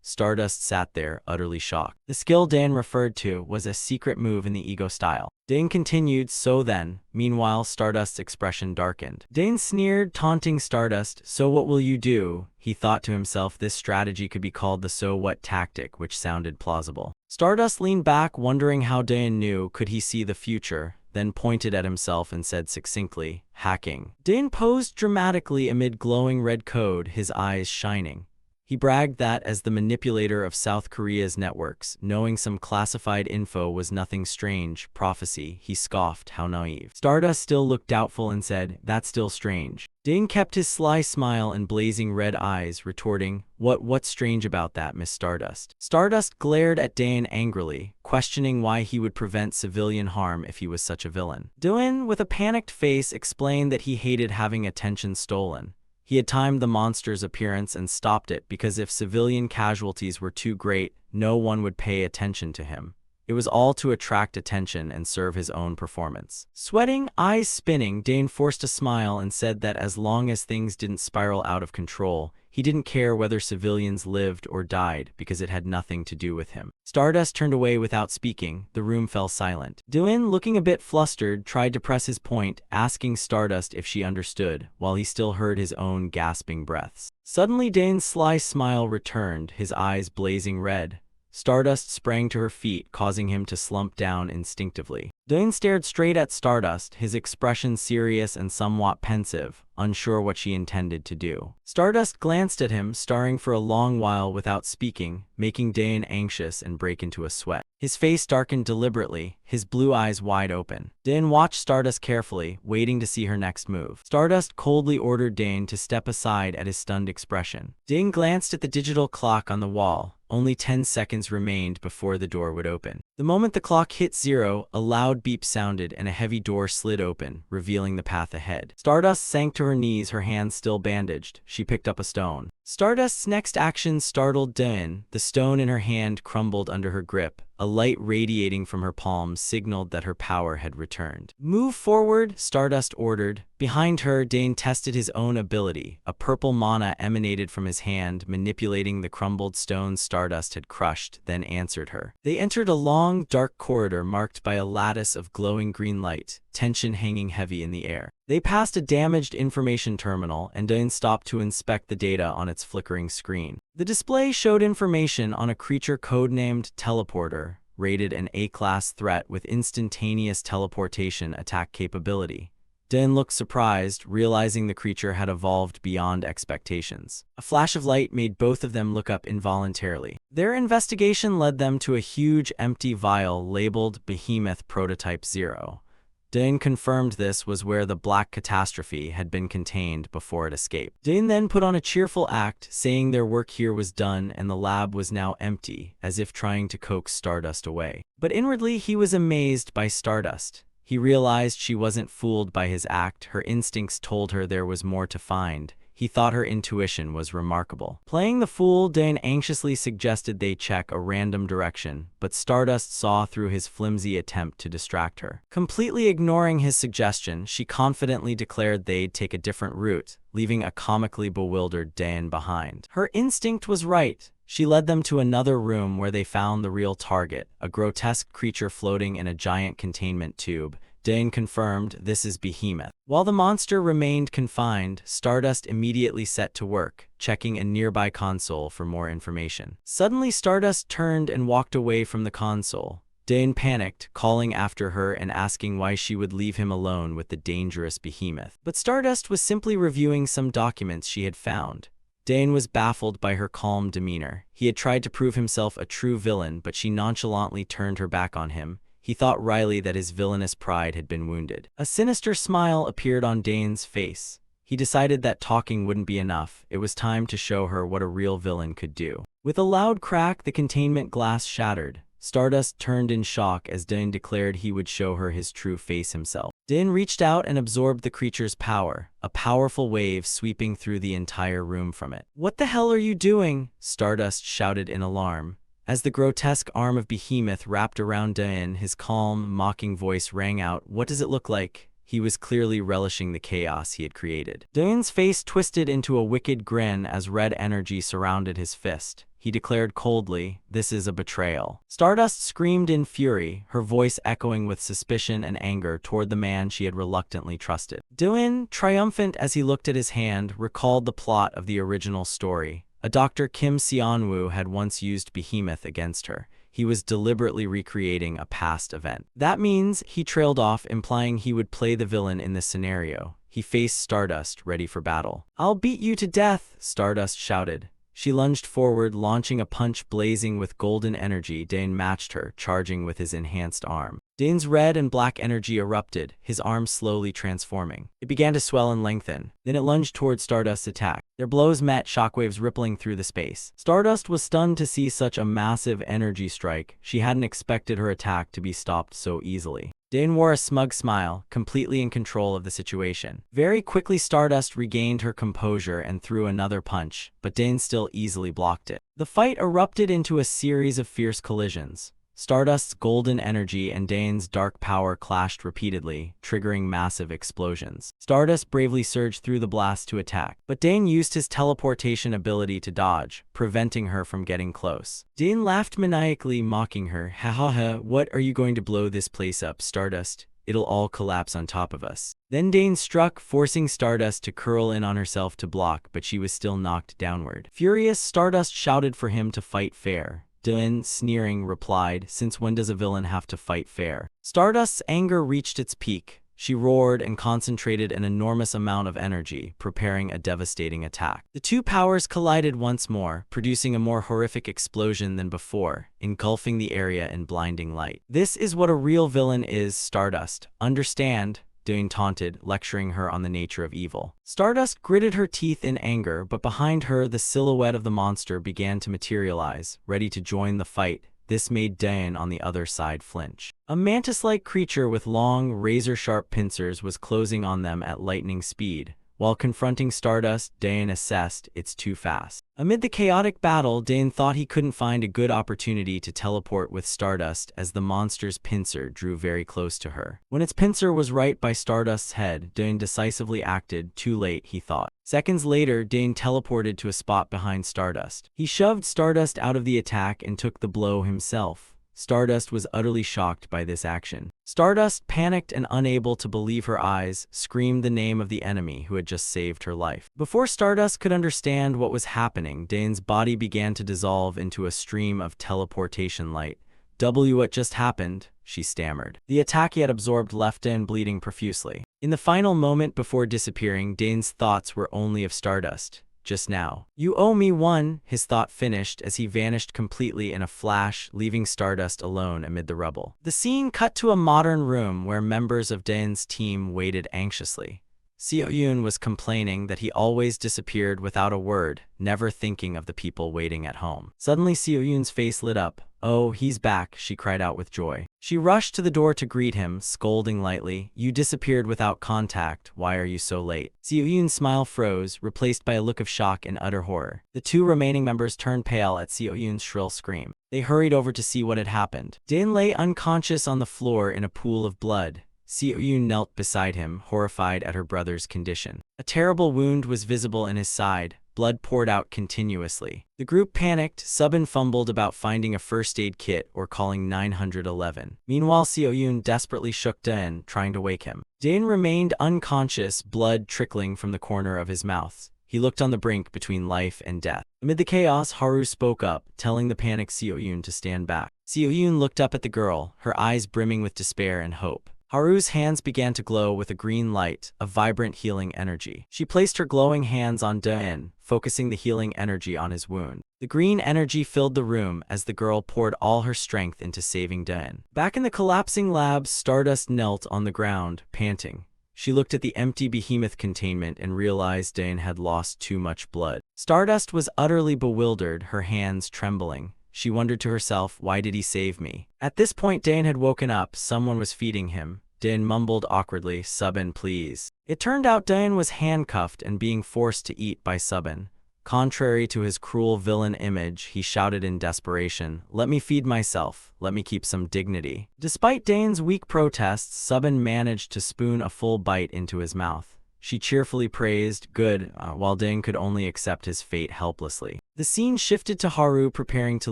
A: Stardust sat there, utterly shocked. The skill Dane referred to was a secret move in the ego style. Dane continued, "So then." Meanwhile, Stardust's expression darkened. Dane sneered, taunting Stardust. "So what will you do?" He thought to himself this strategy could be called the "so what" tactic, which sounded plausible. Stardust leaned back, wondering how Dane knew. Could he see the future? Then pointed at himself and said succinctly, "Hacking." Dane posed dramatically amid glowing red code, his eyes shining. He bragged that, as the manipulator of South Korea's networks, knowing some classified info was nothing strange. Prophecy, he scoffed. How naive. Stardust still looked doubtful and said, "That's still strange." Dane kept his sly smile and blazing red eyes, retorting, What's strange about that, Miss Stardust?" Stardust glared at Dane angrily, questioning why he would prevent civilian harm if he was such a villain. Dane, with a panicked face, explained that he hated having attention stolen. He had timed the monster's appearance and stopped it because if civilian casualties were too great, no one would pay attention to him. It was all to attract attention and serve his own performance. Sweating, eyes spinning, Dane forced a smile and said that as long as things didn't spiral out of control, he didn't care whether civilians lived or died because it had nothing to do with him. Stardust turned away without speaking. The room fell silent. Dane, looking a bit flustered, tried to press his point, asking Stardust if she understood, while he still heard his own gasping breaths. Suddenly Dane's sly smile returned, his eyes blazing red. Stardust sprang to her feet, causing him to slump down instinctively. Dane stared straight at Stardust, his expression serious and somewhat pensive, unsure what she intended to do. Stardust glanced at him, staring for a long while without speaking, making Dane anxious and break into a sweat. His face darkened deliberately, his blue eyes wide open. Dane watched Stardust carefully, waiting to see her next move. Stardust coldly ordered Dane to step aside at his stunned expression. Dane glanced at the digital clock on the wall. Only 10 seconds remained before the door would open. The moment the clock hit 0, a loud beep sounded and a heavy door slid open, revealing the path ahead. Stardust sank to her knees, her hands still bandaged. She picked up a stone. Stardust's next action startled Dane. The stone in her hand crumbled under her grip. A light radiating from her palm signaled that her power had returned. "Move forward," Stardust ordered. Behind her, Dane tested his own ability. A purple mana emanated from his hand, manipulating the crumbled stone Stardust had crushed, then answered her. They entered a long, dark corridor marked by a lattice of glowing green light, tension hanging heavy in the air. They passed a damaged information terminal, and Dane stopped to inspect the data on its flickering screen. The display showed information on a creature codenamed Teleporter, rated an A-class threat with instantaneous teleportation attack capability. Dane looked surprised, realizing the creature had evolved beyond expectations. A flash of light made both of them look up involuntarily. Their investigation led them to a huge empty vial labeled Behemoth Prototype 0. Dane confirmed this was where the Black Catastrophe had been contained before it escaped. Dane then put on a cheerful act, saying their work here was done and the lab was now empty, as if trying to coax Stardust away. But inwardly he was amazed by Stardust. He realized she wasn't fooled by his act. Her instincts told her there was more to find. He thought her intuition was remarkable. Playing the fool, Dane anxiously suggested they check a random direction, but Stardust saw through his flimsy attempt to distract her. Completely ignoring his suggestion, she confidently declared they'd take a different route, leaving a comically bewildered Dane behind. Her instinct was right. She led them to another room where they found the real target, a grotesque creature floating in a giant containment tube. Dane confirmed, "This is Behemoth." While the monster remained confined, Stardust immediately set to work, checking a nearby console for more information. Suddenly, Stardust turned and walked away from the console. Dane panicked, calling after her and asking why she would leave him alone with the dangerous Behemoth. But Stardust was simply reviewing some documents she had found. Dane was baffled by her calm demeanor. He had tried to prove himself a true villain, but she nonchalantly turned her back on him. He thought wryly that his villainous pride had been wounded. A sinister smile appeared on Dane's face. He decided that talking wouldn't be enough. It was time to show her what a real villain could do. With a loud crack, the containment glass shattered. Stardust turned in shock as Dane declared he would show her his true face himself. Din reached out and absorbed the creature's power, a powerful wave sweeping through the entire room from it. "What the hell are you doing?" Stardust shouted in alarm. As the grotesque arm of Behemoth wrapped around Din, his calm, mocking voice rang out, "What does it look like?" He was clearly relishing the chaos he had created. Din's face twisted into a wicked grin as red energy surrounded his fist. He declared coldly, "This is a betrayal." Stardust screamed in fury, her voice echoing with suspicion and anger toward the man she had reluctantly trusted. Din, triumphant as he looked at his hand, recalled the plot of the original story. A Dr. Kim Seonwoo had once used Behemoth against her. He was deliberately recreating a past event. That means, he trailed off, implying he would play the villain in this scenario. He faced Stardust, ready for battle. "I'll beat you to death," Stardust shouted. She lunged forward, launching a punch blazing with golden energy. Din matched her, charging with his enhanced arm. Din's red and black energy erupted, his arm slowly transforming. It began to swell and lengthen. Then it lunged toward Stardust's attack. Their blows met, shockwaves rippling through the space. Stardust was stunned to see such a massive energy strike. She hadn't expected her attack to be stopped so easily. Din wore a smug smile, completely in control of the situation. Very quickly Stardust regained her composure and threw another punch, but Din still easily blocked it. The fight erupted into a series of fierce collisions. Stardust's golden energy and Din's dark power clashed repeatedly, triggering massive explosions. Stardust bravely surged through the blast to attack, but Din used his teleportation ability to dodge, preventing her from getting close. Din laughed maniacally, mocking her. "Ha ha ha, what are you going to blow this place up, Stardust? It'll all collapse on top of us." Then Din struck, forcing Stardust to curl in on herself to block, but she was still knocked downward. Furious, Stardust shouted for him to fight fair. Din, sneering, replied, "Since when does a villain have to fight fair?" Stardust's anger reached its peak. She roared and concentrated an enormous amount of energy, preparing a devastating attack. The two powers collided once more, producing a more horrific explosion than before, engulfing the area in blinding light. "This is what a real villain is, Stardust. Understand?" Din taunted, lecturing her on the nature of evil. Stardust gritted her teeth in anger, but behind her the silhouette of the monster began to materialize, ready to join the fight. This made Din on the other side flinch. A mantis-like creature with long, razor-sharp pincers was closing on them at lightning speed. While confronting Stardust, Din assessed, "It's too fast." Amid the chaotic battle, Din thought he couldn't find a good opportunity to teleport with Stardust as the monster's pincer drew very close to her. When its pincer was right by Stardust's head, Din decisively acted. Too late, he thought. Seconds later, Din teleported to a spot behind Stardust. He shoved Stardust out of the attack and took the blow himself. Stardust was utterly shocked by this action. Stardust, panicked and unable to believe her eyes, screamed the name of the enemy who had just saved her life. Before Stardust could understand what was happening, Din's body began to dissolve into a stream of teleportation light. What just happened?" she stammered. The attack he had absorbed left Din bleeding profusely. In the final moment before disappearing, Din's thoughts were only of Stardust. Just now. "You owe me one," his thought finished as he vanished completely in a flash, leaving Stardust alone amid the rubble. The scene cut to a modern room where members of Din's team waited anxiously. Seo-yoon was complaining that he always disappeared without a word, never thinking of the people waiting at home. Suddenly Seo-yoon's face lit up. "Oh, he's back," she cried out with joy. She rushed to the door to greet him, scolding lightly, "You disappeared without contact, why are you so late?" Seo-yoon's smile froze, replaced by a look of shock and utter horror. The two remaining members turned pale at Seo-yoon's shrill scream. They hurried over to see what had happened. Din lay unconscious on the floor in a pool of blood. Seo-yoon knelt beside him, horrified at her brother's condition. A terrible wound was visible in his side. Blood poured out continuously. The group panicked. Subin fumbled about finding a first aid kit or calling 911. Meanwhile, Seo-yoon desperately shook Din, trying to wake him. Din remained unconscious, blood trickling from the corner of his mouth. He looked on the brink between life and death. Amid the chaos, Haru spoke up, telling the panicked Seo-yoon to stand back. Seo-yoon looked up at the girl, her eyes brimming with despair and hope. Haru's hands began to glow with a green light, a vibrant healing energy. She placed her glowing hands on Din, focusing the healing energy on his wound. The green energy filled the room as the girl poured all her strength into saving Din. Back in the collapsing lab, Stardust knelt on the ground, panting. She looked at the empty behemoth containment and realized Din had lost too much blood. Stardust was utterly bewildered, her hands trembling. She wondered to herself, why did he save me? At this point, Din had woken up. Someone was feeding him. Daein mumbled awkwardly, "Subin, please." It turned out Daein was handcuffed and being forced to eat by Subin. Contrary to his cruel villain image, he shouted in desperation, "Let me feed myself. Let me keep some dignity." Despite Dane's weak protests, Subin managed to spoon a full bite into his mouth. She cheerfully praised, "Good," while Dane could only accept his fate helplessly. The scene shifted to Haru preparing to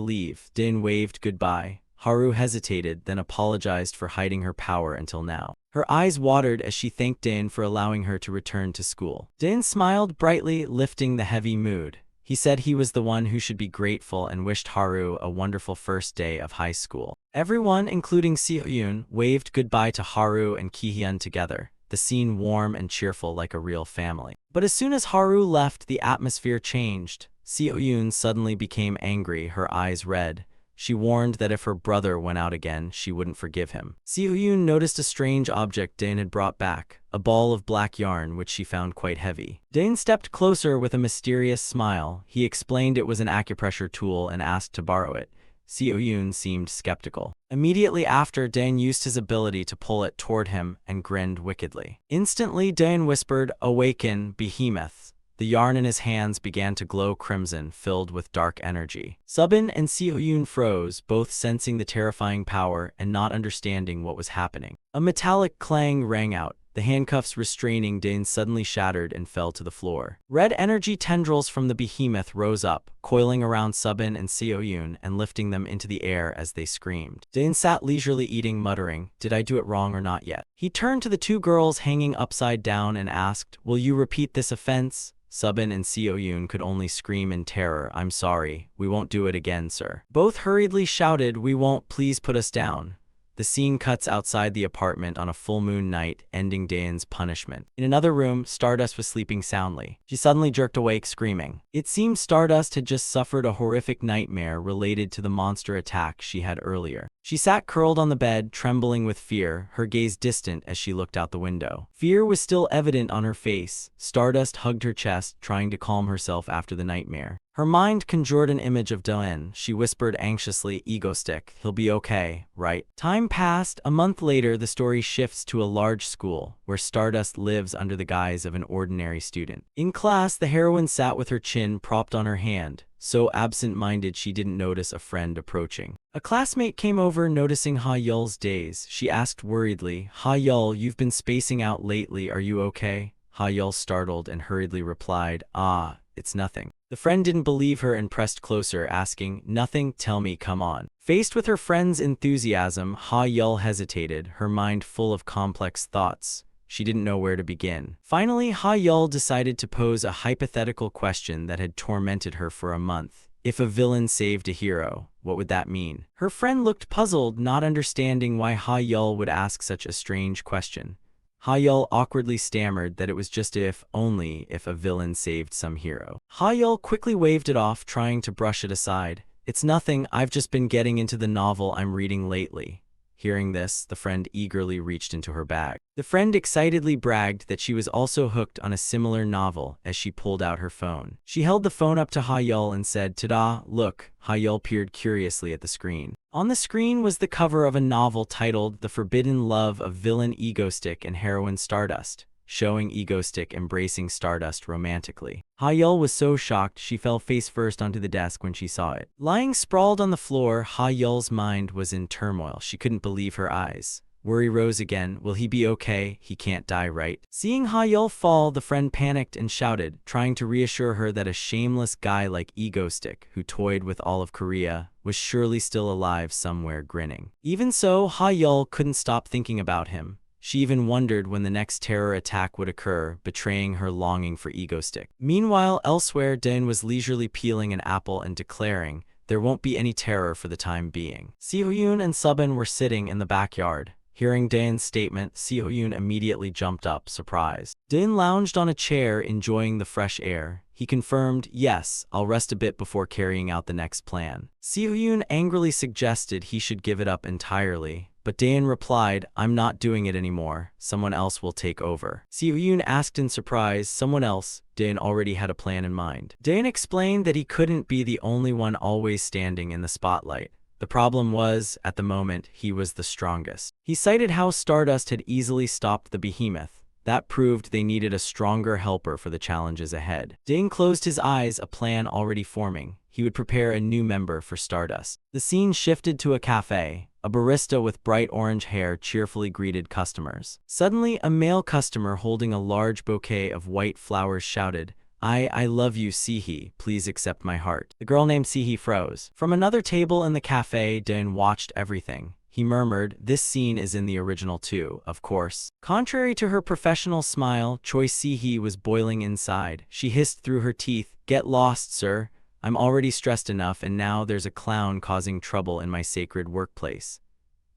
A: leave. Dane waved goodbye. Haru hesitated, then apologized for hiding her power until now. Her eyes watered as she thanked Dane for allowing her to return to school. Dane smiled brightly, lifting the heavy mood. He said he was the one who should be grateful and wished Haru a wonderful first day of high school. Everyone, including Seo-yoon, waved goodbye to Haru and Ki-hyun together, the scene warm and cheerful like a real family. But as soon as Haru left, the atmosphere changed. Seo-yoon suddenly became angry, her eyes red. She warned that if her brother went out again, she wouldn't forgive him. Seo-yoon noticed a strange object Dane had brought back, a ball of black yarn which she found quite heavy. Dane stepped closer with a mysterious smile. He explained it was an acupressure tool and asked to borrow it. Seo-yoon seemed skeptical. Immediately after, Dane used his ability to pull it toward him and grinned wickedly. Instantly, Dane whispered, "Awaken, behemoth." The yarn in his hands began to glow crimson, filled with dark energy. Subin and Seo-yoon froze, both sensing the terrifying power and not understanding what was happening. A metallic clang rang out. The handcuffs restraining Dane suddenly shattered and fell to the floor. Red energy tendrils from the behemoth rose up, coiling around Subin and Seo-yoon and lifting them into the air as they screamed. Dane sat leisurely eating, muttering, "Did I do it wrong or not yet?" He turned to the two girls hanging upside down and asked, "Will you repeat this offense?" Subin and Seo-yoon could only scream in terror, "I'm sorry, we won't do it again, sir." Both hurriedly shouted, "We won't, please put us down." The scene cuts outside the apartment on a full moon night, ending Dane's punishment. In another room, Stardust was sleeping soundly. She suddenly jerked awake, screaming. It seemed Stardust had just suffered a horrific nightmare related to the monster attack she had earlier. She sat curled on the bed, trembling with fear, her gaze distant as she looked out the window. Fear was still evident on her face. Stardust hugged her chest, trying to calm herself after the nightmare. Her mind conjured an image of Daein. She whispered anxiously, "Ego stick, he'll be okay, right?" Time passed. A month later, the story shifts to a large school, where Stardust lives under the guise of an ordinary student. In class, the heroine sat with her chin propped on her hand, so absent-minded she didn't notice a friend approaching. A classmate came over, noticing Ha-yeol's daze. She asked worriedly, "Ha-yeol, you've been spacing out lately, are you okay?" Ha-yeol startled and hurriedly replied, "Ah, it's nothing." The friend didn't believe her and pressed closer, asking, "Nothing? Tell me, come on." Faced with her friend's enthusiasm, Ha-yeol hesitated, her mind full of complex thoughts. She didn't know where to begin. Finally, Ha-yeol decided to pose a hypothetical question that had tormented her for a month. If a villain saved a hero, what would that mean? Her friend looked puzzled, not understanding why Ha-yeol would ask such a strange question. Ha-yeol awkwardly stammered that it was just only if a villain saved some hero. Ha-yeol quickly waved it off, trying to brush it aside. "It's nothing, I've just been getting into the novel I'm reading lately." Hearing this, the friend eagerly reached into her bag. The friend excitedly bragged that she was also hooked on a similar novel as she pulled out her phone. She held the phone up to Ha-yeol and said, "Ta-da, look." Ha-yeol peered curiously at the screen. On the screen was the cover of a novel titled The Forbidden Love of Villain Egostick and Heroine Stardust, showing Egostick embracing Stardust romantically. Ha-yeol was so shocked she fell face first onto the desk when she saw it. Lying sprawled on the floor, Ha-yeol's mind was in turmoil. She couldn't believe her eyes. Worry rose again. Will he be okay? He can't die, right? Seeing Ha-yeol fall, the friend panicked and shouted, trying to reassure her that a shameless guy like Egostick, who toyed with all of Korea, was surely still alive somewhere, grinning. Even so, Ha-yeol couldn't stop thinking about him. She even wondered when the next terror attack would occur, betraying her longing for Egostick. Meanwhile, elsewhere, Daein was leisurely peeling an apple and declaring, "There won't be any terror for the time being." Seo-yoon and Subin were sitting in the backyard. Hearing Daein's statement, Seo-yoon immediately jumped up, surprised. Daein lounged on a chair, enjoying the fresh air. He confirmed, "Yes, I'll rest a bit before carrying out the next plan." Seo-yoon angrily suggested he should give it up entirely, but Daein replied, "I'm not doing it anymore. Someone else will take over." Seo-yoon asked in surprise, "Someone else?" Daein already had a plan in mind. Daein explained that he couldn't be the only one always standing in the spotlight. The problem was, at the moment, he was the strongest. He cited how Stardust had easily stopped the behemoth. That proved they needed a stronger helper for the challenges ahead. Dane closed his eyes, a plan already forming. He would prepare a new member for Stardust. The scene shifted to a cafe. A barista with bright orange hair cheerfully greeted customers. Suddenly, a male customer holding a large bouquet of white flowers shouted, I love you, Sihi. Please accept my heart." The girl named Sihi froze. From another table in the cafe, Dane watched everything. He murmured, "This scene is in the original too, of course." Contrary to her professional smile, Choi Si-hee was boiling inside. She hissed through her teeth, "Get lost, sir. I'm already stressed enough, and now there's a clown causing trouble in my sacred workplace."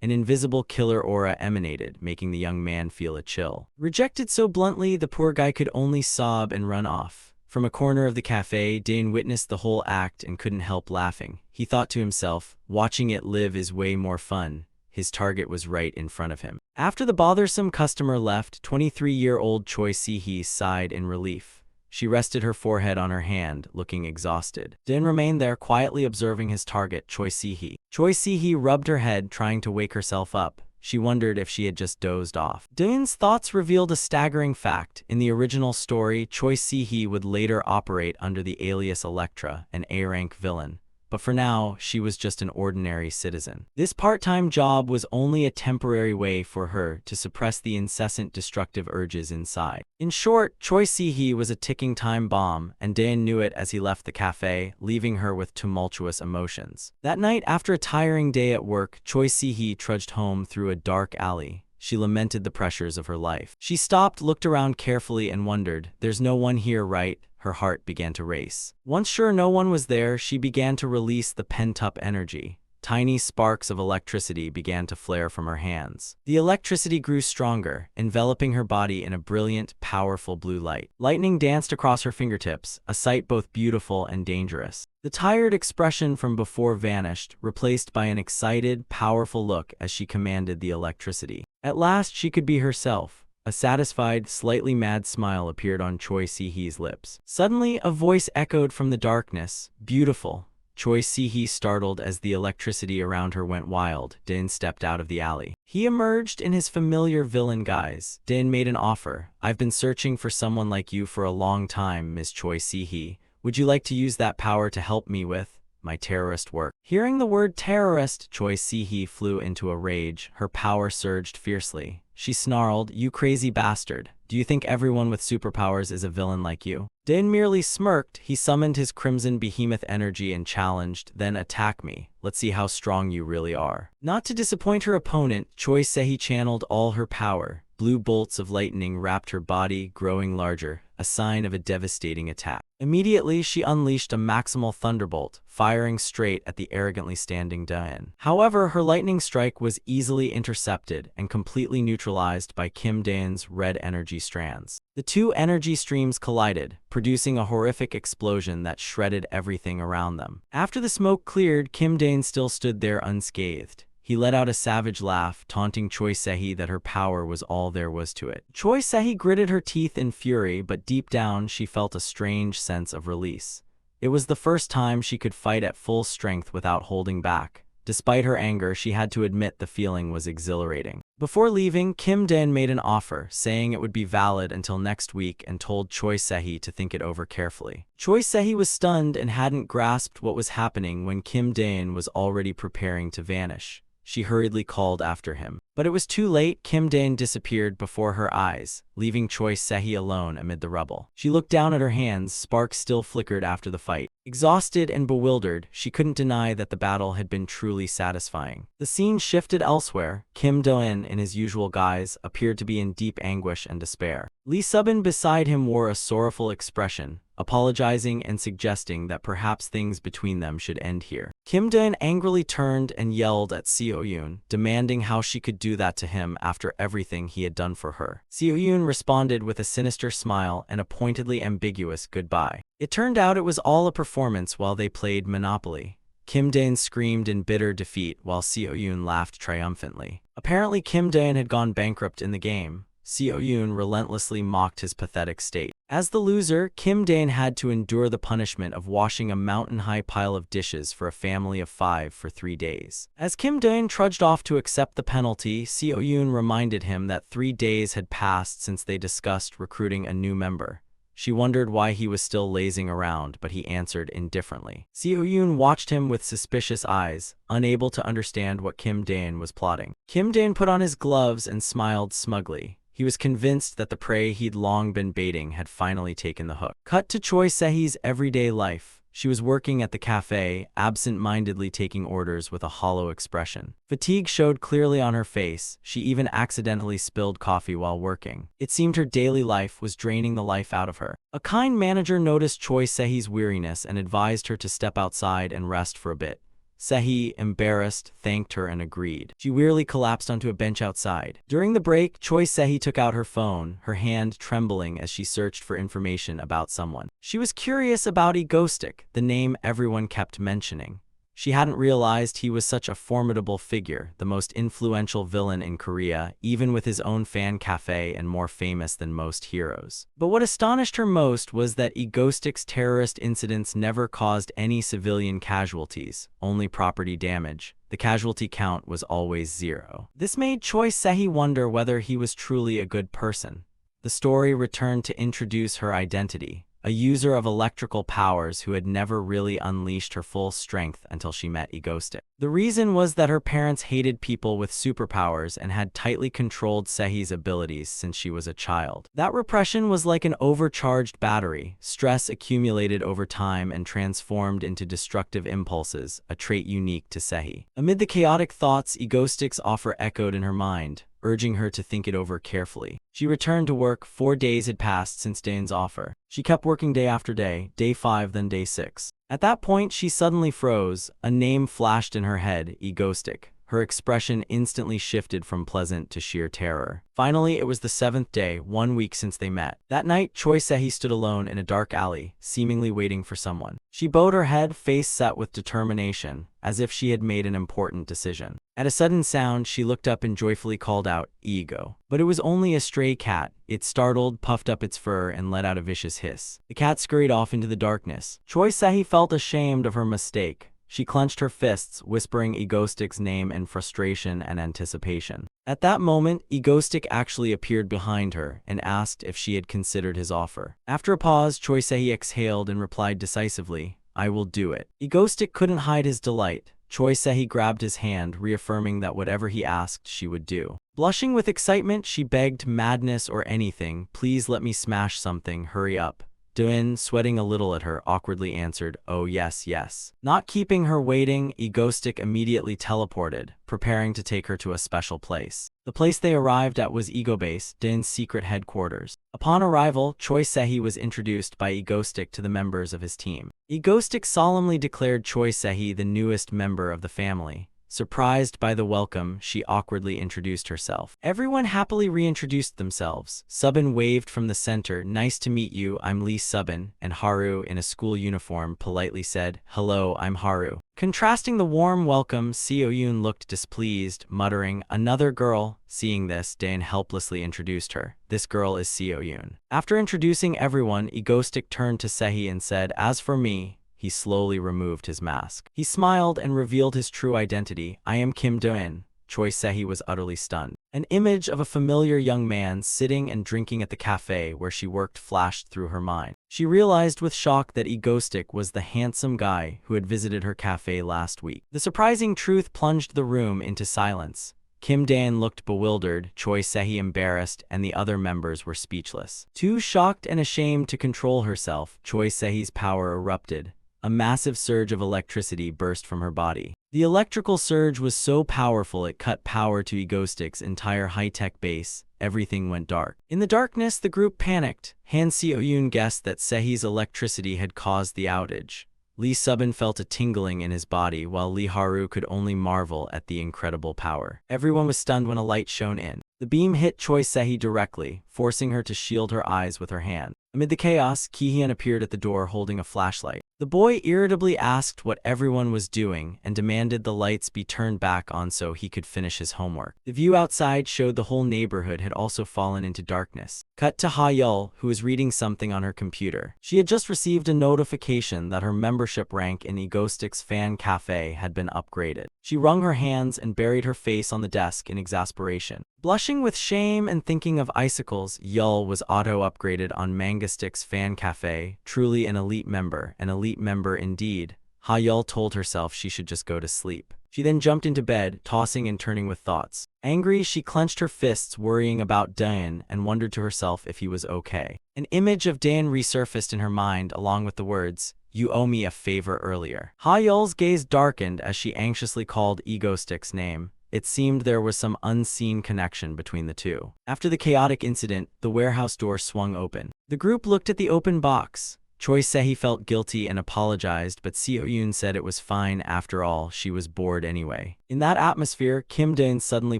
A: An invisible killer aura emanated, making the young man feel a chill. Rejected so bluntly, the poor guy could only sob and run off. From a corner of the cafe, Dane witnessed the whole act and couldn't help laughing. He thought to himself, watching it live is way more fun. His target was right in front of him. After the bothersome customer left, 23-year-old Choi Si-hee sighed in relief. She rested her forehead on her hand, looking exhausted. Dane remained there, quietly observing his target, Choi Si-hee. Choi Si-hee rubbed her head, trying to wake herself up. She wondered if she had just dozed off. Dane's thoughts revealed a staggering fact. In the original story, Choi Si-hee would later operate under the alias Elektra, an A-rank villain. But for now, she was just an ordinary citizen. This part-time job was only a temporary way for her to suppress the incessant destructive urges inside. In short, Choi Si-hee was a ticking time bomb, and Dane knew it as he left the cafe, leaving her with tumultuous emotions. That night, after a tiring day at work, Choi Si-hee trudged home through a dark alley. She lamented the pressures of her life. She stopped, looked around carefully, and wondered, "There's no one here, right?" Her heart began to race. Once sure no one was there, she began to release the pent-up energy. Tiny sparks of electricity began to flare from her hands. The electricity grew stronger, enveloping her body in a brilliant, powerful blue light. Lightning danced across her fingertips, a sight both beautiful and dangerous. The tired expression from before vanished, replaced by an excited, powerful look as she commanded the electricity. At last, she could be herself. A satisfied, slightly mad smile appeared on Choi Si-hee's lips. Suddenly, a voice echoed from the darkness, "Beautiful." Choi Si-hee startled as the electricity around her went wild. Dane stepped out of the alley. He emerged in his familiar villain guise. Dane made an offer. "I've been searching for someone like you for a long time, Miss Choi Si-hee. Would you like to use that power to help me with my terrorist work?" Hearing the word terrorist, Choi Si-hee flew into a rage. Her power surged fiercely. She snarled, "You crazy bastard. Do you think everyone with superpowers is a villain like you?" Dane merely smirked. He summoned his crimson behemoth energy and challenged, "Then attack me. Let's see how strong you really are." Not to disappoint her opponent, Choi Si-hee channeled all her power. Blue bolts of lightning wrapped her body, growing larger, a sign of a devastating attack. Immediately, she unleashed a maximal thunderbolt, firing straight at the arrogantly standing Dane. However, her lightning strike was easily intercepted and completely neutralized by Kim Dane's red energy strands. The two energy streams collided, producing a horrific explosion that shredded everything around them. After the smoke cleared, Kim Dane still stood there unscathed. He let out a savage laugh, taunting Choi Si-hee that her power was all there was to it. Choi Si-hee gritted her teeth in fury, but deep down she felt a strange sense of release. It was the first time she could fight at full strength without holding back. Despite her anger, she had to admit the feeling was exhilarating. Before leaving, Kim Dane made an offer, saying it would be valid until next week, and told Choi Si-hee to think it over carefully. Choi Si-hee was stunned and hadn't grasped what was happening when Kim Dane was already preparing to vanish. She hurriedly called after him. But it was too late. Kim Dane disappeared before her eyes, leaving Choi Si-hee alone amid the rubble. She looked down at her hands. Sparks still flickered after the fight. Exhausted and bewildered, she couldn't deny that the battle had been truly satisfying. The scene shifted elsewhere. Kim Do-eun, in his usual guise, appeared to be in deep anguish and despair. Lee Subin beside him wore a sorrowful expression, apologizing and suggesting that perhaps things between them should end here. Kim Do-eun angrily turned and yelled at Seo-yoon, demanding how she could do that to him after everything he had done for her. Seo-yoon responded with a sinister smile and a pointedly ambiguous goodbye. It turned out it was all a performance while they played Monopoly. Kim Do-eun screamed in bitter defeat while Seo-yoon laughed triumphantly. Apparently Kim Do-eun had gone bankrupt in the game. Seo Yoon relentlessly mocked his pathetic state. As the loser, Kim Dae-in had to endure the punishment of washing a mountain-high pile of dishes for a family of 5 for 3 days. As Kim Dae-in trudged off to accept the penalty, Seo Yoon reminded him that 3 days had passed since they discussed recruiting a new member. She wondered why he was still lazing around, but he answered indifferently. Seo Yoon watched him with suspicious eyes, unable to understand what Kim Dae-in was plotting. Kim Dae-in put on his gloves and smiled smugly. He was convinced that the prey he'd long been baiting had finally taken the hook. Cut to Choi Se-hee's everyday life. She was working at the cafe, absent-mindedly taking orders with a hollow expression. Fatigue showed clearly on her face. She even accidentally spilled coffee while working. It seemed her daily life was draining the life out of her. A kind manager noticed Choi Se-hee's weariness and advised her to step outside and rest for a bit. Se-hee, embarrassed, thanked her and agreed. She wearily collapsed onto a bench outside. During the break, Choi Se-hee took out her phone, her hand trembling as she searched for information about someone. She was curious about Egoistic, the name everyone kept mentioning. She hadn't realized he was such a formidable figure, the most influential villain in Korea, even with his own fan cafe and more famous than most heroes. But what astonished her most was that Egoistic's terrorist incidents never caused any civilian casualties, only property damage. The casualty count was always 0. This made Choi Se-hee wonder whether he was truly a good person. The story returned to introduce her identity. A user of electrical powers who had never really unleashed her full strength until she met Egoistic. The reason was that her parents hated people with superpowers and had tightly controlled Se-hee's abilities since she was a child. That repression was like an overcharged battery. Stress accumulated over time and transformed into destructive impulses, a trait unique to Se-hee. Amid the chaotic thoughts, Egoistic's offer echoed in her mind, urging her to think it over carefully. She returned to work. 4 days had passed since Dane's offer. She kept working day after day, day 5 then day 6. At that point, she suddenly froze. A name flashed in her head, Egoistic. Her expression instantly shifted from pleasant to sheer terror. Finally, it was the 7th day, 1 week since they met. That night, Choi Se-hee stood alone in a dark alley, seemingly waiting for someone. She bowed her head, face set with determination, as if she had made an important decision. At a sudden sound, she looked up and joyfully called out, "Ego." But it was only a stray cat. It startled, puffed up its fur, and let out a vicious hiss. The cat scurried off into the darkness. Choi Se-hee felt ashamed of her mistake. She clenched her fists, whispering Egoistic's name in frustration and anticipation. At that moment, Egoistic actually appeared behind her and asked if she had considered his offer. After a pause, Choi Se-hee exhaled and replied decisively, "I will do it." Egoistic couldn't hide his delight. Choi Se-hee grabbed his hand, reaffirming that whatever he asked, she would do. Blushing with excitement, she begged, "Madness or anything, please let me smash something, hurry up." Dae-in, sweating a little at her, awkwardly answered, "Oh yes, yes." Not keeping her waiting, Egoistic immediately teleported, preparing to take her to a special place. The place they arrived at was Ego Base, Dae-in's secret headquarters. Upon arrival, Choi Se-hee was introduced by Egoistic to the members of his team. Egoistic solemnly declared Choi Se-hee the newest member of the family. Surprised by the welcome, she awkwardly introduced herself. Everyone happily reintroduced themselves. Subin waved from the center, "Nice to meet you, I'm Lee Subin," and Haru, in a school uniform, politely said, "Hello, I'm Haru." Contrasting the warm welcome, Seo Yoon looked displeased, muttering, "Another girl." Seeing this, Dae-in helplessly introduced her. "This girl is Seo Yoon." After introducing everyone, Egoistic turned to Se-hee and said, "As for me," he slowly removed his mask. He smiled and revealed his true identity. "I am Kim Dae-in." Choi Se-hee was utterly stunned. An image of a familiar young man sitting and drinking at the cafe where she worked flashed through her mind. She realized with shock that Egoistic was the handsome guy who had visited her cafe last week. The surprising truth plunged the room into silence. Kim Dae-in looked bewildered, Choi Se-hee embarrassed, and the other members were speechless. Too shocked and ashamed to control herself, Choi Se-hee's power erupted. A massive surge of electricity burst from her body. The electrical surge was so powerful it cut power to Egoistic's entire high-tech base. Everything went dark. In the darkness, the group panicked. Han Seo-yoon guessed that Se-hee's electricity had caused the outage. Lee Subin felt a tingling in his body, while Lee Haru could only marvel at the incredible power. Everyone was stunned when a light shone in. The beam hit Choi Se-hee directly, forcing her to shield her eyes with her hand. Amid the chaos, Ki-hyun appeared at the door holding a flashlight. The boy irritably asked what everyone was doing and demanded the lights be turned back on so he could finish his homework. The view outside showed the whole neighborhood had also fallen into darkness. Cut to Ha-yeol, who was reading something on her computer. She had just received a notification that her membership rank in Egostic's fan cafe had been upgraded. She wrung her hands and buried her face on the desk in exasperation. Blushing with shame and thinking of icicles, Yeol was auto-upgraded on Mangastic's fan cafe, truly an elite member indeed. Ha-yeol told herself she should just go to sleep. She then jumped into bed, tossing and turning with thoughts. Angry, she clenched her fists, worrying about Daeun, and wondered to herself if he was okay. An image of Daeun resurfaced in her mind, along with the words, "You owe me a favor" earlier. Ha-yeol's gaze darkened as she anxiously called Egostic's name. It seemed there was some unseen connection between the two. After the chaotic incident, the warehouse door swung open. The group looked at the open box. Choi Se-hee felt guilty and apologized, but Seo-yoon said it was fine after all, she was bored anyway. In that atmosphere, Kim Daeun suddenly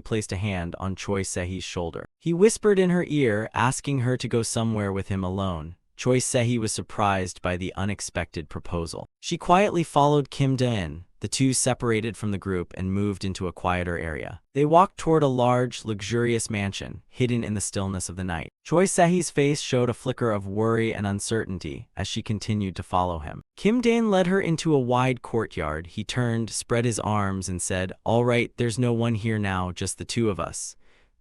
A: placed a hand on Choi Se-hee's shoulder. He whispered in her ear, asking her to go somewhere with him alone. Choi Se-hee was surprised by the unexpected proposal. She quietly followed Kim Daeun. The two separated from the group and moved into a quieter area. They walked toward a large, luxurious mansion, hidden in the stillness of the night. Choi Se-hee's face showed a flicker of worry and uncertainty as she continued to follow him. Kim Daeun led her into a wide courtyard. He turned, spread his arms, and said, "All right, there's no one here now, just the two of us."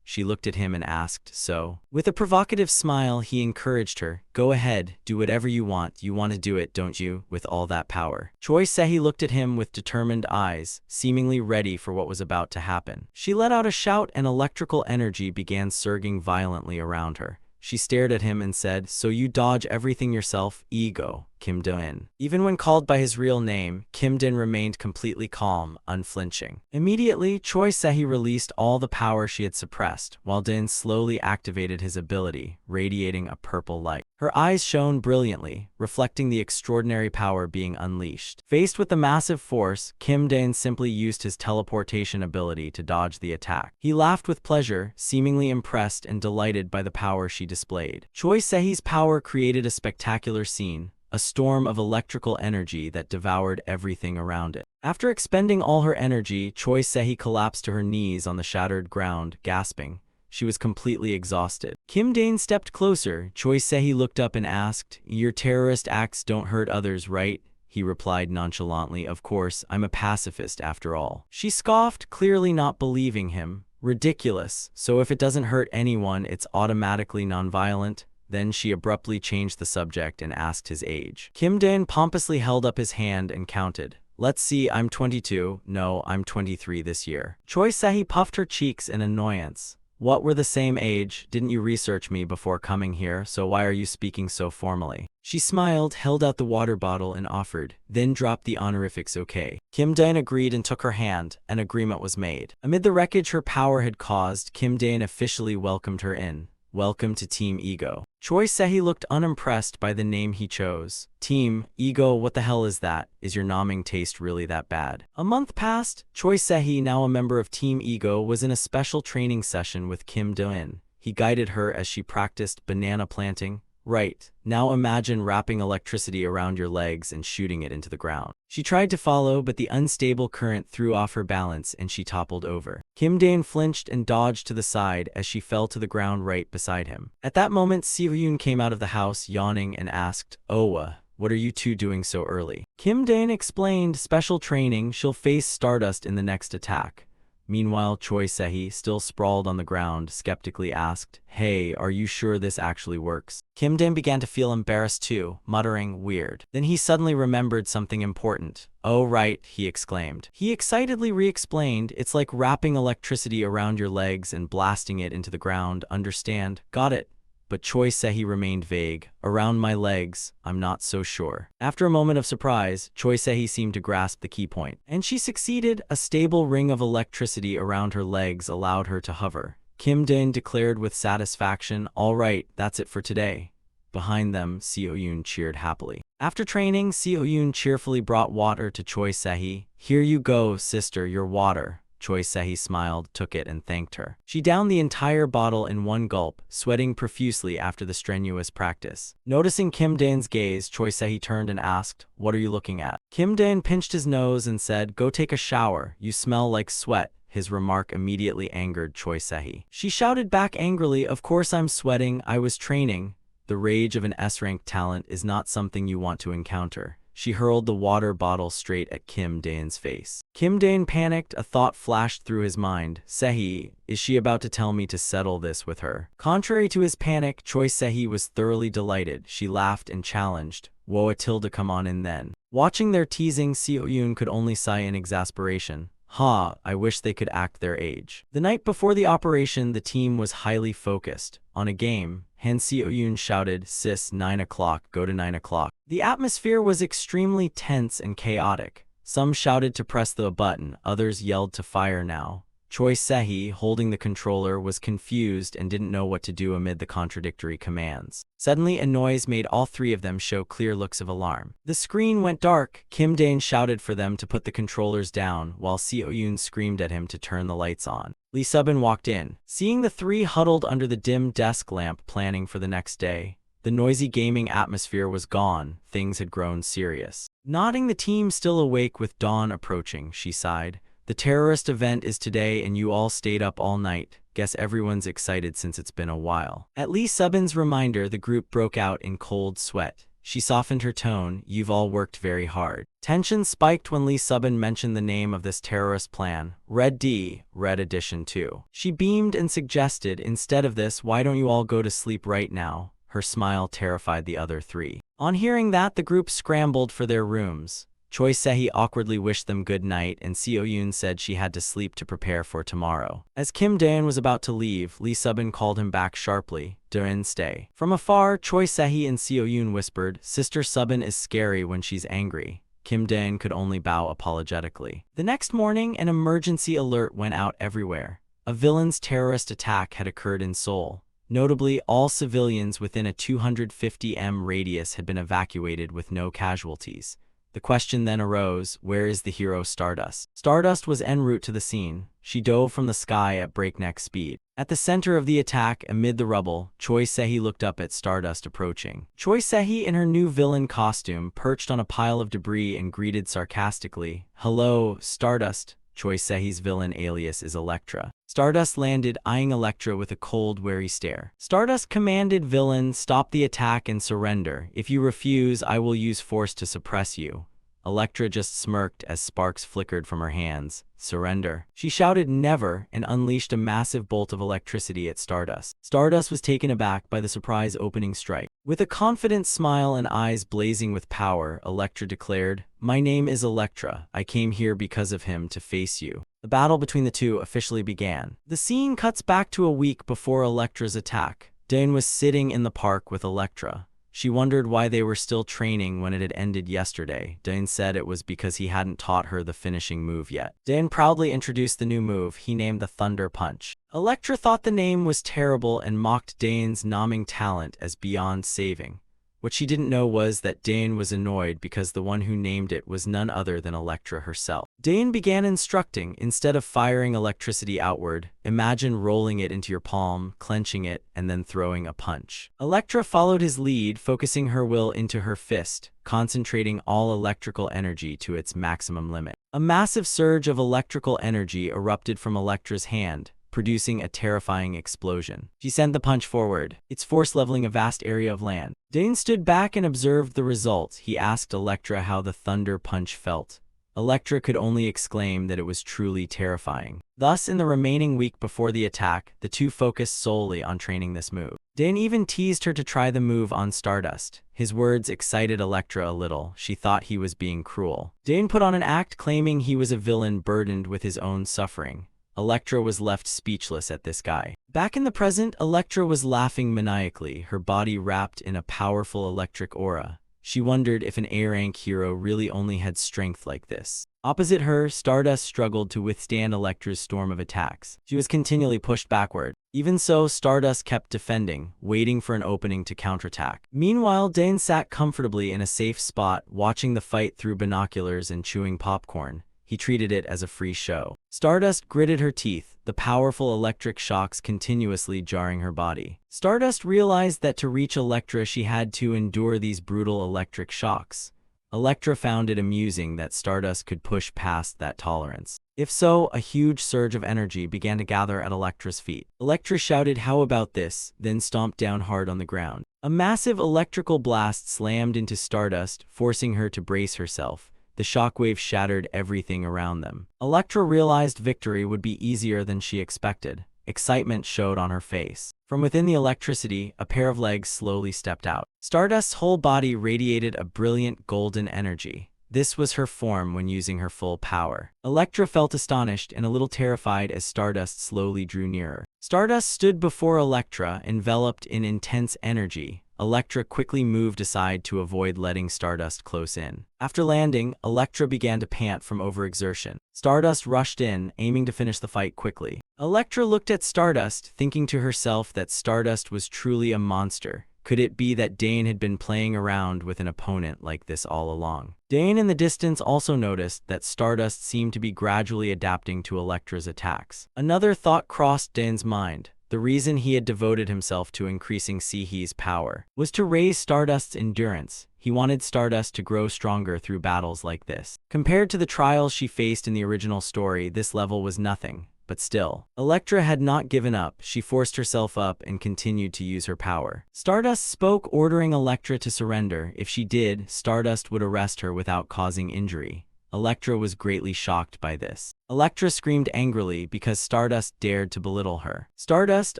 A: She looked at him and asked, "So?" With a provocative smile, he encouraged her, "Go ahead, do whatever you want. You want to do it, don't you, with all that power?" Choi Se-hee looked at him with determined eyes, seemingly ready for what was about to happen. She let out a shout and electrical energy began surging violently around her. She stared at him and said, "So you dodge everything yourself, ego, Kim Daeun." Even when called by his real name, Kim Daeun remained completely calm, unflinching. Immediately, Choi Se-hee released all the power she had suppressed, while Daeun slowly activated his ability, radiating a purple light. Her eyes shone brilliantly, reflecting the extraordinary power being unleashed. Faced with the massive force, Kim Daeun simply used his teleportation ability to dodge the attack. He laughed with pleasure, seemingly impressed and delighted by the power she displayed. Choi Se-hee's power created a spectacular scene, a storm of electrical energy that devoured everything around it. After expending all her energy, Choi Se-hee collapsed to her knees on the shattered ground, gasping. She was completely exhausted. Kim Daeun stepped closer. Choi Se-hee looked up and asked, "Your terrorist acts don't hurt others, right?" He replied nonchalantly, "Of course, I'm a pacifist after all." She scoffed, clearly not believing him. Ridiculous. So if it doesn't hurt anyone, it's automatically nonviolent? Then she abruptly changed the subject and asked his age. Kim Daeun pompously held up his hand and counted. "Let's see, I'm 22. No, I'm 23 this year." Choi Se-hee puffed her cheeks in annoyance. "What, we're the same age? Didn't you research me before coming here, so why are you speaking so formally?" She smiled, held out the water bottle and offered, then dropped the honorifics okay. Kim Daeun agreed and took her hand. An agreement was made. Amid the wreckage her power had caused, Kim Daeun officially welcomed her in. "Welcome to Team Ego." Choi Se-hee looked unimpressed by the name he chose. "Team Ego, what the hell is that? Is your nomming taste really that bad?" A month passed. Choi Se-hee, now a member of Team Ego, was in a special training session with Kim Daeun. He guided her as she practiced banana planting. "Right, now imagine wrapping electricity around your legs and shooting it into the ground." She tried to follow, but the unstable current threw off her balance and she toppled over. Kim Daeun flinched and dodged to the side as she fell to the ground right beside him. At that moment, Seo-yoon came out of the house yawning and asked, "Oh, what are you two doing so early?" Kim Daeun explained, "Special training, she'll face Stardust in the next attack." Meanwhile, Choi Se-hee, still sprawled on the ground, skeptically asked, "Hey, are you sure this actually works?" Kim Daeun began to feel embarrassed too, muttering, "Weird." Then he suddenly remembered something important. "Oh right," he exclaimed. He excitedly re-explained, "It's like wrapping electricity around your legs and blasting it into the ground, understand? Got it." But Choi Se-hee remained vague. "Around my legs, I'm not so sure." After a moment of surprise, Choi Se-hee seemed to grasp the key point. And she succeeded. A stable ring of electricity around her legs allowed her to hover. Kim Daeun declared with satisfaction, "All right, that's it for today." Behind them, Seo-yoon cheered happily. After training, Seo-yoon cheerfully brought water to Choi Se-hee. "Here you go, sister, your water." Choi Se-hee smiled, took it, and thanked her. She downed the entire bottle in one gulp, sweating profusely after the strenuous practice. Noticing Kim Dae-in's gaze, Choi Se-hee turned and asked, "What are you looking at?" Kim Dae-in pinched his nose and said, "Go take a shower. You smell like sweat." His remark immediately angered Choi Se-hee. She shouted back angrily, "Of course I'm sweating. I was training." The rage of an S-rank talent is not something you want to encounter. She hurled the water bottle straight at Kim Dae-in's face. Kim Dae-in panicked. A thought flashed through his mind. Se-hee, is she about to tell me to settle this with her? Contrary to his panic, Choi Se-hee was thoroughly delighted. She laughed and challenged, "Whoa, Tilda, come on in then." Watching their teasing, Seo-yoon could only sigh in exasperation. I wish they could act their age. The night before the operation, the team was highly focused. On a game, Han Seo-yoon shouted, "Sis, 9 o'clock, go to 9 o'clock." The atmosphere was extremely tense and chaotic. Some shouted to press the button, others yelled to fire now. Choi Se-hee, holding the controller, was confused and didn't know what to do amid the contradictory commands. Suddenly, a noise made all three of them show clear looks of alarm. The screen went dark. Kim Dae-in shouted for them to put the controllers down, while Seo-yoon screamed at him to turn the lights on. Lee Subin walked in. Seeing the three huddled under the dim desk lamp planning for the next day, the noisy gaming atmosphere was gone. Things had grown serious. Nodding, the team still awake with dawn approaching, she sighed. "The terrorist event is today and you all stayed up all night. Guess everyone's excited since it's been a while." At Lee Subin's reminder, the group broke out in cold sweat. She softened her tone, "You've all worked very hard." Tension spiked when Lee Subin mentioned the name of this terrorist plan, Red D, Red Edition 2. She beamed and suggested, "Instead of this, why don't you all go to sleep right now?" Her smile terrified the other three. On hearing that, the group scrambled for their rooms. Choi Se-hee awkwardly wished them good night, and Seo-yoon said she had to sleep to prepare for tomorrow. As Kim Dae-in was about to leave, Lee Subin called him back sharply. "Dae-in, stay." From afar, Choi Se-hee and Seo-yoon whispered, "Sister Subin is scary when she's angry." Kim Dae-in could only bow apologetically. The next morning, an emergency alert went out everywhere. A villain's terrorist attack had occurred in Seoul. Notably, all civilians within a 250 m radius had been evacuated with no casualties. The question then arose, where is the hero Stardust? Stardust was en route to the scene. She dove from the sky at breakneck speed. At the center of the attack, amid the rubble, Choi Se-hee looked up at Stardust approaching. Choi Se-hee, in her new villain costume, perched on a pile of debris and greeted sarcastically, "Hello, Stardust." Choi Se-hee's villain alias is Elektra. Stardust landed, eyeing Elektra with a cold, wary stare. Stardust commanded villain, "Stop the attack and surrender. If you refuse, I will use force to suppress you." Elektra just smirked as sparks flickered from her hands. "Surrender." She shouted never and unleashed a massive bolt of electricity at Stardust. Stardust was taken aback by the surprise opening strike. With a confident smile and eyes blazing with power, Elektra declared, "My name is Elektra. I came here because of him to face you." The battle between the two officially began. The scene cuts back to a week before Elektra's attack. Dae-in was sitting in the park with Elektra. She wondered why they were still training when it had ended yesterday. Dae-in said it was because he hadn't taught her the finishing move yet. Dae-in proudly introduced the new move he named the Thunder Punch. Elektra thought the name was terrible and mocked Dae-in's numbing talent as beyond saving. What she didn't know was that Dae-in was annoyed because the one who named it was none other than Elektra herself. Dae-in began instructing. Instead of firing electricity outward, imagine rolling it into your palm, clenching it, and then throwing a punch. Elektra followed his lead, focusing her will into her fist, concentrating all electrical energy to its maximum limit. A massive surge of electrical energy erupted from Elektra's hand, producing a terrifying explosion. She sent the punch forward, its force leveling a vast area of land. Dae-in stood back and observed the result. He asked Elektra how the thunder punch felt. Elektra could only exclaim that it was truly terrifying. Thus, in the remaining week before the attack, the two focused solely on training this move. Dae-in even teased her to try the move on Stardust. His words excited Elektra a little. She thought he was being cruel. Dae-in put on an act claiming he was a villain burdened with his own suffering. Elektra was left speechless at this guy. Back in the present, Elektra was laughing maniacally, her body wrapped in a powerful electric aura. She wondered if an A-rank hero really only had strength like this. Opposite her, Stardust struggled to withstand Elektra's storm of attacks. She was continually pushed backward. Even so, Stardust kept defending, waiting for an opening to counterattack. Meanwhile, Dae-in sat comfortably in a safe spot, watching the fight through binoculars and chewing popcorn. He treated it as a free show. Stardust gritted her teeth, the powerful electric shocks continuously jarring her body. Stardust realized that to reach Elektra she had to endure these brutal electric shocks. Elektra found it amusing that Stardust could push past that tolerance. If so, a huge surge of energy began to gather at Elektra's feet. Elektra shouted, "How about this?" then stomped down hard on the ground. A massive electrical blast slammed into Stardust, forcing her to brace herself. The shockwave shattered everything around them. Elektra realized victory would be easier than she expected. Excitement showed on her face. From within the electricity, a pair of legs slowly stepped out. Stardust's whole body radiated a brilliant golden energy. This was her form when using her full power. Elektra felt astonished and a little terrified as Stardust slowly drew nearer. Stardust stood before Elektra, enveloped in intense energy. Elektra quickly moved aside to avoid letting Stardust close in. After landing, Elektra began to pant from overexertion. Stardust rushed in, aiming to finish the fight quickly. Elektra looked at Stardust, thinking to herself that Stardust was truly a monster. Could it be that Dane had been playing around with an opponent like this all along? Dane in the distance also noticed that Stardust seemed to be gradually adapting to Elektra's attacks. Another thought crossed Dane's mind. The reason he had devoted himself to increasing Sihi's power was to raise Stardust's endurance. He wanted Stardust to grow stronger through battles like this. Compared to the trials she faced in the original story, this level was nothing. But still, Elektra had not given up. She forced herself up and continued to use her power. Stardust spoke, ordering Elektra to surrender. If she did, Stardust would arrest her without causing injury. Elektra was greatly shocked by this. Elektra screamed angrily because Stardust dared to belittle her. Stardust,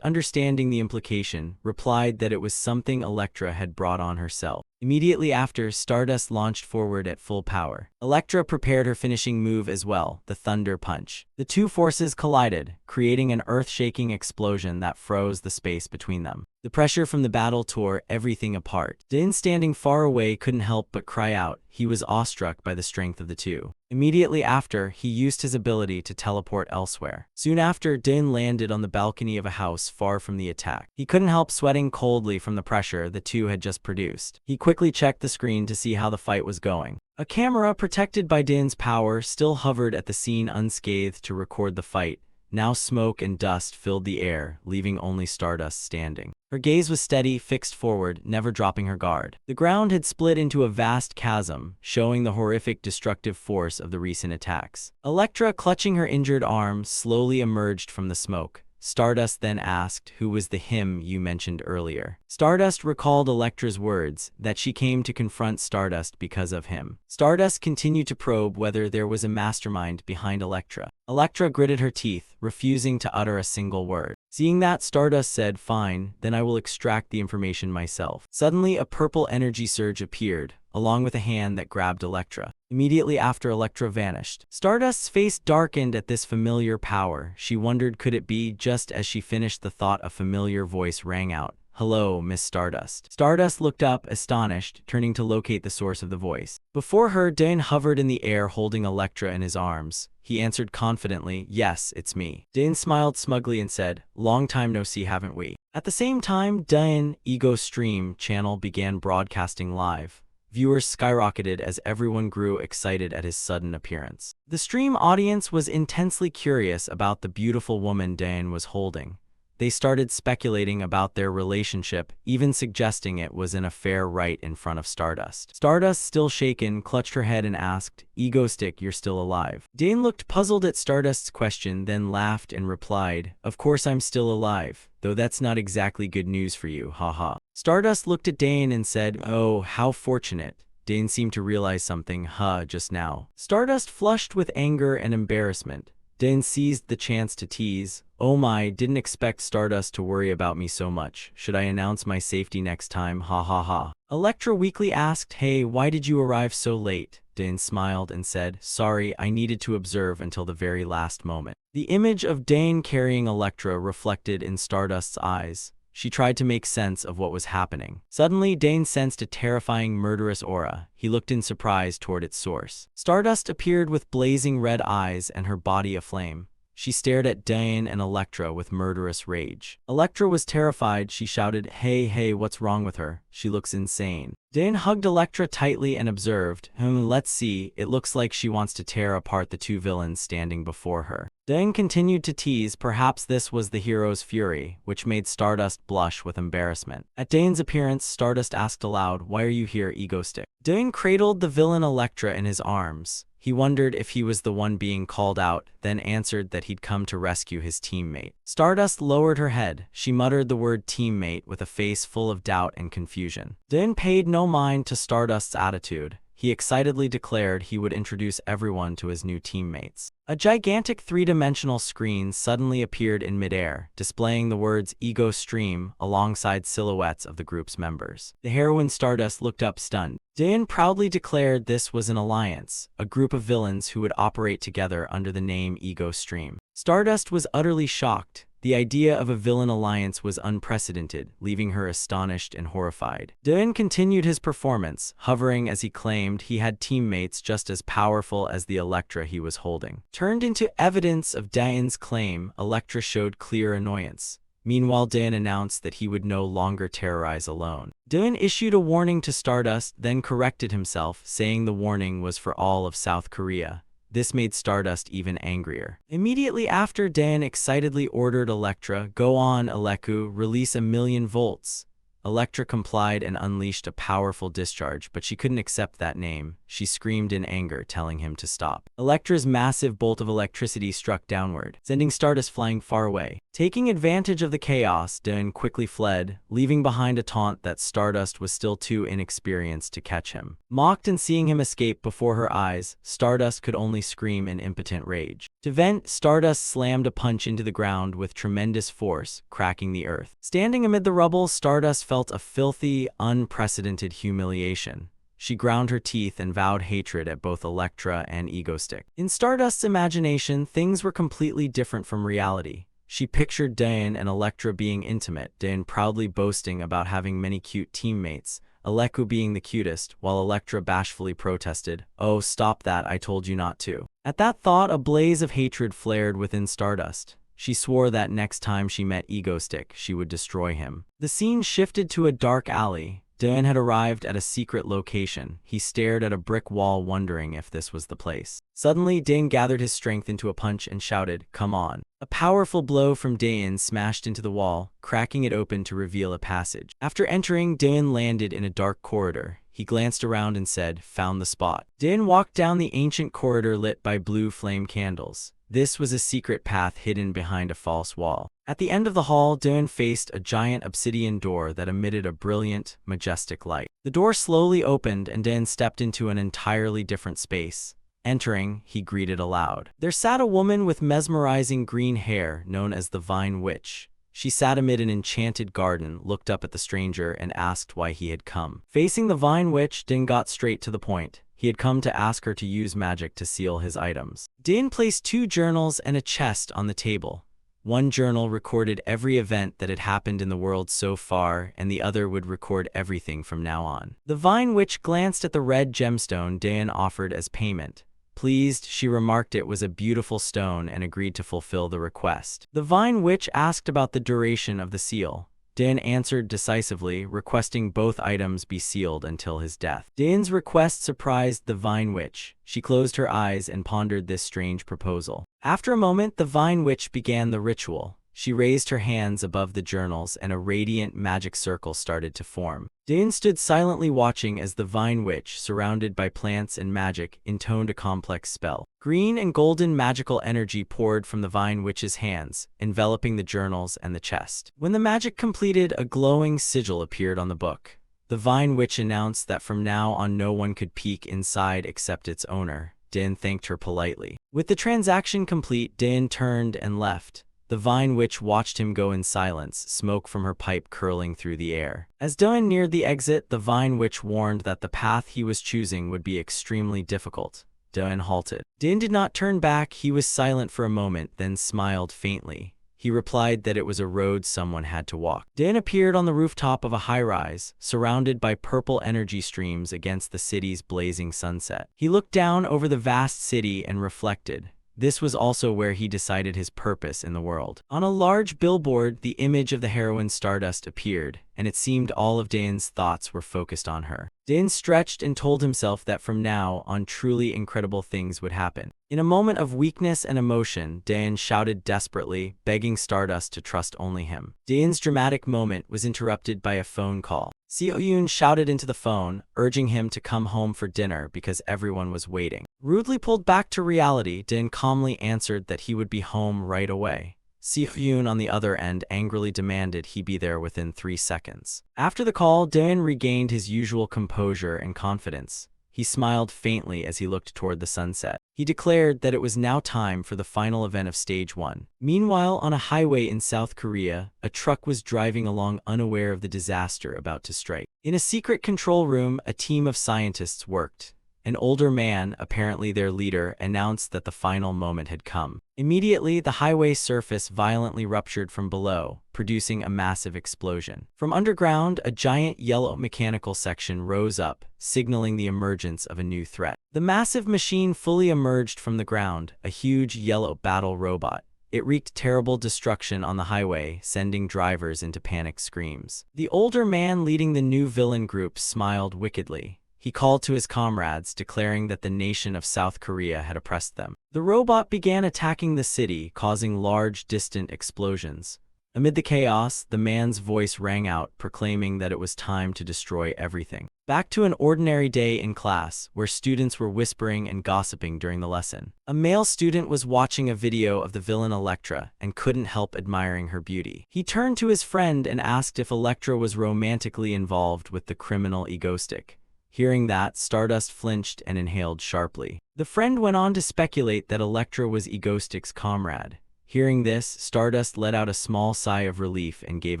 A: understanding the implication, replied that it was something Elektra had brought on herself. Immediately after, Stardust launched forward at full power. Elektra prepared her finishing move as well, the Thunder Punch. The two forces collided, creating an earth-shaking explosion that froze the space between them. The pressure from the battle tore everything apart. Din, standing far away, couldn't help but cry out. He was awestruck by the strength of the two. Immediately after, he used his ability to teleport elsewhere. Soon after, Din landed on the balcony of a house far from the attack. He couldn't help sweating coldly from the pressure the two had just produced. He quickly checked the screen to see how the fight was going. A camera, protected by Din's power, still hovered at the scene unscathed to record the fight. Now smoke and dust filled the air, leaving only Stardust standing. Her gaze was steady, fixed forward, never dropping her guard. The ground had split into a vast chasm, showing the horrific destructive force of the recent attacks. Elektra, clutching her injured arm, slowly emerged from the smoke. Stardust then asked, "Who was the him you mentioned earlier?" Stardust recalled Elektra's words, that she came to confront Stardust because of him. Stardust continued to probe whether there was a mastermind behind Elektra. Elektra gritted her teeth, refusing to utter a single word. Seeing that, Stardust said, "Fine, then I will extract the information myself." Suddenly, a purple energy surge appeared, along with a hand that grabbed Elektra. Immediately after, Elektra vanished. Stardust's face darkened at this familiar power. She wondered, could it be? Just as she finished the thought, a familiar voice rang out. "Hello, Miss Stardust." Stardust looked up, astonished, turning to locate the source of the voice. Before her, Dane hovered in the air holding Elektra in his arms. He answered confidently, "Yes, it's me." Dane smiled smugly and said, "Long time no see, haven't we?" At the same time, Dane Ego Stream channel began broadcasting live. Viewers skyrocketed as everyone grew excited at his sudden appearance. The stream audience was intensely curious about the beautiful woman Dane was holding. They started speculating about their relationship, even suggesting it was an affair right in front of Stardust. Stardust, still shaken, clutched her head and asked, "Ego Stick, you're still alive?" Dane looked puzzled at Stardust's question, then laughed and replied, "Of course I'm still alive, though that's not exactly good news for you, haha." Stardust looked at Dane and said, "Oh, how fortunate." Dane seemed to realize something, just now. Stardust flushed with anger and embarrassment. Dane seized the chance to tease, "Oh my, didn't expect Stardust to worry about me so much. Should I announce my safety next time, ha ha ha." Elektra weakly asked, "Hey, why did you arrive so late?" Dane smiled and said, "Sorry, I needed to observe until the very last moment." The image of Dane carrying Elektra reflected in Stardust's eyes. She tried to make sense of what was happening. Suddenly, Dane sensed a terrifying, murderous aura. He looked in surprise toward its source. Stardust appeared with blazing red eyes and her body aflame. She stared at Diane and Elektra with murderous rage. Elektra was terrified. She shouted, hey, what's wrong with her? She looks insane. Diane hugged Elektra tightly and observed, let's see, it looks like she wants to tear apart the two villains standing before her. Diane continued to tease. Perhaps this was the hero's fury, which made Stardust blush with embarrassment. At Diane's appearance, Stardust asked aloud, why are you here, Ego Stick? Diane cradled the villain Elektra in his arms. He wondered if he was the one being called out, then answered that he'd come to rescue his teammate. Stardust lowered her head. She muttered the word teammate with a face full of doubt and confusion. Diane paid no mind to Stardust's attitude. He excitedly declared he would introduce everyone to his new teammates. A gigantic three-dimensional screen suddenly appeared in midair, displaying the words Ego Stream alongside silhouettes of the group's members. The heroine Stardust looked up stunned. Diane proudly declared this was an alliance, a group of villains who would operate together under the name Ego Stream. Stardust was utterly shocked. The idea of a villain alliance was unprecedented, leaving her astonished and horrified. Diane continued his performance, hovering as he claimed he had teammates just as powerful as the Elektra he was holding. Turned into evidence of Diane's claim, Elektra showed clear annoyance. Meanwhile, Diane announced that he would no longer terrorize alone. Diane issued a warning to Stardust, then corrected himself, saying the warning was for all of South Korea. This made Stardust even angrier. Immediately after, Diane excitedly ordered Elektra, "Go on, Eleku, release 1,000,000 volts." Elektra complied and unleashed a powerful discharge, but she couldn't accept that name. She screamed in anger, telling him to stop. Elektra's massive bolt of electricity struck downward, sending Stardust flying far away. Taking advantage of the chaos, Diane quickly fled, leaving behind a taunt that Stardust was still too inexperienced to catch him. Mocked and seeing him escape before her eyes, Stardust could only scream in impotent rage. To vent, Stardust slammed a punch into the ground with tremendous force, cracking the earth. Standing amid the rubble, Stardust felt a filthy, unprecedented humiliation. She ground her teeth and vowed hatred at both Elektra and Ego Stick. In Stardust's imagination, things were completely different from reality. She pictured Diane and Elektra being intimate, Diane proudly boasting about having many cute teammates, Eleku being the cutest, while Elektra bashfully protested, "Oh, stop that, I told you not to." At that thought, a blaze of hatred flared within Stardust. She swore that next time she met Ego Stick, she would destroy him. The scene shifted to a dark alley. Diane had arrived at a secret location. He stared at a brick wall, wondering if this was the place. Suddenly, Diane gathered his strength into a punch and shouted, "Come on." A powerful blow from Diane smashed into the wall, cracking it open to reveal a passage. After entering, Diane landed in a dark corridor. He glanced around and said, "Found the spot." Diane walked down the ancient corridor lit by blue flame candles. This was a secret path hidden behind a false wall. At the end of the hall, Diane faced a giant obsidian door that emitted a brilliant, majestic light. The door slowly opened and Diane stepped into an entirely different space. Entering, he greeted aloud. There sat a woman with mesmerizing green hair, known as the Vine Witch. She sat amid an enchanted garden, looked up at the stranger, and asked why he had come. Facing the Vine Witch, Diane got straight to the point. He had come to ask her to use magic to seal his items. Diane placed 2 journals and a chest on the table. One journal recorded every event that had happened in the world so far, and the other would record everything from now on. The Vine Witch glanced at the red gemstone Diane offered as payment. Pleased, she remarked it was a beautiful stone and agreed to fulfill the request. The Vine Witch asked about the duration of the seal. Diane answered decisively, requesting both items be sealed until his death. Diane's request surprised the Vine Witch. She closed her eyes and pondered this strange proposal. After a moment, the Vine Witch began the ritual. She raised her hands above the journals and a radiant magic circle started to form. Diane stood silently watching as the Vine Witch, surrounded by plants and magic, intoned a complex spell. Green and golden magical energy poured from the Vine Witch's hands, enveloping the journals and the chest. When the magic completed, a glowing sigil appeared on the book. The Vine Witch announced that from now on no one could peek inside except its owner. Diane thanked her politely. With the transaction complete, Diane turned and left. The Vine Witch watched him go in silence, smoke from her pipe curling through the air. As Diane neared the exit, the Vine Witch warned that the path he was choosing would be extremely difficult. Diane halted. Diane did not turn back. He was silent for a moment, then smiled faintly. He replied that it was a road someone had to walk. Diane appeared on the rooftop of a high-rise, surrounded by purple energy streams against the city's blazing sunset. He looked down over the vast city and reflected. This was also where he decided his purpose in the world. On a large billboard, the image of the heroine Stardust appeared, and it seemed all of Daeun's thoughts were focused on her. Daeun stretched and told himself that from now on truly incredible things would happen. In a moment of weakness and emotion, Daeun shouted desperately, begging Stardust to trust only him. Daeun's dramatic moment was interrupted by a phone call. Seo-yoon shouted into the phone, urging him to come home for dinner because everyone was waiting. Rudely pulled back to reality, Daeun calmly answered that he would be home right away. Seo-yoon on the other end angrily demanded he be there within 3 seconds. After the call, Daeun regained his usual composure and confidence. He smiled faintly as he looked toward the sunset. He declared that it was now time for the final event of Stage 1. Meanwhile, on a highway in South Korea, a truck was driving along unaware of the disaster about to strike. In a secret control room, a team of scientists worked. An older man, apparently their leader, announced that the final moment had come. Immediately, the highway surface violently ruptured from below, producing a massive explosion. From underground, a giant yellow mechanical section rose up, signaling the emergence of a new threat. The massive machine fully emerged from the ground, a huge yellow battle robot. It wreaked terrible destruction on the highway, sending drivers into panic screams. The older man leading the new villain group smiled wickedly. He called to his comrades, declaring that the nation of South Korea had oppressed them. The robot began attacking the city, causing large, distant explosions. Amid the chaos, the man's voice rang out, proclaiming that it was time to destroy everything. Back to an ordinary day in class, where students were whispering and gossiping during the lesson. A male student was watching a video of the villain Elektra and couldn't help admiring her beauty. He turned to his friend and asked if Elektra was romantically involved with the criminal Egoistic. Hearing that, Stardust flinched and inhaled sharply. The friend went on to speculate that Elektra was Egoistic's comrade. Hearing this, Stardust let out a small sigh of relief and gave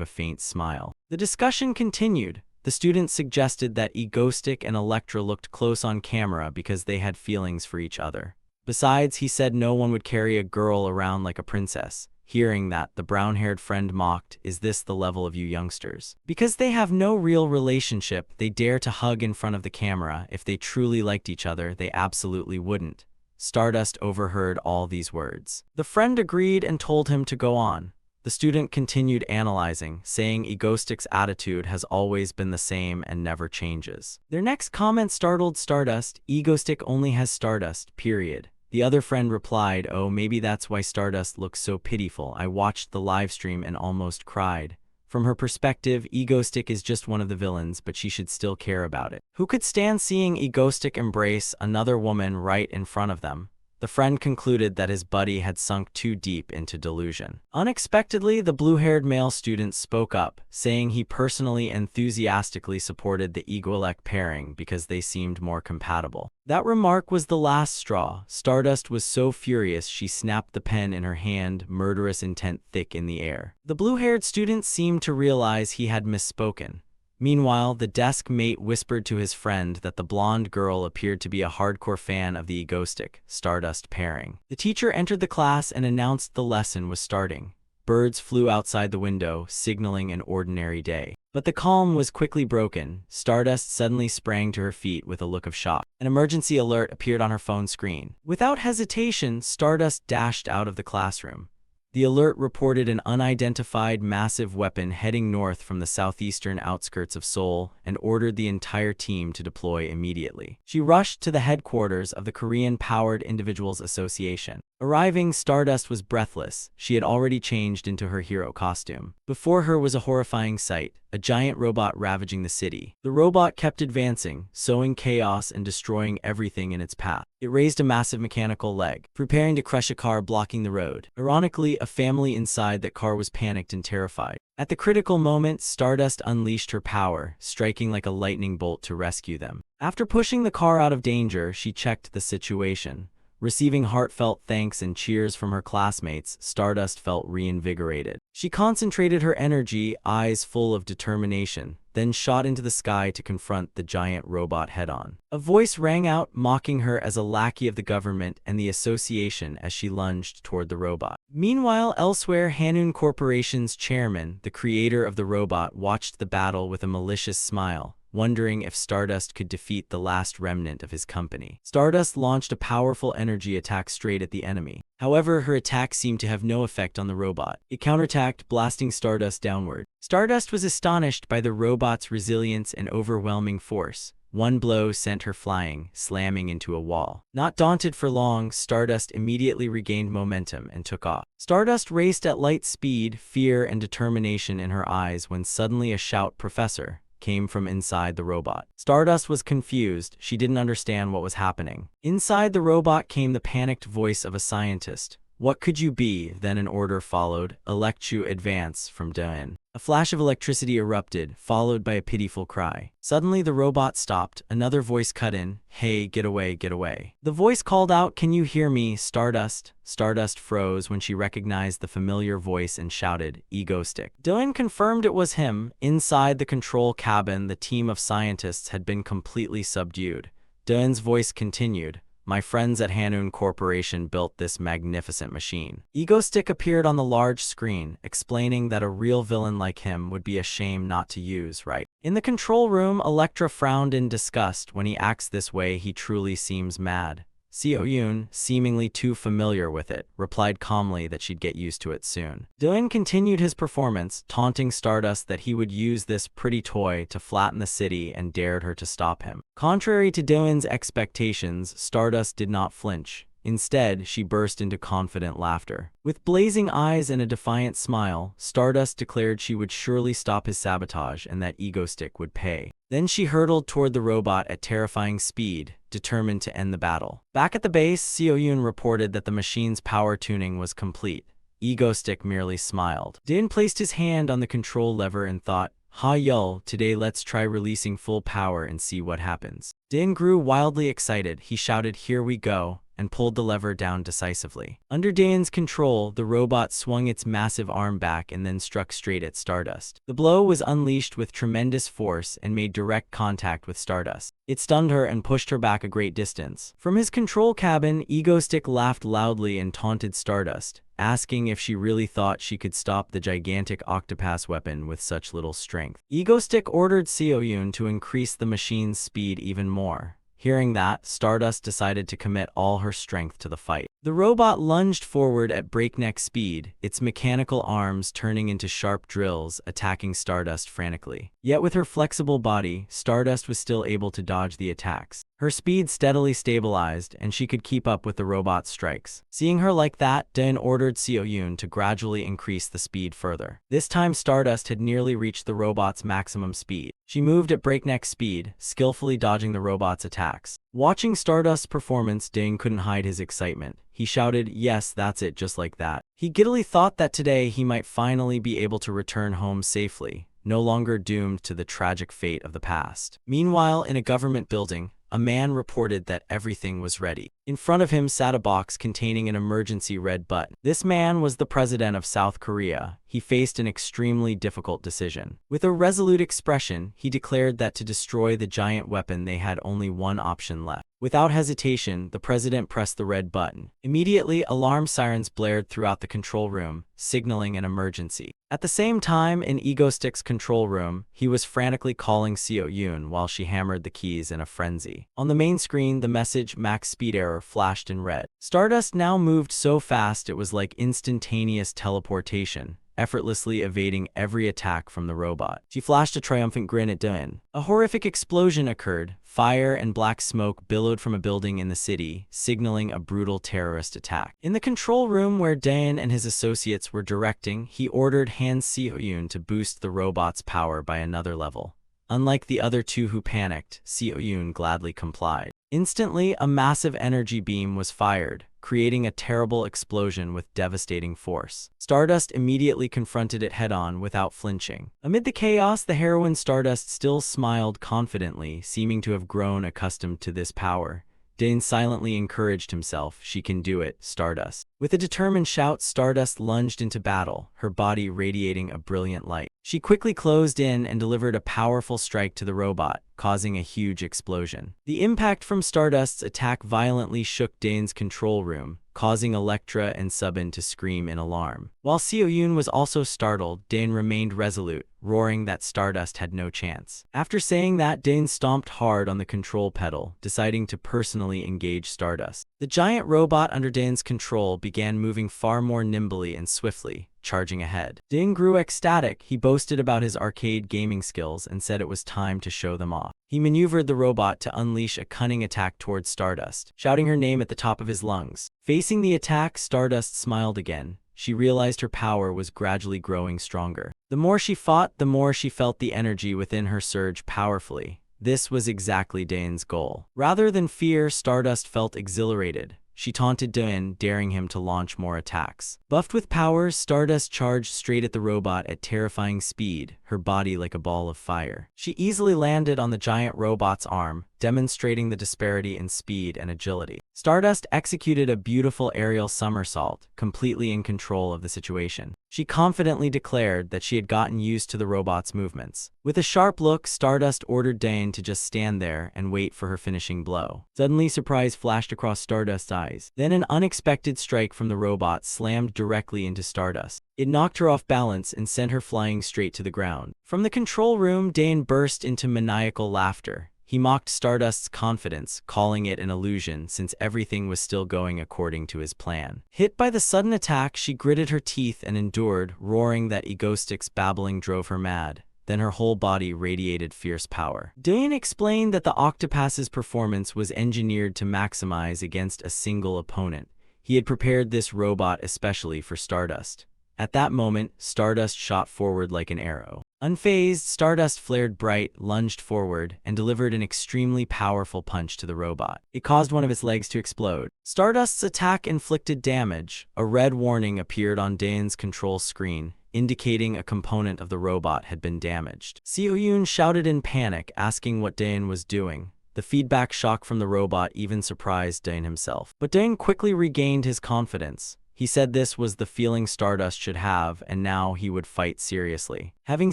A: a faint smile. The discussion continued. The student suggested that Egoistic and Elektra looked close on camera because they had feelings for each other. Besides, he said no one would carry a girl around like a princess. Hearing that, the brown-haired friend mocked, "Is this the level of you youngsters? Because they have no real relationship, they dare to hug in front of the camera. If they truly liked each other, they absolutely wouldn't." Stardust overheard all these words. The friend agreed and told him to go on. The student continued analyzing, saying Egoistic's attitude has always been the same and never changes. Their next comment startled Stardust. Egoistic only has Stardust, period. The other friend replied, "Oh, maybe that's why Stardust looks so pitiful. I watched the livestream and almost cried." From her perspective, Egoistic is just one of the villains, but she should still care about it. Who could stand seeing Egoistic embrace another woman right in front of them? The friend concluded that his buddy had sunk too deep into delusion. Unexpectedly, the blue-haired male student spoke up, saying he personally enthusiastically supported the Egoilec pairing because they seemed more compatible. That remark was the last straw. Stardust was so furious she snapped the pen in her hand, murderous intent thick in the air. The blue-haired student seemed to realize he had misspoken. Meanwhile, the desk mate whispered to his friend that the blonde girl appeared to be a hardcore fan of the Egoistic, Stardust pairing. The teacher entered the class and announced the lesson was starting. Birds flew outside the window, signaling an ordinary day. But the calm was quickly broken. Stardust suddenly sprang to her feet with a look of shock. An emergency alert appeared on her phone screen. Without hesitation, Stardust dashed out of the classroom. The alert reported an unidentified massive weapon heading north from the southeastern outskirts of Seoul and ordered the entire team to deploy immediately. She rushed to the headquarters of the Korean Powered Individuals Association. Arriving, Stardust was breathless. She had already changed into her hero costume. Before her was a horrifying sight, a giant robot ravaging the city. The robot kept advancing, sowing chaos and destroying everything in its path. It raised a massive mechanical leg, preparing to crush a car blocking the road. Ironically, a family inside that car was panicked and terrified. At the critical moment, Stardust unleashed her power, striking like a lightning bolt to rescue them. After pushing the car out of danger, she checked the situation. Receiving heartfelt thanks and cheers from her classmates, Stardust felt reinvigorated. She concentrated her energy, eyes full of determination, then shot into the sky to confront the giant robot head-on. A voice rang out, mocking her as a lackey of the government and the association as she lunged toward the robot. Meanwhile, elsewhere, Hanun Corporation's chairman, the creator of the robot, watched the battle with a malicious smile. wondering if Stardust could defeat the last remnant of his company. Stardust launched a powerful energy attack straight at the enemy. However, her attack seemed to have no effect on the robot. It counterattacked, blasting Stardust downward. Stardust was astonished by the robot's resilience and overwhelming force. One blow sent her flying, slamming into a wall. Not daunted for long, Stardust immediately regained momentum and took off. Stardust raced at light speed, fear and determination in her eyes when suddenly a shout, "Professor," came from inside the robot. Stardust was confused. She didn't understand what was happening. Inside the robot came the panicked voice of a scientist. "What could you be?" Then an order followed. "Elect you advance," from Daein. A flash of electricity erupted, followed by a pitiful cry. Suddenly the robot stopped. Another voice cut in. "Hey, get away, get away." The voice called out, "Can you hear me, Stardust?" Stardust froze when she recognized the familiar voice and shouted, "Ego stick." Daein confirmed it was him. Inside the control cabin, the team of scientists had been completely subdued. Daein's voice continued. "My friends at Heroine Corporation built this magnificent machine." Ego Stick appeared on the large screen, explaining that a real villain like him would be a shame not to use, right? In the control room, Elektra frowned in disgust. When he acts this way, he truly seems mad. Seo-yoon, seemingly too familiar with it, replied calmly that she'd get used to it soon. Daein continued his performance, taunting Stardust that he would use this pretty toy to flatten the city and dared her to stop him. Contrary to Daein's expectations, Stardust did not flinch. Instead, she burst into confident laughter. With blazing eyes and a defiant smile, Stardust declared she would surely stop his sabotage and that Ego Stick would pay. Then she hurtled toward the robot at terrifying speed, determined to end the battle. Back at the base, Seo-yoon reported that the machine's power tuning was complete. Ego Stick merely smiled. Daein placed his hand on the control lever and thought, "Ha yul, today let's try releasing full power and see what happens." Daein grew wildly excited. He shouted, "Here we go," and pulled the lever down decisively. Under Daein's control, the robot swung its massive arm back and then struck straight at Stardust. The blow was unleashed with tremendous force and made direct contact with Stardust. It stunned her and pushed her back a great distance. From his control cabin, Ego Stick laughed loudly and taunted Stardust, asking if she really thought she could stop the gigantic octopus weapon with such little strength. Ego Stick ordered Seo-yoon to increase the machine's speed even more. Hearing that, Stardust decided to commit all her strength to the fight. The robot lunged forward at breakneck speed, its mechanical arms turning into sharp drills, attacking Stardust frantically. Yet with her flexible body, Stardust was still able to dodge the attacks. Her speed steadily stabilized, and she could keep up with the robot's strikes. Seeing her like that, Daein ordered Seo-yoon to gradually increase the speed further. This time Stardust had nearly reached the robot's maximum speed. She moved at breakneck speed, skillfully dodging the robot's attacks. Watching Stardust's performance, Daein couldn't hide his excitement. He shouted, "Yes, that's it, just like that." He giddily thought that today he might finally be able to return home safely, no longer doomed to the tragic fate of the past. Meanwhile, in a government building, a man reported that everything was ready. In front of him sat a box containing an emergency red button. This man was the president of South Korea. He faced an extremely difficult decision. With a resolute expression, he declared that to destroy the giant weapon they had only one option left. Without hesitation, the president pressed the red button. Immediately, alarm sirens blared throughout the control room, signaling an emergency. At the same time, in Ego Stick's control room, he was frantically calling Seo-yoon while she hammered the keys in a frenzy. On the main screen, the message "Max Speed Error" flashed in red. Stardust now moved so fast it was like instantaneous teleportation, effortlessly evading every attack from the robot. She flashed a triumphant grin at Daein. A horrific explosion occurred. Fire and black smoke billowed from a building in the city, signaling a brutal terrorist attack. In the control room where Daein and his associates were directing, he ordered Han Seo-yoon to boost the robot's power by another level. Unlike the other two who panicked, Seo-yoon gladly complied. Instantly, a massive energy beam was fired, creating a terrible explosion with devastating force. Stardust immediately confronted it head-on without flinching. Amid the chaos, the heroine Stardust still smiled confidently, seeming to have grown accustomed to this power. Daein silently encouraged himself. "She can do it, Stardust." With a determined shout, Stardust lunged into battle, her body radiating a brilliant light. She quickly closed in and delivered a powerful strike to the robot, causing a huge explosion. The impact from Stardust's attack violently shook Daein's control room, causing Elektra and Subin to scream in alarm. While Seo-yoon was also startled, Dain remained resolute, roaring that Stardust had no chance. After saying that, Dain stomped hard on the control pedal, deciding to personally engage Stardust. The giant robot under Dain's control began moving far more nimbly and swiftly, charging ahead. Dain grew ecstatic. He boasted about his arcade gaming skills and said it was time to show them off. He maneuvered the robot to unleash a cunning attack towards Stardust, shouting her name at the top of his lungs. Facing the attack, Stardust smiled again. She realized her power was gradually growing stronger. The more she fought, the more she felt the energy within her surge powerfully. This was exactly Dain's goal. Rather than fear, Stardust felt exhilarated. She taunted Dain, daring him to launch more attacks. Buffed with power, Stardust charged straight at the robot at terrifying speed, her body like a ball of fire. She easily landed on the giant robot's arm, demonstrating the disparity in speed and agility. Stardust executed a beautiful aerial somersault, completely in control of the situation. She confidently declared that she had gotten used to the robot's movements. With a sharp look, Stardust ordered Dain to just stand there and wait for her finishing blow. Suddenly, surprise flashed across Stardust's eyes. Then an unexpected strike from the robot slammed directly into Stardust. It knocked her off balance and sent her flying straight to the ground. From the control room, Dain burst into maniacal laughter. He mocked Stardust's confidence, calling it an illusion since everything was still going according to his plan. Hit by the sudden attack, she gritted her teeth and endured, roaring that Egoistic's babbling drove her mad. Then her whole body radiated fierce power. Dain explained that the Octopus's performance was engineered to maximize against a single opponent. He had prepared this robot especially for Stardust. At that moment, Stardust shot forward like an arrow. Unfazed, Stardust flared bright, lunged forward, and delivered an extremely powerful punch to the robot. It caused one of its legs to explode. Stardust's attack inflicted damage. A red warning appeared on Dain's control screen, indicating a component of the robot had been damaged. Seo-yoon shouted in panic, asking what Dain was doing. The feedback shock from the robot even surprised Dain himself. But Dain quickly regained his confidence. He said this was the feeling Stardust should have, and now he would fight seriously. Having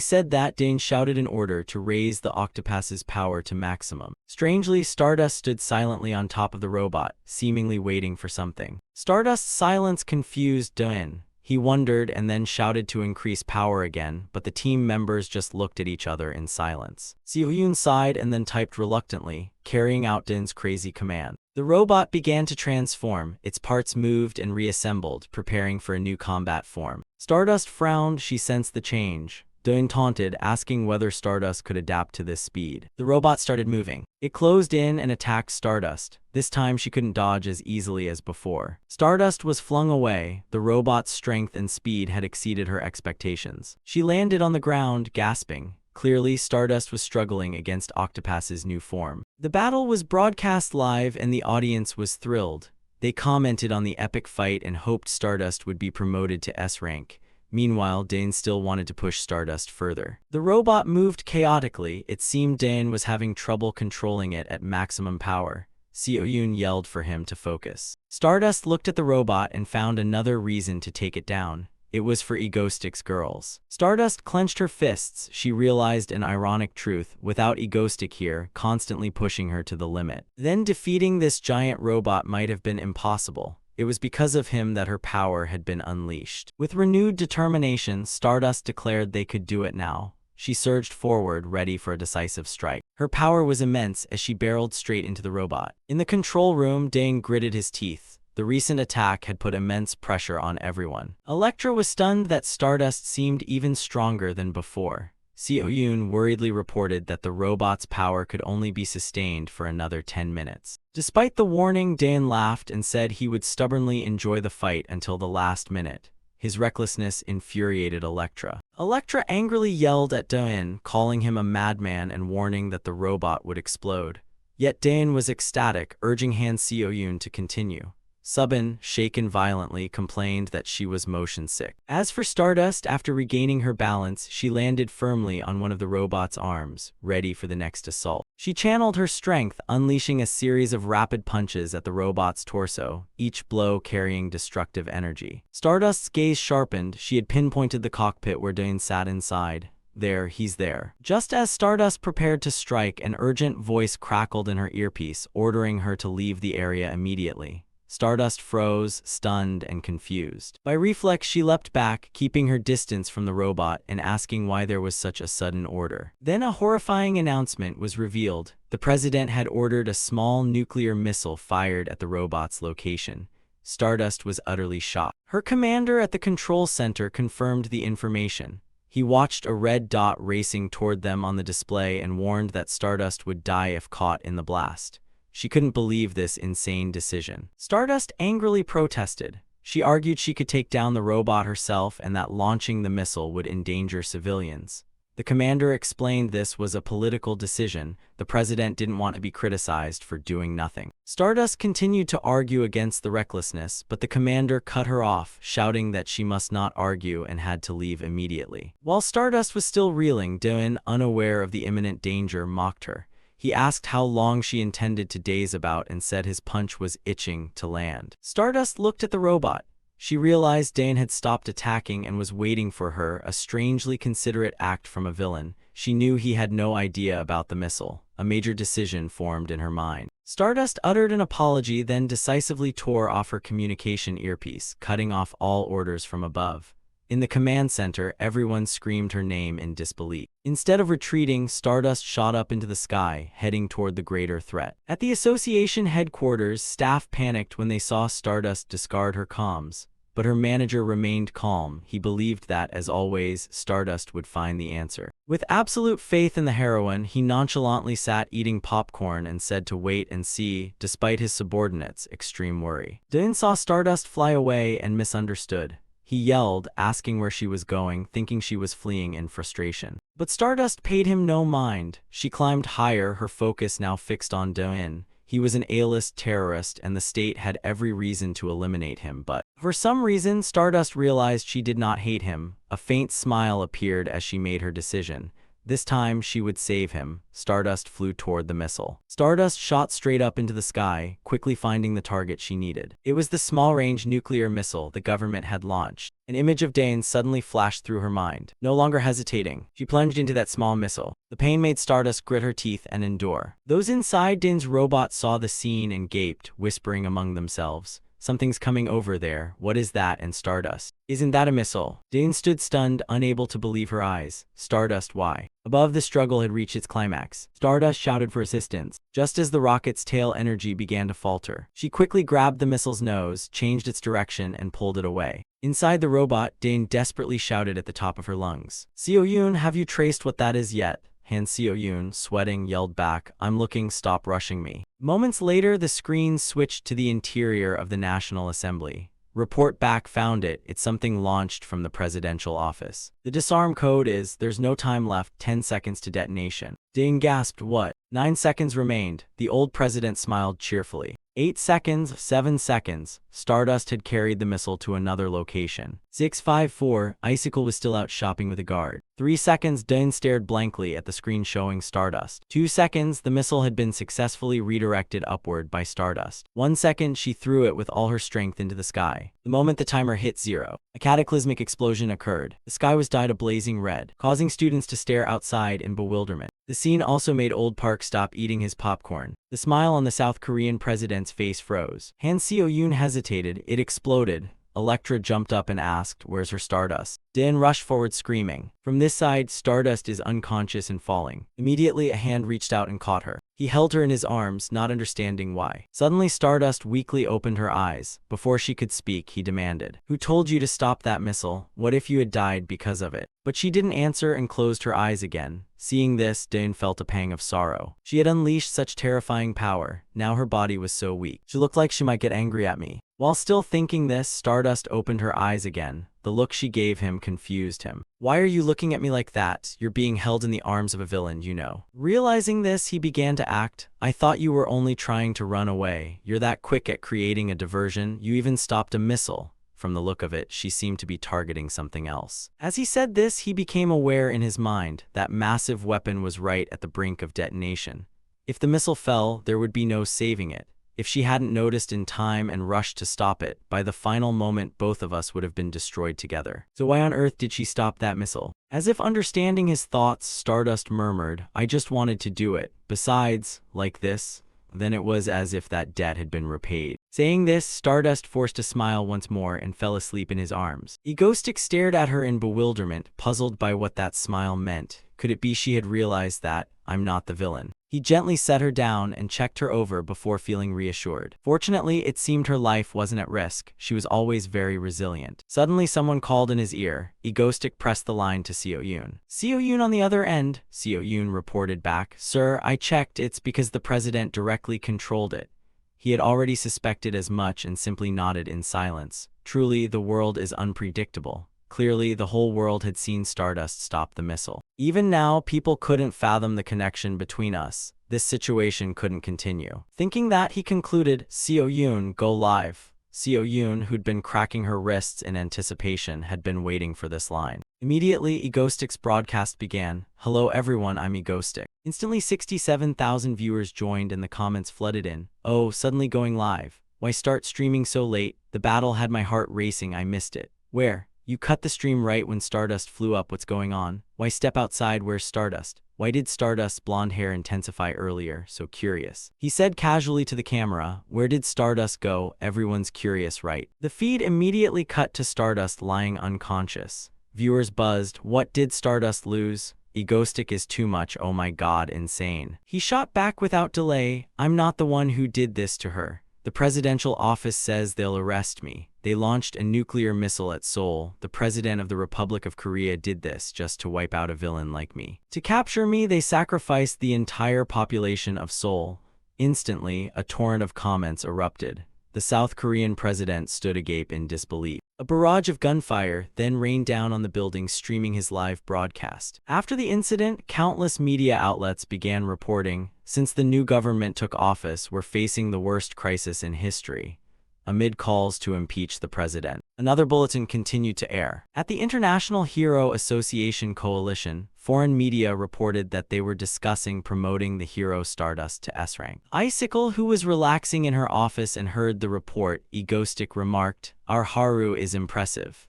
A: said that, Dain shouted an order to raise the Octopus's power to maximum. Strangely, Stardust stood silently on top of the robot, seemingly waiting for something. Stardust's silence confused Dain. He wondered and then shouted to increase power again, but the team members just looked at each other in silence. Seo-yoon sighed and then typed reluctantly, carrying out Dain's crazy command. The robot began to transform. Its parts moved and reassembled, preparing for a new combat form. Stardust frowned. She sensed the change. Dain taunted, asking whether Stardust could adapt to this speed. The robot started moving. It closed in and attacked Stardust. This time she couldn't dodge as easily as before. Stardust was flung away. The robot's strength and speed had exceeded her expectations. She landed on the ground, gasping. Clearly, Stardust was struggling against Octopus's new form. The battle was broadcast live and the audience was thrilled. They commented on the epic fight and hoped Stardust would be promoted to S rank. Meanwhile, Dain still wanted to push Stardust further. The robot moved chaotically. It seemed Dain was having trouble controlling it at maximum power. Seo-yoon yelled for him to focus. Stardust looked at the robot and found another reason to take it down. It was for Egoistic's girls. Stardust clenched her fists. She realized an ironic truth, without Egoistic here, constantly pushing her to the limit. Then defeating this giant robot might have been impossible. It was because of him that her power had been unleashed. With renewed determination, Stardust declared they could do it now. She surged forward, ready for a decisive strike. Her power was immense as she barreled straight into the robot. In the control room, Dain gritted his teeth. The recent attack had put immense pressure on everyone. Elektra was stunned that Stardust seemed even stronger than before. Seo-yoon worriedly reported that the robot's power could only be sustained for another 10 minutes. Despite the warning, Dain laughed and said he would stubbornly enjoy the fight until the last minute. His recklessness infuriated Elektra. Elektra angrily yelled at Dain, calling him a madman and warning that the robot would explode. Yet Dain was ecstatic, urging Han Seo-yoon to continue. Subin, shaken violently, complained that she was motion sick. As for Stardust, after regaining her balance, she landed firmly on one of the robot's arms, ready for the next assault. She channeled her strength, unleashing a series of rapid punches at the robot's torso, each blow carrying destructive energy. Stardust's gaze sharpened. She had pinpointed the cockpit where Dain sat inside. There, he's there. Just as Stardust prepared to strike, an urgent voice crackled in her earpiece, ordering her to leave the area immediately. Stardust froze, stunned and confused. By reflex, she leapt back, keeping her distance from the robot and asking why there was such a sudden order. Then a horrifying announcement was revealed. The president had ordered a small nuclear missile fired at the robot's location. Stardust was utterly shocked. Her commander at the control center confirmed the information. He watched a red dot racing toward them on the display and warned that Stardust would die if caught in the blast. She couldn't believe this insane decision. Stardust angrily protested. She argued she could take down the robot herself and that launching the missile would endanger civilians. The commander explained this was a political decision. The president didn't want to be criticized for doing nothing. Stardust continued to argue against the recklessness, but the commander cut her off, shouting that she must not argue and had to leave immediately. While Stardust was still reeling, Daeun, unaware of the imminent danger, mocked her. He asked how long she intended to daze about and said his punch was itching to land. Stardust looked at the robot. She realized Daeun had stopped attacking and was waiting for her, a strangely considerate act from a villain. She knew he had no idea about the missile. A major decision formed in her mind. Stardust uttered an apology, then decisively tore off her communication earpiece, cutting off all orders from above. In the command center, everyone screamed her name in disbelief. Instead of retreating, Stardust shot up into the sky, heading toward the greater threat. At the association headquarters, staff panicked when they saw Stardust discard her comms. But her manager remained calm. He believed that, as always, Stardust would find the answer. With absolute faith in the heroine, he nonchalantly sat eating popcorn and said to wait and see, despite his subordinates' extreme worry. Daeun saw Stardust fly away and misunderstood. He yelled, asking where she was going, thinking she was fleeing in frustration. But Stardust paid him no mind. She climbed higher, her focus now fixed on Daeun. He was an A-list terrorist, and the state had every reason to eliminate him, but for some reason, Stardust realized she did not hate him. A faint smile appeared as she made her decision. This time, she would save him. Stardust flew toward the missile. Stardust shot straight up into the sky, quickly finding the target she needed. It was the small-range nuclear missile the government had launched. An image of Daeun suddenly flashed through her mind. No longer hesitating, she plunged into that small missile. The pain made Stardust grit her teeth and endure. Those inside Daeun's robot saw the scene and gaped, whispering among themselves. Something's coming over there. What is that? And Stardust. Isn't that a missile? Daeun stood stunned, unable to believe her eyes. Stardust, why? Above, the struggle had reached its climax. Stardust shouted for assistance. Just as the rocket's tail energy began to falter, she quickly grabbed the missile's nose, changed its direction, and pulled it away. Inside the robot, Daeun desperately shouted at the top of her lungs. Seo-yoon, have you traced what that is yet? Han Seo-yoon, sweating, yelled back, I'm looking, stop rushing me. Moments later, the screen switched to the interior of the National Assembly. Report back, found it. It's something launched from the presidential office. The disarm code is, there's no time left, 10 seconds to detonation. Daeun gasped, what? 9 seconds remained. The old president smiled cheerfully. 8 seconds, 7 seconds. Stardust had carried the missile to another location. 654, Icicle was still out shopping with a guard. 3 seconds, Daeun stared blankly at the screen showing Stardust. 2 seconds, the missile had been successfully redirected upward by Stardust. 1 second, she threw it with all her strength into the sky. The moment the timer hit 0, a cataclysmic explosion occurred. The sky was dyed a blazing red, causing students to stare outside in bewilderment. The scene also made Old Park stop eating his popcorn. The smile on the South Korean president's face froze. Han Seo-yoon hesitated. It exploded. Elektra jumped up and asked, where's her Stardust? Daeun rushed forward screaming. From this side, Stardust is unconscious and falling. Immediately, a hand reached out and caught her. He held her in his arms, not understanding why. Suddenly, Stardust weakly opened her eyes. Before she could speak, he demanded, who told you to stop that missile? What if you had died because of it? But she didn't answer and closed her eyes again. Seeing this, Daeun felt a pang of sorrow. She had unleashed such terrifying power. Now her body was so weak. She looked like she might get angry at me. While still thinking this, Stardust opened her eyes again. The look she gave him confused him. Why are you looking at me like that? You're being held in the arms of a villain, you know. Realizing this, he began to act. I thought you were only trying to run away. You're that quick at creating a diversion. You even stopped a missile. From the look of it, she seemed to be targeting something else. As he said this, he became aware in his mind that massive weapon was right at the brink of detonation. If the missile fell, there would be no saving it. If she hadn't noticed in time and rushed to stop it, by the final moment both of us would have been destroyed together. So why on earth did she stop that missile? As if understanding his thoughts, Stardust murmured, I just wanted to do it. Besides, like this, Then it was as if that debt had been repaid. Saying this, Stardust forced a smile once more and fell asleep in his arms. Egoistic stared at her in bewilderment, puzzled by what that smile meant. Could it be she had realized that, I'm not the villain? He gently set her down and checked her over before feeling reassured. Fortunately, it seemed her life wasn't at risk. She was always very resilient. Suddenly, someone called in his ear. Egoistic pressed the line to Seo Yoon. Seo Yoon on the other end, Seo Yoon reported back. Sir, I checked. It's because the president directly controlled it. He had already suspected as much and simply nodded in silence. Truly, the world is unpredictable. Clearly, the whole world had seen Stardust stop the missile. Even now, people couldn't fathom the connection between us. This situation couldn't continue. Thinking that, he concluded, Seo Yoon, go live. Seo Yoon, who'd been cracking her wrists in anticipation, had been waiting for this line. Immediately, Egoistic's broadcast began. Hello everyone, I'm Egoistic. Instantly 67,000 viewers joined and the comments flooded in. Oh, suddenly going live. Why start streaming so late? The battle had my heart racing, I missed it. Where? You cut the stream right when Stardust flew up. What's going on? Why step outside? Where's Stardust? Why did Stardust's blonde hair intensify earlier? So curious. He said casually to the camera, where did Stardust go? Everyone's curious, right? The feed immediately cut to Stardust lying unconscious. Viewers buzzed. What did Stardust lose? Egoistic is too much, oh my god, insane. He shot back without delay. I'm not the one who did this to her. The presidential office says they'll arrest me. They launched a nuclear missile at Seoul. The president of the Republic of Korea did this just to wipe out a villain like me. To capture me, they sacrificed the entire population of Seoul. Instantly, a torrent of comments erupted. The South Korean president stood agape in disbelief. A barrage of gunfire then rained down on the building, streaming his live broadcast. After the incident, countless media outlets began reporting, since the new government took office, we're facing the worst crisis in history, amid calls to impeach the president. Another bulletin continued to air. At the International Hero Association Coalition, foreign media reported that they were discussing promoting the hero Stardust to S-rank. Icicle, who was relaxing in her office and heard the report, Egoistic remarked, our Haru is impressive.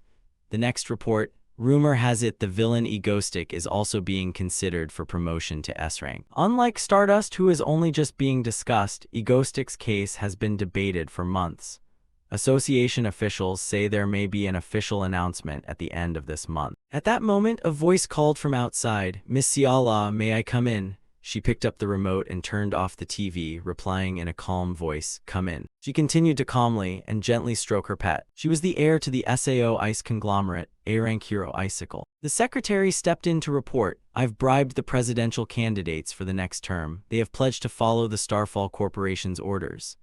A: The next report, rumor has it the villain Egoistic is also being considered for promotion to S-rank. Unlike Stardust, who is only just being discussed, Egoistic's case has been debated for months. Association officials say there may be an official announcement at the end of this month. At that moment, a voice called from outside, Miss Siala, may I come in? She picked up the remote and turned off the TV, replying in a calm voice, come in. She continued to calmly and gently stroke her pet. She was the heir to the SAO ICE conglomerate, A-rank hero Icicle. The secretary stepped in to report, I've bribed the presidential candidates for the next term. They have pledged to follow the Starfall Corporation's orders.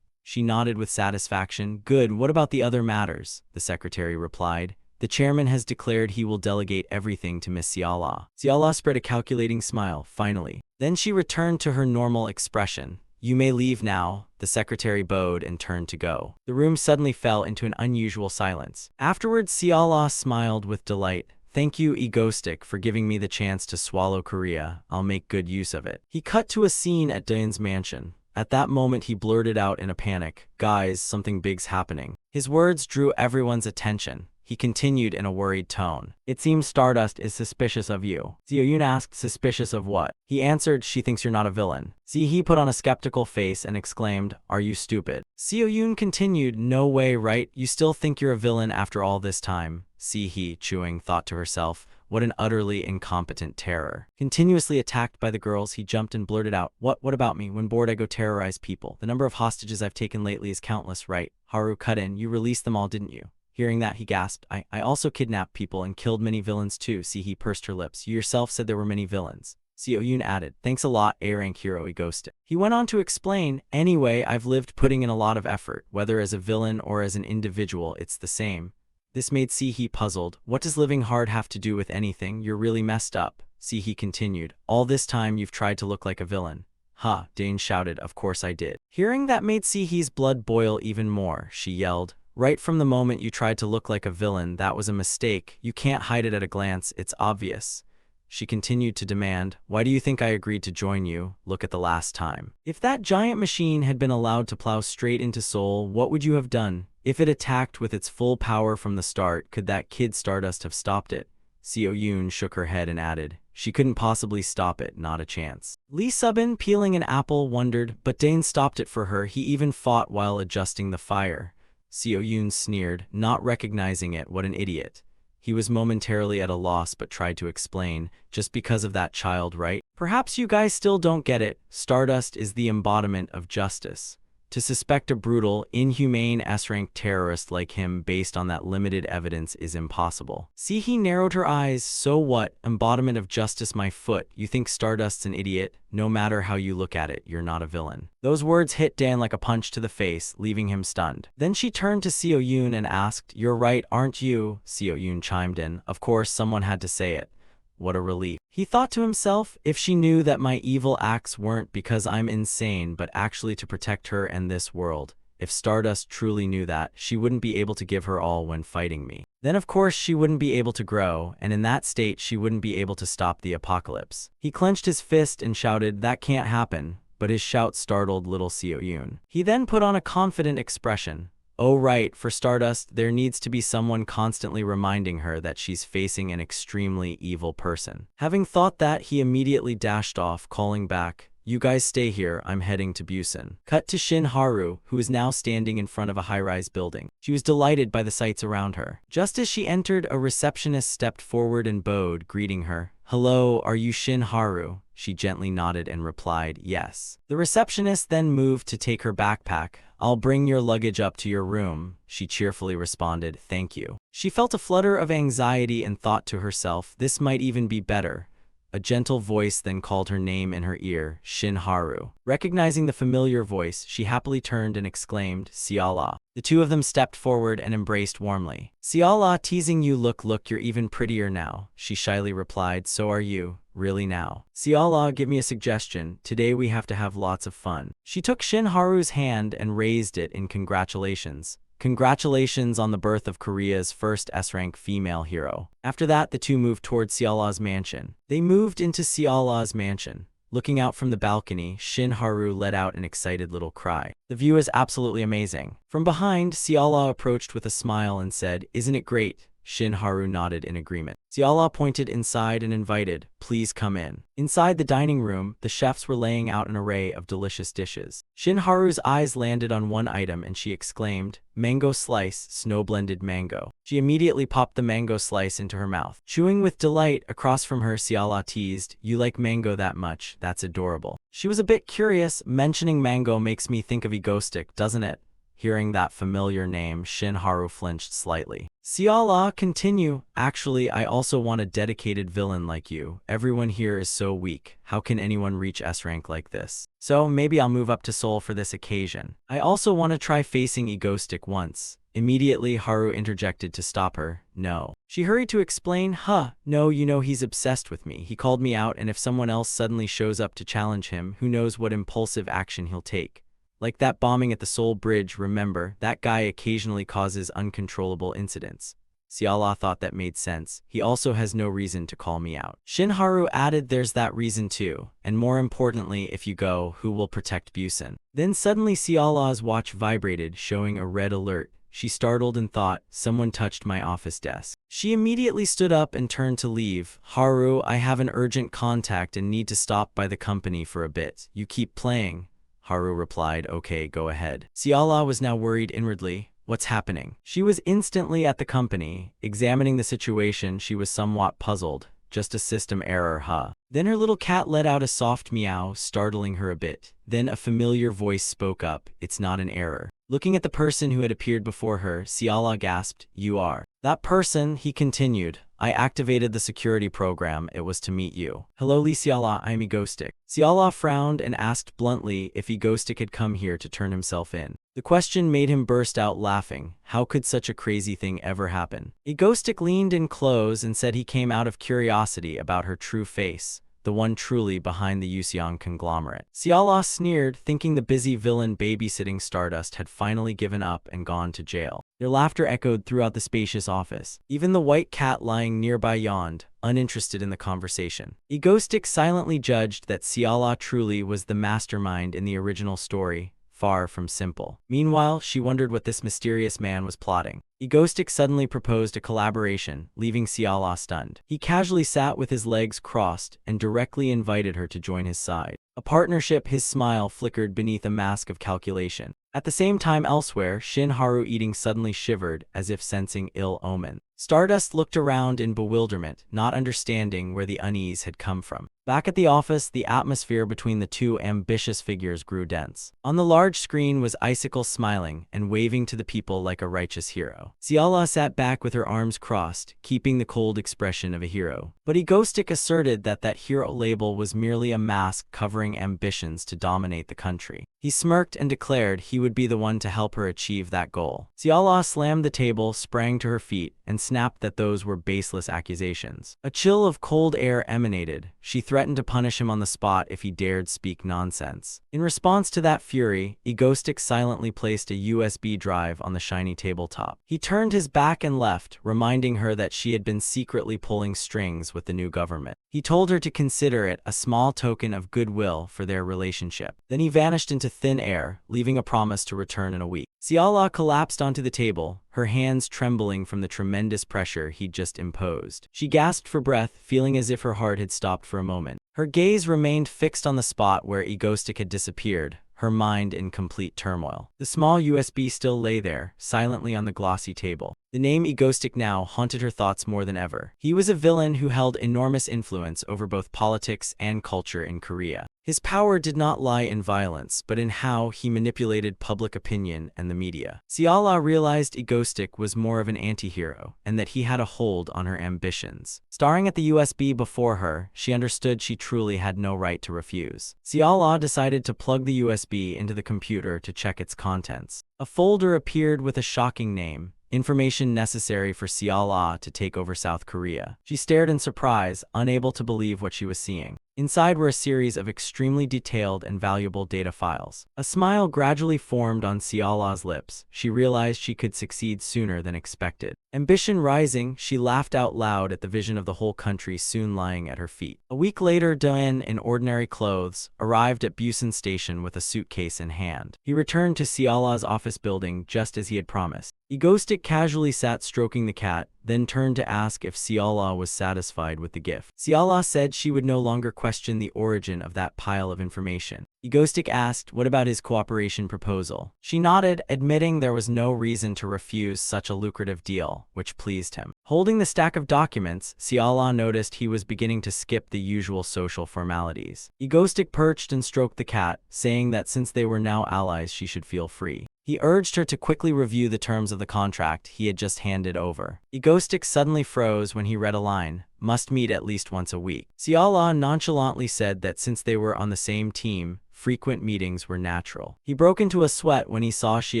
A: She nodded with satisfaction. Good, what about the other matters? The secretary replied. The chairman has declared he will delegate everything to Miss Siala. Siala spread a calculating smile, finally. Then she returned to her normal expression. You may leave now. The secretary bowed and turned to go. The room suddenly fell into an unusual silence. Afterwards, Siala smiled with delight. Thank you, Egoistic, for giving me the chance to swallow Korea. I'll make good use of it. He cut to a scene at Daeun's mansion. At that moment, he blurted out in a panic, guys, something big's happening. His words drew everyone's attention. He continued in a worried tone. It seems Stardust is suspicious of you. Seo Yoon asked, suspicious of what? He answered, she thinks you're not a villain. He put on a skeptical face and exclaimed, are you stupid? Seo Yoon continued, no way, right? You still think you're a villain after all this time? He, chewing, thought to herself, what an utterly incompetent terror. Continuously attacked by the girls, he jumped and blurted out, what about me? When bored, I go terrorize people. The number of hostages I've taken lately is countless, right? Haru cut in, you released them all, didn't you? Hearing that, he gasped, I also kidnapped people and killed many villains too. He pursed her lips. You yourself said there were many villains. Seo Yoon added, thanks a lot, A-rank hero Egoistic. He went on to explain, anyway, I've lived putting in a lot of effort, whether as a villain or as an individual, it's the same. This made He puzzled. What does living hard have to do with anything? You're really messed up. He continued. All this time you've tried to look like a villain. Ha, Daeun shouted. Of course I did. Hearing that made He's blood boil even more. She yelled. Right from the moment you tried to look like a villain, that was a mistake. You can't hide it at a glance. It's obvious. She continued to demand, why do you think I agreed to join you? Look at the last time. If that giant machine had been allowed to plow straight into Seoul, what would you have done? If it attacked with its full power from the start, could that kid Stardust have stopped it? Seo Yoon shook her head and added, She couldn't possibly stop it, not a chance. Lee Subin, peeling an apple, wondered, but Dane stopped it for her. He even fought while adjusting the fire. Seo Yoon sneered, not recognizing it. What an idiot. He was momentarily at a loss but tried to explain, just because of that child, right? Perhaps you guys still don't get it. Stardust is the embodiment of justice. To suspect a brutal, inhumane S-rank terrorist like him based on that limited evidence is impossible. See, he narrowed her eyes. So what? Embodiment of justice, my foot. You think Stardust's an idiot? No matter how you look at it, you're not a villain. Those words hit Dan like a punch to the face, leaving him stunned. Then she turned to Seo Yoon and asked, "You're right, aren't you?" Seo Yoon chimed in. Of course, someone had to say it. What a relief. He thought to himself, if she knew that my evil acts weren't because I'm insane but actually to protect her and this world, if Stardust truly knew that, she wouldn't be able to give her all when fighting me. Then of course she wouldn't be able to grow, and in that state she wouldn't be able to stop the apocalypse. He clenched his fist and shouted, "That can't happen," but his shout startled little Seo Yoon. He then put on a confident expression. Oh right, for Stardust, there needs to be someone constantly reminding her that she's facing an extremely evil person. Having thought that, he immediately dashed off, calling back, "You guys stay here, I'm heading to Busan." Cut to Shin Haru, who is now standing in front of a high-rise building. She was delighted by the sights around her. Just as she entered, a receptionist stepped forward and bowed, greeting her. "Hello, are you Shin Haru?" She gently nodded and replied, "Yes." The receptionist then moved to take her backpack. "I'll bring your luggage up to your room," she cheerfully responded, "thank you." She felt a flutter of anxiety and thought to herself, this might even be better. A gentle voice then called her name in her ear, Shin Haru. Recognizing the familiar voice, she happily turned and exclaimed, "Siala." The two of them stepped forward and embraced warmly. "Siala, teasing you, look, you're even prettier now," she shyly replied, "so are you. Really now. Siala, give me a suggestion. Today we have to have lots of fun." She took Shin Haru's hand and raised it in congratulations. Congratulations on the birth of Korea's first S-rank female hero. After that, the two moved towards Siala's mansion. They moved into Siala's mansion. Looking out from the balcony, Shin Haru let out an excited little cry. The view is absolutely amazing. From behind, Siala approached with a smile and said, "Isn't it great?" Shin Haru nodded in agreement. Siala pointed inside and invited, "Please come in." Inside the dining room, the chefs were laying out an array of delicious dishes. Shin Haru's eyes landed on one item and she exclaimed, "Mango slice, snow-blended mango." She immediately popped the mango slice into her mouth. Chewing with delight, across from her, Siala teased, "You like mango that much? That's adorable." She was a bit curious. Mentioning mango makes me think of Egoistic, doesn't it? Hearing that familiar name, Shin Haru flinched slightly. Siala, continue. "Actually, I also want a dedicated villain like you. Everyone here is so weak. How can anyone reach S-rank like this? So maybe I'll move up to Seoul for this occasion. I also want to try facing Egoistic once." Immediately, Haru interjected to stop her. "No." She hurried to explain, No, you know he's obsessed with me. He called me out, and if someone else suddenly shows up to challenge him, who knows what impulsive action he'll take. Like that bombing at the Seoul Bridge, remember, that guy occasionally causes uncontrollable incidents. Siala thought that made sense. He also has no reason to call me out. Shin Haru added, "There's that reason too. And more importantly, if you go, who will protect Busan?" Then suddenly Siala's watch vibrated, showing a red alert. She startled and thought, "Someone touched my office desk." She immediately stood up and turned to leave. "Haru, I have an urgent contact and need to stop by the company for a bit. You keep playing." Haru replied, "Okay, go ahead." Siala was now worried inwardly. What's happening? She was instantly at the company. Examining the situation, she was somewhat puzzled. Just a system error, Then her little cat let out a soft meow, startling her a bit. Then a familiar voice spoke up, "It's not an error." Looking at the person who had appeared before her, Siala gasped, "You are that person," he continued. "I activated the security program. It was to meet you." "Hello, Lee Siala, I'm Egoistic." Siala frowned and asked bluntly if Egoistic had come here to turn himself in. The question made him burst out laughing. How could such a crazy thing ever happen? Egoistic leaned in close and said he came out of curiosity about her true face, the one truly behind the Yuseong conglomerate. Siala sneered, thinking the busy villain babysitting Stardust had finally given up and gone to jail. Their laughter echoed throughout the spacious office. Even the white cat lying nearby yawned, uninterested in the conversation. Egoistic silently judged that Siala truly was the mastermind in the original story, far from simple. Meanwhile, she wondered what this mysterious man was plotting. Egoistic suddenly proposed a collaboration, leaving Ciala stunned. He casually sat with his legs crossed and directly invited her to join his side. A partnership. His smile flickered beneath a mask of calculation. At the same time elsewhere, Shin Haru eating suddenly shivered as if sensing ill omen. Stardust looked around in bewilderment, not understanding where the unease had come from. Back at the office, the atmosphere between the two ambitious figures grew dense. On the large screen was Icicle smiling and waving to the people like a righteous hero. Ciala sat back with her arms crossed, keeping the cold expression of a hero. But Egoistic asserted that that hero label was merely a mask covering ambitions to dominate the country. He smirked and declared he would be the one to help her achieve that goal. Ciala slammed the table, sprang to her feet, and snapped that those were baseless accusations. A chill of cold air emanated. She threatened to punish him on the spot if he dared speak nonsense. In response to that fury, Egoistic silently placed a USB drive on the shiny tabletop. He turned his back and left, reminding her that she had been secretly pulling strings with the new government. He told her to consider it a small token of goodwill for their relationship. Then he vanished into thin air, leaving a promise to return in a week. Ciala collapsed onto the table, her hands trembling from the tremendous pressure he'd just imposed. She gasped for breath, feeling as if her heart had stopped for a moment. Her gaze remained fixed on the spot where Egoistic had disappeared, her mind in complete turmoil. The small USB still lay there, silently on the glossy table. The name Egoistic now haunted her thoughts more than ever. He was a villain who held enormous influence over both politics and culture in Korea. His power did not lie in violence, but in how he manipulated public opinion and the media. Ciala realized Egoistic was more of an anti-hero, and that he had a hold on her ambitions. Staring at the USB before her, she understood she truly had no right to refuse. Ciala decided to plug the USB into the computer to check its contents. A folder appeared with a shocking name: information necessary for Ciala to take over South Korea. She stared in surprise, unable to believe what she was seeing. Inside were a series of extremely detailed and valuable data files. A smile gradually formed on Ciala's lips. She realized she could succeed sooner than expected. Ambition rising, she laughed out loud at the vision of the whole country soon lying at her feet. A week later, Doen, in ordinary clothes, arrived at Busan Station with a suitcase in hand. He returned to Ciala's office building just as he had promised. Egoistic casually sat stroking the cat, then turned to ask if Ciala was satisfied with the gift. Ciala said she would no longer question the origin of that pile of information. Egoistic asked what about his cooperation proposal. She nodded, admitting there was no reason to refuse such a lucrative deal, which pleased him. Holding the stack of documents, Ciala noticed he was beginning to skip the usual social formalities. Egoistic perched and stroked the cat, saying that since they were now allies she should feel free. He urged her to quickly review the terms of the contract he had just handed over. Egoistic suddenly froze when he read a line: must meet at least once a week. Ciala nonchalantly said that since they were on the same team, frequent meetings were natural. He broke into a sweat when he saw she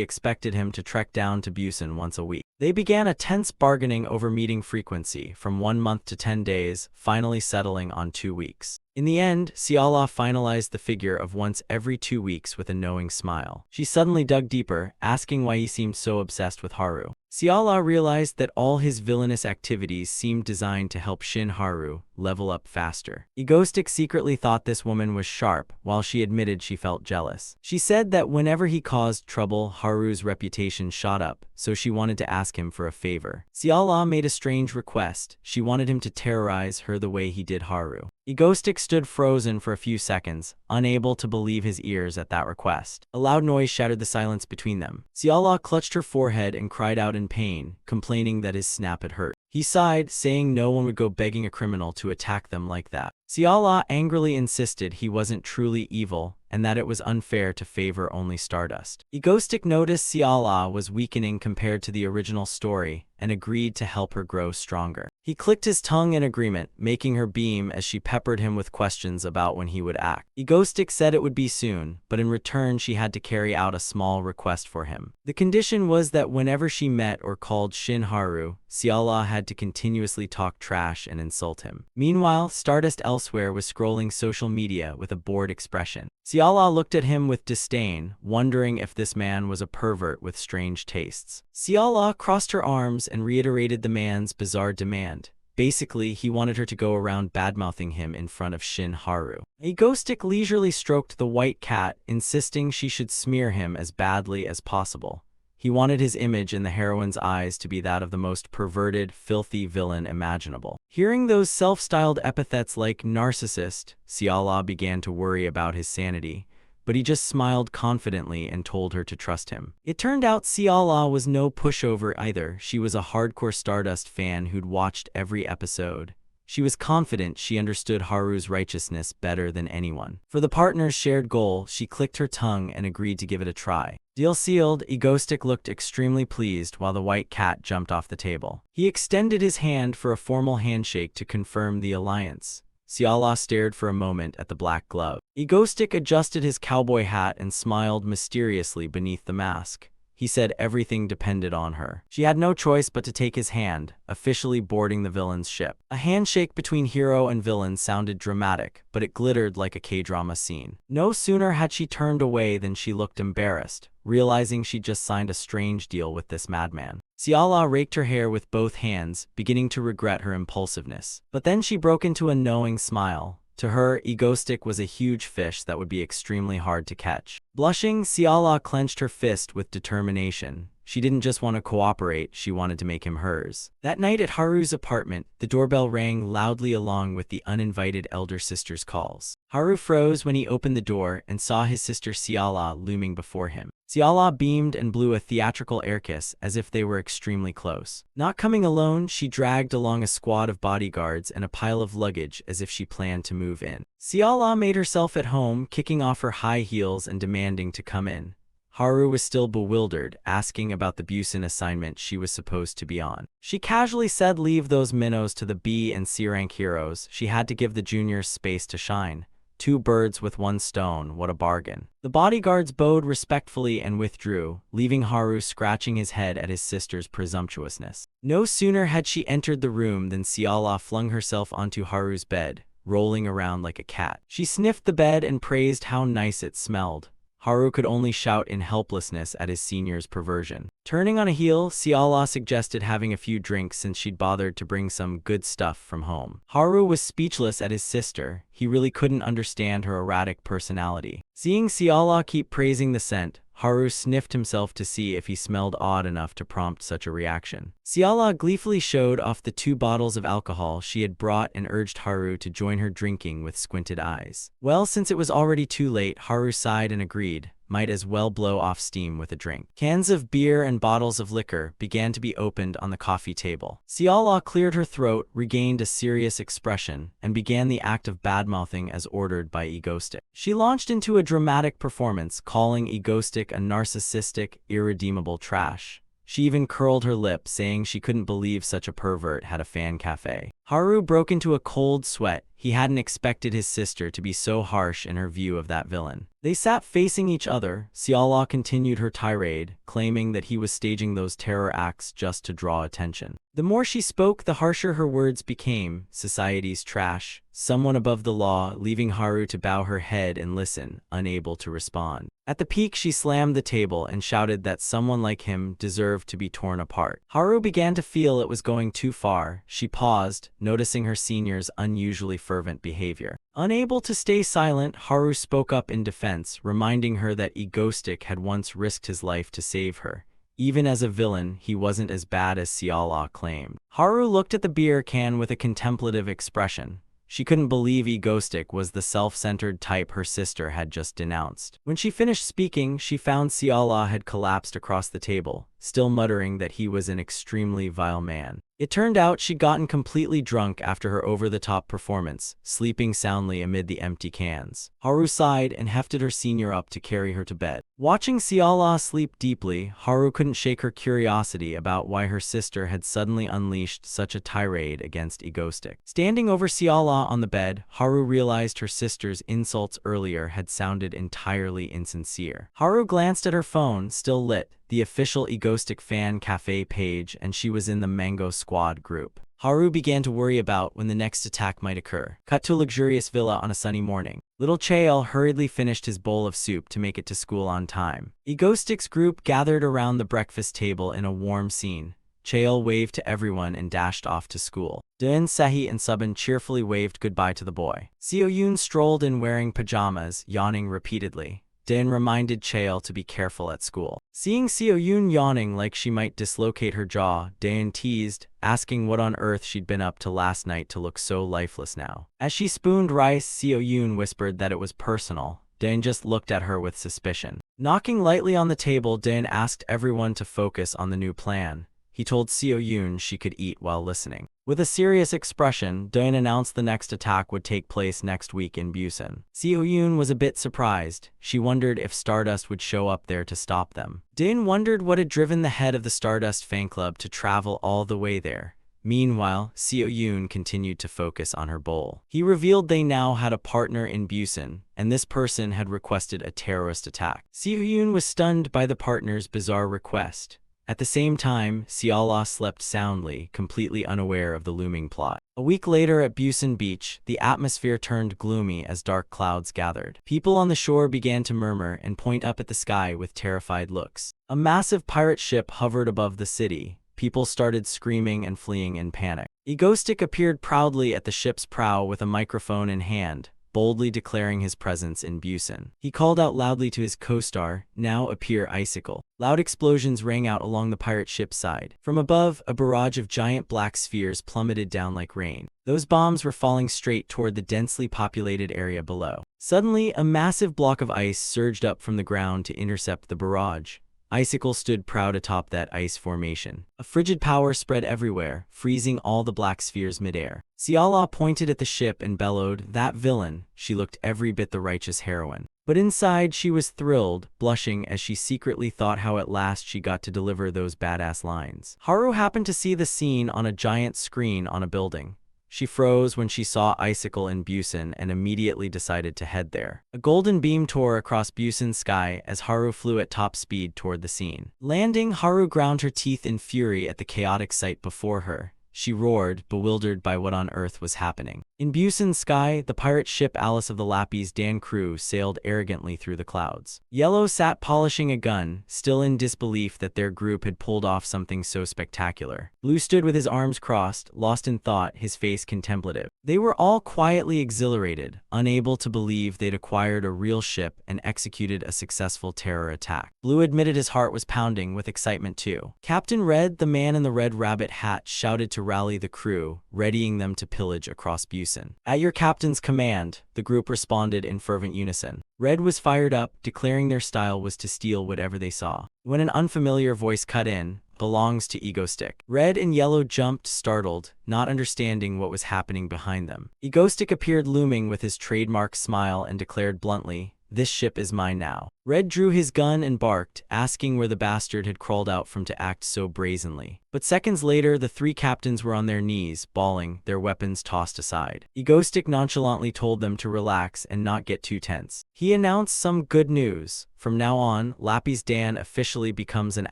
A: expected him to trek down to Busan once a week. They began a tense bargaining over meeting frequency, from 1 month to 10 days, finally settling on 2 weeks. In the end, Ciala finalized the figure of once every 2 weeks with a knowing smile. She suddenly dug deeper, asking why he seemed so obsessed with Haru. Ciala realized that all his villainous activities seemed designed to help Shin Haru level up faster. Egoistic secretly thought this woman was sharp, while she admitted she felt jealous. She said that whenever he caused trouble, Haru's reputation shot up, so she wanted to ask him for a favor. Ciala made a strange request. She wanted him to terrorize her the way he did Haru. Egoistic stood frozen for a few seconds, unable to believe his ears at that request. A loud noise shattered the silence between them. Ciala clutched her forehead and cried out in pain, complaining that his snap had hurt. He sighed, saying no one would go begging a criminal to attack them like that. Ciala angrily insisted he wasn't truly evil, and that it was unfair to favor only Stardust. Egoistic noticed Ciala was weakening compared to the original story, and agreed to help her grow stronger. He clicked his tongue in agreement, making her beam as she peppered him with questions about when he would act. Egoistic said it would be soon, but in return she had to carry out a small request for him. The condition was that whenever she met or called Shin Haru, Ciala had to continuously talk trash and insult him. Meanwhile, Stardust elsewhere was scrolling social media with a bored expression. Ciala looked at him with disdain, wondering if this man was a pervert with strange tastes. Ciala crossed her arms and reiterated the man's bizarre demand: Basically, he wanted her to go around badmouthing him in front of Shin Haru. Egoistic leisurely stroked the white cat, insisting she should smear him as badly as possible. He wanted his image in the heroine's eyes to be that of the most perverted, filthy villain imaginable. Hearing those self-styled epithets like narcissist, Siala began to worry about his sanity, but he just smiled confidently and told her to trust him. It turned out Siala was no pushover either. She was a hardcore Stardust fan who'd watched every episode. She was confident she understood Haru's righteousness better than anyone. For the partners' shared goal, she clicked her tongue and agreed to give it a try. Deal sealed. Egoistic looked extremely pleased while the white cat jumped off the table. He extended his hand for a formal handshake to confirm the alliance. Siala stared for a moment at the black glove. Egoistic adjusted his cowboy hat and smiled mysteriously beneath the mask. He said everything depended on her. She had no choice but to take his hand, officially boarding the villain's ship. A handshake between hero and villain sounded dramatic, but it glittered like a K-drama scene. No sooner had she turned away than she looked embarrassed, realizing she'd just signed a strange deal with this madman. Siala raked her hair with both hands, beginning to regret her impulsiveness. But then she broke into a knowing smile. To her, Egoistic was a huge fish that would be extremely hard to catch. Blushing, Siala clenched her fist with determination. She didn't just want to cooperate, she wanted to make him hers. That night at Haru's apartment, the doorbell rang loudly along with the uninvited elder sister's calls. Haru froze when he opened the door and saw his sister Siala looming before him. Siala beamed and blew a theatrical air kiss as if they were extremely close. Not coming alone, she dragged along a squad of bodyguards and a pile of luggage as if she planned to move in. Siala made herself at home, kicking off her high heels and demanding to come in. Haru was still bewildered, asking about the Busan assignment she was supposed to be on. She casually said leave those minnows to the B and C rank heroes. She had to give the juniors space to shine. 2 birds with 1 stone, what a bargain. The bodyguards bowed respectfully and withdrew, leaving Haru scratching his head at his sister's presumptuousness. No sooner had she entered the room than Siala flung herself onto Haru's bed, rolling around like a cat. She sniffed the bed and praised how nice it smelled. Haru could only shout in helplessness at his senior's perversion. Turning on a heel, Siala suggested having a few drinks since she'd bothered to bring some good stuff from home. Haru was speechless at his sister. He really couldn't understand her erratic personality. Seeing Siala keep praising the scent, Haru sniffed himself to see if he smelled odd enough to prompt such a reaction. Siala gleefully showed off the 2 bottles of alcohol she had brought and urged Haru to join her drinking with squinted eyes. Well, since it was already too late, Haru sighed and agreed. Might as well blow off steam with a drink. Cans of beer and bottles of liquor began to be opened on the coffee table. Siala cleared her throat, regained a serious expression, and began the act of badmouthing as ordered by Egoistic. She launched into a dramatic performance, calling Egoistic a narcissistic, irredeemable trash. She even curled her lip, saying she couldn't believe such a pervert had a fan cafe. Haru broke into a cold sweat. He hadn't expected his sister to be so harsh in her view of that villain. They sat facing each other. Siala continued her tirade, claiming that he was staging those terror acts just to draw attention. The more she spoke, the harsher her words became. Society's trash, someone above the law, leaving Haru to bow her head and listen, unable to respond. At the peak, she slammed the table and shouted that someone like him deserved to be torn apart. Haru began to feel it was going too far. She paused, noticing her senior's unusually fervent behavior. Unable to stay silent, Haru spoke up in defense, reminding her that Egoistic had once risked his life to save her. Even as a villain, he wasn't as bad as Siala claimed. Haru looked at the beer can with a contemplative expression. She couldn't believe Egoistic was the self-centered type her sister had just denounced. When she finished speaking, she found Siala had collapsed across the table, still muttering that he was an extremely vile man. It turned out she'd gotten completely drunk after her over-the-top performance, sleeping soundly amid the empty cans. Haru sighed and hefted her senior up to carry her to bed. Watching Siala sleep deeply, Haru couldn't shake her curiosity about why her sister had suddenly unleashed such a tirade against Egoistic. Standing over Siala on the bed, Haru realized her sister's insults earlier had sounded entirely insincere. Haru glanced at her phone, still lit, the official Egoistic fan cafe page, and she was in the Mango Squad group. Haru began to worry about when the next attack might occur. Cut to a luxurious villa on a sunny morning. Little Chael hurriedly finished his bowl of soup to make it to school on time. Egoistic's group gathered around the breakfast table in a warm scene. Chaeil waved to everyone and dashed off to school. Daeun, Sehi, and Subin cheerfully waved goodbye to the boy. Seo-yoon strolled in wearing pajamas, yawning repeatedly. Daeun reminded Chaeil to be careful at school. Seeing Seo-yoon yawning like she might dislocate her jaw, Daeun teased, asking what on earth she'd been up to last night to look so lifeless now. As she spooned rice, Seo-yoon whispered that it was personal. Daeun just looked at her with suspicion. Knocking lightly on the table, Daeun asked everyone to focus on the new plan. He told Seo-yoon she could eat while listening. With a serious expression, Daeun announced the next attack would take place next week in Busan. Seo-yoon was a bit surprised. She wondered if Stardust would show up there to stop them. Daeun wondered what had driven the head of the Stardust fan club to travel all the way there. Meanwhile, Seo-yoon continued to focus on her bowl. He revealed they now had a partner in Busan, and this person had requested a terrorist attack. Seo-yoon was stunned by the partner's bizarre request. At the same time, Seola slept soundly, completely unaware of the looming plot. A week later at Busan Beach, the atmosphere turned gloomy as dark clouds gathered. People on the shore began to murmur and point up at the sky with terrified looks. A massive pirate ship hovered above the city. People started screaming and fleeing in panic. Egostic appeared proudly at the ship's prow with a microphone in hand, boldly declaring his presence in Busan. He called out loudly to his co-star, "Now appear Icicle." Loud explosions rang out along the pirate ship's side. From above, a barrage of giant black spheres plummeted down like rain. Those bombs were falling straight toward the densely populated area below. Suddenly, a massive block of ice surged up from the ground to intercept the barrage. Icicle stood proud atop that ice formation. A frigid power spread everywhere, freezing all the black spheres midair. Seola pointed at the ship and bellowed, "That villain." She looked every bit the righteous heroine. But inside she was thrilled, blushing as she secretly thought how at last she got to deliver those badass lines. Haru happened to see the scene on a giant screen on a building. She froze when she saw Icicle in Busan and immediately decided to head there. A golden beam tore across Busan's sky as Haru flew at top speed toward the scene. Landing, Haru ground her teeth in fury at the chaotic sight before her. She roared, bewildered by what on earth was happening. In Busan's sky, the pirate ship Alice of the Lapis Dan crew sailed arrogantly through the clouds. Yellow sat polishing a gun, still in disbelief that their group had pulled off something so spectacular. Blue stood with his arms crossed, lost in thought, his face contemplative. They were all quietly exhilarated, unable to believe they'd acquired a real ship and executed a successful terror attack. Blue admitted his heart was pounding with excitement too. Captain Red, the man in the red rabbit hat, shouted to rally the crew, readying them to pillage across Busan. "At your captain's command," the group responded in fervent unison. Red was fired up, declaring their style was to steal whatever they saw. When an unfamiliar voice cut in, "Belongs to Egostic." Red and Yellow jumped, startled, not understanding what was happening behind them. Egostic appeared looming with his trademark smile and declared bluntly, "This ship is mine now." Red drew his gun and barked, asking where the bastard had crawled out from to act so brazenly. But seconds later, the three captains were on their knees, bawling, their weapons tossed aside. Egostic nonchalantly told them to relax and not get too tense. He announced some good news. From now on, Lapis Dan officially becomes an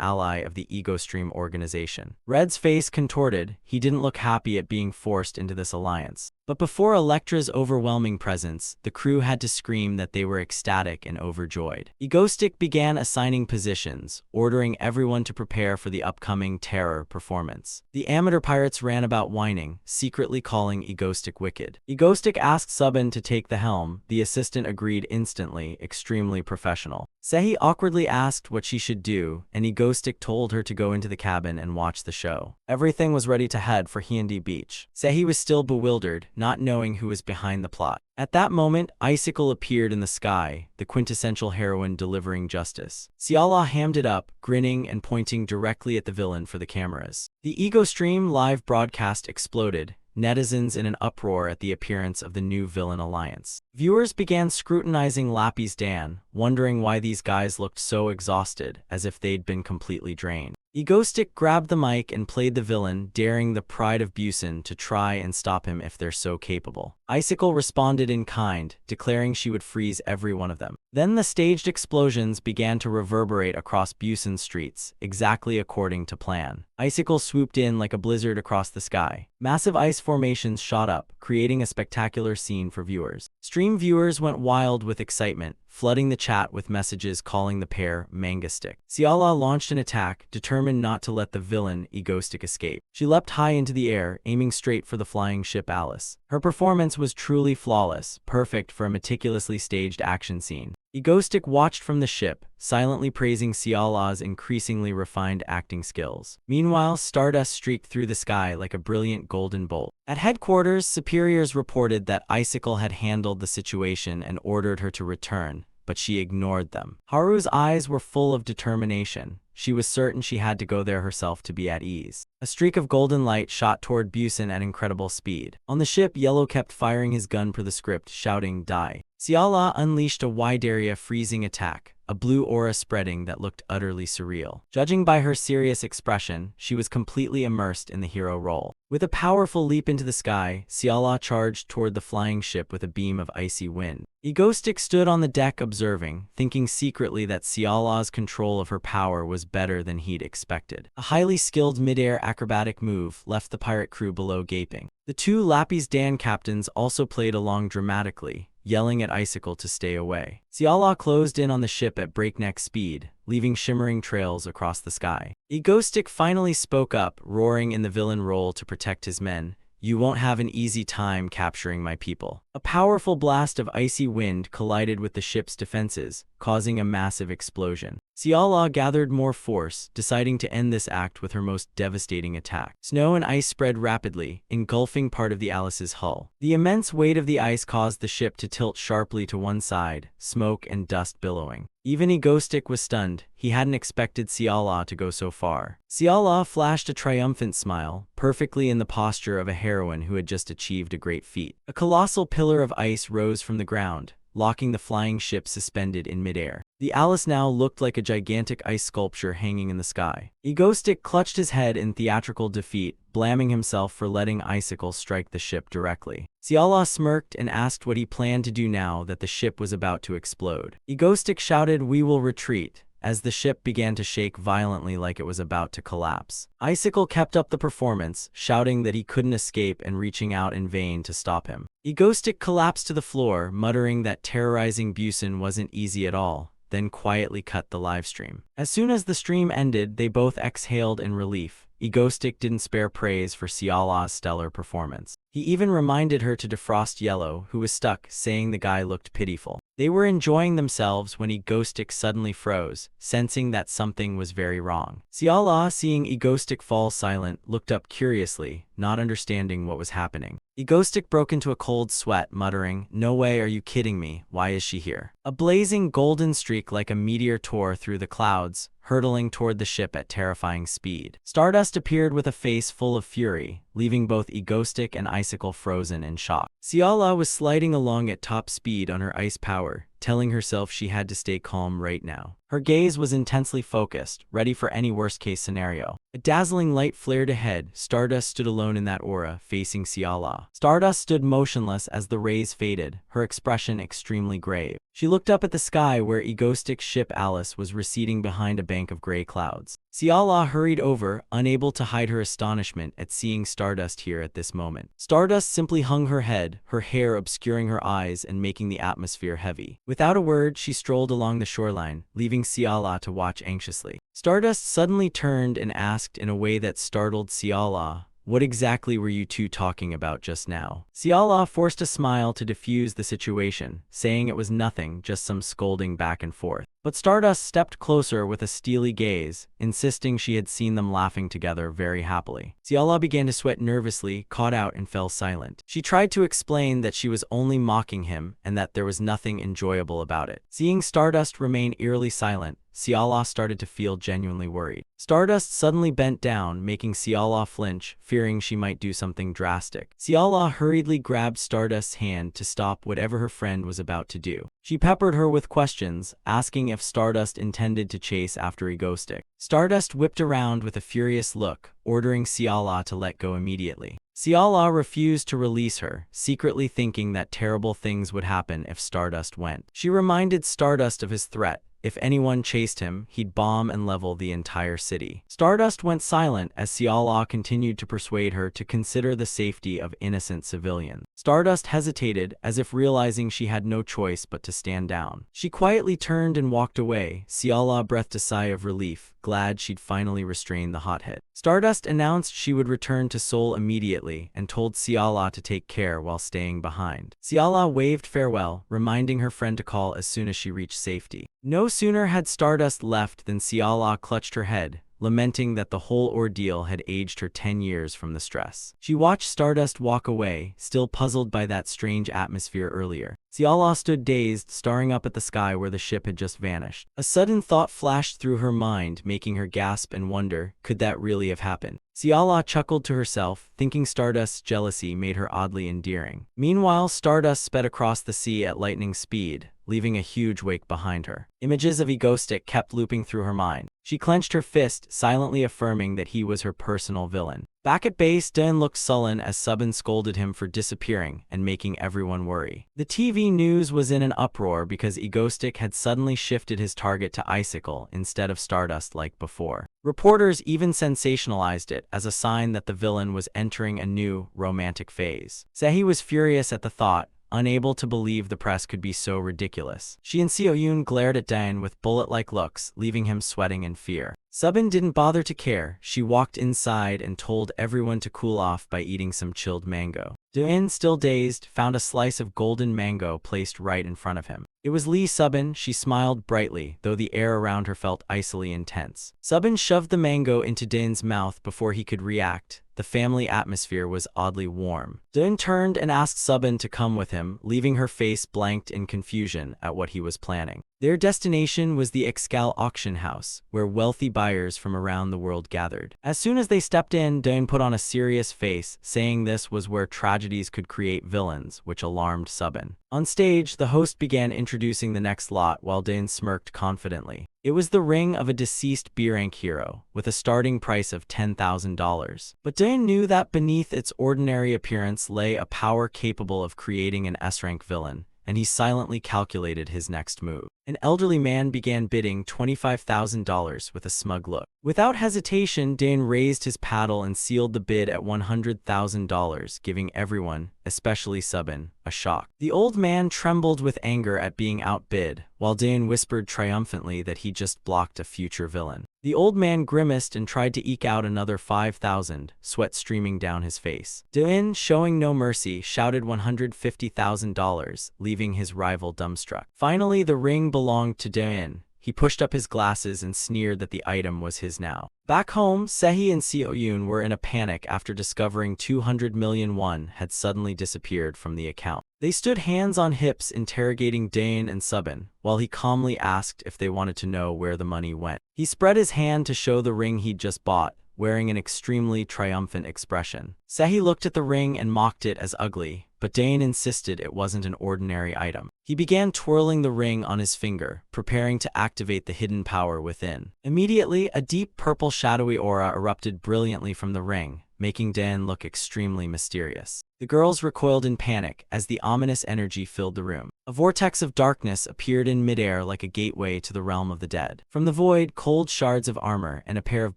A: ally of the Ego Stream organization. Red's face contorted. He didn't look happy at being forced into this alliance. But before Elektra's overwhelming presence, the crew had to scream that they were ecstatic and overjoyed. Egostic began assigning positions, ordering everyone to prepare for the upcoming terror performance. The amateur pirates ran about whining, secretly calling Egostic wicked. Egostic asked Subin to take the helm. The assistant agreed instantly, extremely professional. Sehi awkwardly asked what she should do, and Egostic told her to go into the cabin and watch the show. Everything was ready to head for Hyundai Beach. Sehi was still bewildered, not knowing who was behind the plot. At that moment, Icicle appeared in the sky, the quintessential heroine delivering justice. Seola hammed it up, grinning and pointing directly at the villain for the cameras. The Ego Stream live broadcast exploded, netizens in an uproar at the appearance of the new villain alliance. Viewers began scrutinizing Lapis Dan, wondering why these guys looked so exhausted, as if they'd been completely drained. Egostic grabbed the mic and played the villain, daring the pride of Busan to try and stop him if they're so capable. Icicle responded in kind, declaring she would freeze every one of them. Then the staged explosions began to reverberate across Busan's streets, exactly according to plan. Icicle swooped in like a blizzard across the sky. Massive ice formations shot up, creating a spectacular scene for viewers. Stream viewers went wild with excitement, flooding the chat with messages calling the pair Manga Stick. Ciala launched an attack, determined not to let the villain Egoistic escape. She leapt high into the air, aiming straight for the flying ship Alice. Her performance was truly flawless, perfect for a meticulously staged action scene. Egoistic watched from the ship, silently praising Ciala's increasingly refined acting skills. Meanwhile, Stardust streaked through the sky like a brilliant golden bolt. At headquarters, superiors reported that Icicle had handled the situation and ordered her to return, but she ignored them. Haru's eyes were full of determination. She was certain she had to go there herself to be at ease. A streak of golden light shot toward Busen at incredible speed. On the ship, Yellow kept firing his gun per the script, shouting, "Die." Ciala unleashed a wide-area freezing attack, a blue aura spreading that looked utterly surreal. Judging by her serious expression, she was completely immersed in the hero role. With a powerful leap into the sky, Ciala charged toward the flying ship with a beam of icy wind. Egoistic stood on the deck observing, thinking secretly that Ciala's control of her power was better than he'd expected. A highly skilled mid-air acrobatic move left the pirate crew below gaping. The two Lapis Dan captains also played along dramatically, yelling at Icicle to stay away. Ciala closed in on the ship at breakneck speed, leaving shimmering trails across the sky. Egoistic finally spoke up, roaring in the villain role to protect his men, "You won't have an easy time capturing my people." A powerful blast of icy wind collided with the ship's defenses, causing a massive explosion. Ciala gathered more force, deciding to end this act with her most devastating attack. Snow and ice spread rapidly, engulfing part of the Alice's hull. The immense weight of the ice caused the ship to tilt sharply to one side, smoke and dust billowing. Even Egoistic was stunned. He hadn't expected Ciala to go so far. Ciala flashed a triumphant smile, perfectly in the posture of a heroine who had just achieved a great feat. A colossal pillar of ice rose from the ground, locking the flying ship suspended in midair. The Alice now looked like a gigantic ice sculpture hanging in the sky. Egoistic clutched his head in theatrical defeat, blaming himself for letting Icicle strike the ship directly. Ciala smirked and asked what he planned to do now that the ship was about to explode. Egoistic shouted, "We will retreat," as the ship began to shake violently like it was about to collapse. Icicle kept up the performance, shouting that he couldn't escape and reaching out in vain to stop him. Egoistic collapsed to the floor, muttering that terrorizing Busen wasn't easy at all, then quietly cut the livestream. As soon as the stream ended, they both exhaled in relief. Egoistic didn't spare praise for Ciala's stellar performance. He even reminded her to defrost Yellow, who was stuck, saying the guy looked pitiful. They were enjoying themselves when Egoistic suddenly froze, sensing that something was very wrong. Ciala, seeing Egoistic fall silent, looked up curiously, not understanding what was happening. Egoistic broke into a cold sweat, muttering, "No way, are you kidding me? Why is she here?" A blazing golden streak like a meteor tore through the clouds, hurtling toward the ship at terrifying speed. Stardust appeared with a face full of fury, leaving both Egoistic and Icicle frozen in shock. Ciala was sliding along at top speed on her ice power, telling herself she had to stay calm right now. Her gaze was intensely focused, ready for any worst-case scenario. A dazzling light flared ahead. Stardust stood alone in that aura, facing Ciala. Stardust stood motionless as the rays faded, her expression extremely grave. She looked up at the sky where Egoistic's ship Alice was receding behind a bank of gray clouds. Ciala hurried over, unable to hide her astonishment at seeing Stardust here at this moment. Stardust simply hung her head, her hair obscuring her eyes and making the atmosphere heavy. Without a word, she strolled along the shoreline, leaving Ciala to watch anxiously. Stardust suddenly turned and asked in a way that startled Ciala, "What exactly were you two talking about just now?" Ciala forced a smile to diffuse the situation, saying it was nothing, just some scolding back and forth. But Stardust stepped closer with a steely gaze, insisting she had seen them laughing together very happily. Ciala began to sweat nervously, caught out and fell silent. She tried to explain that she was only mocking him and that there was nothing enjoyable about it. Seeing Stardust remain eerily silent, Ciala started to feel genuinely worried. Stardust suddenly bent down, making Ciala flinch, fearing she might do something drastic. Ciala hurriedly grabbed Stardust's hand to stop whatever her friend was about to do. She peppered her with questions, asking if Stardust intended to chase after Egoistic. Stardust whipped around with a furious look, ordering Ciala to let go immediately. Ciala refused to release her, secretly thinking that terrible things would happen if Stardust went. She reminded Stardust of his threat, If anyone chased him, he'd bomb and level the entire city. Stardust went silent as Ciala continued to persuade her to consider the safety of innocent civilians. Stardust hesitated, as if realizing she had no choice but to stand down. She quietly turned and walked away. Ciala breathed a sigh of relief, glad she'd finally restrained the hothead. Stardust announced she would return to Seoul immediately and told Ciala to take care while staying behind. Ciala waved farewell, reminding her friend to call as soon as she reached safety. No sooner had Stardust left than Ciala clutched her head, lamenting that the whole ordeal had aged her 10 years from the stress. She watched Stardust walk away, still puzzled by that strange atmosphere earlier. Ciala stood dazed, staring up at the sky where the ship had just vanished. A sudden thought flashed through her mind, making her gasp and wonder, could that really have happened? Ciala chuckled to herself, thinking Stardust's jealousy made her oddly endearing. Meanwhile, Stardust sped across the sea at lightning speed, leaving a huge wake behind her. Images of Egoistic kept looping through her mind. She clenched her fist, silently affirming that he was her personal villain. Back at base, Dan looked sullen as Subin scolded him for disappearing and making everyone worry. The TV news was in an uproar because Egoistic had suddenly shifted his target to Icicle instead of Stardust like before. Reporters even sensationalized it as a sign that the villain was entering a new, romantic phase. Sehi was furious at the thought, unable to believe the press could be so ridiculous. She and Seo-yoon glared at Dan with bullet-like looks, leaving him sweating in fear. Subin didn't bother to care. She walked inside and told everyone to cool off by eating some chilled mango. Do-in, still dazed, found a slice of golden mango placed right in front of him. It was Lee Subin. She smiled brightly, though the air around her felt icily intense. Subin shoved the mango into Din's mouth before he could react. The family atmosphere was oddly warm. Din turned and asked Subin to come with him, leaving her face blanked in confusion at what he was planning. Their destination was the Ixcal auction house, where wealthy buyers from around the world gathered. As soon as they stepped in, Din put on a serious face, saying this was where tragedies could create villains, which alarmed Subin. On stage, the host began introducing the next lot while Din smirked confidently. It was the ring of a deceased B-rank hero, with a starting price of $10,000. But Din knew that beneath its ordinary appearance lay a power capable of creating an S-rank villain, and he silently calculated his next move. An elderly man began bidding $25,000 with a smug look. Without hesitation, Din raised his paddle and sealed the bid at $100,000, giving everyone, especially Subin, a shock. The old man trembled with anger at being outbid, while Din whispered triumphantly that he just blocked a future villain. The old man grimaced and tried to eke out another $5,000, sweat streaming down his face. Din, showing no mercy, shouted $150,000, leaving his rival dumbstruck. Finally, the ring belonged to Din. He pushed up his glasses and sneered that the item was his now. Back home, Sehi and Seo-yoon were in a panic after discovering 200 million won had suddenly disappeared from the account. They stood hands on hips interrogating Din and Subin, while he calmly asked if they wanted to know where the money went. He spread his hand to show the ring he'd just bought, wearing an extremely triumphant expression. Sehi looked at the ring and mocked it as ugly, but Din insisted it wasn't an ordinary item. He began twirling the ring on his finger, preparing to activate the hidden power within. Immediately, a deep purple shadowy aura erupted brilliantly from the ring, making Din look extremely mysterious. The girls recoiled in panic as the ominous energy filled the room. A vortex of darkness appeared in midair like a gateway to the realm of the dead. From the void, cold shards of armor and a pair of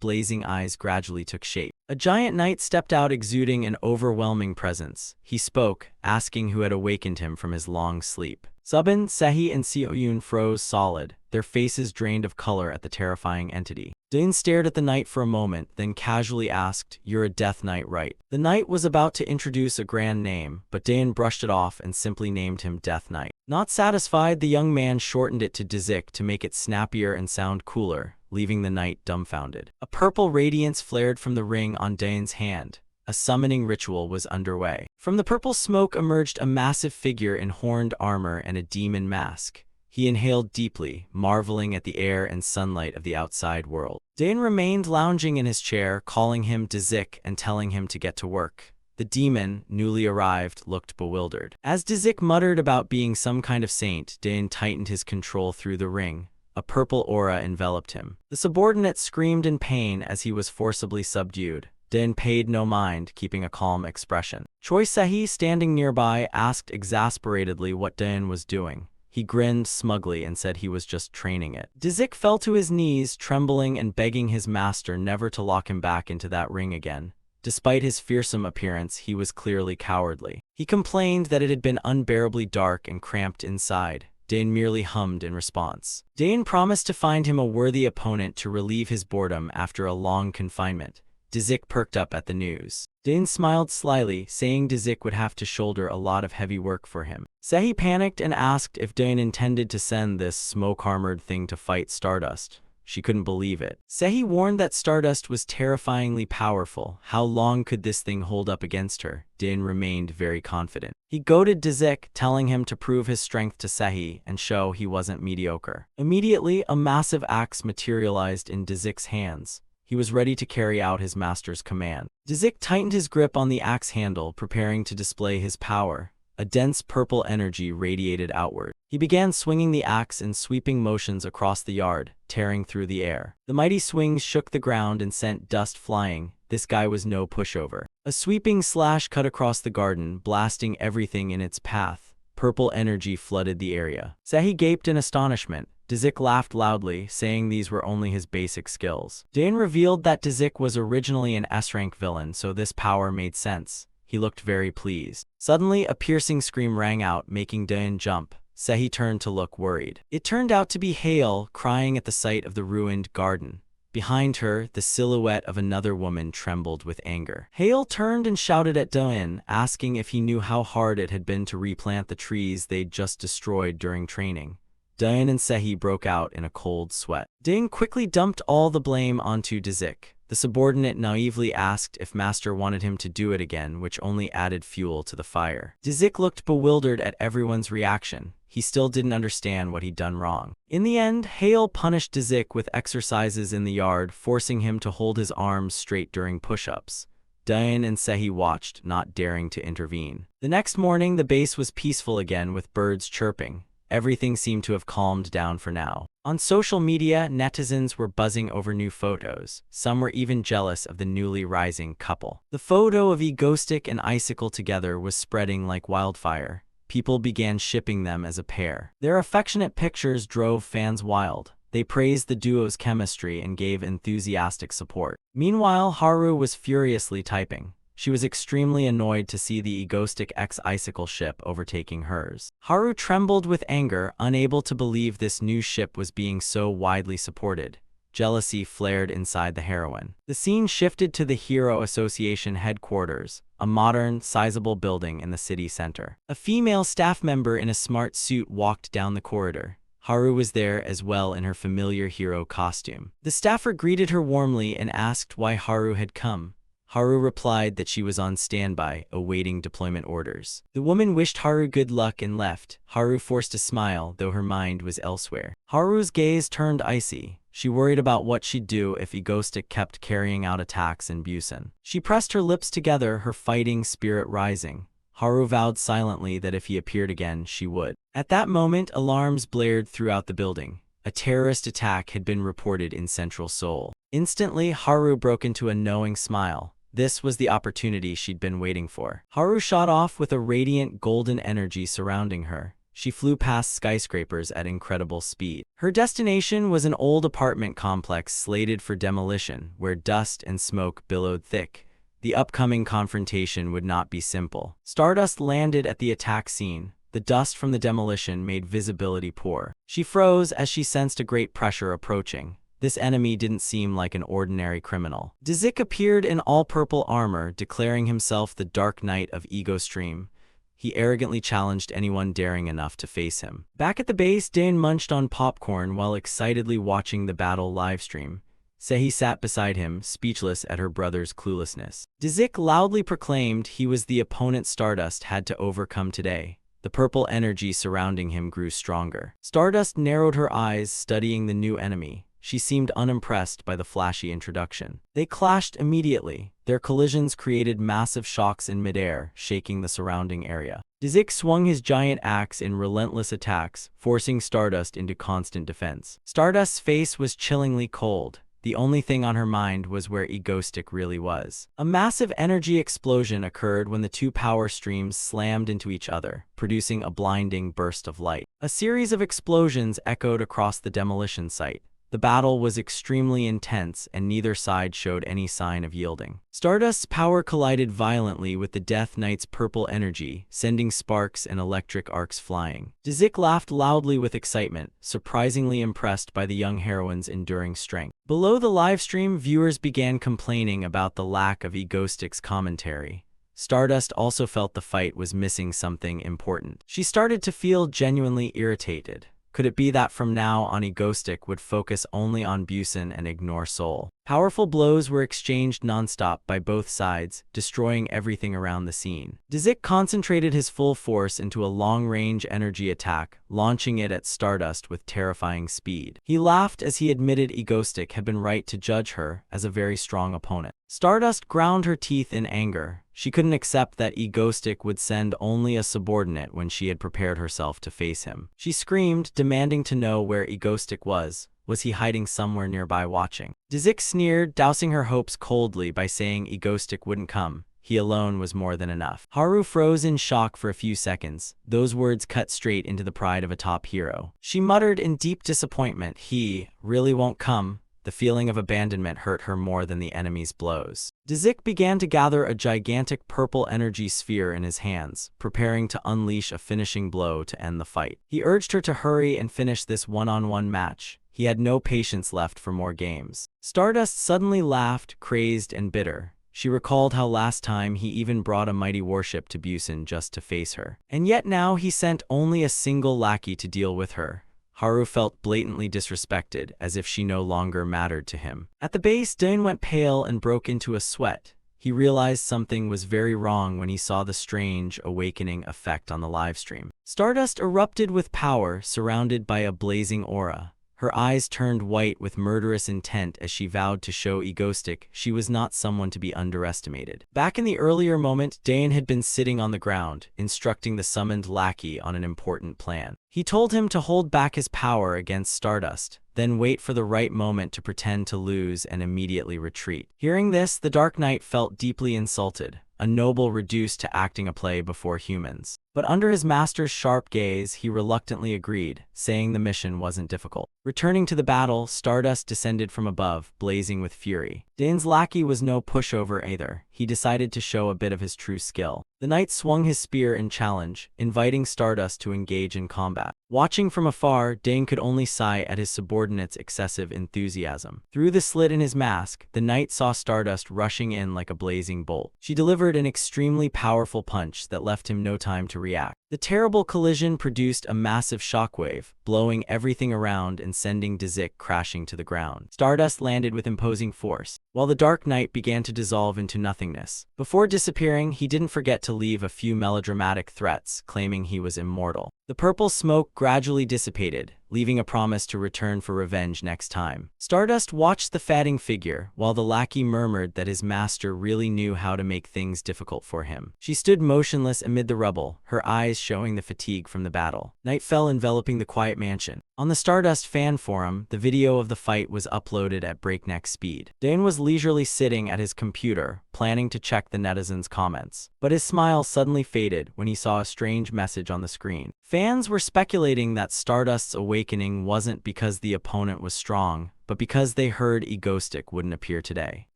A: blazing eyes gradually took shape. A giant knight stepped out exuding an overwhelming presence. He spoke, asking who had awakened him from his long sleep. Subin, Sehi, and Seo-yoon froze solid, their faces drained of color at the terrifying entity. Din stared at the knight for a moment, then casually asked, "You're a death knight, right?" The knight was about to introduce a grand name, but Din brushed it off and simply named him Death Knight. Not satisfied, the young man shortened it to Dizik to make it snappier and sound cooler, leaving the knight dumbfounded. A purple radiance flared from the ring on Din's hand. A summoning ritual was underway. From the purple smoke emerged a massive figure in horned armor and a demon mask. He inhaled deeply, marveling at the air and sunlight of the outside world. Din remained lounging in his chair, calling him Dizik and telling him to get to work. The demon, newly arrived, looked bewildered. As Dizik muttered about being some kind of saint, Din tightened his control through the ring. A purple aura enveloped him. The subordinate screamed in pain as he was forcibly subdued. Din paid no mind, keeping a calm expression. Choi Sehi, standing nearby, asked exasperatedly what Din was doing. He grinned smugly and said he was just training it. Dzik fell to his knees, trembling and begging his master never to lock him back into that ring again. Despite his fearsome appearance, he was clearly cowardly. He complained that it had been unbearably dark and cramped inside. Dane merely hummed in response. Dane promised to find him a worthy opponent to relieve his boredom after a long confinement. Dzik perked up at the news. Dane smiled slyly, saying Dzik would have to shoulder a lot of heavy work for him. Sehi panicked and asked if Dane intended to send this smoke-armored thing to fight Stardust. She couldn't believe it. Sehi warned that Stardust was terrifyingly powerful. How long could this thing hold up against her? Dane remained very confident. He goaded Dzik, telling him to prove his strength to Sehi and show he wasn't mediocre. Immediately, a massive axe materialized in Dzik's hands. He was ready to carry out his master's command. Dzik tightened his grip on the axe handle, preparing to display his power. A dense purple energy radiated outward. He began swinging the axe in sweeping motions across the yard, tearing through the air. The mighty swings shook the ground and sent dust flying. This guy was no pushover. A sweeping slash cut across the garden, blasting everything in its path. Purple energy flooded the area. Sehi gaped in astonishment. Dzik laughed loudly, saying these were only his basic skills. Dane revealed that Dzik was originally an S-rank villain, so this power made sense. He looked very pleased. Suddenly, a piercing scream rang out, making Dane jump. Sehi turned to look worried. It turned out to be Hale, crying at the sight of the ruined garden. Behind her, the silhouette of another woman trembled with anger. Hale turned and shouted at Dane, asking if he knew how hard it had been to replant the trees they'd just destroyed during training. Dane and Sehi broke out in a cold sweat. Dane quickly dumped all the blame onto Dzik. The subordinate naively asked if Master wanted him to do it again, which only added fuel to the fire. Dzik looked bewildered at everyone's reaction. He still didn't understand what he'd done wrong. In the end, Hale punished Dzik with exercises in the yard, forcing him to hold his arms straight during push-ups. Dane and Sehi watched, not daring to intervene. The next morning, the base was peaceful again with birds chirping. Everything seemed to have calmed down for now. On social media, netizens were buzzing over new photos. Some were even jealous of the newly rising couple. The photo of Egoistic and Icicle together was spreading like wildfire. People began shipping them as a pair. Their affectionate pictures drove fans wild. They praised the duo's chemistry and gave enthusiastic support. Meanwhile, Haru was furiously typing. She was extremely annoyed to see the Egoistic X-Icicle ship overtaking hers. Haru trembled with anger, unable to believe this new ship was being so widely supported. Jealousy flared inside the heroine. The scene shifted to the Hero Association headquarters, a modern, sizable building in the city center. A female staff member in a smart suit walked down the corridor. Haru was there as well in her familiar hero costume. The staffer greeted her warmly and asked why Haru had come. Haru replied that she was on standby, awaiting deployment orders. The woman wished Haru good luck and left. Haru forced a smile, though her mind was elsewhere. Haru's gaze turned icy. She worried about what she'd do if Egoistic kept carrying out attacks in Busan. She pressed her lips together, her fighting spirit rising. Haru vowed silently that if he appeared again, she would. At that moment, alarms blared throughout the building. A terrorist attack had been reported in Central Seoul. Instantly, Haru broke into a knowing smile. This was the opportunity she'd been waiting for. Haru shot off with a radiant golden energy surrounding her. She flew past skyscrapers at incredible speed. Her destination was an old apartment complex slated for demolition, where dust and smoke billowed thick. The upcoming confrontation would not be simple. Stardust landed at the attack scene. The dust from the demolition made visibility poor. She froze as she sensed a great pressure approaching. This enemy didn't seem like an ordinary criminal. Dzik appeared in all-purple armor, declaring himself the Dark Knight of Ego Stream. He arrogantly challenged anyone daring enough to face him. Back at the base, Dane munched on popcorn while excitedly watching the battle livestream. Sehi sat beside him, speechless at her brother's cluelessness. Dzik loudly proclaimed he was the opponent Stardust had to overcome today. The purple energy surrounding him grew stronger. Stardust narrowed her eyes, studying the new enemy. She seemed unimpressed by the flashy introduction. They clashed immediately. Their collisions created massive shocks in midair, shaking the surrounding area. Dzik swung his giant axe in relentless attacks, forcing Stardust into constant defense. Stardust's face was chillingly cold. the only thing on her mind was where Egoistic really was. A massive energy explosion occurred when the two power streams slammed into each other, producing a blinding burst of light. A series of explosions echoed across the demolition site. The battle was extremely intense, and neither side showed any sign of yielding. Stardust's power collided violently with the Death Knight's purple energy, sending sparks and electric arcs flying. Dzik laughed loudly with excitement, surprisingly impressed by the young heroine's enduring strength. Below the livestream, viewers began complaining about the lack of Egoistic's commentary. Stardust also felt the fight was missing something important. She started to feel genuinely irritated. Could it be that from now on Egoistic would focus only on Busan and ignore Seoul? Powerful blows were exchanged nonstop by both sides, destroying everything around the scene. Dzik concentrated his full force into a long-range energy attack, launching it at Stardust with terrifying speed. He laughed as he admitted Egoistic had been right to judge her as a very strong opponent. Stardust ground her teeth in anger. She couldn't accept that Egoistic would send only a subordinate when she had prepared herself to face him. She screamed, demanding to know where Egoistic was. Was he hiding somewhere nearby watching? Dzik sneered, dousing her hopes coldly by saying Egoistic wouldn't come. He alone was more than enough. Haru froze in shock for a few seconds. Those words cut straight into the pride of a top hero. She muttered in deep disappointment, "He really won't come." The feeling of abandonment hurt her more than the enemy's blows. Dzik began to gather a gigantic purple energy sphere in his hands, preparing to unleash a finishing blow to end the fight. He urged her to hurry and finish this one-on-one match. He had no patience left for more games. Stardust suddenly laughed, crazed and bitter. She recalled how last time he even brought a mighty warship to Busan just to face her. And yet now he sent only a single lackey to deal with her. Haru felt blatantly disrespected, as if she no longer mattered to him. At the base, Dain went pale and broke into a sweat. He realized something was very wrong when he saw the strange, awakening effect on the livestream. Stardust erupted with power, surrounded by a blazing aura. Her eyes turned white with murderous intent as she vowed to show Egoistic she was not someone to be underestimated. Back in the earlier moment, Dain had been sitting on the ground, instructing the summoned lackey on an important plan. He told him to hold back his power against Stardust, then wait for the right moment to pretend to lose and immediately retreat. Hearing this, the Dark Knight felt deeply insulted, a noble reduced to acting a play before humans. But under his master's sharp gaze, he reluctantly agreed, saying the mission wasn't difficult. Returning to the battle, Stardust descended from above, blazing with fury. Dain's lackey was no pushover either. He decided to show a bit of his true skill. The knight swung his spear in challenge, inviting Stardust to engage in combat. Watching from afar, Dain could only sigh at his subordinate's excessive enthusiasm. Through the slit in his mask, the knight saw Stardust rushing in like a blazing bolt. She delivered an extremely powerful punch that left him no time to react. The terrible collision produced a massive shockwave, blowing everything around and sending Dzik crashing to the ground. Stardust landed with imposing force, while the Dark Knight began to dissolve into nothingness. Before disappearing, he didn't forget to leave a few melodramatic threats, claiming he was immortal. The purple smoke gradually dissipated, leaving a promise to return for revenge next time. Stardust watched the fading figure, while the lackey murmured that his master really knew how to make things difficult for him. She stood motionless amid the rubble, her eyes showing the fatigue from the battle. Night fell, enveloping the quiet mansion. On the Stardust fan forum, the video of the fight was uploaded at breakneck speed. Dain was leisurely sitting at his computer, planning to check the netizens' comments. But his smile suddenly faded when he saw a strange message on the screen. Fans were speculating that Stardust's awakening wasn't because the opponent was strong, but because they heard Egoistic wouldn't appear today.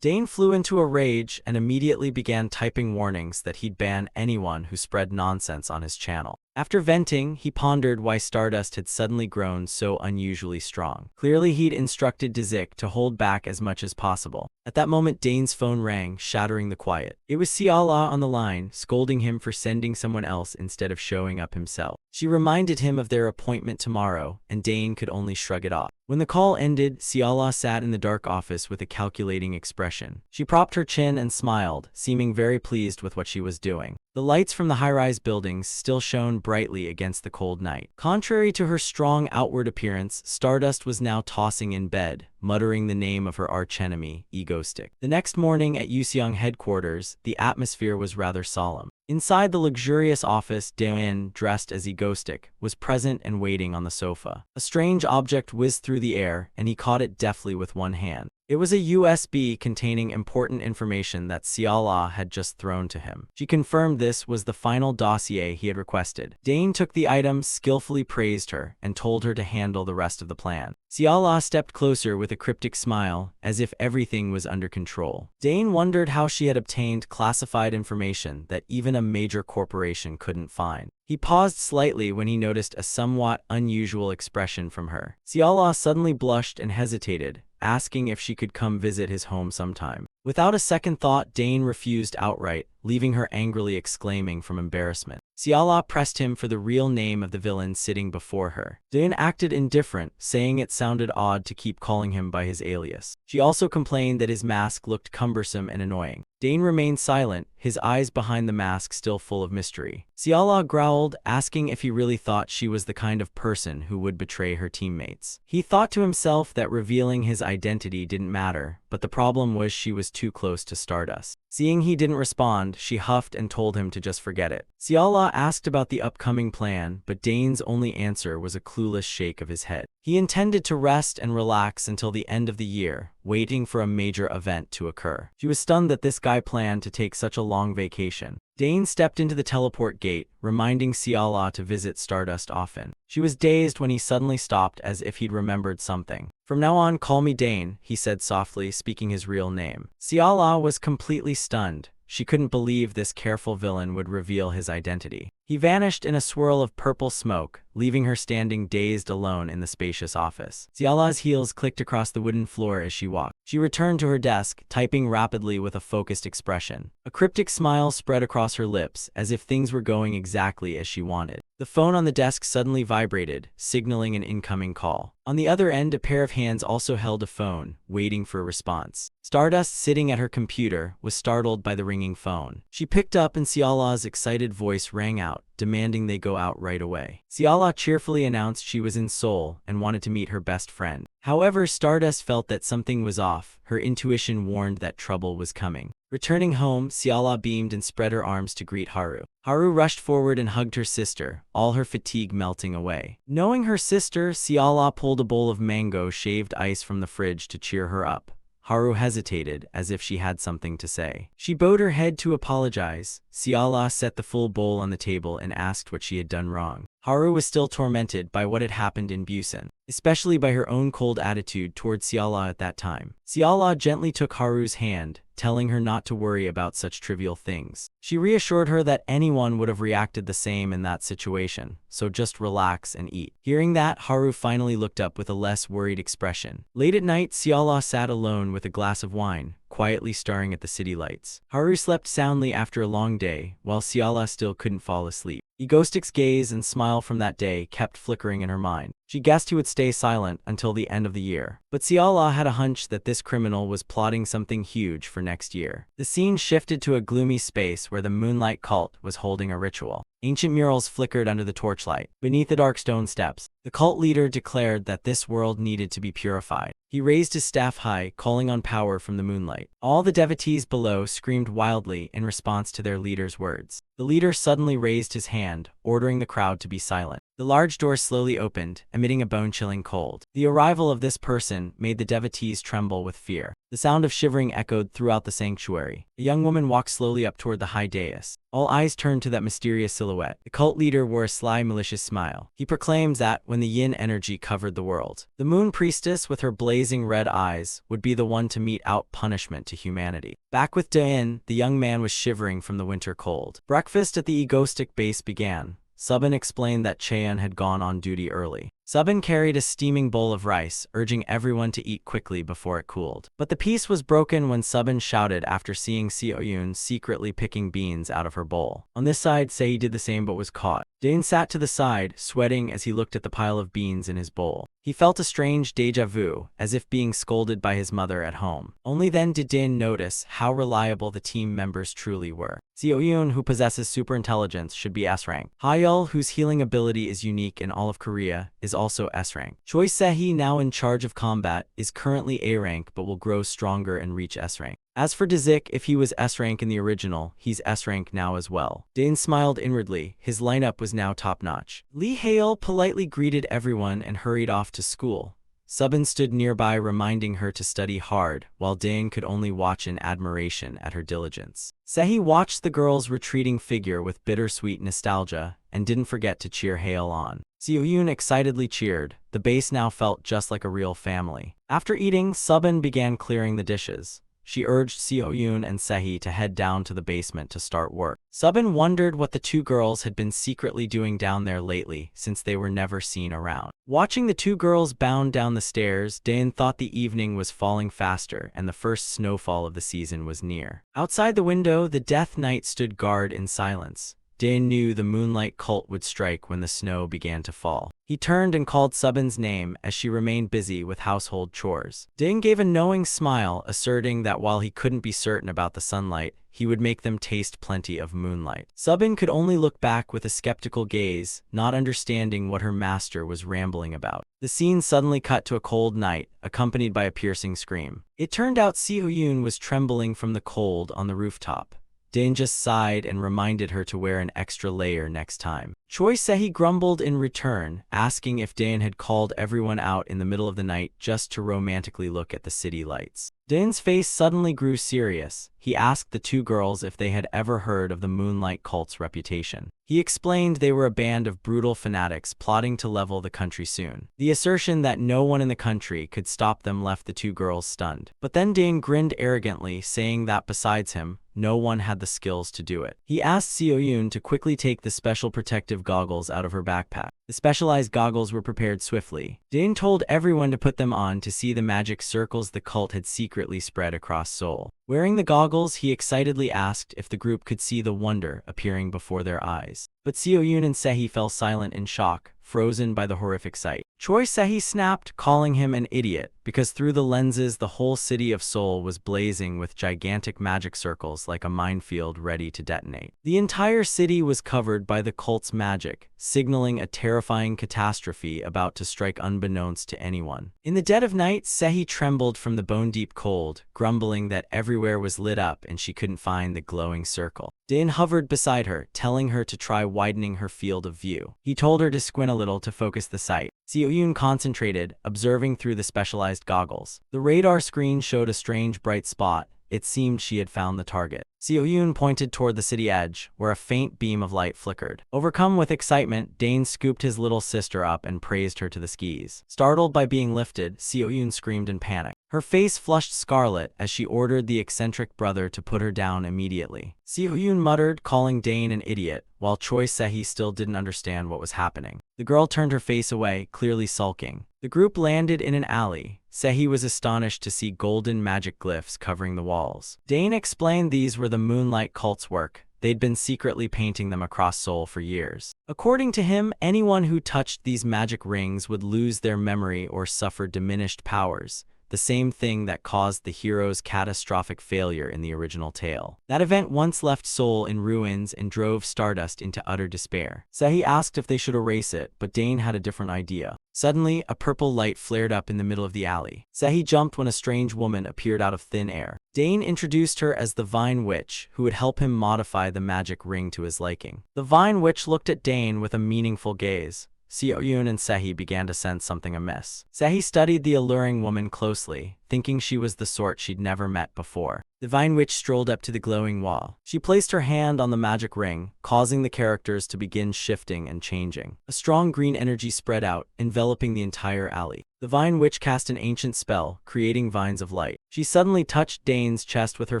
A: Dain flew into a rage and immediately began typing warnings that he'd ban anyone who spread nonsense on his channel. After venting, he pondered why Stardust had suddenly grown so unusually strong. Clearly, he'd instructed Dzik to hold back as much as possible. At that moment, Dain's phone rang, shattering the quiet. It was Siala on the line, scolding him for sending someone else instead of showing up himself. She reminded him of their appointment tomorrow, and Dain could only shrug it off. When the call ended, Siala sat in the dark office with a calculating expression. She propped her chin and smiled, seeming very pleased with what she was doing. The lights from the high-rise buildings still shone brightly against the cold night. Contrary to her strong outward appearance, Stardust was now tossing in bed, muttering the name of her archenemy, Egoistic. The next morning at Useong headquarters, the atmosphere was rather solemn. Inside the luxurious office, Dain, dressed as Egoistic, was present and waiting on the sofa. A strange object whizzed through the air, and he caught it deftly with one hand. It was a USB containing important information that Xiala had just thrown to him. She confirmed this was the final dossier he had requested. Dane took the item, skillfully praised her, and told her to handle the rest of the plan. Xiala stepped closer with a cryptic smile, as if everything was under control. Dane wondered how she had obtained classified information that even a major corporation couldn't find. He paused slightly when he noticed a somewhat unusual expression from her. Xiala suddenly blushed and hesitated, asking if she could come visit his home sometime. Without a second thought, Dane refused outright, leaving her angrily exclaiming from embarrassment. Xiala pressed him for the real name of the villain sitting before her. Dane acted indifferent, saying it sounded odd to keep calling him by his alias. She also complained that his mask looked cumbersome and annoying. Dane remained silent, his eyes behind the mask still full of mystery. Xiala growled, asking if he really thought she was the kind of person who would betray her teammates. He thought to himself that revealing his identity didn't matter, but the problem was she was too close to Stardust. Seeing he didn't respond, she huffed and told him to just forget it. Xiala asked about the upcoming plan, but Dane's only answer was a clueless shake of his head. He intended to rest and relax until the end of the year, waiting for a major event to occur. She was stunned that this guy planned to take such a long vacation. Dane stepped into the teleport gate, reminding Xiala to visit Stardust often. She was dazed when he suddenly stopped, as if he'd remembered something. "From now on, call me Dane," he said softly, speaking his real name. Xiala was completely stunned. She couldn't believe this careful villain would reveal his identity. He vanished in a swirl of purple smoke, leaving her standing dazed alone in the spacious office. Xiala's heels clicked across the wooden floor as she walked. She returned to her desk, typing rapidly with a focused expression. A cryptic smile spread across her lips, as if things were going exactly as she wanted. The phone on the desk suddenly vibrated, signaling an incoming call. On the other end, a pair of hands also held a phone, waiting for a response. Stardust, sitting at her computer, was startled by the ringing phone. She picked up and Xiala's excited voice rang out, demanding they go out right away. Xiala cheerfully announced she was in Seoul and wanted to meet her best friend. However, Stardust felt that something was off. Her intuition warned that trouble was coming. Returning home, Xiala beamed and spread her arms to greet Haru. Haru rushed forward and hugged her sister, all her fatigue melting away. Knowing her sister, Xiala pulled a bowl of mango shaved ice from the fridge to cheer her up. Haru hesitated, as if she had something to say. She bowed her head to apologize. Xiala set the full bowl on the table and asked what she had done wrong. Haru was still tormented by what had happened in Busan, especially by her own cold attitude towards Xiala at that time. Xiala gently took Haru's hand, telling her not to worry about such trivial things. She reassured her that anyone would have reacted the same in that situation, so just relax and eat. Hearing that, Haru finally looked up with a less worried expression. Late at night, Xiala sat alone with a glass of wine, quietly staring at the city lights. Haru slept soundly after a long day, while Xiala still couldn't fall asleep. Egoistic's gaze and smile from that day kept flickering in her mind. She guessed he would stay silent until the end of the year. But Xiala had a hunch that this criminal was plotting something huge for next year. The scene shifted to a gloomy space where the Moonlight Cult was holding a ritual. Ancient murals flickered under the torchlight. Beneath the dark stone steps, the cult leader declared that this world needed to be purified. He raised his staff high, calling on power from the moonlight. All the devotees below screamed wildly in response to their leader's words. The leader suddenly raised his hand, ordering the crowd to be silent. The large door slowly opened, emitting a bone-chilling cold. The arrival of this person made the devotees tremble with fear. The sound of shivering echoed throughout the sanctuary. A young woman walked slowly up toward the high dais. All eyes turned to that mysterious silhouette. The cult leader wore a sly, malicious smile. He proclaimed that, when the yin energy covered the world, the moon priestess with her blazing red eyes would be the one to mete out punishment to humanity. Back with Dain, the young man was shivering from the winter cold. Breakfast at the egoistic base began. Subin explained that Cheon had gone on duty early. Subin carried a steaming bowl of rice, urging everyone to eat quickly before it cooled. But the peace was broken when Subin shouted after seeing Seoyun secretly picking beans out of her bowl. On this side, Sei did the same but was caught. Dain sat to the side, sweating as he looked at the pile of beans in his bowl. He felt a strange déjà vu, as if being scolded by his mother at home. Only then did Dain notice how reliable the team members truly were. Seoyun, who possesses superintelligence, should be S-rank. Hayul, whose healing ability is unique in all of Korea, is also S-rank. Choi Se-hee, now in charge of combat, is currently A-rank but will grow stronger and reach S-rank. As for Dazik, if he was S-rank in the original, he's S-rank now as well. Dain smiled inwardly. His lineup was now top-notch. Lee Hail politely greeted everyone and hurried off to school. Subin stood nearby reminding her to study hard, while Dane could only watch in admiration at her diligence. Sehi watched the girl's retreating figure with bittersweet nostalgia and didn't forget to cheer Hale on. Seo-yoon excitedly cheered. The base now felt just like a real family. After eating, Subin began clearing the dishes. She urged Seo-yoon and Sehi to head down to the basement to start work. Subin wondered what the two girls had been secretly doing down there lately, since they were never seen around. Watching the two girls bound down the stairs, Daen thought the evening was falling faster and the first snowfall of the season was near. Outside the window, the Death Knight stood guard in silence. Daen knew the moonlight cult would strike when the snow began to fall. He turned and called Subin's name as she remained busy with household chores. Daen gave a knowing smile, asserting that while he couldn't be certain about the sunlight, he would make them taste plenty of moonlight. Subin could only look back with a skeptical gaze, not understanding what her master was rambling about. The scene suddenly cut to a cold night, accompanied by a piercing scream. It turned out Seo-yoon was trembling from the cold on the rooftop. Daen just sighed and reminded her to wear an extra layer next time. Choi Sehi grumbled in return, asking if Daen had called everyone out in the middle of the night just to romantically look at the city lights. Daen's face suddenly grew serious. He asked the two girls if they had ever heard of the Moonlight Cult's reputation. He explained they were a band of brutal fanatics plotting to level the country soon. The assertion that no one in the country could stop them left the two girls stunned. But then Daen grinned arrogantly, saying that besides him, no one had the skills to do it. He asked Seo-yoon to quickly take the special protective goggles out of her backpack. The specialized goggles were prepared swiftly. Daen told everyone to put them on to see the magic circles the cult had secretly spread across Seoul. Wearing the goggles, he excitedly asked if the group could see the wonder appearing before their eyes. But Seo-yoon and Sehi fell silent in shock, frozen by the horrific sight. Choi Sehi snapped, calling him an idiot, because through the lenses the whole city of Seoul was blazing with gigantic magic circles like a minefield ready to detonate. The entire city was covered by the cult's magic, signaling a terrifying catastrophe about to strike unbeknownst to anyone. In the dead of night, Sehi trembled from the bone-deep cold, grumbling that everywhere was lit up and she couldn't find the glowing circle. Daen hovered beside her, telling her to try widening her field of view. He told her to squint a little to focus the sight. Seo-yoon concentrated, observing through the specialized goggles. The radar screen showed a strange bright spot. It seemed she had found the target. Seo-yoon pointed toward the city edge, where a faint beam of light flickered. Overcome with excitement, Daen scooped his little sister up and praised her to the skis. Startled by being lifted, Seo-yoon screamed in panic. Her face flushed scarlet as she ordered the eccentric brother to put her down immediately. Seo-yoon muttered, calling Daen an idiot, while Choi Sehi still didn't understand what was happening. The girl turned her face away, clearly sulking. The group landed in an alley. Sehi was astonished to see golden magic glyphs covering the walls. Daen explained these were the Moonlight Cult's work. They'd been secretly painting them across Seoul for years. According to him, anyone who touched these magic rings would lose their memory or suffer diminished powers, the same thing that caused the hero's catastrophic failure in the original tale. That event once left Seoul in ruins and drove Stardust into utter despair. Sehi asked if they should erase it, but Daen had a different idea. Suddenly, a purple light flared up in the middle of the alley. Sehi jumped when a strange woman appeared out of thin air. Daen introduced her as the Vine Witch, who would help him modify the magic ring to his liking. The Vine Witch looked at Daen with a meaningful gaze. Seo-yoon and Sehi began to sense something amiss. Sehi studied the alluring woman closely, thinking she was the sort she'd never met before. The Vine Witch strolled up to the glowing wall. She placed her hand on the magic ring, causing the characters to begin shifting and changing. A strong green energy spread out, enveloping the entire alley. The Vine Witch cast an ancient spell, creating vines of light. She suddenly touched Daen's chest with her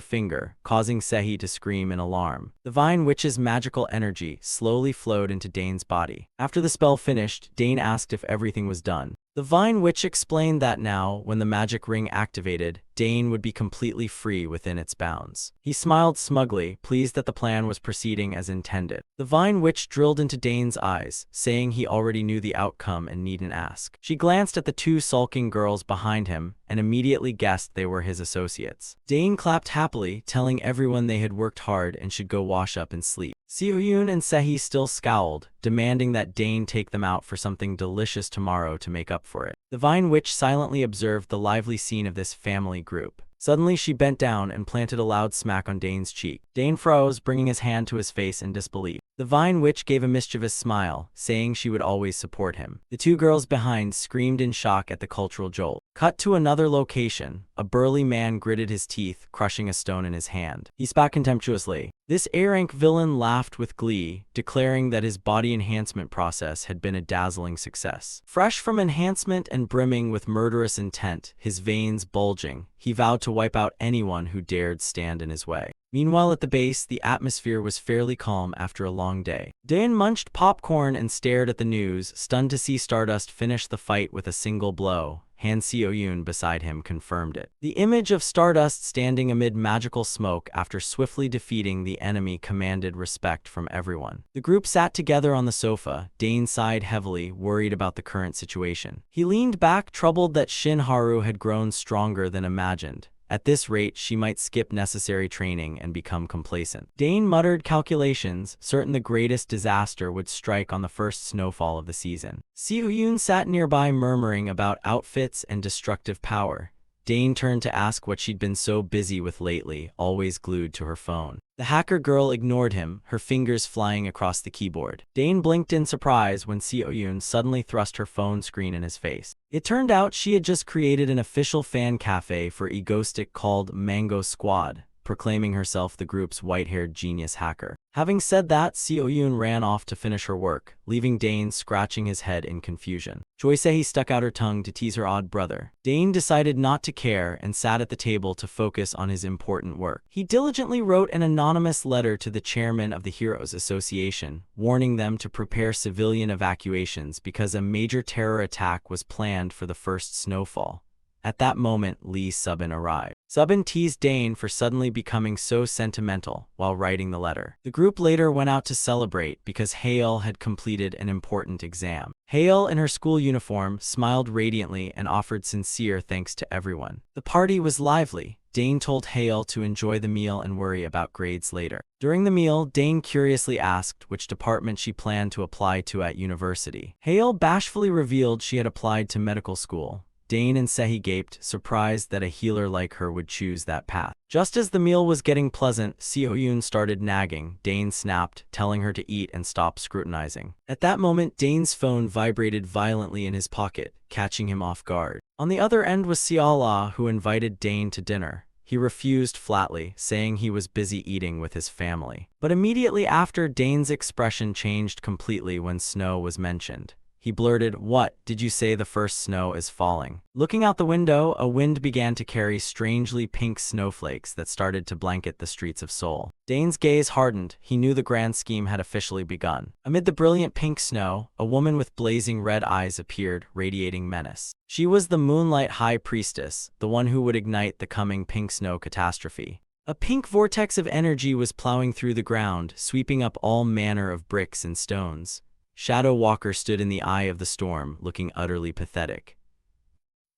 A: finger, causing Sehi to scream in alarm. The Vine Witch's magical energy slowly flowed into Daen's body. After the spell finished, Daen asked if everything was done. The Vine Witch explained that now, when the magic ring activated, Daen would be completely free within its bounds. He smiled smugly, pleased that the plan was proceeding as intended. The Vine Witch drilled into Daen's eyes, saying he already knew the outcome and needn't ask. She glanced at the two sulking girls behind him and immediately guessed they were his associates. Daen clapped happily, telling everyone they had worked hard and should go wash up and sleep. Seo-yoon and Sehi still scowled, demanding that Daen take them out for something delicious tomorrow to make up for it. The Vine Witch silently observed the lively scene of this family group. Suddenly, she bent down and planted a loud smack on Dane's cheek. Dane froze, bringing his hand to his face in disbelief. The Vine Witch gave a mischievous smile, saying she would always support him. The two girls behind screamed in shock at the cultural jolt. Cut to another location. A burly man gritted his teeth, crushing a stone in his hand. He spat contemptuously. This A-rank villain laughed with glee, declaring that his body enhancement process had been a dazzling success. Fresh from enhancement and brimming with murderous intent, his veins bulging, he vowed to wipe out anyone who dared stand in his way. Meanwhile, at the base, the atmosphere was fairly calm after a long day. Dane munched popcorn and stared at the news, stunned to see Stardust finish the fight with a single blow. Han Seo-yoon beside him confirmed it. The image of Stardust standing amid magical smoke after swiftly defeating the enemy commanded respect from everyone. The group sat together on the sofa. Dane sighed heavily, worried about the current situation. He leaned back, troubled that Shin Haru had grown stronger than imagined. At this rate, she might skip necessary training and become complacent. Dane muttered calculations, certain the greatest disaster would strike on the first snowfall of the season. Seo-yoon sat nearby, murmuring about outfits and destructive power. Dane turned to ask what she'd been so busy with lately, always glued to her phone. The hacker girl ignored him, her fingers flying across the keyboard. Dane blinked in surprise when Seo-yoon suddenly thrust her phone screen in his face. It turned out she had just created an official fan cafe for Egostic called Mango Squad, proclaiming herself the group's white-haired genius hacker. Having said that, Seo-yoon ran off to finish her work, leaving Dane scratching his head in confusion. Choi Se-hee stuck out her tongue to tease her odd brother. Dane decided not to care and sat at the table to focus on his important work. He diligently wrote an anonymous letter to the chairman of the Heroes Association, warning them to prepare civilian evacuations because a major terror attack was planned for the first snowfall. At that moment, Lee Subin arrived. Subin teased Dane for suddenly becoming so sentimental while writing the letter. The group later went out to celebrate because Haeil had completed an important exam. Haeil, in her school uniform, smiled radiantly and offered sincere thanks to everyone. The party was lively. Dane told Haeil to enjoy the meal and worry about grades later. During the meal, Dane curiously asked which department she planned to apply to at university. Haeil bashfully revealed she had applied to medical school. Dane and Se-hee gaped, surprised that a healer like her would choose that path. Just as the meal was getting pleasant, Seo-yoon started nagging. Dane snapped, telling her to eat and stop scrutinizing. At that moment, Dane's phone vibrated violently in his pocket, catching him off guard. On the other end was Seola, who invited Dane to dinner. He refused flatly, saying he was busy eating with his family. But immediately after, Dane's expression changed completely when snow was mentioned. He blurted, "What, did you say the first snow is falling?" Looking out the window, a wind began to carry strangely pink snowflakes that started to blanket the streets of Seoul. Dane's gaze hardened. He knew the grand scheme had officially begun. Amid the brilliant pink snow, a woman with blazing red eyes appeared, radiating menace. She was the Moonlight High Priestess, the one who would ignite the coming pink snow catastrophe. A pink vortex of energy was plowing through the ground, sweeping up all manner of bricks and stones. Shadow Walker stood in the eye of the storm, looking utterly pathetic.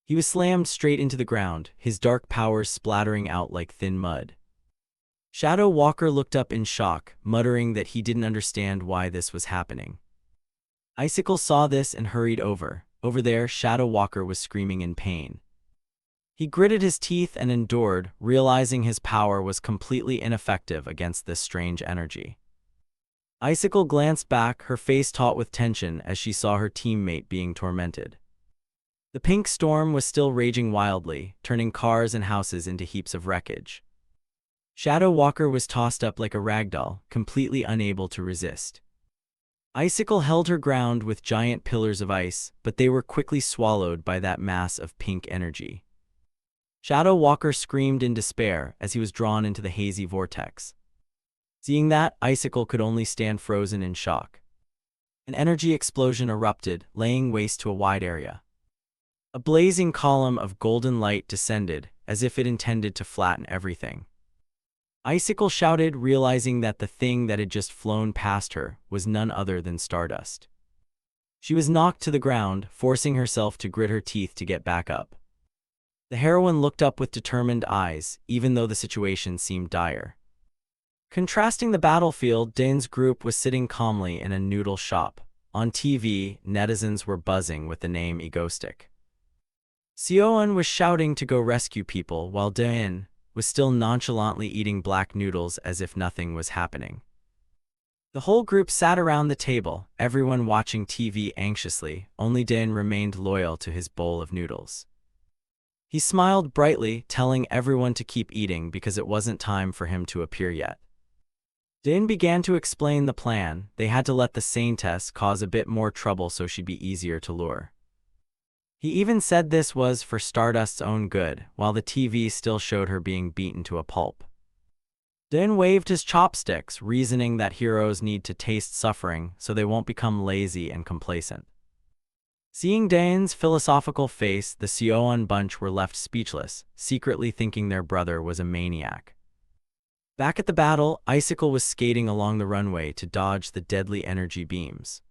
A: He was slammed straight into the ground, his dark powers splattering out like thin mud. Shadow Walker looked up in shock, muttering that he didn't understand why this was happening. Icicle saw this and hurried over. Over there, Shadow Walker was screaming in pain. He gritted his teeth and endured, realizing his power was completely ineffective against this strange energy. Icicle glanced back, her face taut with tension as she saw her teammate being tormented. The pink storm was still raging wildly, turning cars and houses into heaps of wreckage. Shadow Walker was tossed up like a ragdoll, completely unable to resist. Icicle held her ground with giant pillars of ice, but they were quickly swallowed by that mass of pink energy. Shadow Walker screamed in despair as he was drawn into the hazy vortex. Seeing that, Icicle could only stand frozen in shock. An energy explosion erupted, laying waste to a wide area. A blazing column of golden light descended, as if it intended to flatten everything. Icicle shouted, realizing that the thing that had just flown past her was none other than Stardust. She was knocked to the ground, forcing herself to grit her teeth to get back up. The heroine looked up with determined eyes, even though the situation seemed dire. Contrasting the battlefield, Dane's group was sitting calmly in a noodle shop. On TV, netizens were buzzing with the name Egostic. Seoeon was shouting to go rescue people while Daein was still nonchalantly eating black noodles as if nothing was happening. The whole group sat around the table, everyone watching TV anxiously. Only Daein remained loyal to his bowl of noodles. He smiled brightly, telling everyone to keep eating because it wasn't time for him to appear yet. Daein began to explain the plan. They had to let the Saintess cause a bit more trouble so she'd be easier to lure. He even said this was for Stardust's own good, while the TV still showed her being beaten to a pulp. Daein waved his chopsticks, reasoning that heroes need to taste suffering so they won't become lazy and complacent. Seeing Daein's philosophical face, the Seoeon bunch were left speechless, secretly thinking their brother was a maniac. Back at the battle, Icicle was skating along the runway to dodge the deadly energy beams.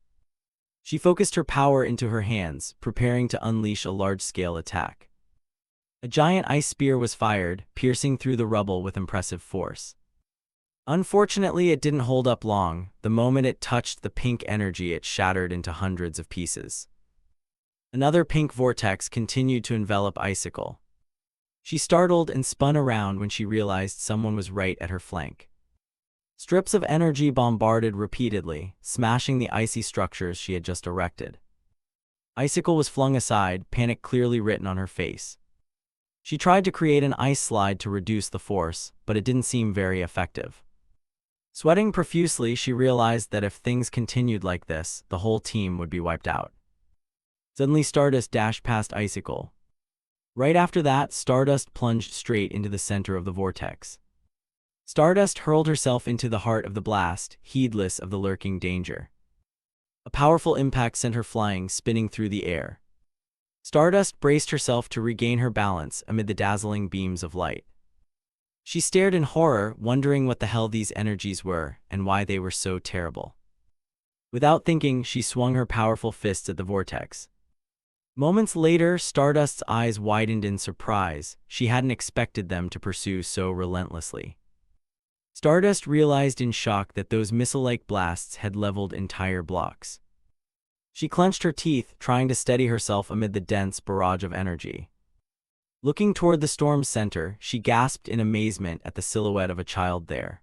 A: She focused her power into her hands, preparing to unleash a large-scale attack. A giant ice spear was fired, piercing through the rubble with impressive force. Unfortunately, it didn't hold up long. The moment it touched the pink energy, it shattered into hundreds of pieces. Another pink vortex continued to envelop Icicle. She startled and spun around when she realized someone was right at her flank. Strips of energy bombarded repeatedly, smashing the icy structures she had just erected. Icicle was flung aside, panic clearly written on her face. She tried to create an ice slide to reduce the force, but it didn't seem very effective. Sweating profusely, she realized that if things continued like this, the whole team would be wiped out. Suddenly, Stardust dashed past Icicle. Right after that, Stardust plunged straight into the center of the vortex. Stardust hurled herself into the heart of the blast, heedless of the lurking danger. A powerful impact sent her flying, spinning through the air. Stardust braced herself to regain her balance amid the dazzling beams of light. She stared in horror, wondering what the hell these energies were and why they were so terrible. Without thinking, she swung her powerful fists at the vortex. Moments later, Stardust's eyes widened in surprise. She hadn't expected them to pursue so relentlessly. Stardust realized in shock that those missile-like blasts had leveled entire blocks. She clenched her teeth, trying to steady herself amid the dense barrage of energy. Looking toward the storm's center, she gasped in amazement at the silhouette of a child there.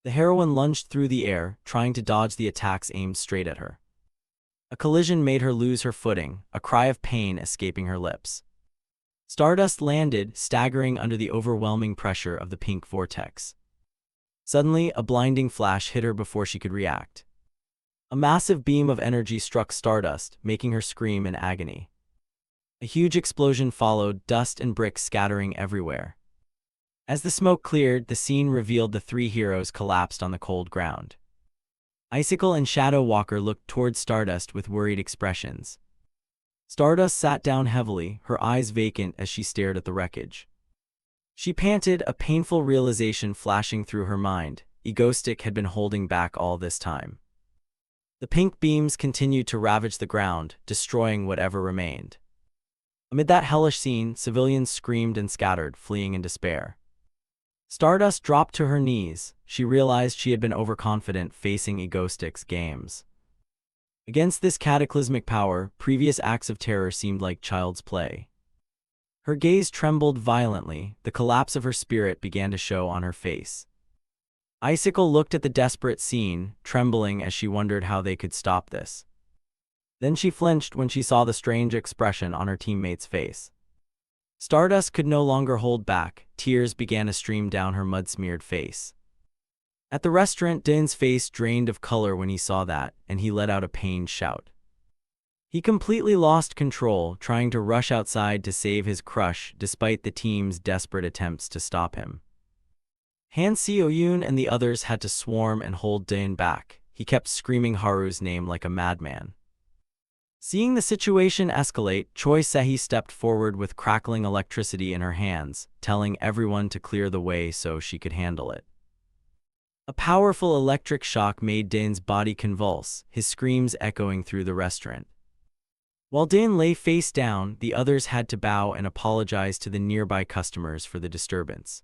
A: The heroine lunged through the air, trying to dodge the attacks aimed straight at her. A collision made her lose her footing, a cry of pain escaping her lips. Stardust landed, staggering under the overwhelming pressure of the pink vortex. Suddenly, a blinding flash hit her before she could react. A massive beam of energy struck Stardust, making her scream in agony. A huge explosion followed, dust and bricks scattering everywhere. As the smoke cleared, the scene revealed the three heroes collapsed on the cold ground. Icicle and Shadow Walker looked toward Stardust with worried expressions. Stardust sat down heavily, her eyes vacant as she stared at the wreckage. She panted, a painful realization flashing through her mind. Egoistic had been holding back all this time. The pink beams continued to ravage the ground, destroying whatever remained. Amid that hellish scene, civilians screamed and scattered, fleeing in despair. Stardust dropped to her knees. She realized she had been overconfident facing Egoistic's games. Against this cataclysmic power, previous acts of terror seemed like child's play. Her gaze trembled violently, the collapse of her spirit began to show on her face. Icicle looked at the desperate scene, trembling as she wondered how they could stop this. Then she flinched when she saw the strange expression on her teammate's face. Stardust could no longer hold back, tears began to stream down her mud-smeared face. At the restaurant, Din's face drained of color when he saw that, and he let out a pained shout. He completely lost control, trying to rush outside to save his crush despite the team's desperate attempts to stop him. Han Seo-yoon and the others had to swarm and hold Din back. He kept screaming Haru's name like a madman. Seeing the situation escalate, Choi Se-hee stepped forward with crackling electricity in her hands, telling everyone to clear the way so she could handle it. A powerful electric shock made Din's body convulse, his screams echoing through the restaurant. While Din lay face down, the others had to bow and apologize to the nearby customers for the disturbance.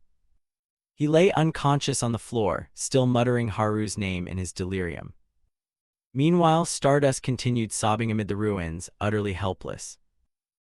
A: He lay unconscious on the floor, still muttering Haru's name in his delirium. Meanwhile, Stardust continued sobbing amid the ruins, utterly helpless.